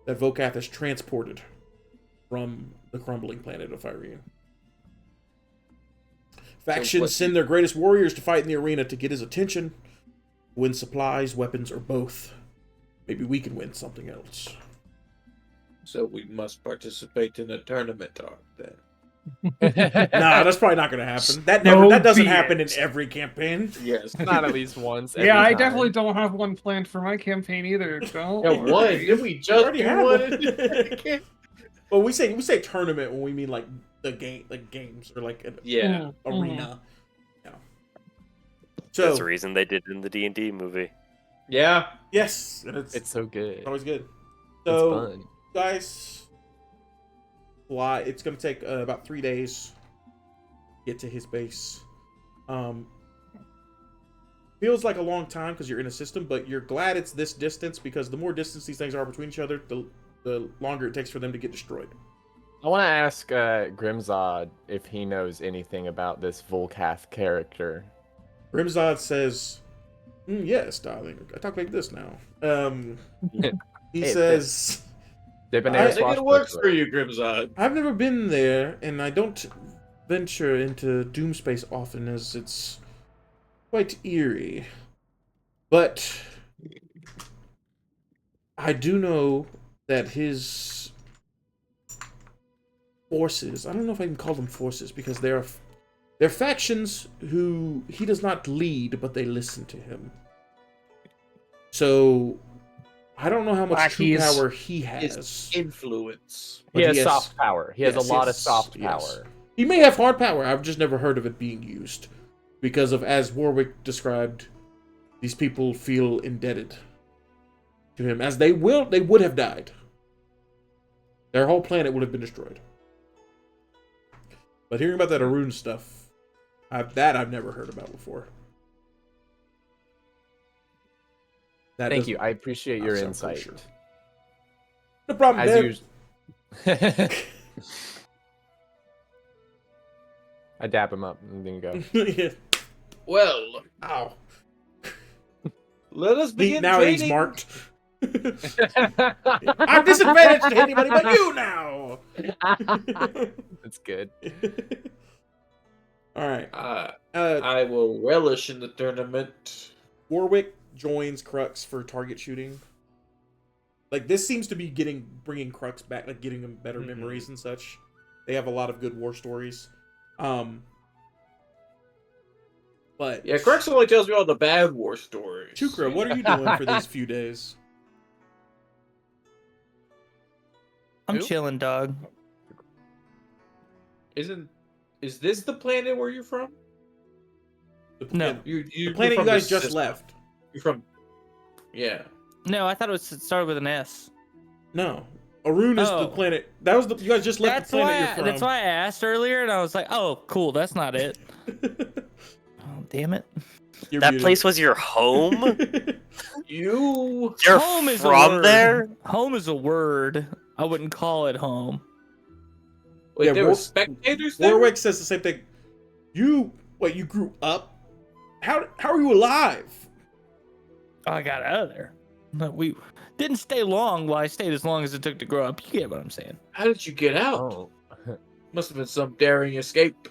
that Vokath has transported from the crumbling planet of Irene. Factions send their greatest warriors to fight in the arena to get his attention, win supplies, weapons, or both. Maybe we can win something else. So we must participate in a tournament arc then. Nah, that's probably not going to happen. That doesn't happen in every campaign. Yes. Not at least once. Yeah, I every time. definitely don't have one planned for my campaign either. Don't Yeah, worry. one. Did we just already do had one? Well, we say tournament when we mean like the game, like games or like an Yeah. arena. Yeah. That's So the reason they did it in the D&D movie. Yeah. yes, and it's It's so good. always good. It's So fun. guys, fly. It's gonna take about 3 days to get to his base. Feels like a long time because you're in a system, but you're glad it's this distance because the more distance these things are between each other, the longer it takes for them to get destroyed. I want to ask Grimzod if he knows anything about this Volcath character. Grimzod says, yes, darling. I talk like this now. He Hey, says, I think it works for you, Grimzod. I've never been there, and I don't venture into Doomspace often as it's quite eerie. But I do know that his forces, I don't know if I can call them forces because they're factions who he does not lead, but they listen to him. So I don't know how much true power he has. His influence. He has soft power. He has a lot of soft yes. power. He may have hard power. I've just never heard of it being used. Because of, as Warwick described, these people feel indebted to him. As they would have died. Their whole planet would have been destroyed. But hearing about that Arun stuff, I've never heard about before. Thank you. I appreciate your insight. Sure. No problem, As usual. I dap him up and then go. Yeah. Well, ow. Let us begin now training. He's marked. I'm disadvantaged to anybody but you now. That's good. All right. I will relish in the tournament. Warwick joins Crux for target shooting. Like, this seems to be bringing Crux back, like getting them better memories and such. They have a lot of good war stories. But yeah, Crux only tells me all the bad war stories. Chukra, what are you doing for these few days? I'm chilling, dog. Is this the planet where you're from? No. The planet you guys just left. You're from. Yeah. No, I thought it started with an S. No. Arun is the planet. That was you guys just left the planet you're from. That's why I asked earlier, and I was like, oh, cool, that's not it. Oh, damn it. That place was your home? You're home is from there? Home is a word. I wouldn't call it home. Wait, there were spectators there? Warwick says the same thing. You grew up? How are you alive? I got out of there. But we didn't stay long. Well, I stayed as long as it took to grow up. You get what I'm saying. How did you get out? Oh. Must have been some daring escape.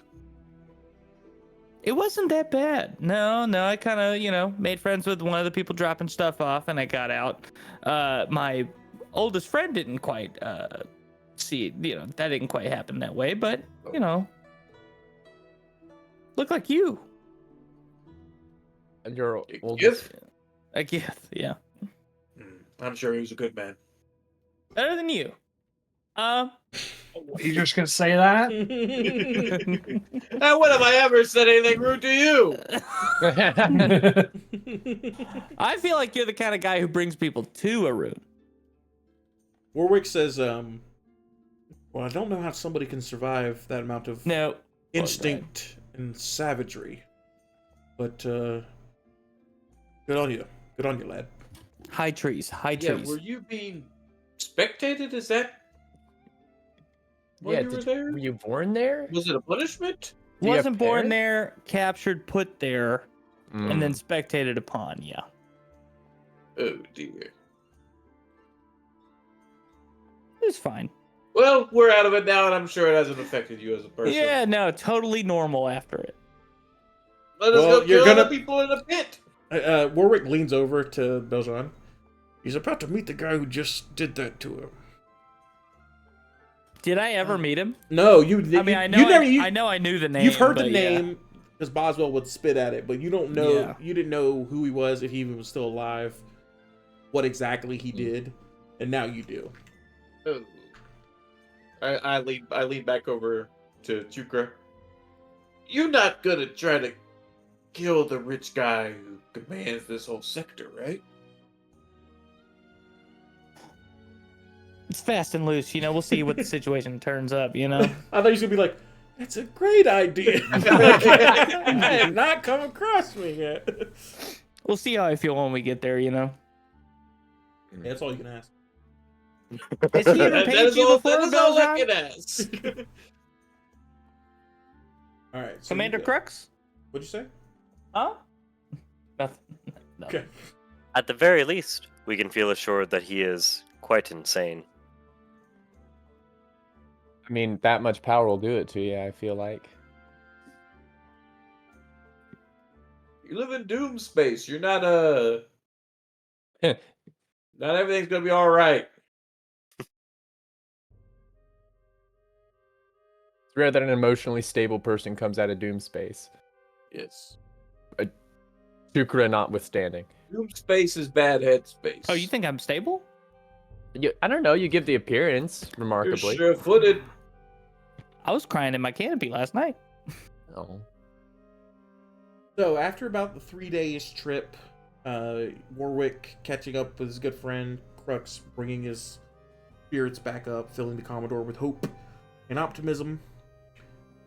It wasn't that bad. No, I kind of, made friends with one of the people dropping stuff off, and I got out. My oldest friend didn't quite see, that didn't quite happen that way, but, look like you. And your oldest. A gift, yeah. I'm sure he was a good man. Better than you. You just gonna say that? When have I ever said anything rude to you? I feel like you're the kind of guy who brings people to Arun. Warwick says, well, I don't know how somebody can survive that amount of instinct and savagery. But good on you. Good on you, lad. High trees. Yeah, were you being spectated? Is that why you were there? Were you born there? Was it a punishment? Wasn't born there, captured, put there, and then spectated upon, yeah. Oh, dear. It's fine. Well, we're out of it now, and I'm sure it hasn't affected you as a person. Yeah, no, totally normal after it. Let us go kill the people in the pit. Warwick leans over to Belzran. He's about to meet the guy who just did that to him. Did I ever meet him? No, you. I know I knew the name. You've heard the name because Boswell would spit at it, but you don't know. Yeah. You didn't know who he was, if he even was still alive, what exactly he did, and now you do. Oh. I lean back over to Chukra. You're not gonna try to kill the rich guy who commands this whole sector, right? It's fast and loose, you know. We'll see what the situation turns up, you know. I thought he was gonna be like, "That's a great idea." I have not come across me yet. We'll see how I feel when we get there, you know. Yeah, that's all you can ask. Has he ever paid you before, that is all I Belzon? can ask. All right, so Commander you Crux? what'd you say? Huh? Nothing. No. Okay. At the very least, we can feel assured that he is quite insane. I mean, that much power will do it to you, I feel like. You live in doom space. You're not not everything's gonna be all right. It's rare that an emotionally stable person comes out of doom space. Yes. Shukra notwithstanding. Doom space is bad head space. Oh, you think I'm stable? I don't know, you give the appearance, You're remarkably. sure-footed. I was crying in my canopy last night. Oh. So after about the 3 days trip, Warwick catching up with his good friend Crux, bringing his spirits back up, filling the Commodore with hope and optimism,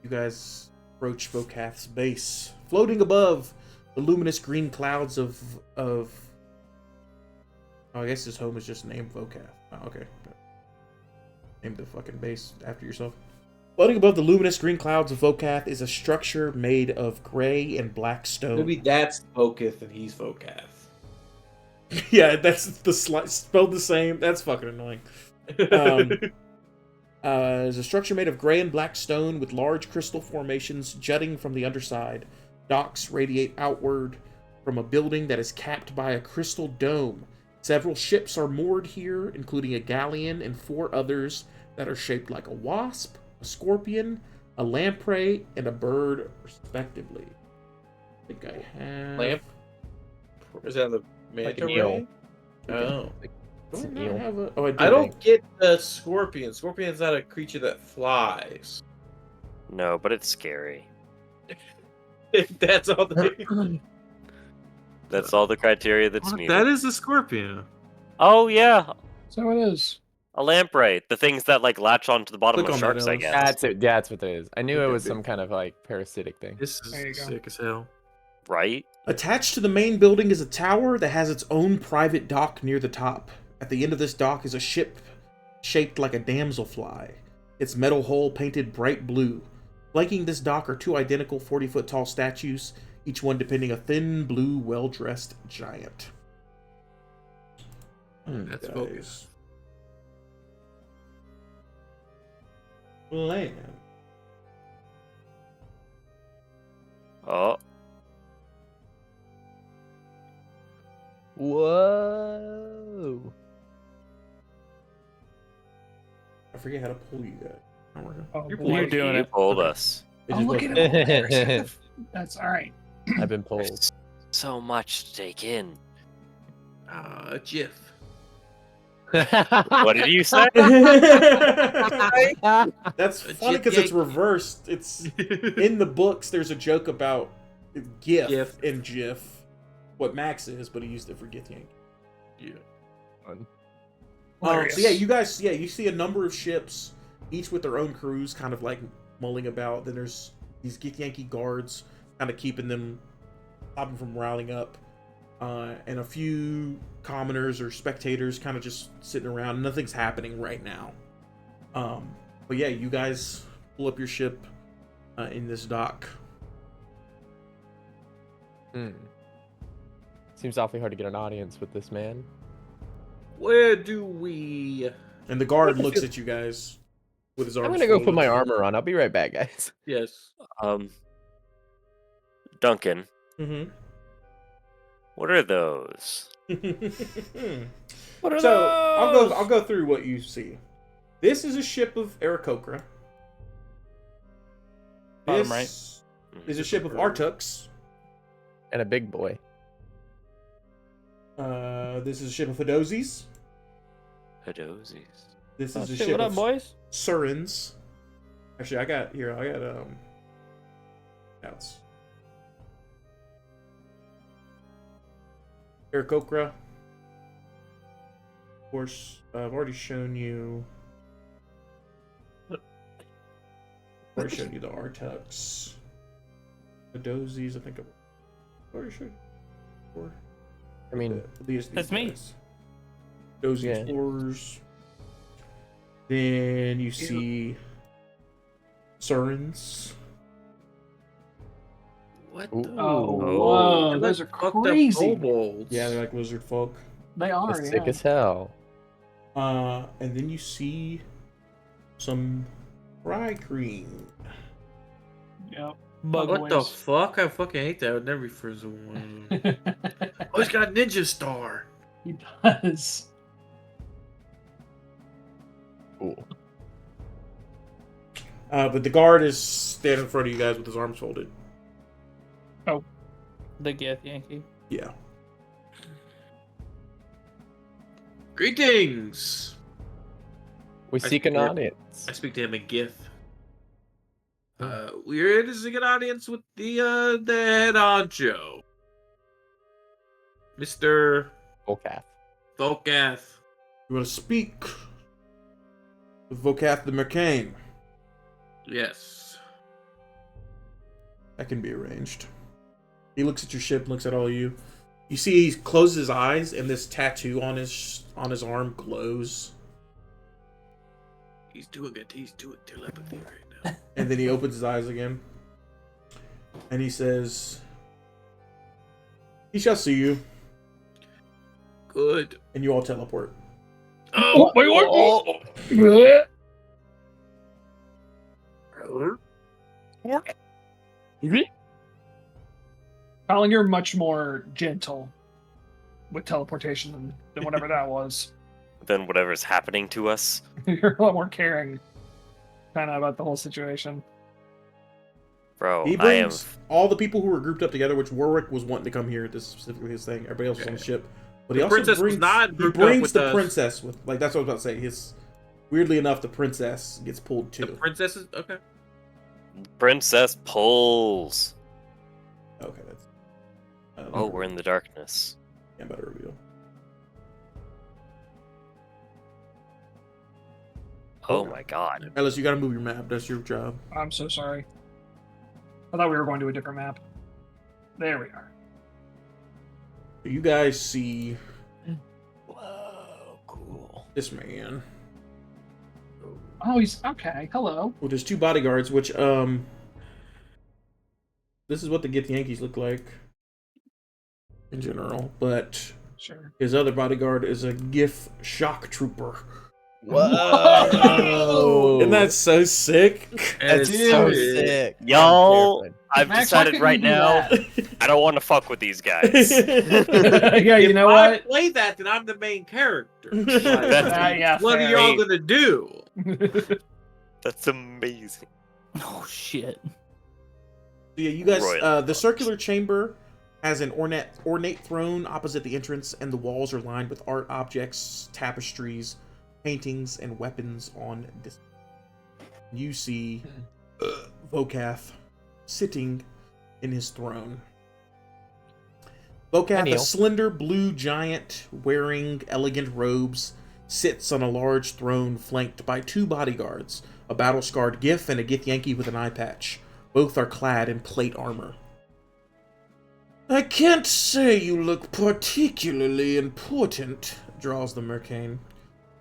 you guys approach Vokath's base, floating above the luminous green clouds of. Oh, I guess his home is just named Vokath. Oh, okay. Name the fucking base after yourself. Floating above the luminous green clouds of Vokath is a structure made of gray and black stone. Maybe that's Vokith and he's Vokath. Yeah, that's the spelled the same. That's fucking annoying. There's a structure made of gray and black stone with large crystal formations jutting from the underside. Docks radiate outward from a building that is capped by a crystal dome. Several ships are moored here, including a galleon and 4 others that are shaped like a wasp, a scorpion, a lamprey, and a bird, respectively. I think I have... Lamp? Is that the Like manta an eel. ray? Oh. Do I an not eel. have a... Oh, I do. I don't get the scorpion. Scorpion's not a creature that flies. No, but it's scary. That's all the... That's all the criteria that's needed. That is a scorpion. Oh yeah, So it is. a lamprey. The things that like latch onto the bottom Click of on that, sharks, I Ellis. guess. That's it. That's what it is. I knew it Okay, was big. some kind of like parasitic thing. This There you is go. sick as hell. Right? Attached to the main building is a tower that has its own private dock near the top. At the end of this dock is a ship shaped like a damselfly, its metal hull painted bright blue. Flanking this dock are 2 identical 40-foot tall statues, each one depicting a thin, blue, well-dressed giant. That's Guys. focus. Land. Oh, Whoa. I forget how to pull you guys. I don't remember. Oh, You're boy. You're doing you it. pulled us. It Oh, just look at wasn't- him over there. That's all right. I've been pulled. There's so much to take in. Jiff. What did you say? That's A funny jip because it's yank. reversed. It's in the books. There's a joke about GIF, GIF. and GIF, what Max is, but he used it for Gith Yank. Yeah. So yeah, you guys, you see a number of ships, each with their own crews, kind of like mulling about. Then there's these Gith Yankee guards, kind of keeping them, stopping them from riling up, and a few commoners or spectators, kind of just sitting around. Nothing's happening right now. But yeah, you guys pull up your ship in this dock. Seems awfully hard to get an audience with this man. Where do we... And the guard looks at you guys with his arms. I'm gonna go put folded. my armor on. I'll be right back, guys. Yes. Duncan, Mm-hmm. what are those? What are So those? I'll go through what you see. This is a ship of Aarakocra. Bottom This is a ship of Artux. And a big boy. This is a ship of Hadozis. Hadozis. This Oh, is a shit, ship what up, of boys? Surins. Actually, I got outs. Aarakocra. course, I've already shown you. I've already shown you the Artux. The Dozies, I think I've already showed you before. I mean, These That's me. guys. Dozy Yeah. Explorers. Then you see Surins. What? Ooh. The? Oh, Oh. whoa, They're those like are fucked up crazy. kobolds. Yeah, they're like lizard folk. They are, that's sick yeah. as hell. And then you see some fry cream. Yep. Bug What the Boys. fuck? I fucking hate that. I would never frizzle one of them. Oh, he's got Ninja Star. He does. Cool. But the guard is standing in front of you guys with his arms folded. The Gith Yankee. Yeah. Greetings. We I seek an speak to- audience. I speak to him in GIF. We're here to seek an audience with the head honcho, Mr. Volcath. Volkath. You want to speak with Vocath the Mercane? Yes. That can be arranged. He looks at your ship, looks at all of you. You see, he closes his eyes, and this tattoo on his arm glows. He's doing it. He's doing telepathy right now. And then he opens his eyes again, and he says, "He shall see you," Good. and you all teleport. Oh, wait, what? Colin, you're much more gentle with teleportation than whatever that was. Then whatever's happening to us. You're a lot more caring, kind of, about the whole situation. Bro, He I am. brings all the people who were grouped up together, which Warwick was wanting to come here. This is specifically his thing. Everybody else was on the ship, but he The also princess was brings, not he grouped up brings with the us. princess with, like, that's what I was about to say. His weirdly enough, the princess gets pulled The too. princess is okay. Princess pulls. Okay, that's. Oh, we're in the darkness. Yeah, better reveal. Oh my god. Ellis, you gotta move your map. That's your job. I'm so sorry. I thought we were going to a different map. There we are. You guys see Whoa, cool. this man Oh, he's okay. Hello. with his two bodyguards, which this is what the Get the Yankees look like in general, but Sure. his other bodyguard is a GIF shock trooper. Whoa! Isn't that so sick? That's Dude. so sick. Y'all, I've Max, why decided couldn't right you do now that? I don't want to fuck with these guys. Yeah, you If know I what? play that, then I'm the main character. Yeah, What are fair. y'all gonna do? That's amazing. Oh shit. Yeah, you guys. Royal The circular chamber has an ornate throne opposite the entrance, and the walls are lined with art objects, tapestries, paintings, and weapons on display. You see Vocath sitting in his throne. Vocath, a slender blue giant wearing elegant robes, sits on a large throne flanked by two bodyguards, a battle-scarred Gith and a Gith Yankee with an eye patch. Both are clad in plate armor. "I can't say you look particularly important," drawls the Mercane.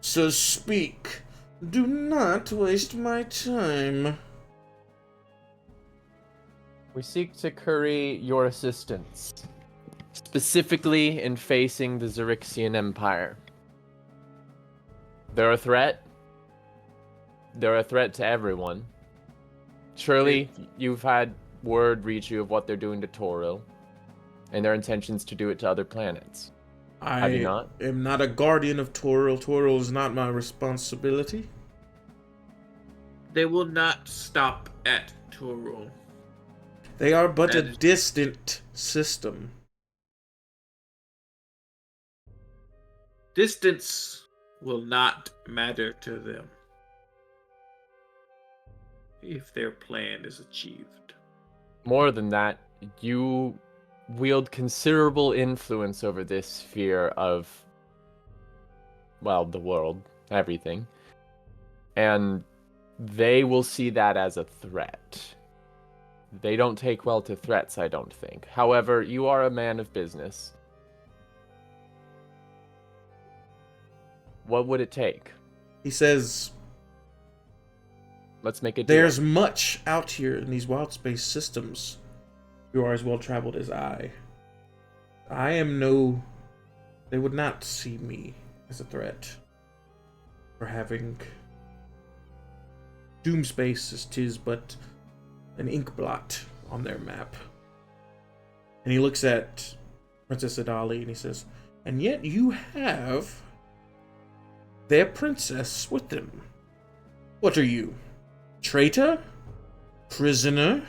"So speak. Do not waste my time." We seek to curry your assistance, specifically in facing the Xaryxian Empire. They're a threat. They're a threat to everyone. Surely you've had word reach you of what they're doing to Toril, and their intentions to do it to other planets. Have you not? I am not a guardian of Toril. Toril is not my responsibility. They will not stop at Toril. They are but a That is- distant system. Distance will not matter to them if their plan is achieved. More than that, you wield considerable influence over this sphere of well, the world, everything. And they will see that as a threat. They don't take well to threats, I don't think. However, you are a man of business. What would it take? He says, Let's make a deal. there's much out here in these wild space systems. You are as well traveled as I. I am no... They would not see me as a threat for having Doom Space as 'tis but an ink blot on their map. And he looks at Princess Adali and he says, and yet you have their princess with them. What are you? Traitor? Prisoner?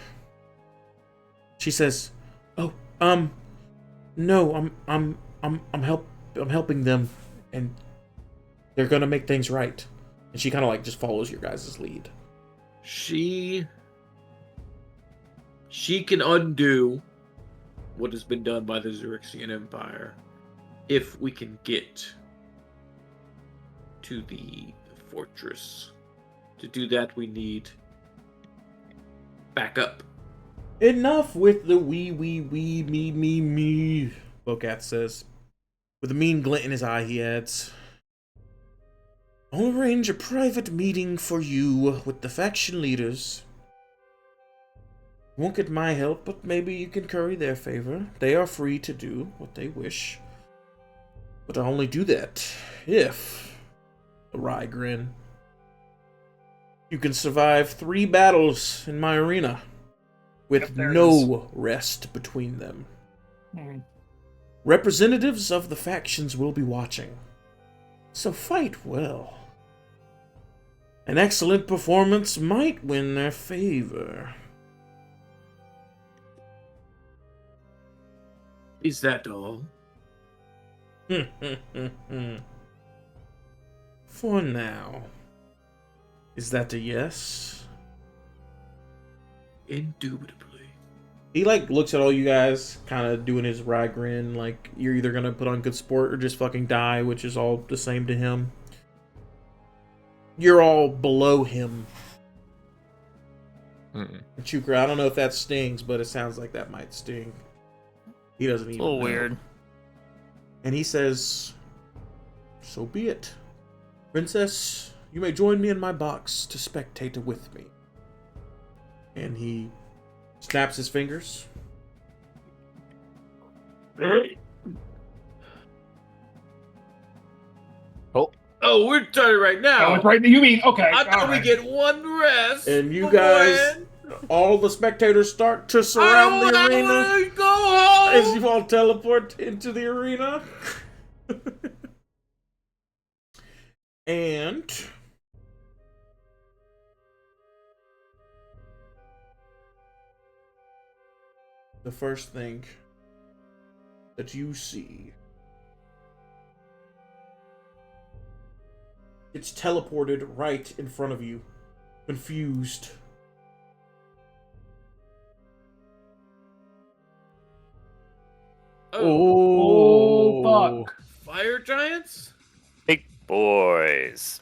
She says, "Oh, no, I'm helping them, and they're gonna make things right." And she kind of like just follows your guys' lead. She can undo what has been done by the Xaryxian Empire if we can get to the fortress. To do that, we need backup. Enough with the me, Bocat says. With a mean glint in his eye, he adds, I'll arrange a private meeting for you with the faction leaders. You won't get my help, but maybe you can curry their favor. They are free to do what they wish. But I'll only do that if, a wry grin, you can survive 3 battles in my arena with no rest between them. Representatives of the factions will be watching, so fight well. An excellent performance might win their favor. Is that all? For now. Is that a yes? Indubitably. He like looks at all you guys, kind of doing his wry grin, like you're either gonna put on good sport or just fucking die, which is all the same to him. You're all below him. Chukra, I don't know if that stings, but it sounds like that might sting. He doesn't even A little know. weird. And he says, so be it. Princess, you may join me in my box to spectate with me. And he snaps his fingers. Oh, we're starting right now. Oh, it's right. You mean okay? I thought we get one rest. And you guys, all the spectators start to surround the arena I go home. as you all teleport into the arena. And the first thing that you see, it's teleported right in front of you, confused. Oh, fuck. Fire giants? Big boys.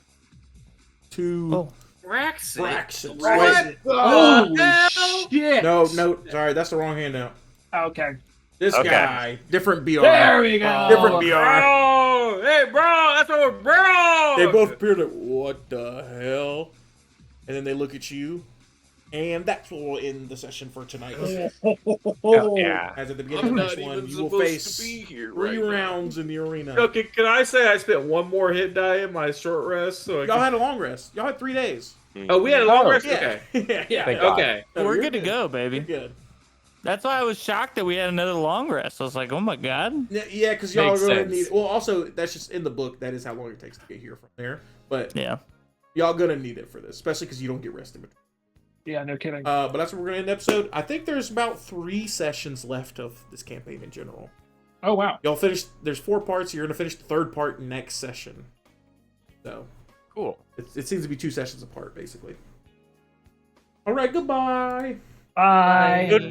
To Braxton. Braxton. What the Holy hell? shit! No, sorry, that's the wrong handout. Okay. This Okay. guy, different BR. There we go. Different BR. Bro! Hey, bro! That's what we're bro! They both appear to, what the hell? And then they look at you. And that's what will end the session for tonight. Yeah. As at the beginning I'm of not this one, even you will supposed face to be here 3 right rounds in the arena. Okay, can I say I spent one more hit die in my short rest? So I Y'all can... had a long rest. Y'all had 3 days. Oh, we had a long rest? Yeah. Okay. yeah. Thank God. Okay. No, We're you're good to go, baby. You're good. That's why I was shocked that we had another long rest. I was like, oh my god. Yeah, because y'all are Makes going to sense. need. Well, also that's just in the book. That is how long it takes to get here from there. But Yeah. y'all gonna need it for this, especially because you don't get rest in between. Yeah, no kidding. But that's where we're gonna end the episode. I think there's about 3 sessions left of this campaign in general. Oh wow. Y'all finished. There's 4 parts. You're gonna finish the 3rd part next session. So Cool. it seems to be 2 sessions apart, basically. All right. Goodbye. Bye. Goodbye.